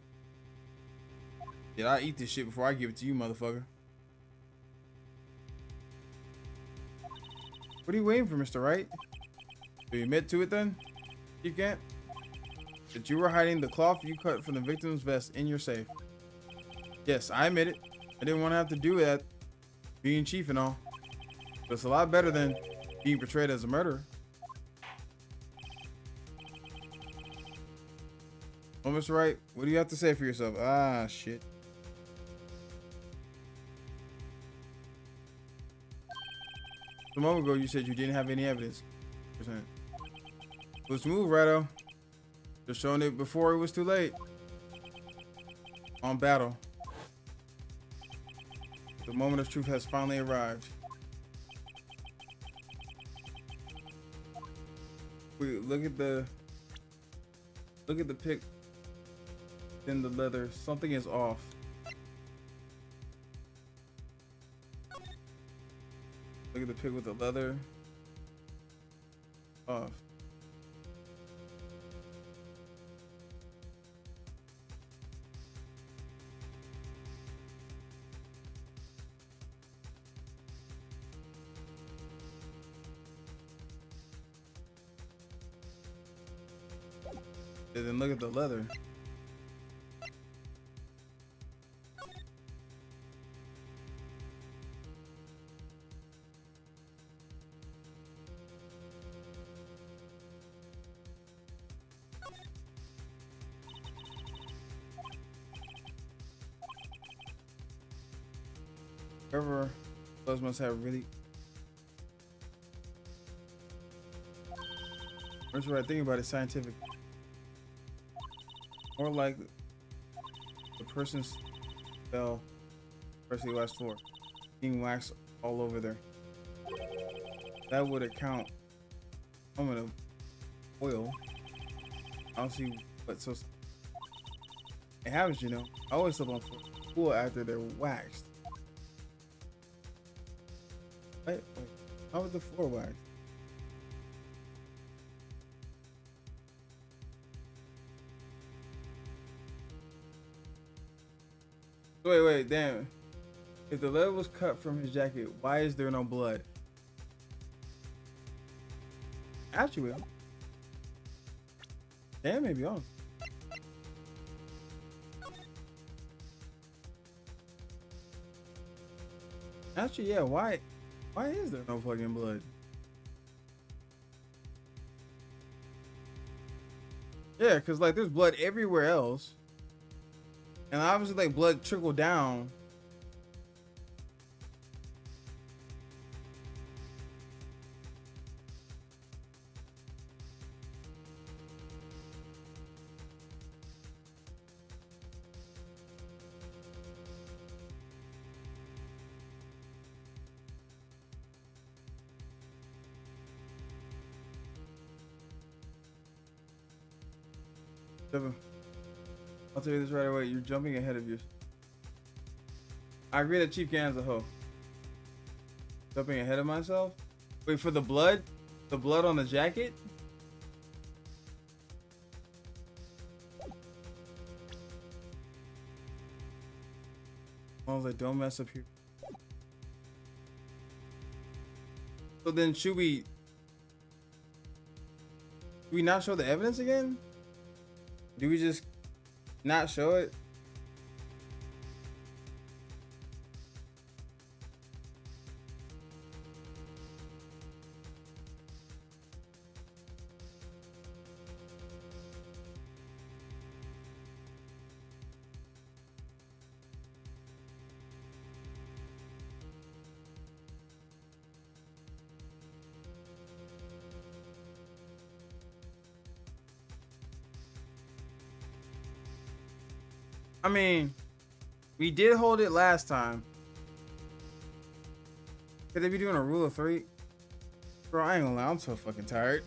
Did I eat this shit before I give it to you, motherfucker? What are you waiting for, Mr. Wright? Do you admit to it then? You can't? That you were hiding the cloth you cut from the victim's vest in your safe. Yes, I admit it. I didn't want to have to do that, being chief and all. But it's a lot better than being portrayed as a murderer. Well, Mr. Wright, what do you have to say for yourself? Ah, shit. A moment ago, you said you didn't have any evidence. Let's move, Righto. Just showing it before it was too late. On battle. The moment of truth has finally arrived. Wait, look at the pic in the leather. Something is off. Look at the pic with the leather off. And then look at the leather. However, those must have really. Where's what I think about it scientific? More like the person's fell, especially last floor, being waxed all over there. That would account for of oil. I don't see what's so. It happens, you know. I always slip on pool after they're waxed. Wait, how was the floor waxed? Wait, damn. If the leather was cut from his jacket, why is there no blood? Actually, damn, maybe on. Actually, yeah, why is there no fucking blood? Yeah, because like there's blood everywhere else. And obviously like blood trickled down. I'll tell you this right away. You're jumping ahead of you. I agree that Chief Gan's a hoe. Jumping ahead of myself? Wait, for the blood? The blood on the jacket? I was like, don't mess up here. So then should we not show the evidence again? Do we just not show it? I mean, we did hold it last time. Could they be doing a rule of 3? Bro, I ain't gonna lie, I'm so fucking tired.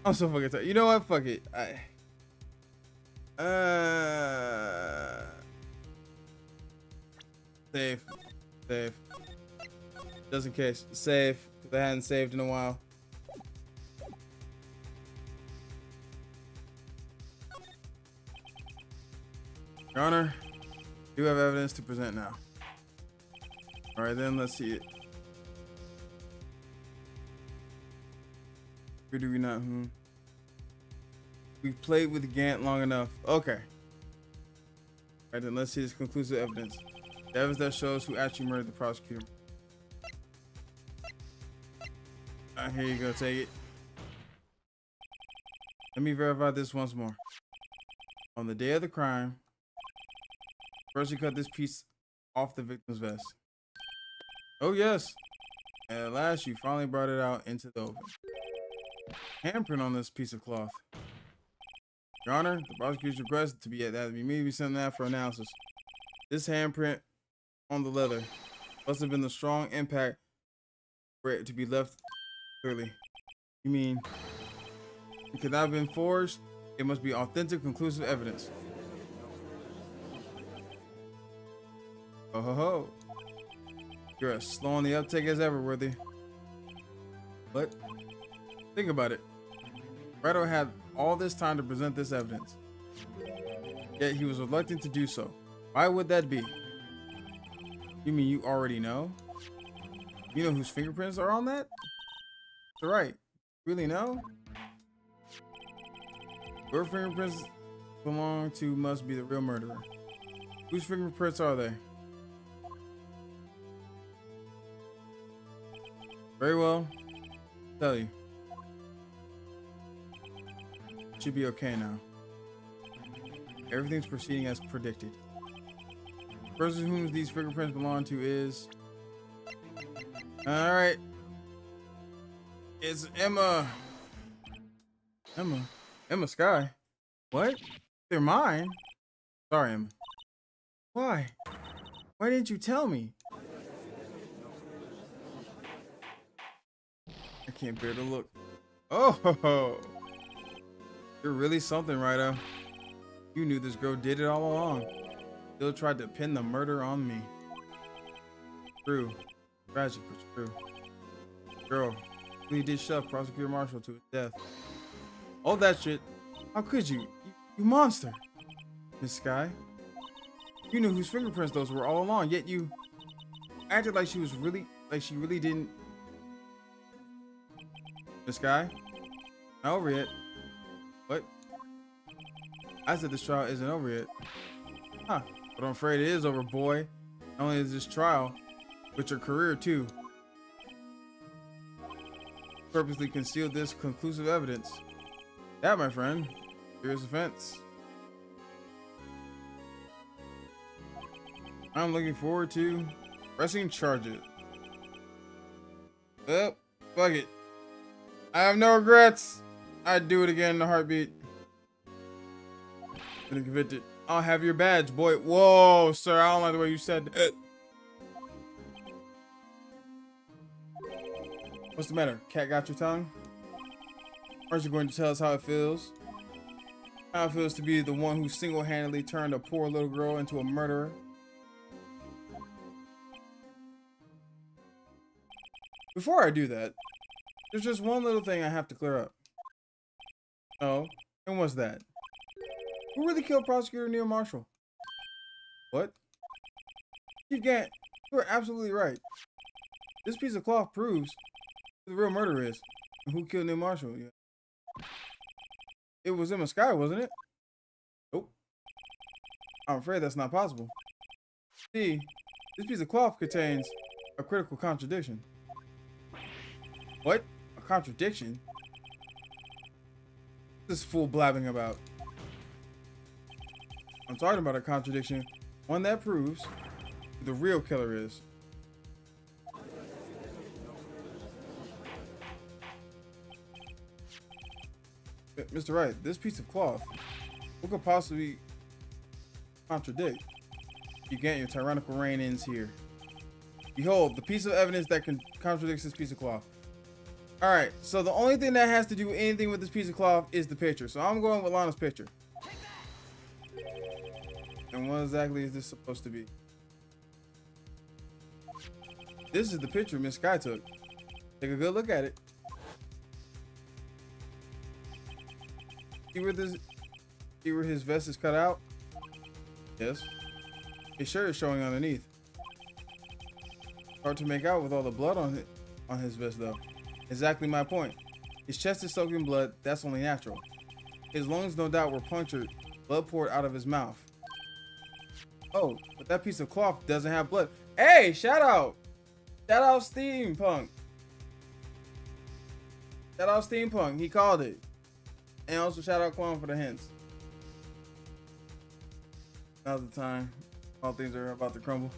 I'm so fucking tired. You know what? Fuck it. Save. Just in case. Save. Because I hadn't saved in a while. Your Honor, you have evidence to present now. All right, then let's see it. Or do we not? We've played with Gant long enough. Okay. All right, then let's see this conclusive evidence. The evidence that shows who actually murdered the prosecutor. All right, here you go, take it. Let me verify this once more. On the day of the crime, first you cut this piece off the victim's vest. Oh yes. And at last you finally brought it out into the open. Handprint on this piece of cloth. Your Honor, the prosecutor's request to be immediately sent out for analysis. This handprint on the leather must have been the strong impact for it to be left clearly. You mean it could not have been forged? It must be authentic, conclusive evidence. Oh ho ho. You're as slow on the uptake as ever, Worthy. But think about it. Redo had all this time to present this evidence. Yet he was reluctant to do so. Why would that be? You mean you already know? You know whose fingerprints are on that? That's right. Really know? Whoever fingerprints belong to must be the real murderer. Whose fingerprints are they? Very well. I'll tell you. It should be okay now. Everything's proceeding as predicted. The person whom these fingerprints belong to is... Alright. It's Emma. Emma Sky. What? They're mine? Sorry, Emma. Why? Why didn't you tell me? I can't bear to look. Oh, you're really something, Rydo. You knew this girl did it all along. Still tried to pin the murder on me. True. Tragic, but true. Girl, really did shove Prosecutor Marshall to his death. All that shit. How could you? You monster. Miss Sky. You knew whose fingerprints those were all along, yet you acted like she really didn't. Miss Sky? Not over yet. What? I said this trial isn't over yet. Huh. But I'm afraid it is over, boy. Not only is this trial, but your career too. Purposely concealed this conclusive evidence. That, my friend, serious offense. I'm looking forward to pressing charges. Well, fuck it. I have no regrets. I'd do it again in a heartbeat. Been convicted. I'll have your badge, boy. Whoa, sir, I don't like the way you said it. What's the matter? Cat got your tongue? Aren't you going to tell us how it feels? How it feels to be the one who single-handedly turned a poor little girl into a murderer? Before I do that, there's just one little thing I have to clear up. Oh, and what's that? Who really killed Prosecutor Neil Marshall? What? You can't. You are absolutely right. This piece of cloth proves who the real murderer is and who killed Neil Marshall. Yeah. It was Emma Sky, wasn't it? Nope. I'm afraid that's not possible. See, this piece of cloth contains a critical contradiction. What? A contradiction? What's this fool blabbing about? I'm talking about a contradiction, one that proves who the real killer is. Mr. Wright, this piece of cloth, what could possibly contradict? You get your tyrannical reign ends here. Behold, the piece of evidence that contradicts this piece of cloth. Alright, so the only thing that has to do anything with this piece of cloth is the picture. So I'm going with Lana's picture. And what exactly is this supposed to be? This is the picture Miss Sky took. Take a good look at it. See where his vest is cut out? Yes. His shirt is showing underneath. Hard to make out with all the blood on his vest though. Exactly my point. His chest is soaked in blood, that's only natural. His lungs no doubt were punctured, blood poured out of his mouth. Oh, but that piece of cloth doesn't have blood. Hey, shout out! Shout out Steampunk. Shout out Steampunk, he called it. And also shout out Clone for the hints. Now's the time. All things are about to crumble.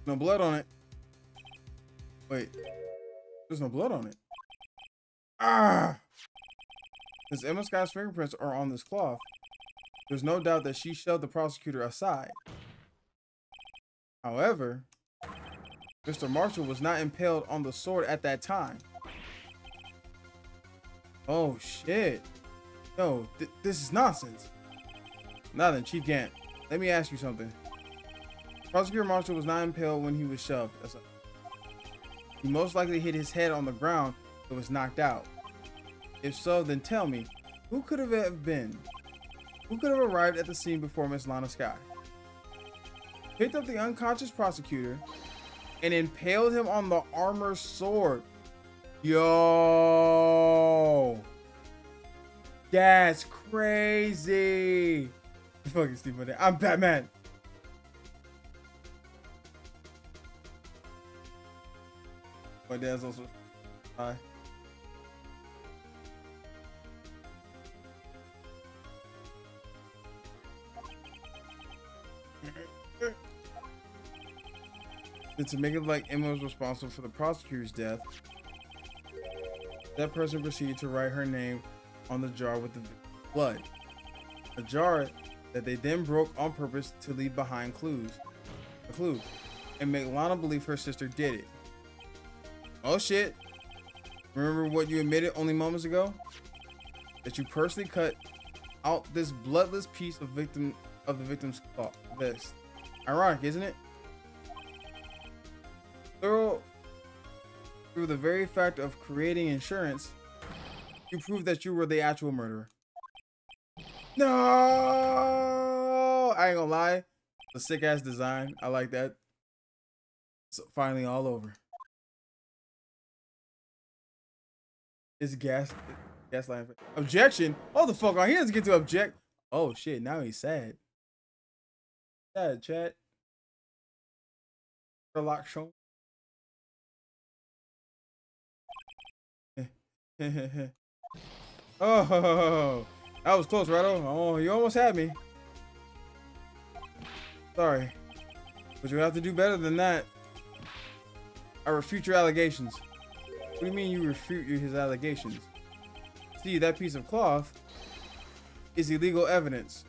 No blood on it. Wait. There's no blood on it. Ah! Since Emma Sky's fingerprints are on this cloth, there's no doubt that she shoved the prosecutor aside. However, Mr. Marshall was not impaled on the sword at that time. Oh shit. No, this is nonsense. Now then, Chief Gant, let me ask you something. Prosecutor Marshall was not impaled when he was shoved. He most likely hit his head on the ground and was knocked out. If so, then tell me, who could have been? Who could have arrived at the scene before Miss Lana Sky? Picked up the unconscious prosecutor and impaled him on the armor sword. Yo. That's crazy. Fucking Steve, I'm Batman. My dad's also high. And to make it like Emma was responsible for the prosecutor's death, that person proceeded to write her name on the jar with the blood. A jar that they then broke on purpose to leave behind a clue, and make Lana believe her sister did it. Oh shit. Remember what you admitted only moments ago? That you personally cut out this bloodless piece of the victim's vest. Ironic, isn't it? Through the very fact of creating insurance, you proved that you were the actual murderer. No, I ain't gonna lie. The sick ass design. I like that. So finally all over. It's gaslighting. Objection? Oh, the fuck on. He doesn't get to object. Oh shit, now he's sad. Sad, chat. Sherlock show. Oh, that was close, Rado. Oh, you almost had me. Sorry, but you have to do better than that. I refute your allegations. What do you mean you refute his allegations? See, that piece of cloth is illegal evidence.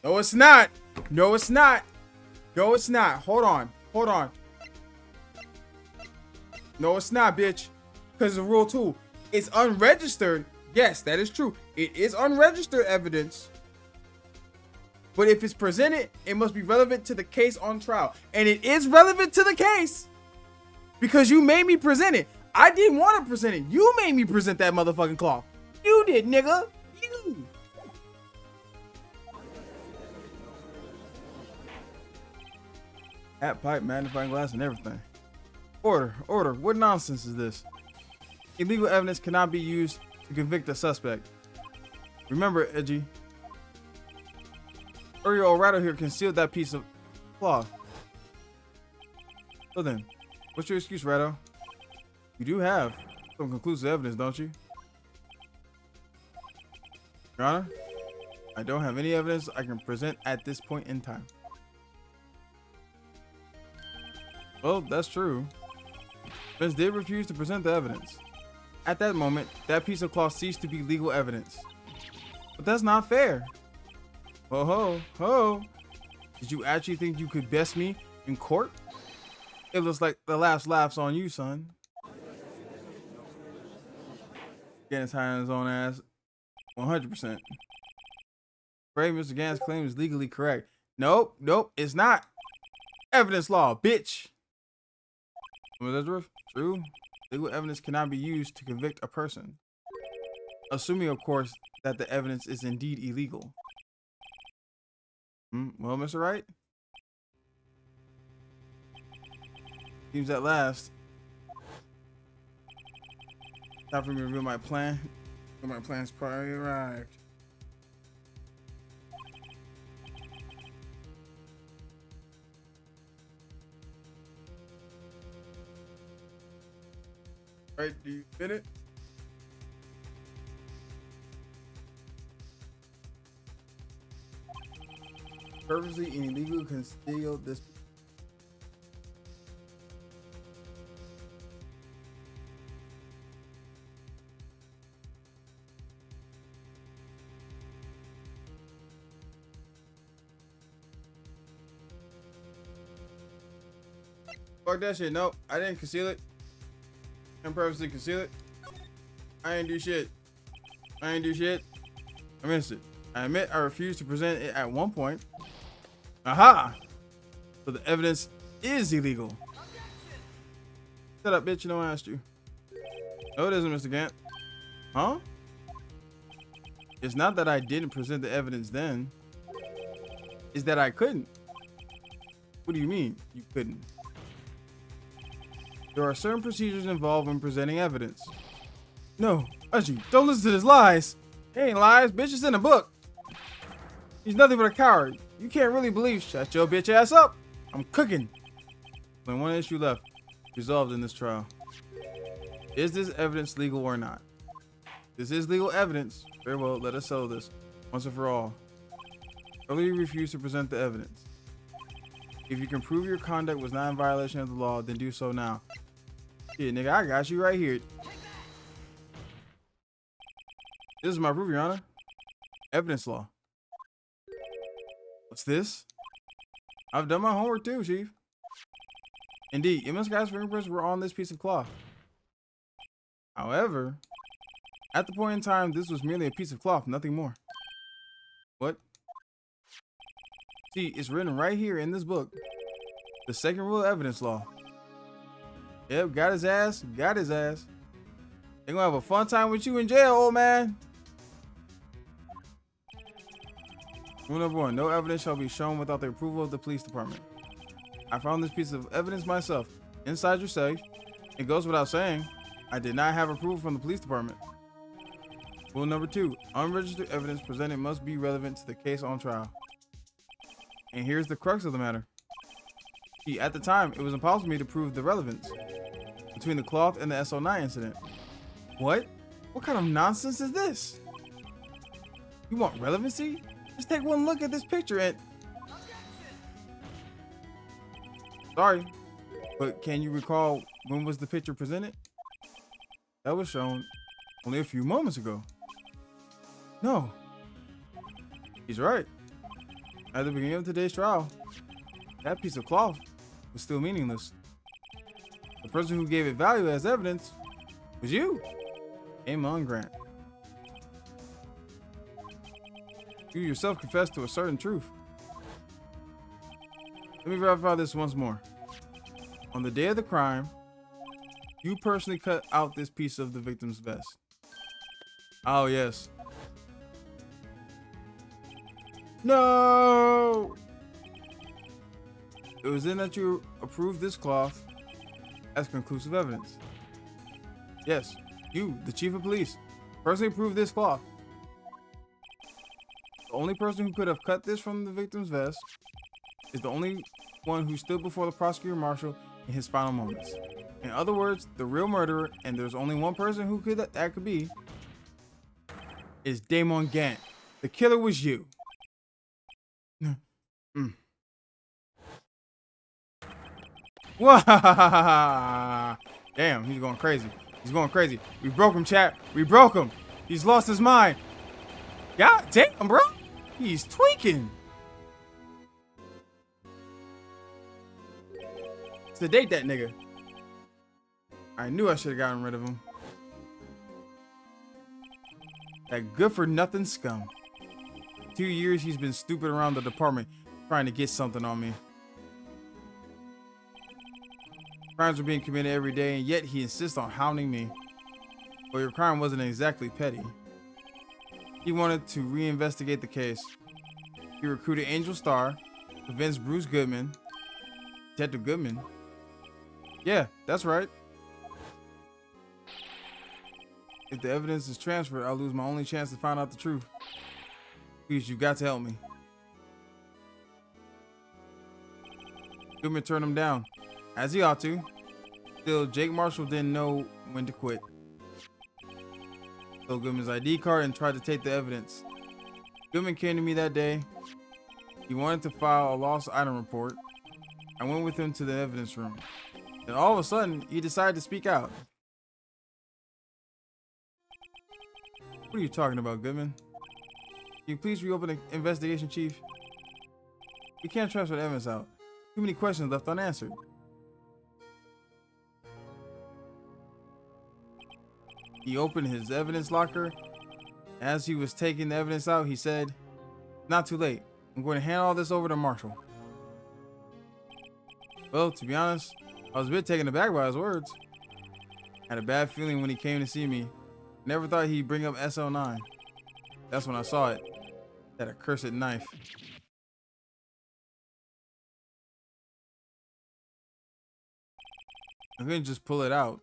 No, it's not. No, it's not. No, it's not. Hold on. Hold on. No, it's not, bitch. Because of Rule 2. It's unregistered. Yes, that is true. It is unregistered evidence. But if it's presented, it must be relevant to the case on trial. And it is relevant to the case. Because you made me present it. I didn't want to present it. You made me present that motherfucking cloth. You did, nigga. You. Hat, pipe, magnifying glass, and everything. Order, order. What nonsense is this? Illegal evidence cannot be used to convict a suspect. Remember, Edgy. Uriel Rado here concealed that piece of cloth. So then, what's your excuse, Rado? You do have some conclusive evidence, don't you? Your Honor, I don't have any evidence I can present at this point in time. Well, that's true. Vince did refuse to present the evidence. At that moment, that piece of cloth ceased to be legal evidence. But that's not fair. Ho ho ho. Did you actually think you could best me in court? It looks like the last laugh's on you, son. Getting his high on his own ass. 100%. Afraid Mr. Gann's claim is legally correct. Nope, nope, it's not. Evidence law, bitch. True. Legal evidence cannot be used to convict a person. Assuming, of course, that the evidence is indeed illegal. Well, Mr. Wright? Seems at last. Time for me to reveal my plan. My plan's probably arrived. Right, do you fit it? Purposely and illegally conceal this. Fuck that shit. Nope, I didn't conceal it. I purposely conceal it. I ain't do shit. I missed it. I admit I refused to present it at one point. Aha! So the evidence is illegal. Shut up, bitch. You know I asked you. No, it isn't, Mr. Gant. Huh? It's not that I didn't present the evidence then. It's that I couldn't. What do you mean you couldn't? There are certain procedures involved when presenting evidence. No, Archie, don't listen to his lies. He ain't lies, bitch. It's in a book. He's nothing but a coward. You can't really believe. Shut your bitch ass up. I'm cooking. Only one issue left, resolved in this trial. Is this evidence legal or not? This is legal evidence. Very well, let us settle this once and for all. Earlier you refused to present the evidence. If you can prove your conduct was not in violation of the law, then do so now. Shit, nigga, I got you right here. This is my proof, Your Honor. Evidence law. What's this? I've done my homework too, Chief. Indeed, Emma's guy's fingerprints were on this piece of cloth. However, at the point in time, this was merely a piece of cloth, nothing more. What? See, it's written right here in this book. The second rule of evidence law. Yep, got his ass, got his ass. They're gonna have a fun time with you in jail, old man. Rule number 1, no evidence shall be shown without the approval of the police department. I found this piece of evidence myself, inside your safe. It goes without saying, I did not have approval from the police department. Rule number 2, unregistered evidence presented must be relevant to the case on trial. And here's the crux of the matter. See, at the time, it was impossible for me to prove the relevance between the cloth and the SO9 incident. What? What kind of nonsense is this? You want relevancy? Just take one look at this picture and... Sorry, but can you recall when was the picture presented? That was shown only a few moments ago. No. He's right. At the beginning of today's trial, that piece of cloth was still meaningless. The person who gave it value as evidence was you, Amon Grant. You yourself confessed to a certain truth. Let me verify this once more. On the day of the crime, you personally cut out this piece of the victim's vest. Oh, yes. No! It was then that you approved this cloth as conclusive evidence. Yes, you, the chief of police, personally approved this cloth. The only person who could have cut this from the victim's vest is the only one who stood before the prosecutor marshal in his final moments. In other words, the real murderer, and there's only one person who that could be, is Damon Gant. The killer was you. Wow. Damn, he's going crazy. He's going crazy. We broke him, chat. We broke him. He's lost his mind. God damn, bro. He's tweaking. Sedate that nigga. I knew I should have gotten rid of him. That good for nothing scum. 2 years he's been stupid around the department trying to get something on me. Crimes are being committed every day, and yet he insists on hounding me. Well, your crime wasn't exactly petty. He wanted to reinvestigate the case. He recruited Angel Starr, convinced Bruce Goodman, Detective Goodman. Yeah, that's right. If the evidence is transferred, I'll lose my only chance to find out the truth. Please, you've got to help me. Goodman turned him down, as he ought to. Still, Jake Marshall didn't know when to quit. Stole Goodman's ID card and tried to take the evidence. Goodman came to me that day. He wanted to file a lost item report. I went with him to the evidence room. Then all of a sudden, he decided to speak out. What are you talking about, Goodman? Can you please reopen the investigation, Chief? We can't transfer the evidence out. Too many questions left unanswered. He opened his evidence locker. As he was taking the evidence out, he said, "Not too late. I'm going to hand all this over to Marshall." Well, to be honest, I was a bit taken aback by his words. Had a bad feeling when he came to see me. Never thought he'd bring up SO9. That's when I saw it. That accursed knife. I couldn't just pull it out.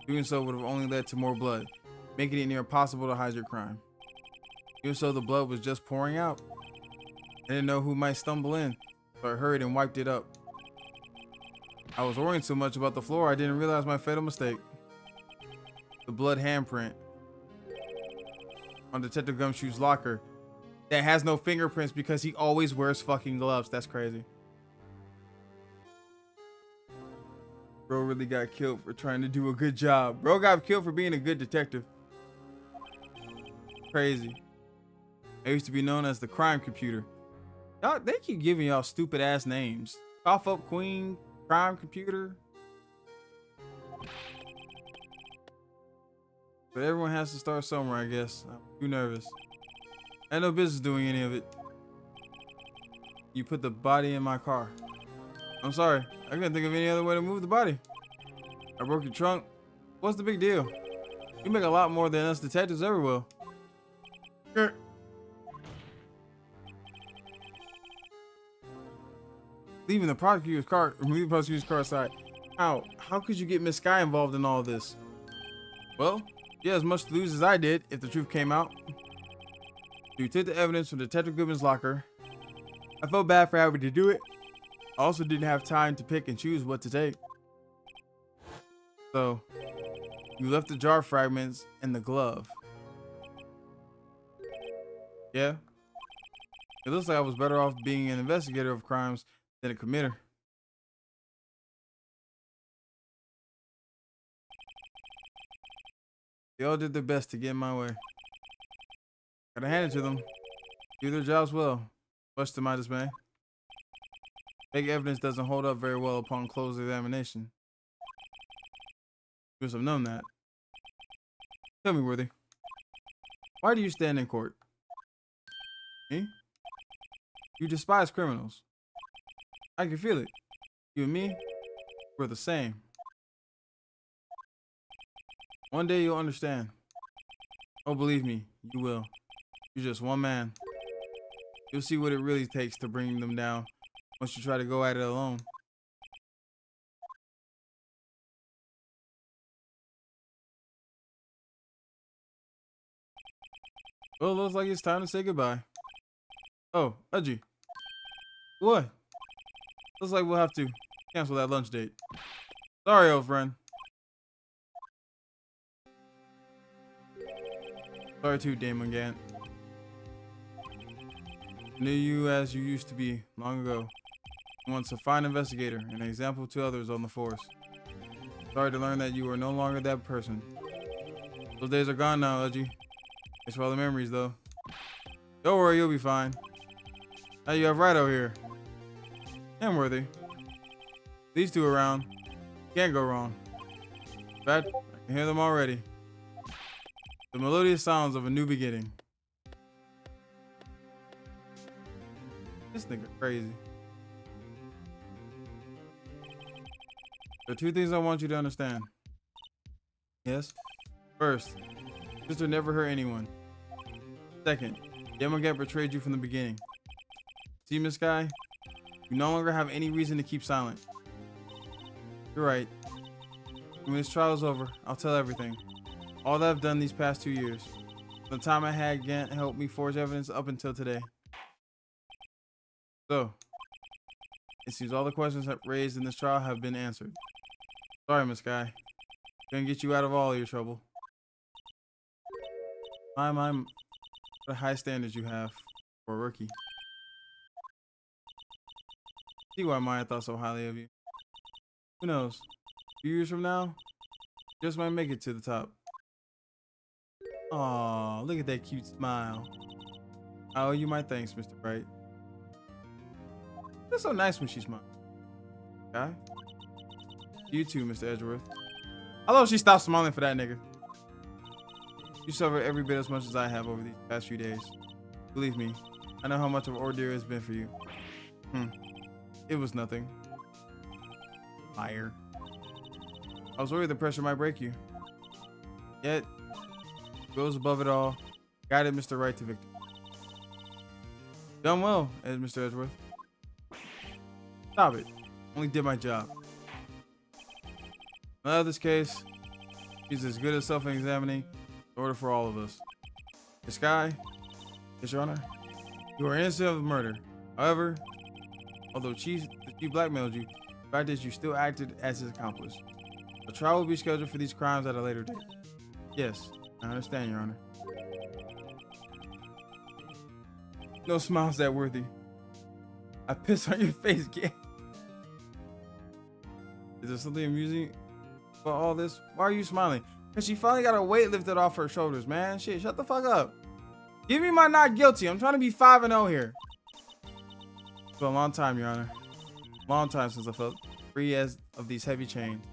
Doing so would have only led to more blood, making it near impossible to hide your crime. Even so, the blood was just pouring out. I didn't know who might stumble in, so I hurried and wiped it up. I was worrying so much about the floor, I didn't realize my fatal mistake. The blood handprint on Detective Gumshoe's locker that has no fingerprints because he always wears fucking gloves. That's crazy. Bro really got killed for trying to do a good job. Bro got killed for being a good detective. Crazy. I used to be known as the crime computer. Y'all, they keep giving y'all stupid ass names. Cough up queen, crime computer. But everyone has to start somewhere, I guess. I'm too nervous. I had no business doing any of it. You put the body in my car. I'm sorry. I couldn't think of any other way to move the body. I broke your trunk. What's the big deal? You make a lot more than us detectives ever will. Leaving the prosecutor's car aside. How could you get Miss Sky involved in all this? Well, she has much to lose as I did if the truth came out. You took the evidence from Detective Goodman's locker. I felt bad for having to do it. I also didn't have time to pick and choose what to take. So, you left the jar fragments and the glove. Yeah? It looks like I was better off being an investigator of crimes than a committer. They all did their best to get in my way. Gotta hand it to them. Do their jobs well, much to my dismay. Fake evidence doesn't hold up very well upon close examination. You must have known that. Tell me, Worthy. Why do you stand in court? Me? You despise criminals. I can feel it. You and me, we're the same. One day you'll understand. Oh, believe me, you will. You're just one man. You'll see what it really takes to bring them down once you try to go at it alone. Well, it looks like it's time to say goodbye. Oh, Udgy. What? Looks like we'll have to cancel that lunch date. Sorry, old friend. Sorry too, Damon Gant. I knew you as you used to be long ago. Once a fine investigator and an example to others on the force. Sorry to learn that you are no longer that person. Those days are gone now, Udgy. Thanks for all the memories, though. Don't worry, you'll be fine. Now you have Rido here. And Worthy. These two around. Can't go wrong. In fact, I can hear them already. The melodious sounds of a new beginning. This nigga crazy. There are two things I want you to understand. Yes? First, sister never hurt anyone. Second, Demogorgon betrayed you from the beginning. See, Miss Sky? You no longer have any reason to keep silent. You're right. When this trial is over, I'll tell everything. All that I've done these past 2 years. The time I had Gant help me forge evidence up until today. So, it seems all the questions raised in this trial have been answered. Sorry, Miss Sky. Gonna get you out of all your trouble. What high standards you have for a rookie. See why Maya thought so highly of you. Who knows? A few years from now, you just might make it to the top. Aw, look at that cute smile. I owe you my thanks, Mr. Bright. That's so nice when she smiles. Okay? You too, Mr. Edgeworth. I love she stopped smiling for that nigga. You suffered every bit as much as I have over these past few days. Believe me, I know how much of an ordeal it's been for you. It was nothing. Liar. I was worried the pressure might break you. Yet, goes above it all, guided Mr. Wright to victory. Done well, Mr. Edgeworth. Stop it. Only did my job. In this case, he's as good as self-examining in order for all of us. This guy, yes, Your Honor, you are innocent of murder. However, although she blackmailed you, the fact is you still acted as his accomplice. A trial will be scheduled for these crimes at a later date. Yes, I understand, Your Honor. No smiles that worthy. I piss on your face, kid. Is there something amusing about all this? Why are you smiling? Because she finally got a weight lifted off her shoulders, man. Shit, shut the fuck up. Give me my not guilty. I'm trying to be 5-0 here. It's been a long time, Your Honor. Long time since I felt free as of these heavy chains.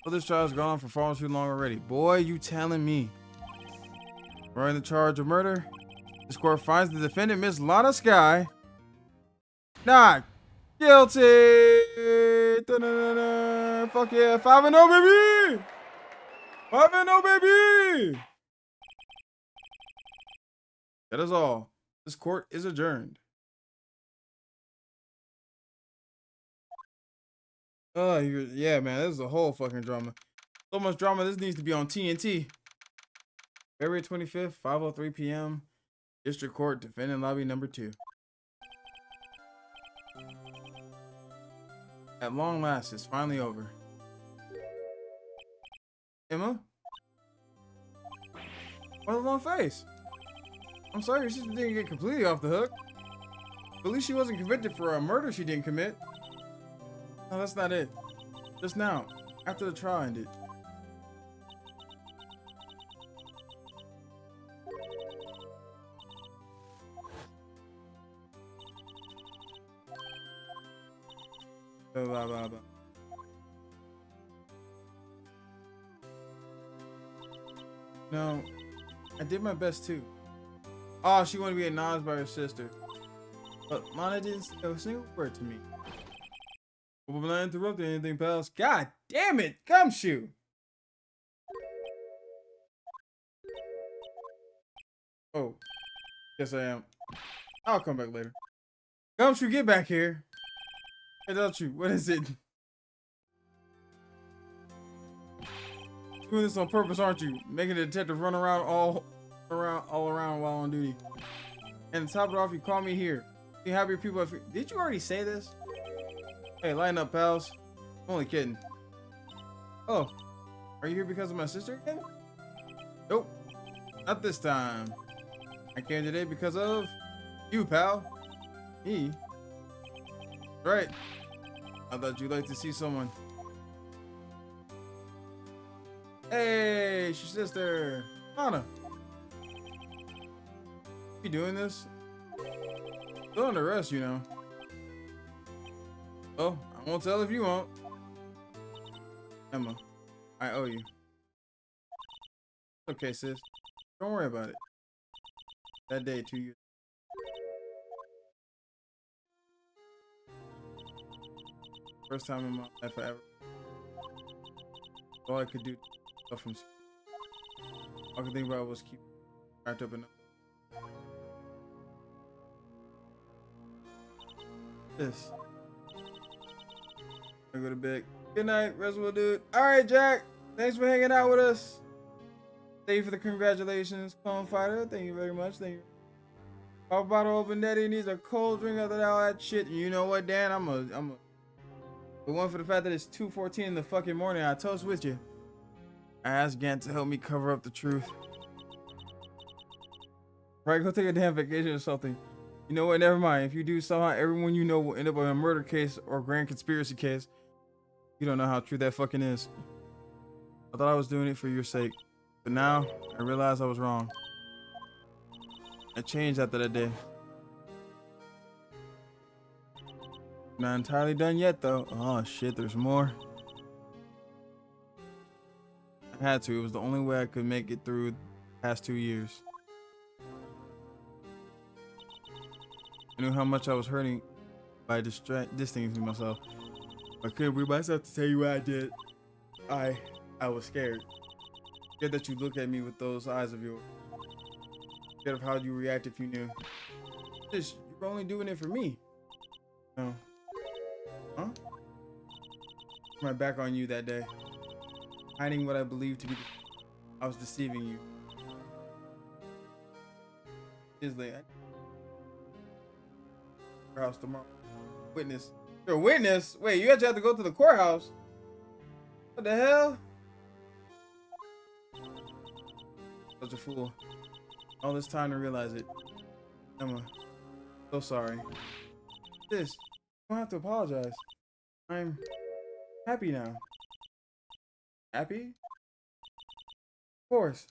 Well, this trial's gone on for far too long already. Boy, you telling me. Running the charge of murder, this court finds the defendant, Miss Lana Sky, not guilty. Da-da-da-da. Fuck yeah, 5-0, baby. 5-0, baby. That is all. This court is adjourned. Oh, yeah, man, this is a whole fucking drama. So much drama. This needs to be on TNT. February 25th, 5:03 p.m. District Court, Defendant Lobby number 2. At long last, it's finally over. Emma? What a long face. I'm sorry your sister didn't get completely off the hook. But at least she wasn't convicted for a murder she didn't commit. No, that's not it. Just now, after the trial ended. Blah, blah, blah, blah. No, I did my best too. Oh, she wanted to be acknowledged by her sister. But Mana didn't say a single word to me. Hope I'm not interrupting anything, pals. God damn it, Gumshoe! Oh, yes I am. I'll come back later. Gumshoe, get back here. Hey, don't you? What is it? Doing this on purpose, aren't you? Making the detective run around all around while on duty. And to top it off, you call me here. You have your people. Did you already say this? Hey, lighten up, pals. I'm only kidding. Oh, are you here because of my sister again? Nope, not this time. I came today because of you, pal. Me? Right. I thought you'd like to see someone. Hey, it's your sister, Anna. You doing this? Still under arrest, you know. Oh, I won't tell if you won't. Emma, I owe you. Okay, sis. Don't worry about it. That day, 2 years. First time in my life I ever. All I could do from all I could think about was keep wrapped up in this. I go to bed. Good night, Reservoir dude. Alright, Jack. Thanks for hanging out with us. Thank you for the congratulations, Clone Fighter. Thank you very much. Thank you. Pop a bottle open, Daddy needs a cold drink after all that shit. And you know what, Dan? I'm a but one for the fact that it's 2:14 in the fucking morning. I toast with you. I asked Gant to help me cover up the truth. Right, go take a damn vacation or something. You know what? Never mind. If you do, somehow everyone you know will end up in a murder case or grand conspiracy case. You don't know how true that fucking is. I thought I was doing it for your sake, but now I realize I was wrong. I changed after that day. Not entirely done yet, though. Oh shit, there's more. I had to. It was the only way I could make it through the past 2 years. I knew how much I was hurting by distancing myself. I couldn't bring myself to tell you what I did. I was scared. Scared that you look at me with those eyes of yours. Scared of how you react if you knew. You You're only doing it for me. No. Huh? My back on you that day. Hiding what I believed to be I was deceiving you. Is late. Courthouse tomorrow. Witness. You're a witness? Wait, you actually have to go to the courthouse? What the hell? Such a fool. All this time to realize it. Emma, so sorry. This, you don't have to apologize. I'm happy now. Happy? Of course.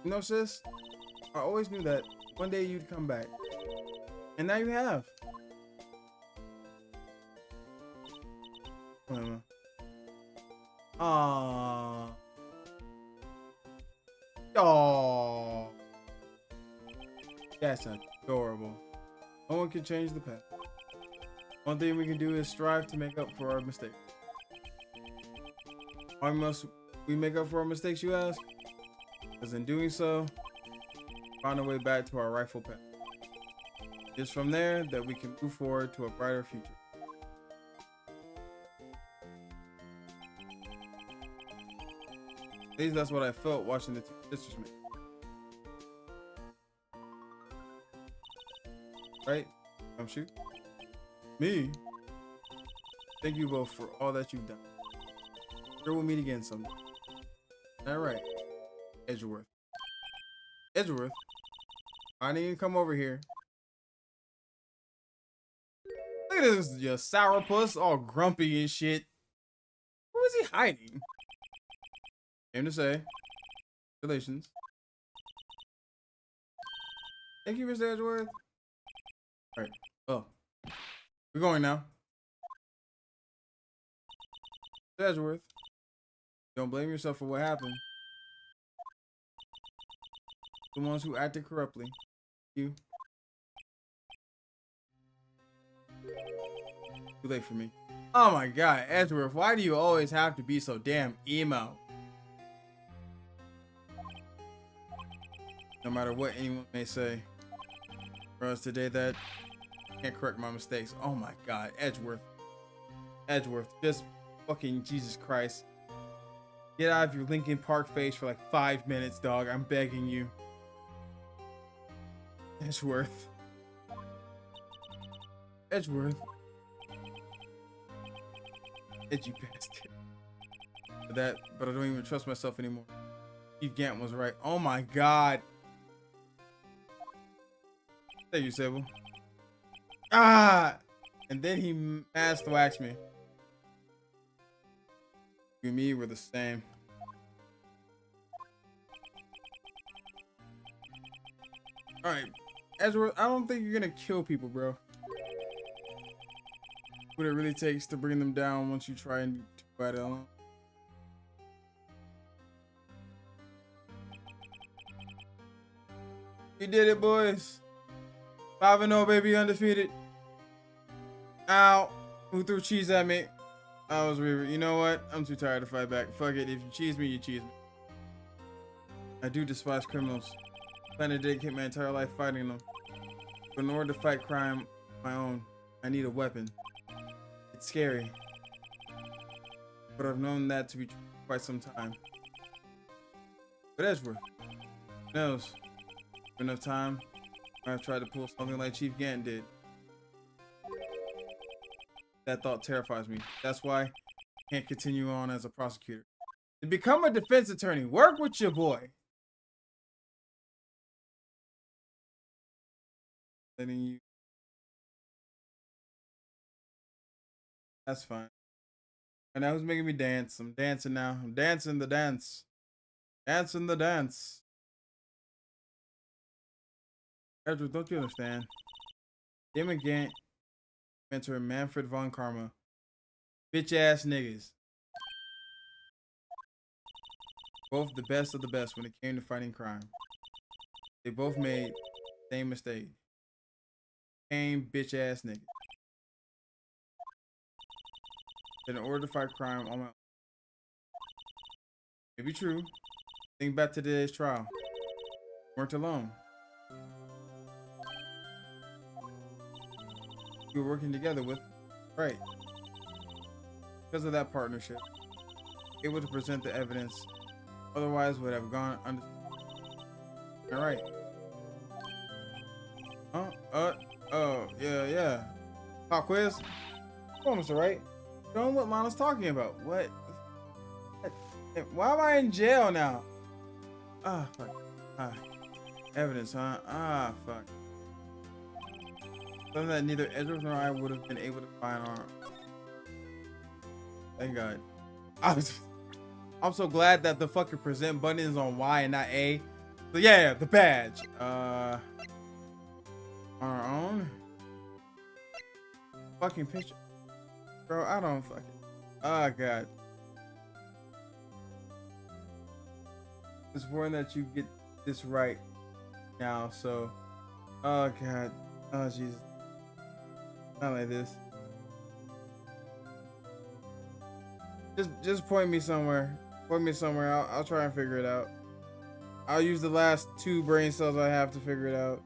You know, sis, I always knew that one day you'd come back. And now you have. Emma. Aww. Oh, that's adorable. No one can change the past. One thing we can do is strive to make up for our mistakes. Why must we make up for our mistakes, you ask? Because in doing so, find a way back to our rightful path. It's from there that we can move forward to a brighter future. At least that's what I felt watching the two sisters make. Right? Come shoot. Me? Thank you both for all that you've done. Sure we'll meet again someday. Alright. Edgeworth. Edgeworth? I didn't even come over here. Look at this, your sourpuss, all grumpy and shit. Where is he hiding? Came to say, congratulations. Thank you, Mr. Edgeworth. Alright. Oh. We're going now. Mr. Edgeworth. Don't blame yourself for what happened. The ones who acted corruptly. You. Too late for me. Oh my god, Edgeworth, why do you always have to be so damn emo? No matter what anyone may say. For us today that I can't correct my mistakes. Oh my god, Edgeworth. Edgeworth, just fucking Jesus Christ. Get out of your Linkin Park face for like 5 minutes, dog. I'm begging you. Edgeworth. Edgeworth. Edgy bastard. But I don't even trust myself anymore. Steve Gant was right. Oh my god. Thank you, Saber. Ah! And then he masked waxed me. You and me were the same. Alright. Edgeworth, I don't think you're gonna kill people, bro. What it really takes to bring them down once you try and fight it alone. We did it, boys. 5-0, baby, undefeated. Ow. Who threw cheese at me? I was weird. You know what? I'm too tired to fight back. Fuck it. If you cheese me, you cheese me. I do despise criminals. I plan to dedicate my entire life fighting them. But in order to fight crime on my own, I need a weapon. It's scary. But I've known that to be true for quite some time. But Edgeworth knows. Enough time, I've tried to pull something like Chief Gant did. That thought terrifies me. That's why I can't continue on as a prosecutor. To become a defense attorney, work with your boy. Letting you. That's fine. And now who's making me dance? I'm dancing now. I'm dancing the dance. Dancing the dance. Edward, don't you understand? Damon Gant, mentor Manfred von Karma. Bitch ass niggas. Both the best of the best when it came to fighting crime. They both made the same mistake. Same bitch ass niggas. In order to fight crime on my own. May be true. Think back to today's trial. Weren't alone. you were working together with. Right. Because of that partnership, able to present the evidence, otherwise would have gone under. All right. Oh, yeah. Pop quiz. Come on, Mr. Wright. Show him what Lana's talking about. What? Why am I in jail now? Ah, fuck. Evidence, huh? Ah, fuck. Something that neither Edward nor I would have been able to find on. Thank God. I'm so glad that the fucking present button is on Y and not A. So yeah, the badge. On our own. Fucking picture. Bro, I don't fucking. Oh God. It's important that you get this right now, so. Oh God. Oh Jesus. Not like this. Just point me somewhere. Point me somewhere. I'll try and figure it out. I'll use the last 2 brain cells I have to figure it out.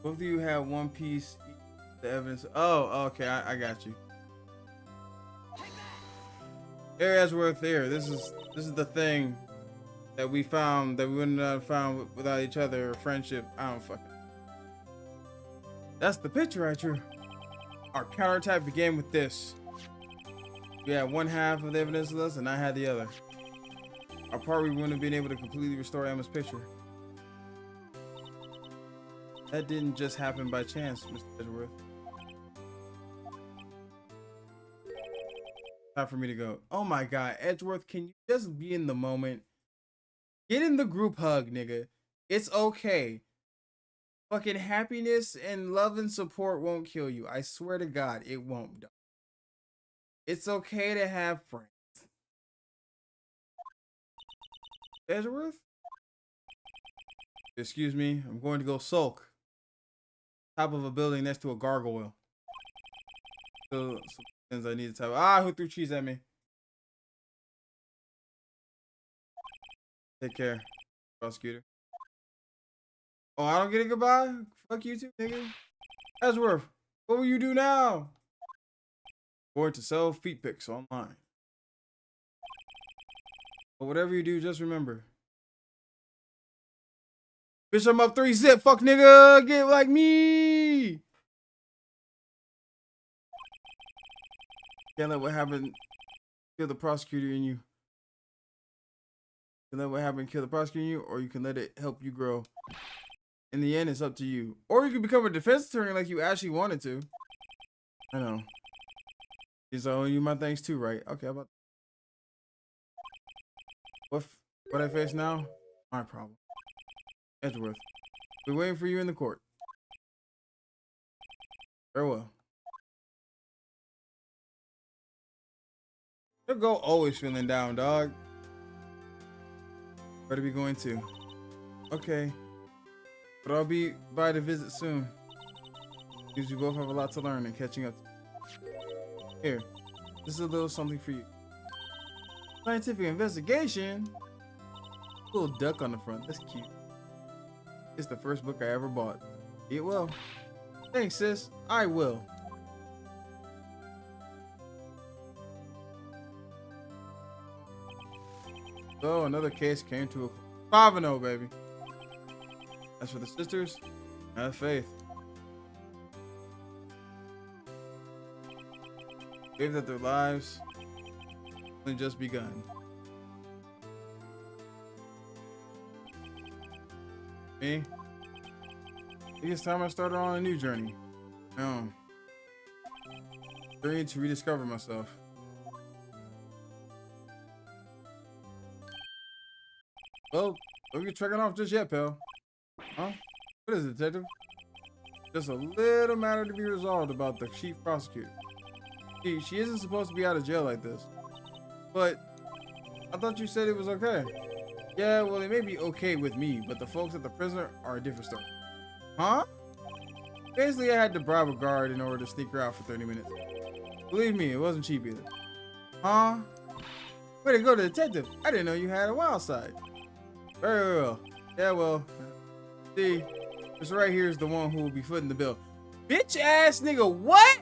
Both of you have one piece. The evidence. Oh, okay. I got you. Here, Edgeworth. Here. This is the thing that we found that we wouldn't have found without each other or friendship. I don't fucking. That's the picture I drew. Our counterattack began with this. You had one half of the evidence with us, and I had the other. Apart, we wouldn't have been able to completely restore Emma's picture. That didn't just happen by chance, Mr. Edgeworth. Time for me to go. Oh my God, Edgeworth, can you just be in the moment? Get in the group hug, nigga. It's okay. Fucking happiness and love and support won't kill you. I swear to God, it won't. It's okay to have friends. Edgeworth? Excuse me, I'm going to go sulk. Top of a building next to a gargoyle. So, some things I need to tell. Ah, who threw cheese at me? Take care, prosecutor. Oh, I don't get a goodbye? Fuck you too, nigga. Edgeworth, what will you do now? Going to sell feet pics online. But whatever you do, just remember. Bitch, I'm up 3-zip, fuck nigga, get like me. Can't let what happened kill the prosecutor in you. You can let what happened kill the prosecutor in you, or you can let it help you grow. In the end, it's up to you. Or you can become a defense attorney like you actually wanted to. I know. He's owing you my thanks too, right? Okay, how about what I face now? My problem. Edgeworth, we're waiting for you in the court. Farewell. You'll go always feeling down, dog. Better be going too. Okay. But I'll be by to visit soon. Because we both have a lot to learn and catching up. Here, this is a little something for you. Scientific investigation? Little duck on the front, that's cute. It's the first book I ever bought. Eat well. Thanks, sis. I will. So another case came to a 5-0, baby. As for the sisters, have faith. Faith that their lives only just begun. Me? I think it's time I started on a new journey. Journey to rediscover myself. Well, don't get tracking off just yet, pal. Huh? What is it, detective? Just a little matter to be resolved about the chief prosecutor. She isn't supposed to be out of jail like this. But I thought you said it was okay. Yeah, well, it may be okay with me, but the folks at the prison are a different story. Huh? Basically, I had to bribe a guard in order to sneak her out for 30 minutes. Believe me, it wasn't cheap either. Huh? Way to go, detective. I didn't know you had a wild side. Very well. Yeah, well, see, this right here is the one who will be footing the bill. Bitch ass nigga, what?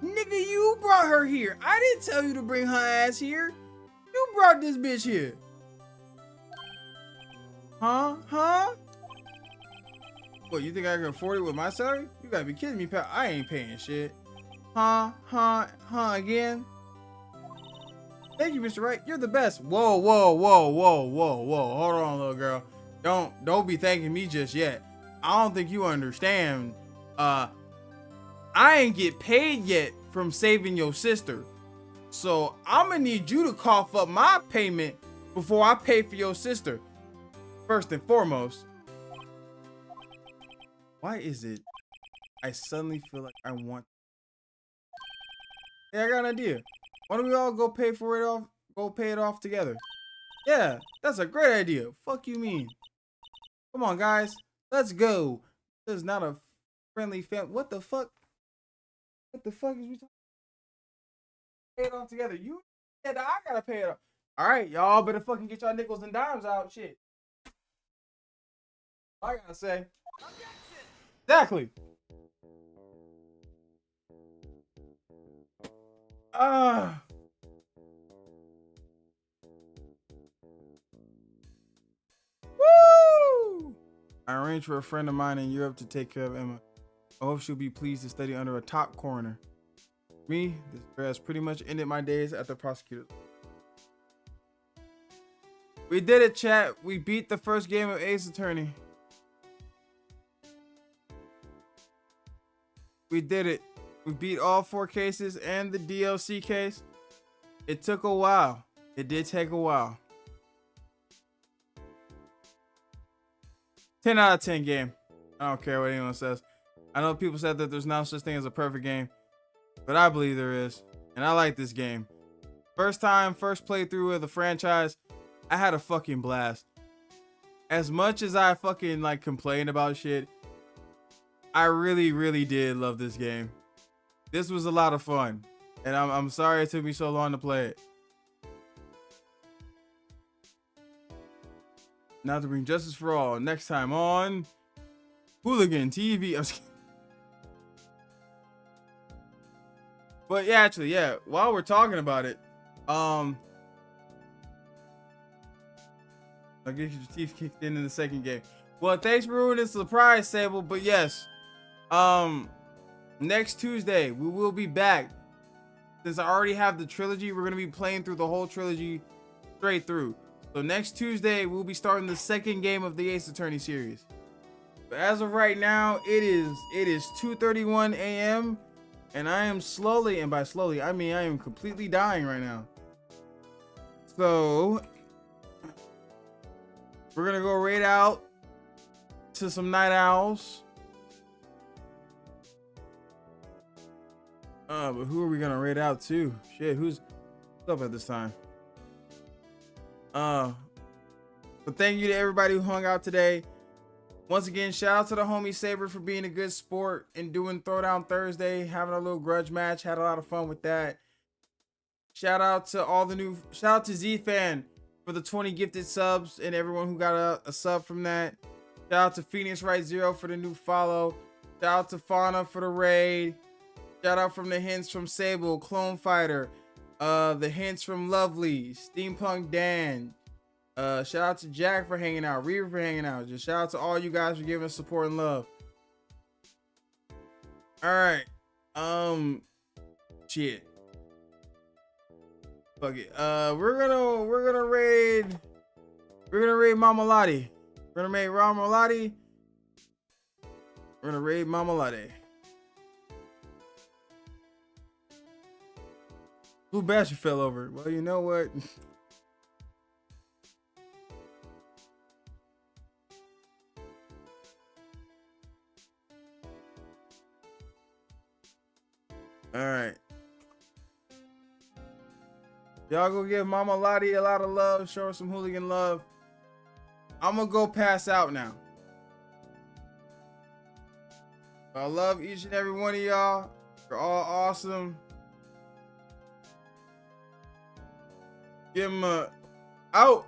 Nigga, you brought her here. I didn't tell you to bring her ass here. You brought this bitch here. Huh? What, you think I can afford it with my salary? You gotta be kidding me, pal. I ain't paying shit. Huh, again? Thank you, Mr. Wright. You're the best. Whoa. Hold on, little girl. Don't be thanking me just yet. I don't think you understand. I ain't get paid yet from saving your sister. So I'm gonna need you to cough up my payment before I pay for your sister. First and foremost. Why is it I suddenly feel like I want... Yeah, I got an idea. Why don't we all go pay it off together? Yeah, that's a great idea. Fuck you mean? Come on, guys. Let's go. This is not a friendly family. What the fuck? What the fuck is we talking? Pay it off together. You said I gotta pay it off. All right, y'all better fucking get y'all nickels and dimes out. Shit. I gotta say. Exactly. Woo! I arranged for a friend of mine in Europe to take care of Emma. I hope she'll be pleased to study under a top coroner. Me, this girl has pretty much ended my days at the prosecutor. We did it, chat. We beat the first game of Ace Attorney. We did it. We beat all 4 cases and the DLC case. It took a while. It did take a while. 10 out of 10 game. I don't care what anyone says. I know people said that there's no such thing as a perfect game, but I believe there is. And I like this game. First playthrough of the franchise, I had a fucking blast. As much as I fucking like complain about shit, I really did love this game. This was a lot of fun. And I'm sorry it took me so long to play it. Now to bring justice for all. Next time on Hooligan TV. I'm just kidding. But yeah, actually, yeah. While we're talking about it, I'll get your teeth kicked in the second game. Well, thanks for ruining the surprise, Sable. But yes, next Tuesday we will be back. Since I already have the trilogy, we're gonna be playing through the whole trilogy straight through. So next Tuesday we'll be starting the second game of the Ace Attorney series. But as of right now, it is 2:31 a.m. and I am slowly, and by slowly I mean I am completely dying right now. So we're gonna go raid out to some night owls. But who are we gonna raid out to? Shit, who's up at this time? But thank you to everybody who hung out today. Once again, shout out to the homie Saber for being a good sport and doing Throwdown Thursday, having a little grudge match. Had a lot of fun with that. Shout out to Z-Fan for the 20 gifted subs and everyone who got a sub from that. Shout out to Phoenix Right Zero for the new follow. Shout out to Fauna for the raid. Shout out from the hints from Sable, Clone Fighter, the hints from Lovely, Steampunk Dan. Shout out to Jack for hanging out, Reaver for hanging out. Just shout out to all you guys for giving us support and love. All right, shit. Fuck it. We're gonna raid Mama Lottie. We're gonna raid Mama Lottie. We're gonna raid Mama Lottie. Blue Bastard fell over. Well, you know what? All right. Y'all go give Mama Lottie a lot of love. Show her some hooligan love. I'm gonna go pass out now. I love each and every one of y'all. You're all awesome. Give them a out.